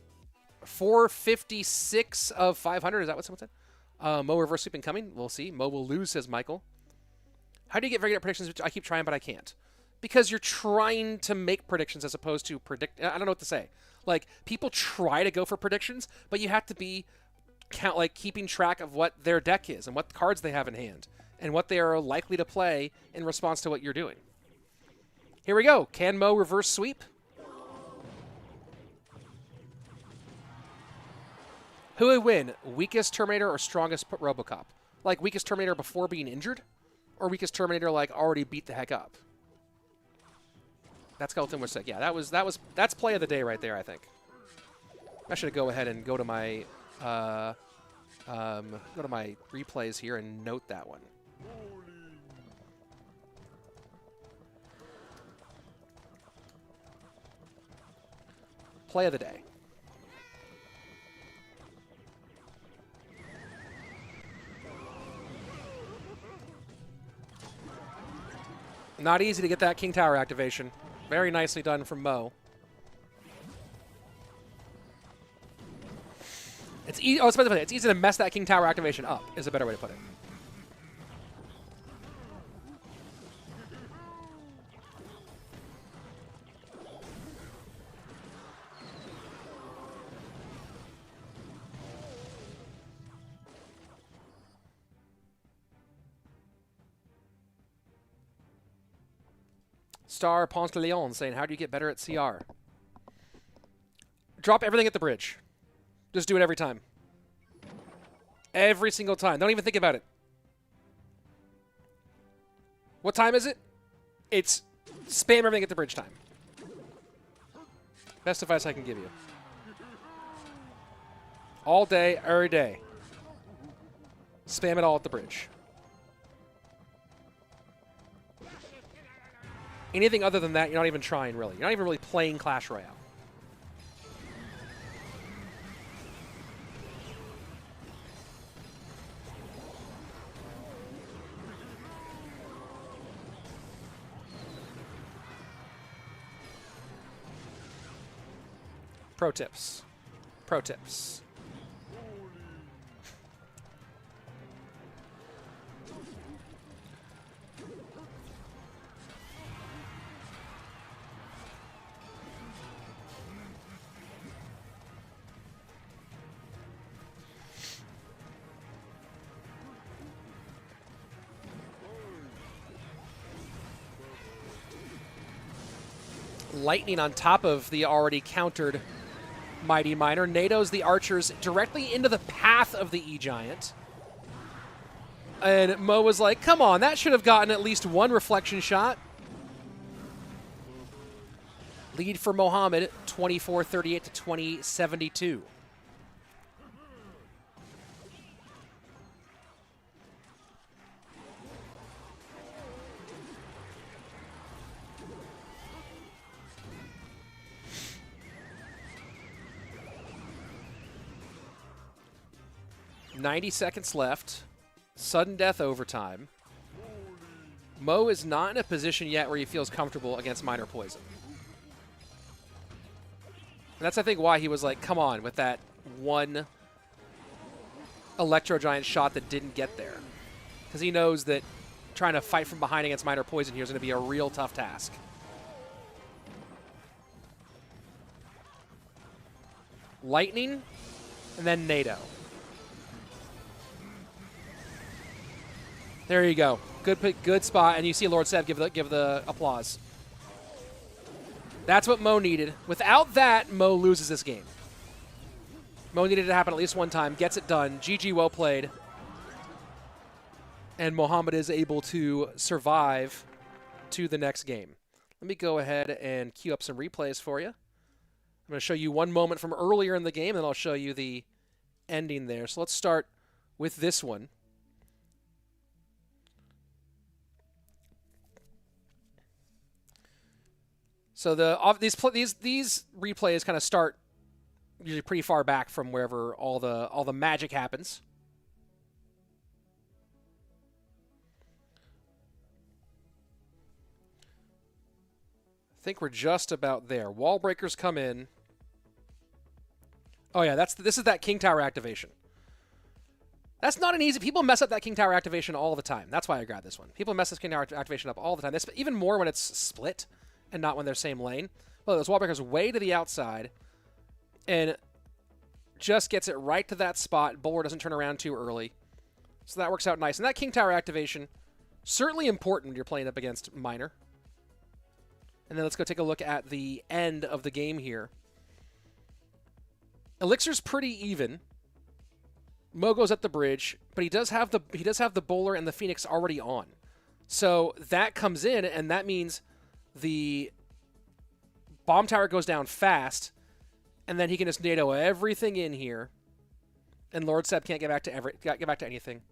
456 of 500. Is that what someone said? Mo reverse sweep incoming. We'll see. Mo will lose, says Michael. How do you get very good at predictions? I keep trying, but I can't. Because you're trying to make predictions as opposed to predict. I don't know what to say. Like, people try to go for predictions, but you have to be keeping track of what their deck is and what cards they have in hand and what they are likely to play in response to what you're doing. Here we go. Can Mo reverse sweep? Who would win? Weakest Terminator or strongest Robocop? Like weakest Terminator before being injured? Or weakest Terminator like already beat the heck up? That skeleton was sick. Yeah, that's play of the day right there, I think. I should go ahead and go to my replays here and note that one. Play of the day. Not easy to get that King Tower activation. Very nicely done from Mo. It's easy. Oh, it's easy to mess that King Tower activation up. Is a better way to put it. Star Ponce de Leon saying, how do you get better at CR? Drop everything at the bridge. Just do it every time. Every single time. Don't even think about it. What time is it? It's spam everything at the bridge time. Best advice I can give you. All day, every day. Spam it all at the bridge. Anything other than that, you're not even trying, really. You're not even really playing Clash Royale. Pro tips. Pro tips. Lightning on top of the already countered Mighty Miner. NATO's the archers directly into the path of the E-Giant. And Mo was like, come on, that should have gotten at least one reflection shot. Lead for Mohamed, 24-38 to 20-72. .90 seconds left. Sudden death overtime. Mo is not in a position yet where he feels comfortable against Minor Poison. And that's, I think, why he was like, come on, with that one Electro Giant shot that didn't get there. Because he knows that trying to fight from behind against Minor Poison here is going to be a real tough task. Lightning, and then NATO. There you go. Good spot, and you see Lord Seb give the applause. That's what Mo needed. Without that, Mo loses this game. Mo needed it to happen at least one time. Gets it done. GG, well played. And Mohamed is able to survive to the next game. Let me go ahead and queue up some replays for you. I'm going to show you one moment from earlier in the game, and I'll show you the ending there. So let's start with this one. So these replays kind of start usually pretty far back from wherever all the magic happens. I think we're just about there. Wall breakers come in. Oh yeah, this is that King Tower activation. That's not an easy. People mess up that King Tower activation all the time. That's why I grabbed this one. People mess this King Tower activation up all the time. Even more when it's split and not when they're same lane. Well, those wall breakers way to the outside and just gets it right to that spot. Bowler doesn't turn around too early. So that works out nice. And that King Tower activation, certainly important when you're playing up against Minor. And then let's go take a look at the end of the game here. Elixir's pretty even. Mo goes at the bridge, but he does have the bowler and the Phoenix already on. So that comes in, and that means the bomb tower goes down fast, and then he can just NATO everything in here, and Lord Seb can't get back to anything.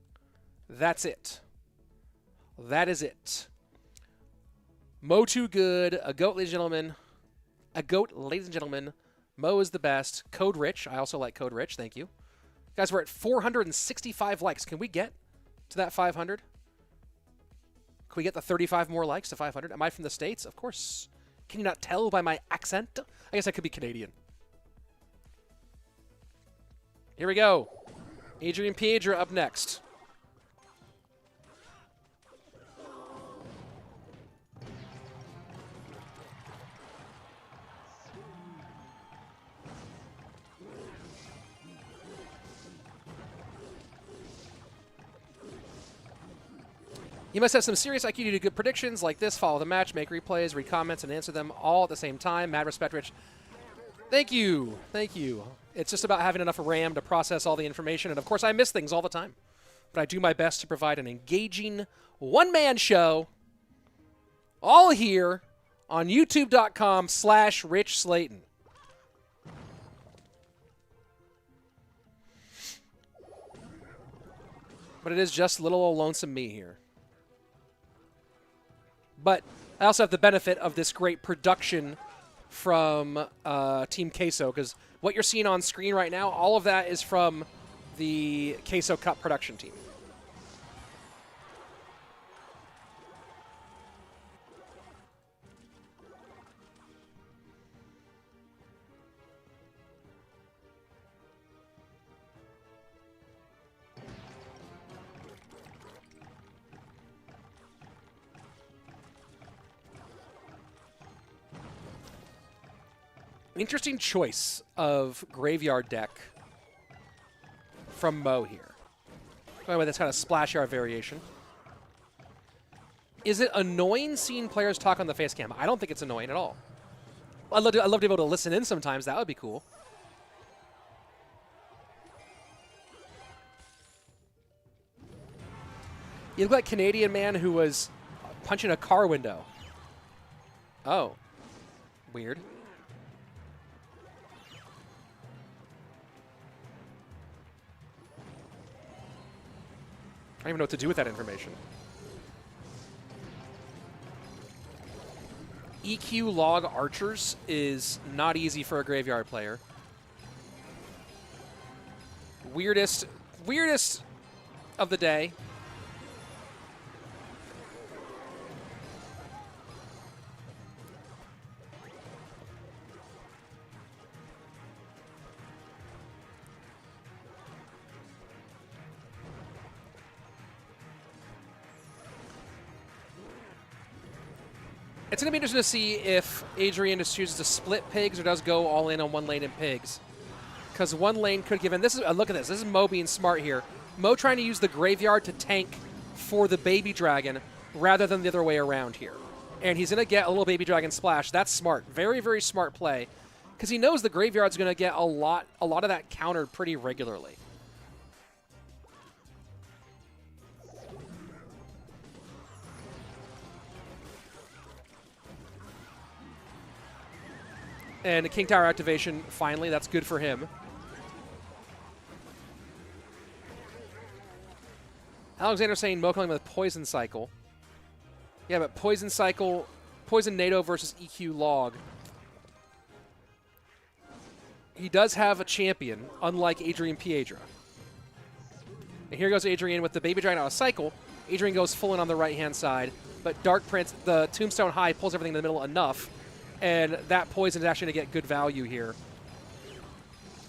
That's it. That is it. Mo too good. A goat, ladies and gentlemen. A goat, ladies and gentlemen. Mo is the best. Code Rich. I also like Code Rich. Thank you. Guys, we're at 465 likes. Can we get to that 500? Can we get the 35 more likes to 500? Am I from the States? Of course. Can you not tell by my accent? I guess I could be Canadian. Here we go. Adrian Piedra up next. You must have some serious IQ to do good predictions like this. Follow the match, make replays, read comments, and answer them all at the same time. Mad respect, Rich. Thank you. Thank you. It's just about having enough RAM to process all the information. And, of course, I miss things all the time. But I do my best to provide an engaging one-man show all here on youtube.com/Rich Slayton. But it is just little old lonesome me here. But I also have the benefit of this great production from Team Queso, because what you're seeing on screen right now, all of that is from the Queso Cup production team. Interesting choice of graveyard deck from Mo here. By the way, that's kind of splash yard variation. Is it annoying seeing players talk on the face cam? I don't think it's annoying at all. I'd love to be able to listen in sometimes. That would be cool. You look like Canadian man who was punching a car window. Oh. Weird. I don't even know what to do with that information. EQ log archers is not easy for a graveyard player. Weirdest of the day. It's going to be interesting to see if Adrian just chooses to split pigs or does go all in on one lane in pigs. Because one lane could give in. This is look at this. This is Mo being smart here. Mo trying to use the graveyard to tank for the baby dragon rather than the other way around here. And he's going to get a little baby dragon splash. That's smart. Very, very smart play. Because he knows the graveyard's going to get a lot of that countered pretty regularly. And a King Tower activation, finally. That's good for him. Alexander saying Mo calling with Poison Cycle. Yeah, but Poison Cycle, Poison NATO versus EQ Log. He does have a champion, unlike Adrian Piedra. And here goes Adrian with the Baby Dragon out of cycle. Adrian goes full in on the right-hand side, but Dark Prince, the Tombstone High, pulls everything in the middle enough. And that poison is actually going to get good value here.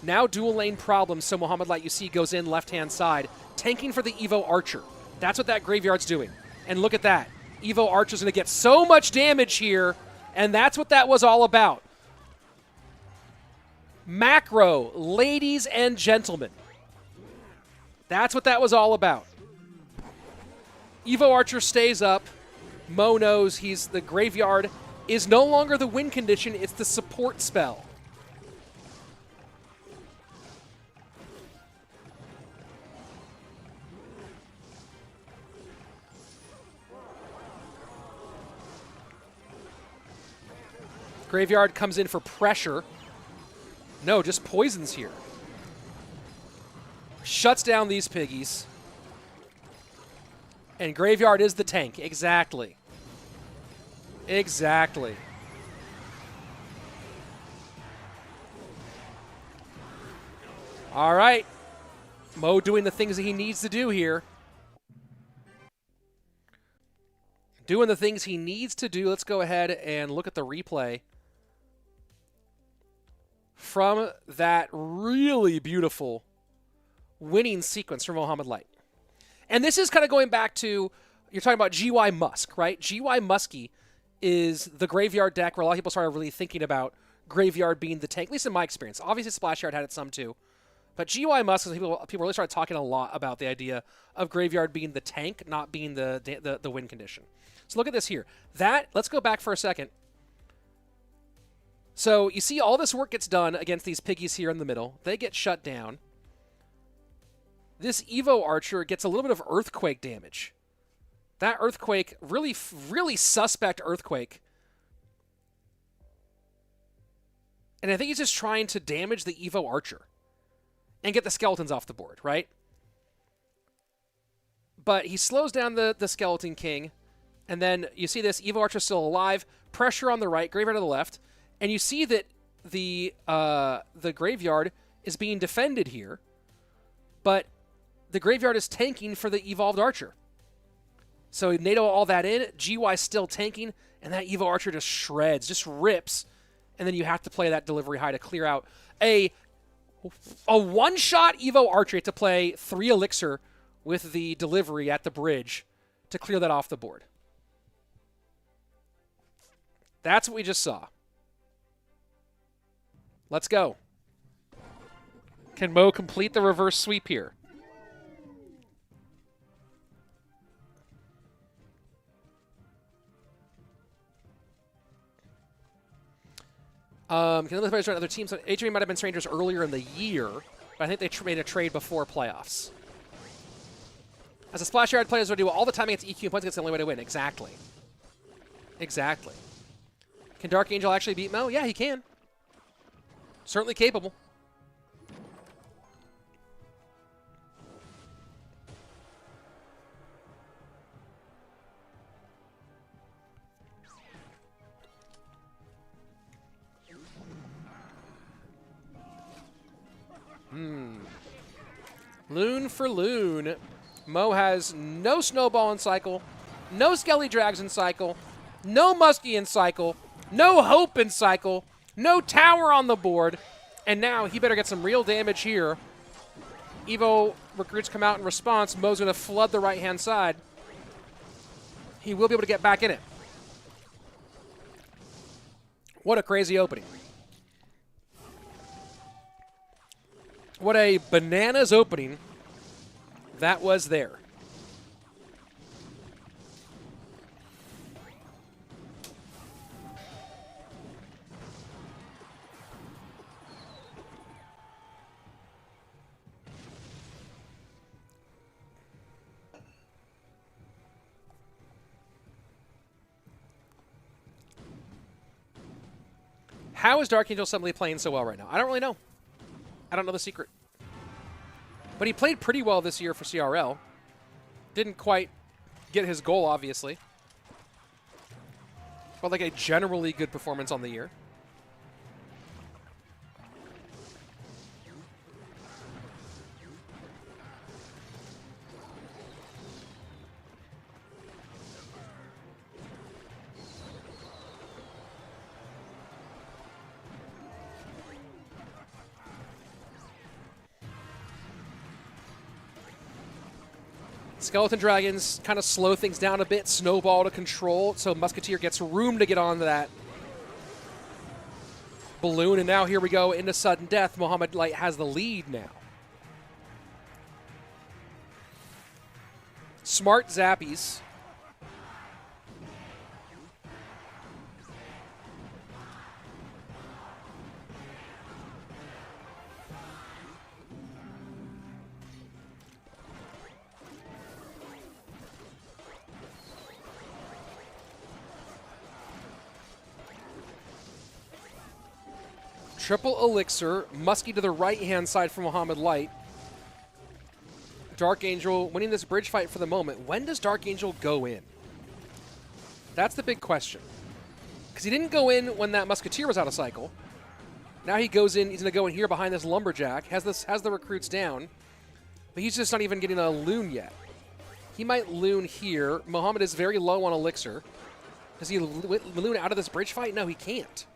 Now dual lane problem, so Mohamed Light, you see, goes in left-hand side, tanking for the Evo Archer. That's what that graveyard's doing. And look at that. Evo Archer's going to get so much damage here, and that's what that was all about. Macro, ladies and gentlemen. That's what that was all about. Evo Archer stays up. Mo knows he's the graveyard is no longer the win condition, it's the support spell. Graveyard comes in for pressure. No, just poisons here. Shuts down these piggies. And Graveyard is the tank, exactly. Exactly. All right. Mo doing the things that he needs to do here. Doing the things he needs to do. Let's go ahead and look at the replay from that really beautiful winning sequence from Mohamed Light. And this is kind of going back to, you're talking about GY Musk, right? GY Muskie is the graveyard deck where a lot of people started really thinking about graveyard being the tank, at least in my experience. Obviously, Splash Yard had it some too. But GY Musk, people really started talking a lot about the idea of graveyard being the tank, not being the win condition. So look at this here. Let's go back for a second. So you see all this work gets done against these piggies here in the middle. They get shut down. This Evo Archer gets a little bit of Earthquake damage. That Earthquake, really, really suspect Earthquake. And I think he's just trying to damage the Evo Archer and get the skeletons off the board, right? But he slows down the Skeleton King, and then you see this Evo Archer still alive, pressure on the right, graveyard on the left, and you see that the graveyard is being defended here, but the graveyard is tanking for the Evolved Archer. So NATO all that in, GY still tanking, and that Evo Archer just shreds, just rips, and then you have to play that delivery high to clear out a one-shot Evo Archer to play 3 Elixir with the delivery at the bridge to clear that off the board. That's what we just saw. Let's go. Can Mo complete the reverse sweep here? Can other players join other teams? Adrian might have been strangers earlier in the year, but I think they made a trade before playoffs. As a splash yard, players would do all the time against EQ points. That's the only way to win. Exactly. Exactly. Can DarkAngel actually beat Mo? Yeah, he can. Certainly capable. Loon for Loon. Mo has no Snowball in cycle, no Skelly Drags in cycle, no Muskie in cycle, no Hope in cycle, no Tower on the board, and now he better get some real damage here. Evo recruits come out in response. Mo's going to flood the right-hand side. He will be able to get back in it. What a crazy opening. What a bananas opening that was there. How is DarkAngel suddenly playing so well right now? I don't really know. I don't know the secret. But he played pretty well this year for CRL. Didn't quite get his goal, obviously. But like a generally good performance on the year. Skeleton Dragons kind of slow things down a bit. Snowball to control, so Musketeer gets room to get onto that balloon. And now here we go into sudden death. Mohamed Light has the lead now. Smart Zappies. Triple Elixir. Muskie to the right-hand side for Mohamed Light. DarkAngel winning this bridge fight for the moment. When does DarkAngel go in? That's the big question. Because he didn't go in when that Musketeer was out of cycle. Now he goes in. He's going to go in here behind this Lumberjack. Has the recruits down. But he's just not even getting a Loon yet. He might Loon here. Mohamed is very low on Elixir. Does he Loon out of this bridge fight? No, he can't.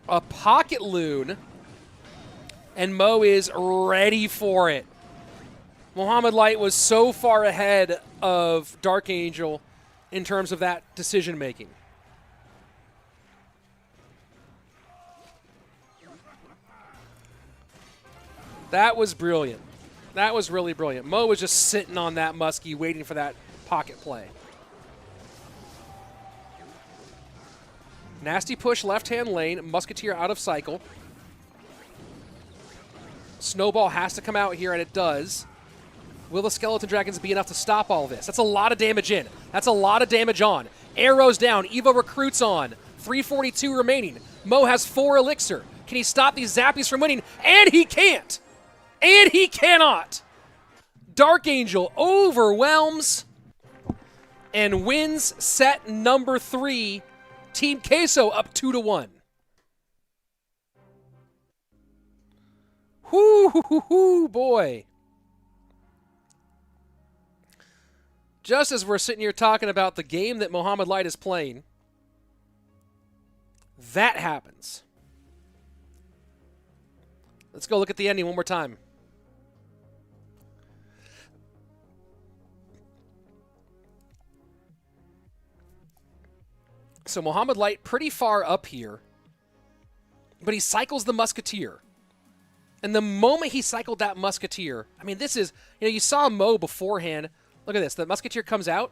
A pocket Loon, and Mo is ready for it. Mohamed Light was so far ahead of DarkAngel in terms of that decision making. That was brilliant. That was really brilliant. Mo was just sitting on that Muskie waiting for that pocket play. Nasty push left-hand lane. Musketeer out of cycle. Snowball has to come out here, and it does. Will the Skeleton Dragons be enough to stop all this? That's a lot of damage in. That's a lot of damage on. Arrows down. Evo recruits on. 342 remaining. Mo has 4 Elixir. Can he stop these Zappies from winning? And he can't. And he cannot. DarkAngel overwhelms and wins set number 3. Team Queso up 2-1. Whoo, boy. Just as we're sitting here talking about the game that Mohamed Light is playing, that happens. Let's go look at the ending one more time. So Mohamed Light pretty far up here. but he cycles the Musketeer. And the moment he cycled that Musketeer, I mean, this is, you saw Mo beforehand. Look at this. The Musketeer comes out.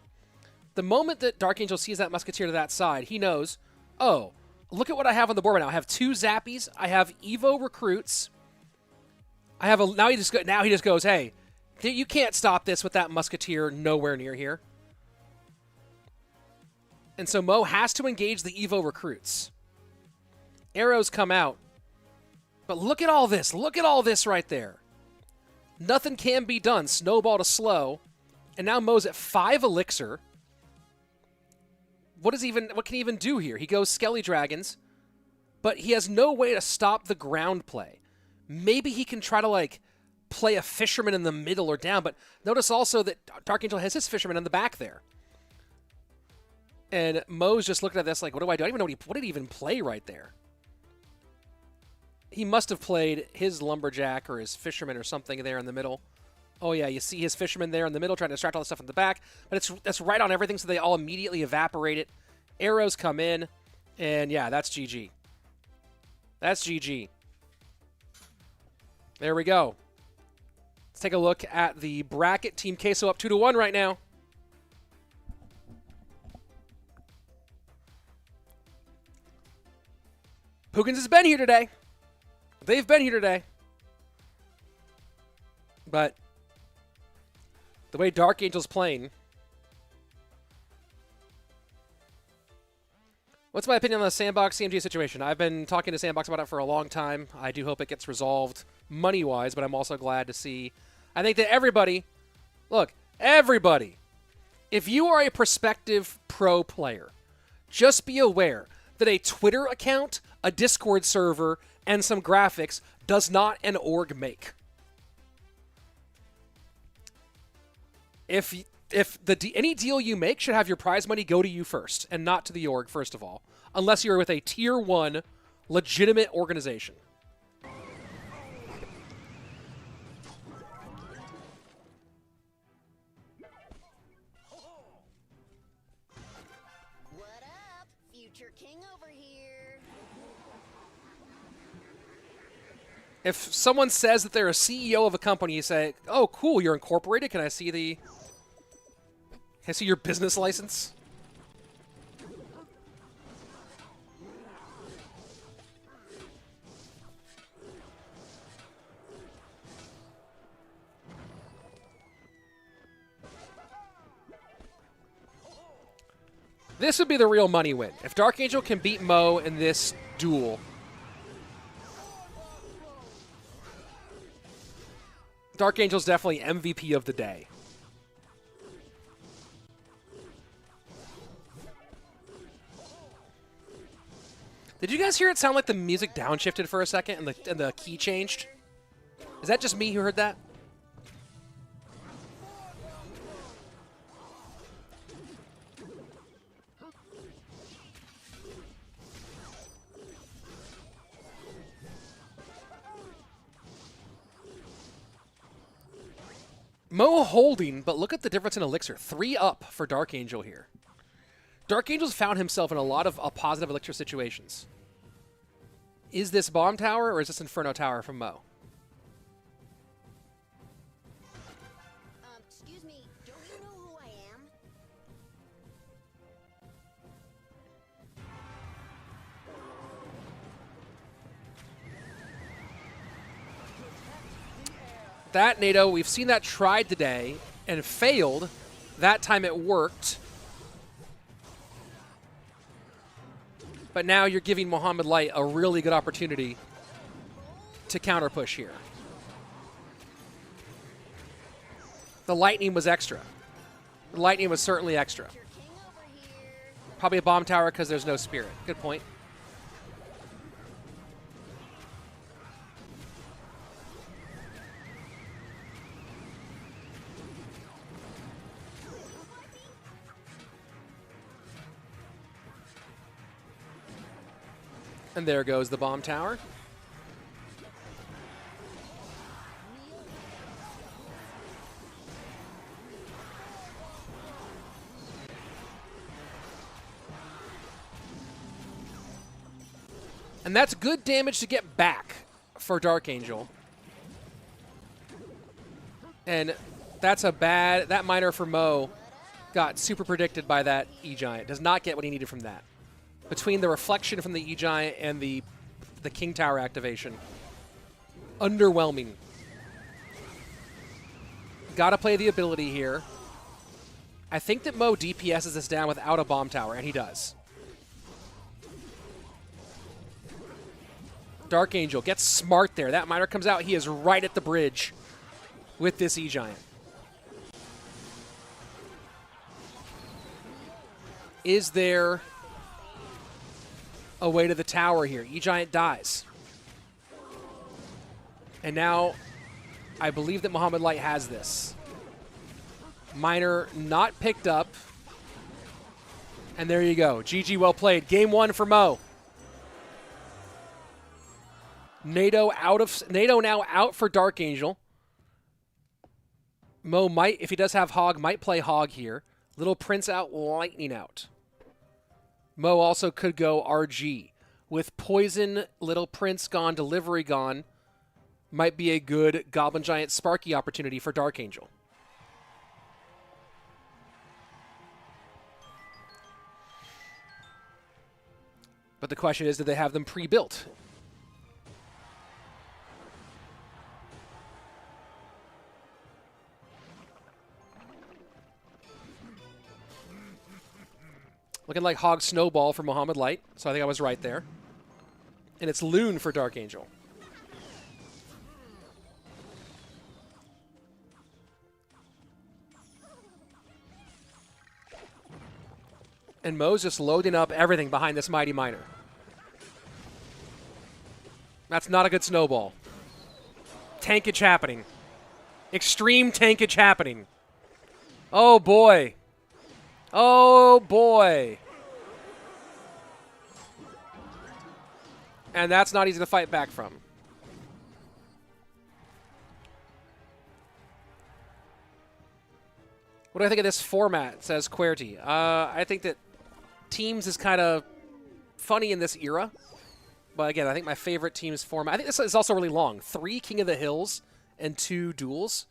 The moment that DarkAngel sees that Musketeer to that side, he knows, oh, look at what I have on the board right now. I have 2 Zappies. I have Evo recruits. I have now he just goes, hey, you can't stop this with that Musketeer nowhere near here. And so Mo has to engage the Evo recruits. Arrows come out. But look at all this. Look at all this right there. Nothing can be done. Snowball to slow. And now Mo's at 5 elixir. What can he even do here? He goes Skelly Dragons, but he has no way to stop the ground play. Maybe he can try to, like, play a Fisherman in the middle or down, but notice also that DarkAngel has his Fisherman in the back there. And Mo's just looking at this like, what do I do? I don't even know what did he even play right there? He must have played his Lumberjack or his Fisherman or something there in the middle. Oh, yeah, you see his Fisherman there in the middle trying to distract all the stuff in the back. But that's right on everything, so they all immediately evaporate it. Arrows come in, and, yeah, that's GG. That's GG. There we go. Let's take a look at the bracket. Team Queso up 2-1 right now. PUIGINS has been here today. They've been here today. But the way DarkAngel's playing. What's my opinion on the Sandbox CMG situation? I've been talking to Sandbox about it for a long time. I do hope it gets resolved money-wise, but I'm also glad to see. I think that everybody, look, everybody, if you are a prospective pro player, just be aware that a Twitter account, a Discord server, and some graphics does not an org make. If any deal you make should have your prize money go to you first, and not to the org, first of all, unless you're with a Tier 1 legitimate organization. What up? Future King over here. If someone says that they're a CEO of a company, you say, oh, cool, you're incorporated. Can I see your business license? This would be the real money win. If DarkAngel can beat Mo in this duel, DarkAngel's definitely MVP of the day. Did you guys hear it sound like the music downshifted for a second and the key changed? Is that just me who heard that? Mo holding, but look at the difference in elixir. 3 up for DarkAngel here. DarkAngel's found himself in a lot of positive elixir situations. Is this Bomb Tower or is this Inferno Tower from Mo? Excuse me, don't you know who I am? That, NATO, we've seen that tried today and failed. That time it worked. But now you're giving Mohamed Light a really good opportunity to counter push here. The lightning was extra. The lightning was certainly extra. Future King over here. Probably a bomb tower because there's no spirit. Good point. And there goes the bomb tower. And that's good damage to get back for DarkAngel. And that's a bad... That miner for Mo got super predicted by that E-Giant. Does not get what he needed from that. Between the reflection from the E-Giant and the King Tower activation. Underwhelming. Gotta play the ability here. I think that Mo DPSs this down without a bomb tower, and he does. DarkAngel gets smart there. That miner comes out. He is right at the bridge with this E-Giant. Is there a way to the tower here? E-Giant dies. And now I believe that Mohamed Light has this. Miner not picked up. And there you go. GG, well played. Game 1 for Mo. NATO now out for DarkAngel. Mo might, if he does have Hog, might play Hog here. Little Prince out, Lightning out. Mo also could go RG. With Poison, Little Prince gone, Delivery gone, might be a good Goblin Giant Sparky opportunity for DarkAngel. But the question is, do they have them pre-built? Looking like Hog Snowball for Mohamed Light, so I think I was right there. And it's Loon for DarkAngel. And Mo's just loading up everything behind this Mighty Miner. That's not a good snowball. Tankage happening. Extreme tankage happening. Oh, boy. Oh, boy. And that's not easy to fight back from. What do I think of this format, says QWERTY? I think that Teams is kind of funny in this era. But again, I think my favorite Teams format... I think this is also really long. 3 King of the Hills and 2 duels.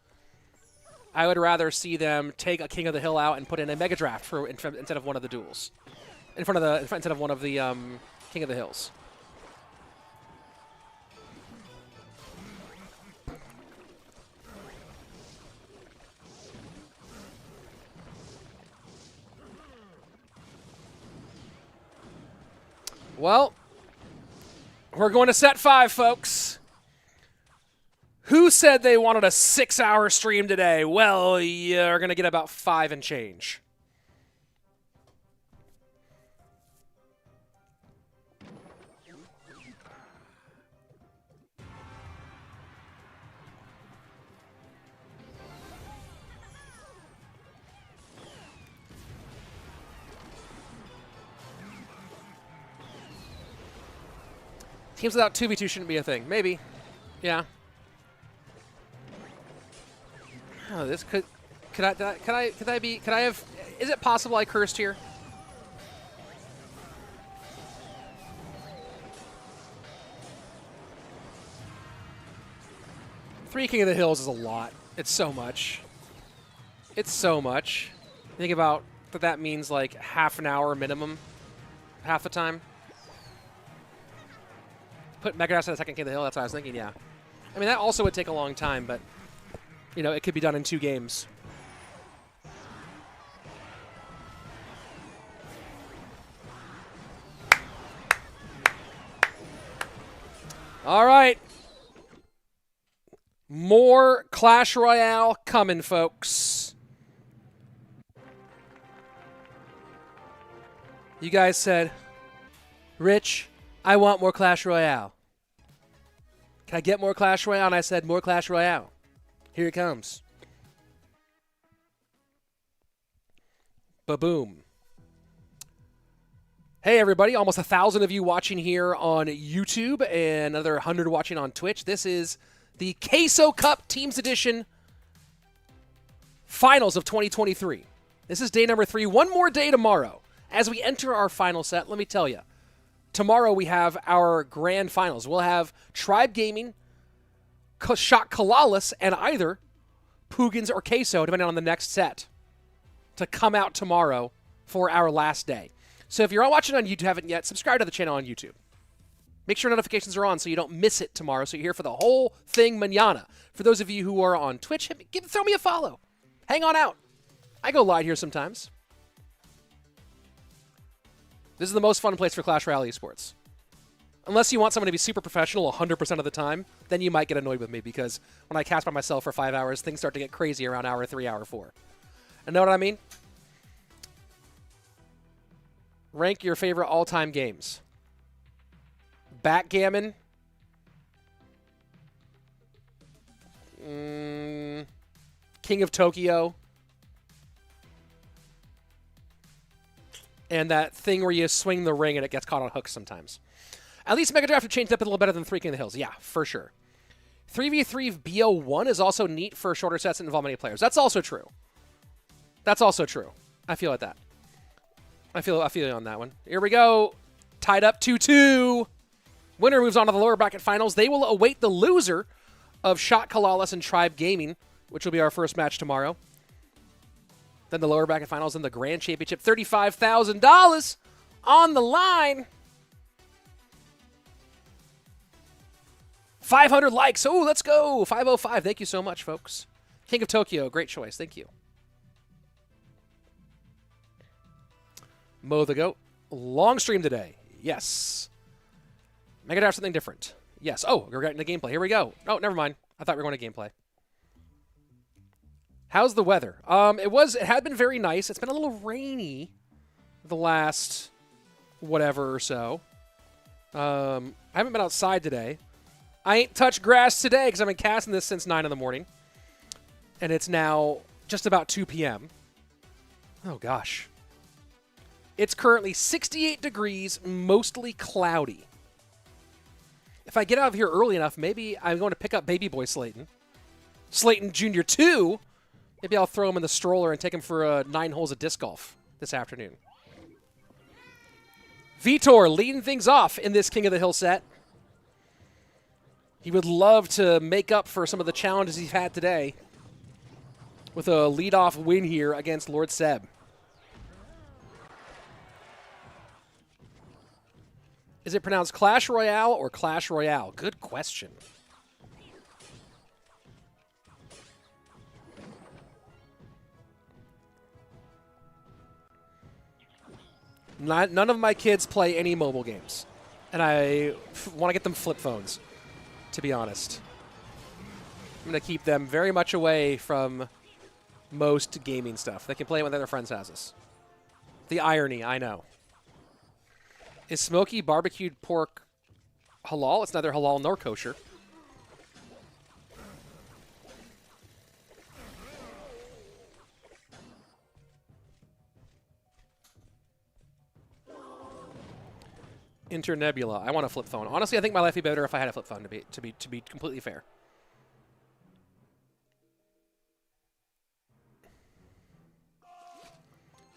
I would rather see them take a King of the Hill out and put in a Mega Draft for instead of one of the duels. Instead of one of the King of the Hills. Well, we're going to set 5, folks. Who said they wanted a 6-hour stream today? Well, you're going to get about 5 and change. Teams without 2v2 shouldn't be a thing. Maybe. Yeah. Oh, this could I have, is it possible I cursed here? Three King of the Hills is a lot. It's so much. It's so much. Think about that means like half an hour minimum, half the time. Put Mega Draft on the second King of the Hill, that's what I was thinking, yeah. I mean, that also would take a long time, but, you know, it could be done in 2 games. All right. More Clash Royale coming, folks. You guys said, Rich, I want more Clash Royale. Can I get more Clash Royale? And I said, more Clash Royale. Here it comes. Ba-boom. Hey, everybody. Almost 1,000 of you watching here on YouTube and another 100 watching on Twitch. This is the Queso Cup Teams Edition Finals of 2023. This is day number 3. One more day tomorrow. As we enter our final set, let me tell you, tomorrow we have our grand finals. We'll have Tribe Gaming, shot CALALAS, and either PUIGINS or Queso, depending on the next set, to come out tomorrow for our last day. So if you're watching on YouTube, haven't yet, subscribe to the channel on YouTube. Make sure notifications are on so you don't miss it tomorrow, so you're here for the whole thing mañana. For those of you who are on Twitch, throw me a follow. Hang on out. I go live here sometimes. This is the most fun place for Clash Royale esports. Unless you want someone to be super professional 100% of the time, then you might get annoyed with me, because when I cast by myself for 5 hours, things start to get crazy around hour 3, hour 4. And know what I mean? Rank your favorite all-time games. Backgammon. King of Tokyo. And that thing where you swing the ring and it gets caught on hooks sometimes. At least Mega Draft have changed up a little better than 3 King of the Hills. Yeah, for sure. 3v3 BO1 is also neat for shorter sets that involve many players. That's also true. That's also true. I feel like that. I feel you on that one. Here we go. Tied up 2-2. Winner moves on to the lower bracket finals. They will await the loser of Shot CALALAS and Tribe Gaming, which will be our first match tomorrow. Then the lower bracket finals and the Grand Championship. $35,000 on the line. 500 likes. Oh, let's go. 505. Thank you so much, folks. King of Tokyo. Great choice. Thank you. Mo the Goat. Long stream today. Yes. Mega Draft something different. Yes. Oh, we're getting the gameplay. Here we go. Oh, never mind. I thought we were going to gameplay. How's the weather? It had been very nice. It's been a little rainy the last whatever or so. I haven't been outside today. I ain't touched grass today because I've been casting this since 9 in the morning. And it's now just about 2 p.m. Oh, gosh. It's currently 68 degrees, mostly cloudy. If I get out of here early enough, maybe I'm going to pick up baby boy Slayton. Slayton Jr. 2. Maybe I'll throw him in the stroller and take him for 9 holes of disc golf this afternoon. Vitor leading things off in this King of the Hill set. He would love to make up for some of the challenges he's had today with a leadoff win here against Lord Seb. Is it pronounced Clash Royale or Clash Royale? Good question. None of my kids play any mobile games. And I want to get them flip phones, to be honest. I'm going to keep them very much away from most gaming stuff. They can play it with their friends' houses. The irony, I know. Is smoky barbecued pork halal? It's neither halal nor kosher. Internebula. I want a flip phone. Honestly, I think my life would be better if I had a flip phone. To be completely fair.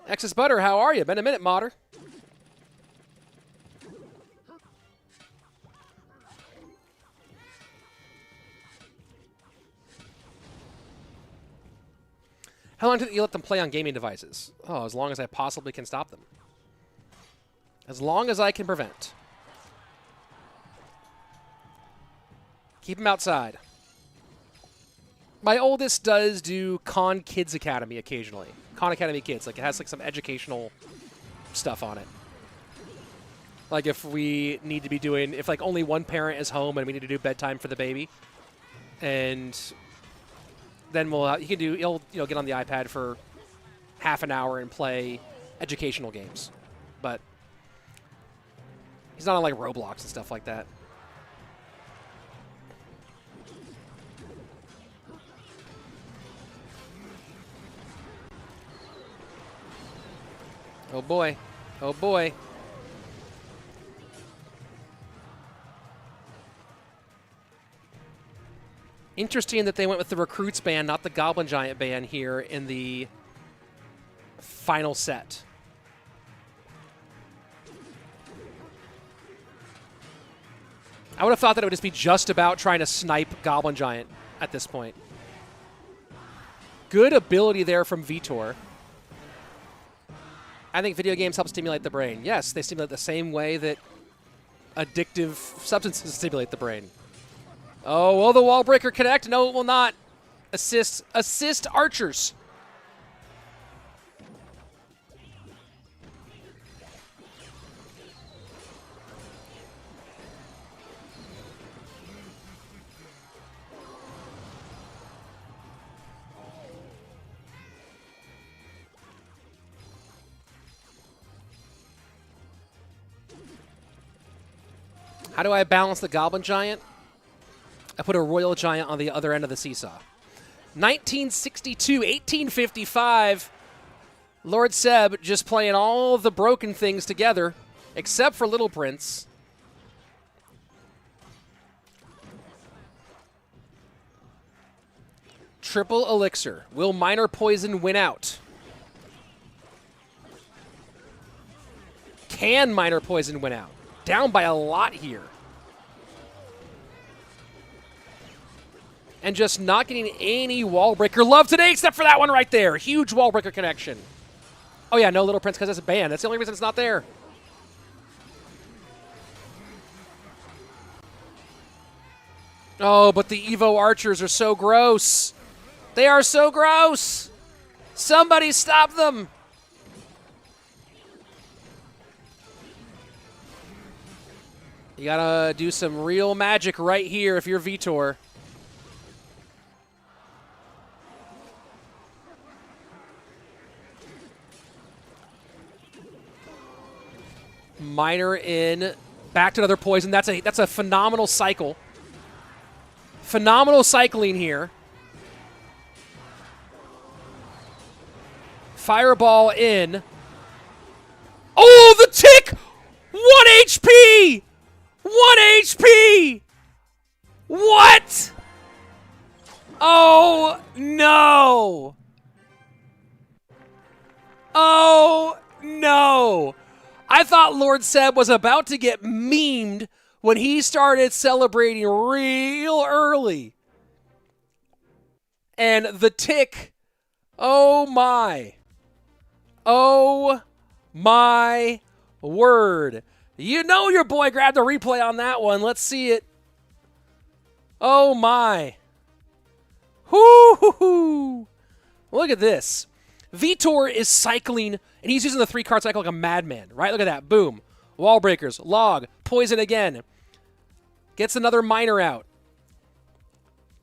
Excess Butter, how are you? Been a minute, modder. How long do you let them play on gaming devices? Oh, as long as I possibly can stop them. As long as I can prevent. Keep them outside. My oldest does do Khan Kids Academy occasionally. Khan Academy Kids. Like, it has like some educational stuff on it. Like if we need to be doing, if like only one parent is home and we need to do bedtime for the baby. And then he'll get on the iPad for half an hour and play educational games. But he's not on like Roblox and stuff like that. Oh boy. Oh boy. Interesting that they went with the Recruits ban, not the Goblin Giant ban here in the final set. I would have thought that it would just be just about trying to snipe Goblin Giant at this point. Good ability there from Vitor. I think video games help stimulate the brain. Yes, they stimulate the same way that addictive substances stimulate the brain. Oh, will the wall breaker connect? No, it will not. Assist archers. How do I balance the Goblin Giant? I put a Royal Giant on the other end of the seesaw. 1962, 1855. Lord Seb just playing all the broken things together, except for Little Prince. Triple Elixir. Will Minor Poison win out? Can Minor Poison win out? Down by a lot here. And just not getting any wall breaker love today, except for that one right there. Huge wall breaker connection. Oh yeah, no Little Prince because it's a ban. That's the only reason it's not there. Oh, but the Evo archers are so gross. They are so gross. Somebody stop them. You gotta do some real magic right here if you're Vitor. Minor in, back to another poison. That's a phenomenal cycle. Phenomenal cycling here. Fireball in. Oh, the tick! 1 HP! 1 HP! What? Oh, no. Oh, no. I thought Lord Seb was about to get memed when he started celebrating real early. And the tick, oh my. Oh my word. You know your boy grabbed a replay on that one. Let's see it. Oh my. Whoo-hoo-hoo. Look at this. Vitor is cycling, and he's using the 3-card cycle like a madman, right? Look at that. Boom. Wall breakers. Log. Poison again. Gets another Minor out.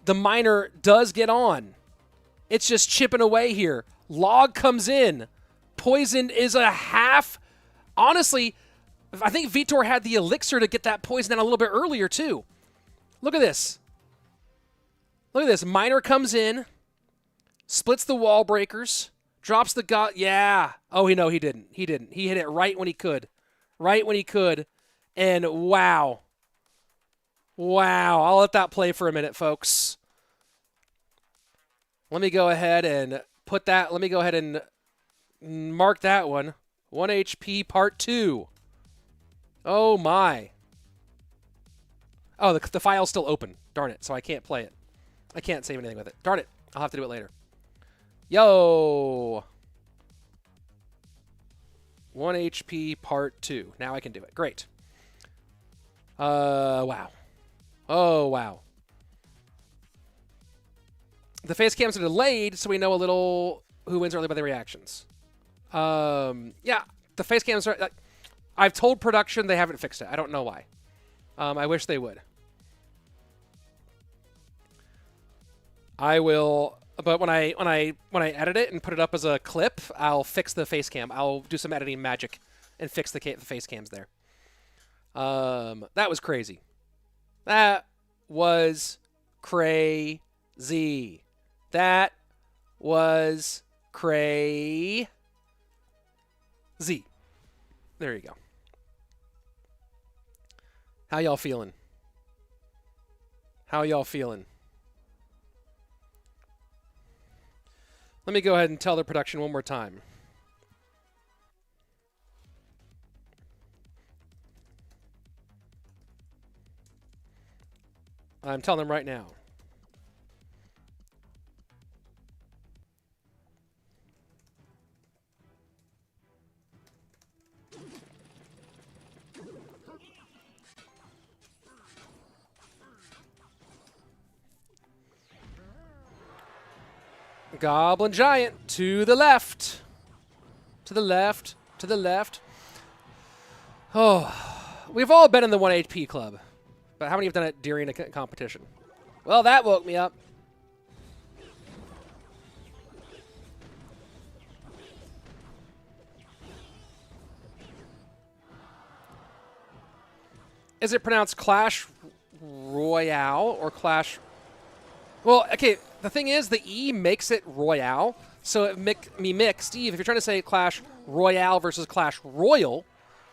The Minor does get on. It's just chipping away here. Log comes in. Poison is a half. Honestly, I think Vitor had the elixir to get that poison in a little bit earlier, too. Look at this. Look at this. Minor comes in. Splits the wall breakers. Drops the god. Yeah. Oh, no, he didn't. He didn't. He hit it right when he could. Right when he could. And wow. Wow. I'll let that play for a minute, folks. Let me go ahead and put that. Let me go ahead and mark that one. 1 HP part 2. Oh, my. Oh, the file's still open. Darn it. So I can't play it. I can't save anything with it. Darn it. I'll have to do it later. Yo. 1 HP part 2. Now I can do it. Great. Wow. Oh, wow. The face cams are delayed, so we know a little who wins early by the reactions. Yeah, the face cams are... I've told production they haven't fixed it. I don't know why. I wish they would. I will... But when I edit it and put it up as a clip, I'll fix the face cam. I'll do some editing magic and fix the face cams there. That was crazy. That was crazy. That was crazy. There you go. How y'all feeling? How y'all feeling? Let me go ahead and tell the production one more time. I'm telling them right now. Goblin Giant to the left. To the left. To the left. Oh, we've all been in the 1 HP club. But how many have done it during a competition? Well, that woke me up. Is it pronounced Clash Royale or Clash? Well, okay, the thing is the E makes it Royale. So it mix, Steve, if you're trying to say Clash Royale versus Clash Royal,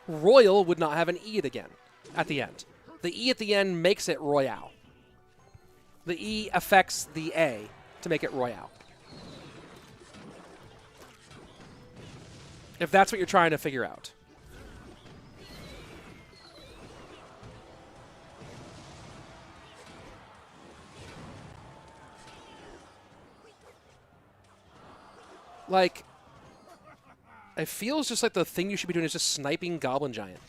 Royal would not have an E at the end. The E at the end makes it Royale. The E affects the A to make it Royale. If that's what you're trying to figure out. Like, it feels just like the thing you should be doing is just sniping Goblin Giant.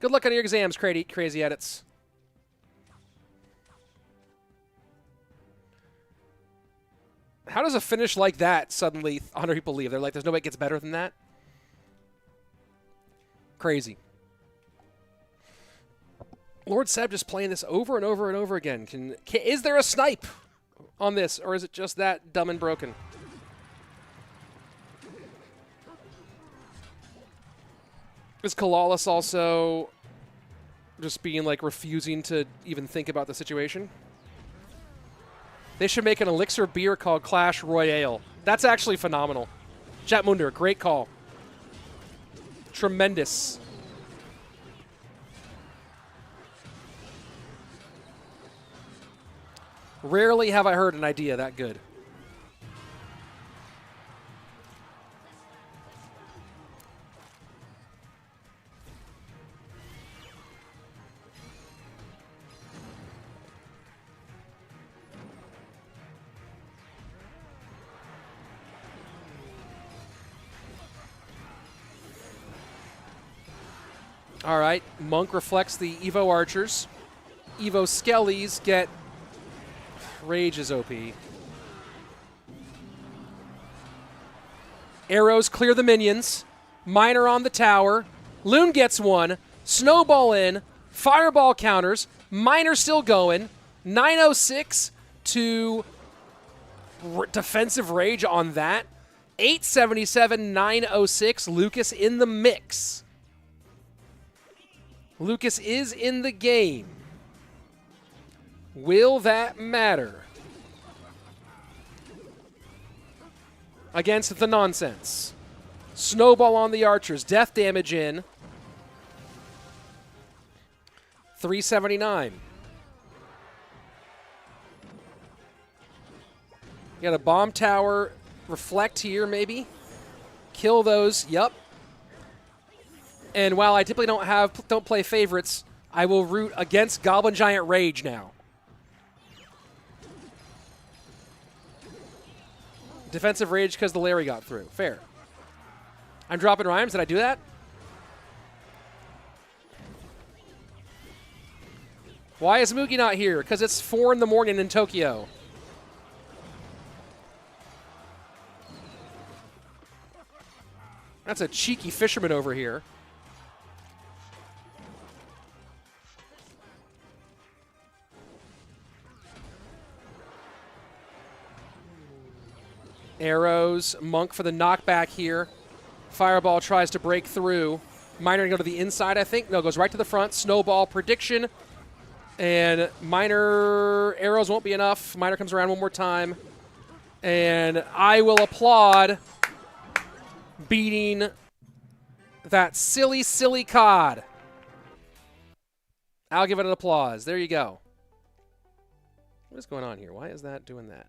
Good luck on your exams, crazy edits. How does a finish like that suddenly 100 people leave? They're like, there's no way it gets better than that? Crazy. Lord Seb just playing this over and over and over again. Is there a snipe on this, or is it just that dumb and broken? Is CALALAS also just being like refusing to even think about the situation? They should make an elixir beer called Clash Royale. That's actually phenomenal. Chatmunder, great call. Tremendous. Rarely have I heard an idea that good. All right, Monk reflects the Evo Archers. Evo Skellies get... Rage is OP. Arrows clear the minions. Miner on the tower. Loon gets one. Snowball in. Fireball counters. Miner still going. 906 to defensive rage on that. 877, 906. Lucas in the mix. Lucas is in the game. Will that matter? Against the nonsense. Snowball on the archers. Death damage in. 379. You got a bomb tower. Reflect here, maybe. Kill those. Yup. And while I typically don't play favorites, I will root against Goblin Giant Rage now. Defensive rage because the Larry got through. Fair. I'm dropping rhymes. Did I do that? Why is Mugi not here? Because it's 4 in the morning in Tokyo. That's a cheeky fisherman over here. Arrows, Monk for the knockback here. Fireball tries to break through. Miner going to go to the inside, I think. No, goes right to the front. Snowball prediction. And Miner arrows won't be enough. Miner comes around one more time. And I will applaud beating that silly, silly COD. I'll give it an applause. There you go. What is going on here? Why is that doing that?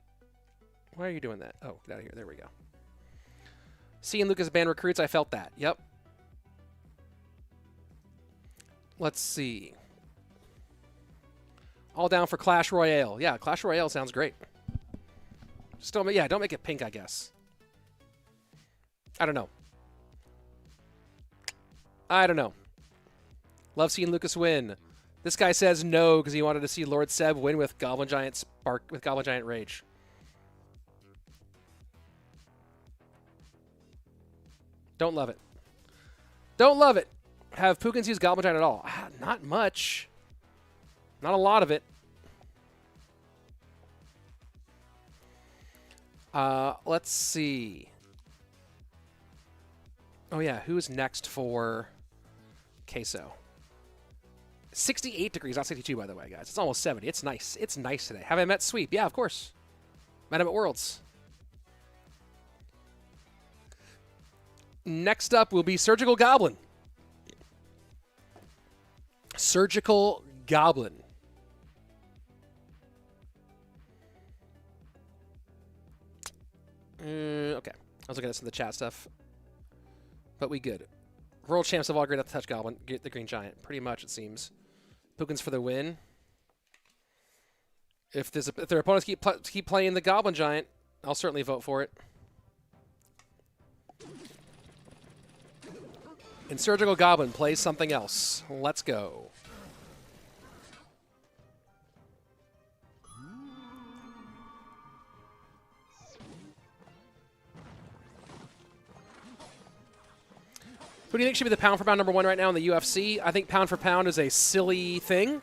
Why are you doing that? Oh, get out of here. There we go. Seeing Lucas ban recruits, I felt that. Yep. Let's see. All down for Clash Royale. Yeah, Clash Royale sounds great. Just don't make it pink, I guess. I don't know. Love seeing Lucas win. This guy says no because he wanted to see Lord Seb win with Goblin Giant Rage. Don't love it. Don't love it. Have PUIGINS use Goblin Giant at all? Not much. Not a lot of it. Let's see. Oh yeah, who's next for Queso? 68 degrees, not 62, by the way, guys. It's almost 70. It's nice. It's nice today. Have I met Sweep? Yeah, of course. Met him at Worlds. Next up will be Surgical Goblin. Surgical Goblin. Okay. I was looking at some of the chat stuff. But we good. World champs have all agreed not to touch Goblin. Get the Green Giant. Pretty much, it seems. PUIGINS for the win. If their opponents keep playing the Goblin Giant, I'll certainly vote for it. And Surgical Goblin plays something else. Let's go. Who do you think should be the pound for pound #1 right now in the UFC? I think pound for pound is a silly thing,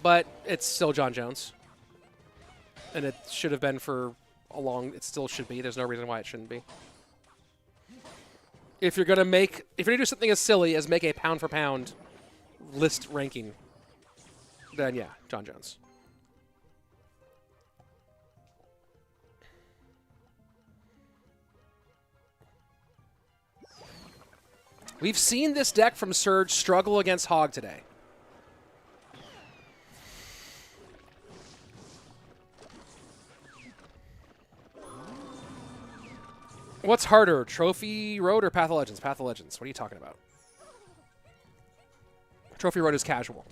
but it's still John Jones. And it should have been for a long, it still should be. There's no reason why it shouldn't be. If you're going to do something as silly as make a pound for pound list ranking, then yeah, John Jones. We've seen this deck from Surge struggle against Hog today. What's harder, Trophy Road or Path of Legends? Path of Legends. What are you talking about? Trophy Road is casual.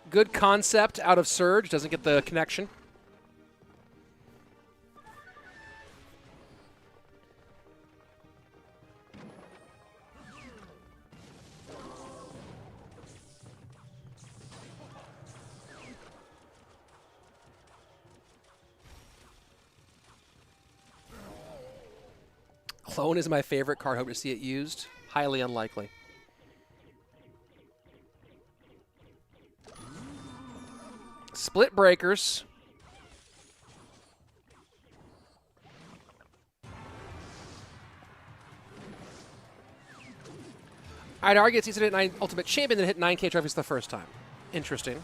Good concept out of Surge. Doesn't get the connection. Clone is my favorite card. Hope to see it used. Highly unlikely. Split Breakers. I'd argue it's easier to hit 9 Ultimate Champion than hit 9K trophies the first time. Interesting.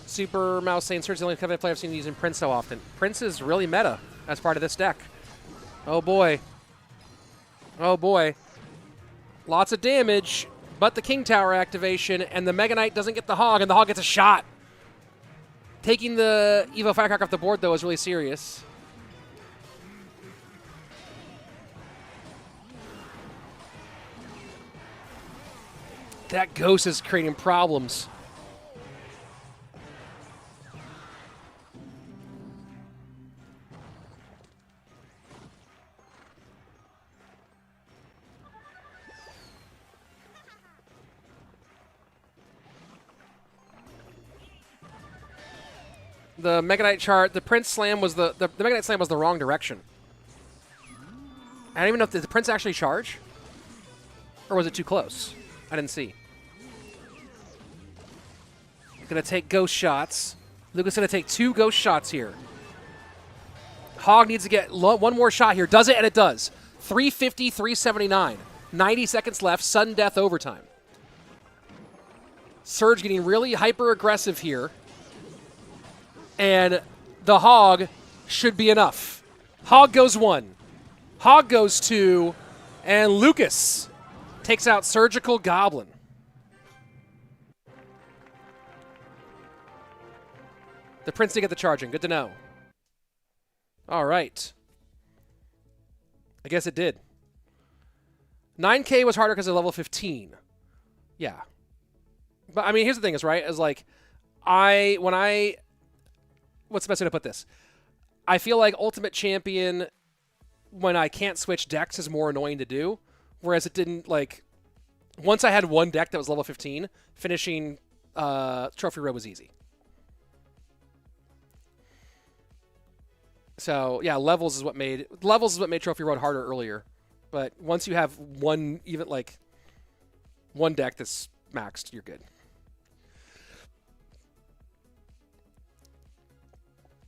Super Mouse saying Surge is the only covenant player I've seen using Prince so often. Prince is really meta as part of this deck. Oh boy. Oh boy. Lots of damage, but the King Tower activation, and the Mega Knight doesn't get the Hog, and the Hog gets a shot. Taking the Evo Firecracker off the board, though, is really serious. That Ghost is creating problems. The Mega Knight chart, the Prince Slam was the Mega Knight Slam was the wrong direction. I don't even know if did the Prince actually charge, or was it too close? I didn't see. Gonna take ghost shots. Lucas gonna take 2 ghost shots here. Hog needs to get one more shot here. Does it? And it does. 350, 379. 90 seconds left. Sudden death overtime. Surge getting really hyper aggressive here. And the Hog should be enough. Hog goes 1. Hog goes 2. And Lucas takes out Surgical Goblin. The Prince did get the charging. Good to know. All right. I guess it did. 9K was harder because of level 15. Yeah. But, I mean, here's the thing is, right, is like, what's the best way to put this? I feel like Ultimate Champion, when I can't switch decks, is more annoying to do. Whereas it didn't, like, once I had one deck that was level 15, finishing Trophy Road was easy. So, yeah, levels is what made Trophy Road harder earlier. But once you have one deck that's maxed, you're good.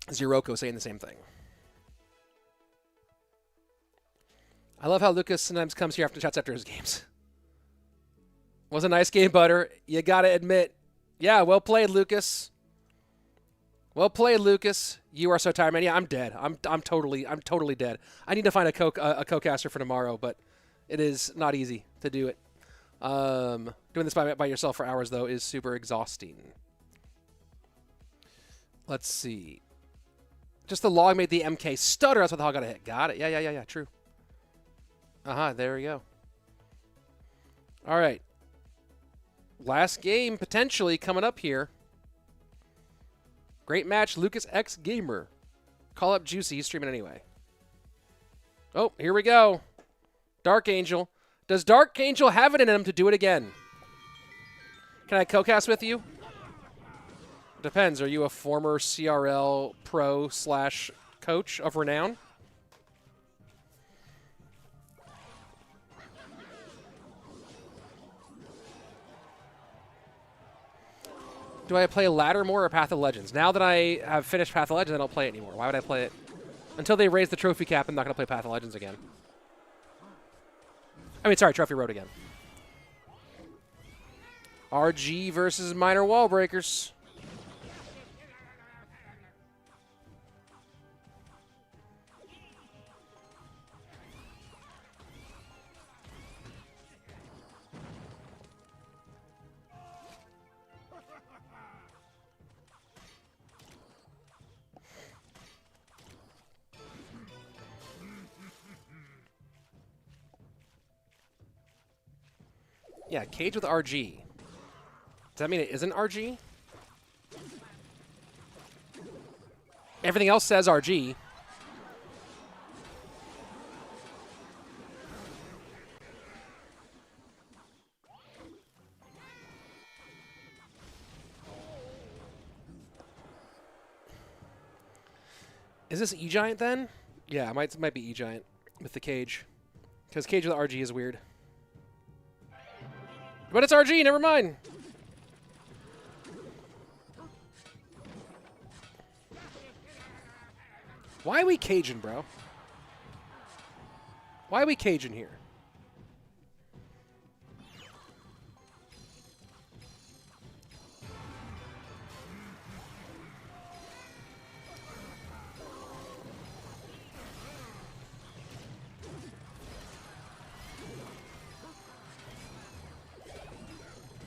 Ziroko saying the same thing. I love how Lucas sometimes comes here after chats after his games. Was a nice game, Butter. You gotta admit. Yeah, well played, Lucas. Well played, Lucas. You are so tired, man. Yeah, I'm dead. I'm totally dead. I need to find a co-caster for tomorrow, but it is not easy to do it. Doing this by yourself for hours though is super exhausting. Let's see. Just the log made the MK stutter. That's what the hell got a hit. Got it. Yeah. True. There we go. All right. Last game potentially coming up here. Great match, Lucas X Gamer. Call up Juicy. He's streaming anyway. Oh, here we go. DarkAngel. Does DarkAngel have it in him to do it again? Can I co-cast with you? Depends. Are you a former CRL pro / coach of renown? Do I play Ladder more or Path of Legends? Now that I have finished Path of Legends, I don't play it anymore. Why would I play it? Until they raise the trophy cap, I'm not going to play Path of Legends again. I mean, sorry, Trophy Road again. RG versus Minor Wall Breakers. Yeah, Cage with RG. Does that mean it isn't RG? Everything else says RG. Is this E-Giant then? Yeah, it might be E-Giant with the Cage. Because Cage with RG is weird. But it's RG, never mind. Why are we Cajun, bro? Why are we Cajun here?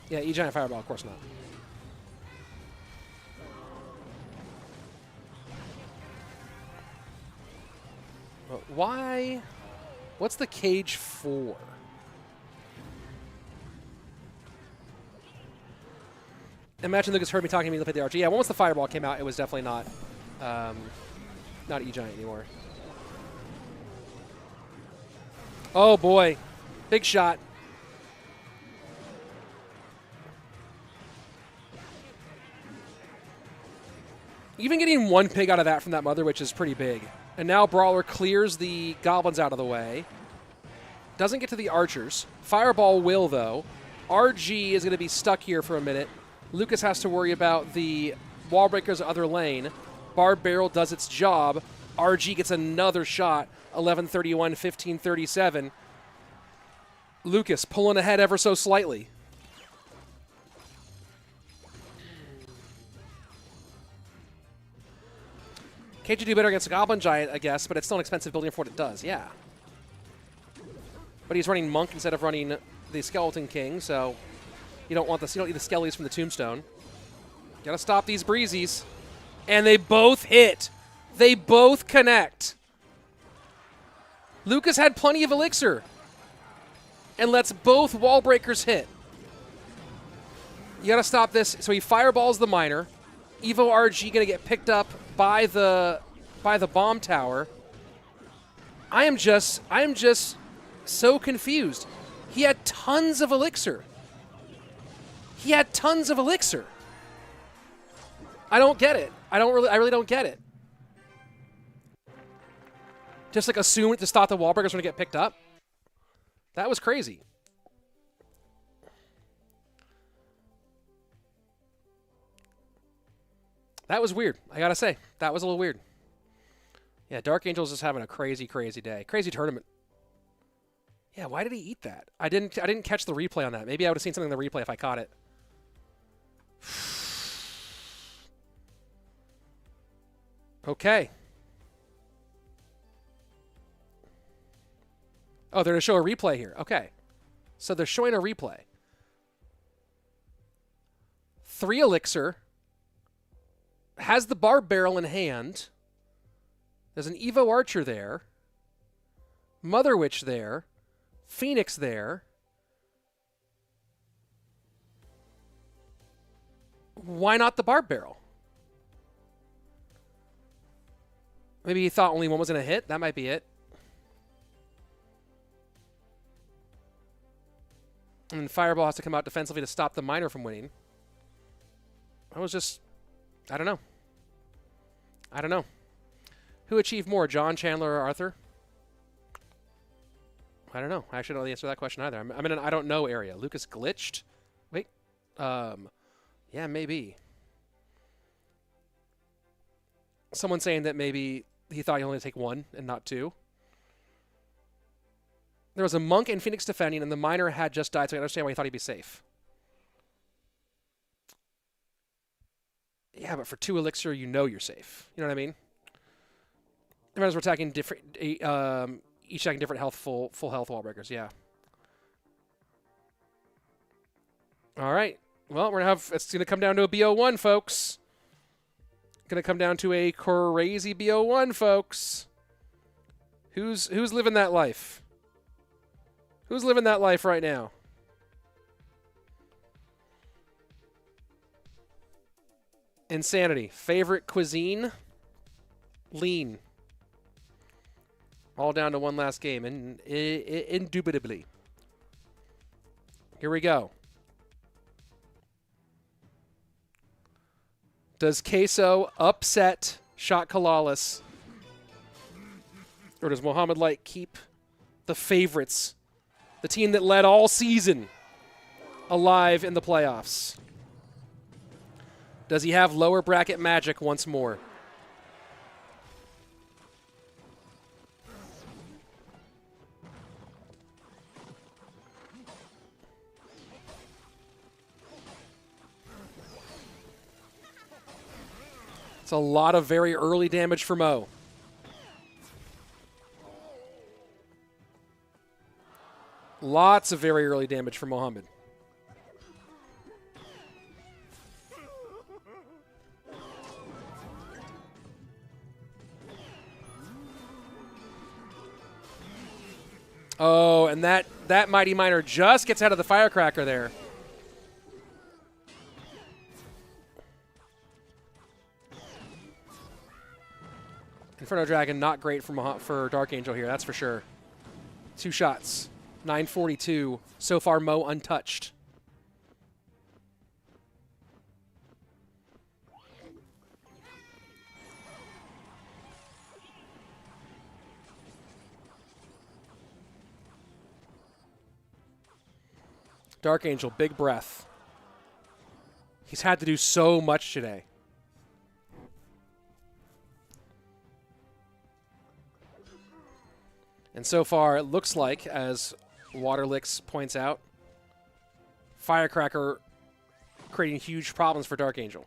Yeah, E-Giant Fireball, of course not. But why? What's the Cage for? Imagine Lucas heard me talking to me to play the RG. Yeah, once the Fireball came out, it was definitely not E-Giant anymore. Oh boy, big shot. Even getting one pig out of that from that Mother Witch is pretty big. And now Brawler clears the Goblins out of the way. Doesn't get to the Archers. Fireball will, though. RG is going to be stuck here for a minute. Lucas has to worry about the Wall Breaker's other lane. Barb Barrel does its job. RG gets another shot. 11:31, 15:37. Lucas pulling ahead ever so slightly. Can't you do better against a Goblin Giant, I guess, but it's still an expensive building for what it does, yeah. But he's running Monk instead of running the Skeleton King, so you don't need the Skellies from the Tombstone. Gotta stop these breezies. And they both hit. They both connect. Lucas had plenty of elixir and lets both wall breakers hit. You gotta stop this. So he fireballs the miner. Evo RG gonna get picked up by the bomb tower. I am just so confused. He had tons of elixir. He had tons of elixir. I don't get it. I really don't get it. Just like assume to stop the wall breakers when they get picked up. That was crazy. That was weird. I gotta say, that was a little weird. Yeah, DarkAngel's just having a crazy, crazy day. Crazy tournament. Yeah, why did he eat that? I didn't catch the replay on that. Maybe I would have seen something in the replay if I caught it. Okay. Oh, they're going to show a replay here. Okay. So they're showing a replay. 3 elixir. Has the barb barrel in hand. There's an Evo Archer there. Mother Witch there. Phoenix there. Why not the barb barrel? Maybe he thought only one was going to hit. That might be it. And then Fireball has to come out defensively to stop the miner from winning. I was just... I don't know. I don't know. Who achieved more, John, Chandler, or Arthur? I don't know. I actually don't know the answer to that question either. I'm in an I don't know area. Lucas glitched? Wait. Yeah, maybe. Someone saying that maybe he thought he only had to take 1 and not 2. There was a Monk and Phoenix defending, and the miner had just died, so I understand why he thought he'd be safe. Yeah, but for 2 elixir, you know you're safe. You know what I mean? Remember, we're attacking different, each attacking different health, full health wall breakers. Yeah. All right. Well, it's gonna come down to a BO1, folks. Gonna come down to a crazy BO1, folks. Who's living that life? Who's living that life right now? Insanity. Favorite cuisine? Lean. All down to one last game. And indubitably. Here we go. Does Queso upset Shot CALALAS? Or does Mohamed Light keep the favorites? The team that led all season alive in the playoffs. Does he have lower bracket magic once more? It's a lot of very early damage for Mo. Lots of very early damage for Mohamed. Oh, and that Mighty Miner just gets out of the Firecracker there. Inferno Dragon, not great for DarkAngel here, that's for sure. 2 shots. 942. So far, Mo untouched. DarkAngel, big breath. He's had to do so much today. And so far, it looks like, as Waterlicks points out, Firecracker creating huge problems for DarkAngel.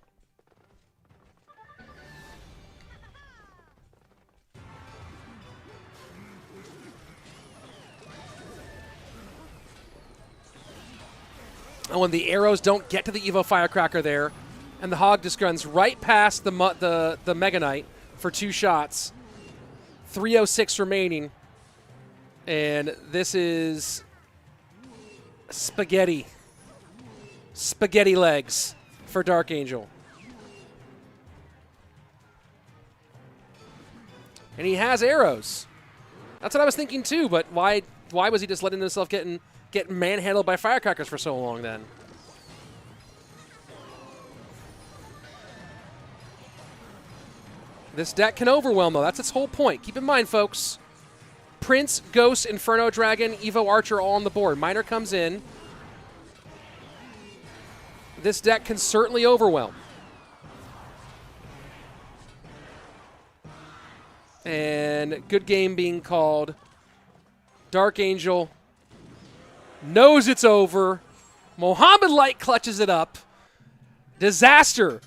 And when the arrows don't get to the Evo Firecracker there, and the Hog just runs right past the Mega Knight for 2 shots. 3:06 remaining. And this is spaghetti. Spaghetti legs for DarkAngel. And he has arrows. That's what I was thinking too, but why was he just letting himself get manhandled by firecrackers for so long then? This deck can overwhelm though. That's its whole point. Keep in mind, folks. Prince, Ghost, Inferno Dragon, Evo Archer all on the board. Miner comes in. This deck can certainly overwhelm. And good game being called. DarkAngel knows it's over. Mohamed Light clutches it up. Disaster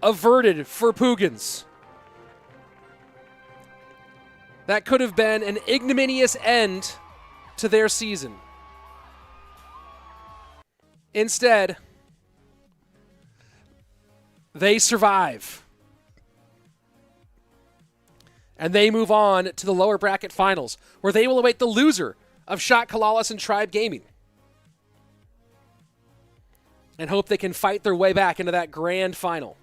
averted for PUIGINS. That could have been an ignominious end to their season. Instead, they survive. And they move on to the lower bracket finals, where they will await the loser of Shot CALALAS and Tribe Gaming. And hope they can fight their way back into that grand final.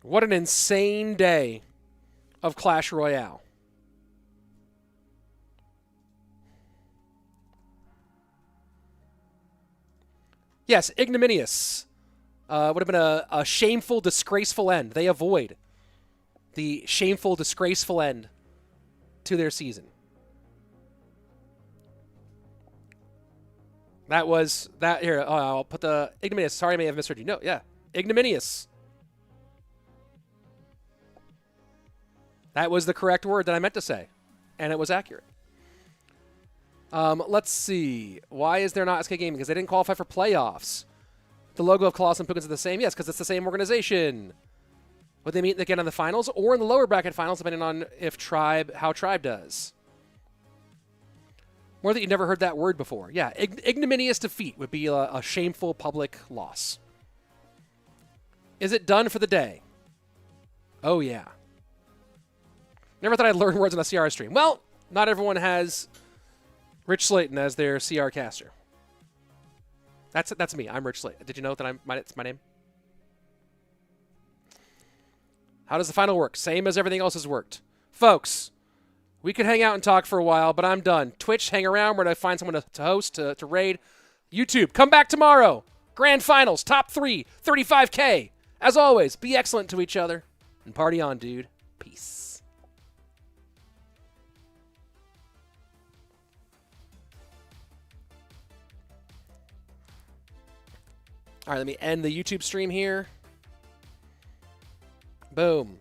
What an insane day of Clash Royale. Yes, ignominious. Would have been a shameful, disgraceful end. They avoid the shameful, disgraceful end to their season. That was that here. I'll put the ignominious. Sorry, I may have misheard you. No, yeah, ignominious. That was the correct word that I meant to say, and it was accurate. Let's see. Why is there not SK Gaming? Because they didn't qualify for playoffs. The logo of CALALAS and PUIGINS is the same. Yes, because it's the same organization. Would they meet again in the finals or in the lower bracket finals, depending on if how Tribe does? More that you never heard that word before. Yeah, ignominious defeat would be a shameful public loss. Is it done for the day? Oh, yeah. Never thought I'd learn words on a CR stream. Well, not everyone has Rich Slayton as their CR caster. That's me. I'm Rich Slayton. Did you know that it's my name? How does the final work? Same as everything else has worked. Folks, we could hang out and talk for a while, but I'm done. Twitch, hang around. We're going to find someone to host, to raid. YouTube, come back tomorrow. Grand finals, top 3, 35K. As always, be excellent to each other. And party on, dude. Peace. All right, let me end the YouTube stream here. Boom.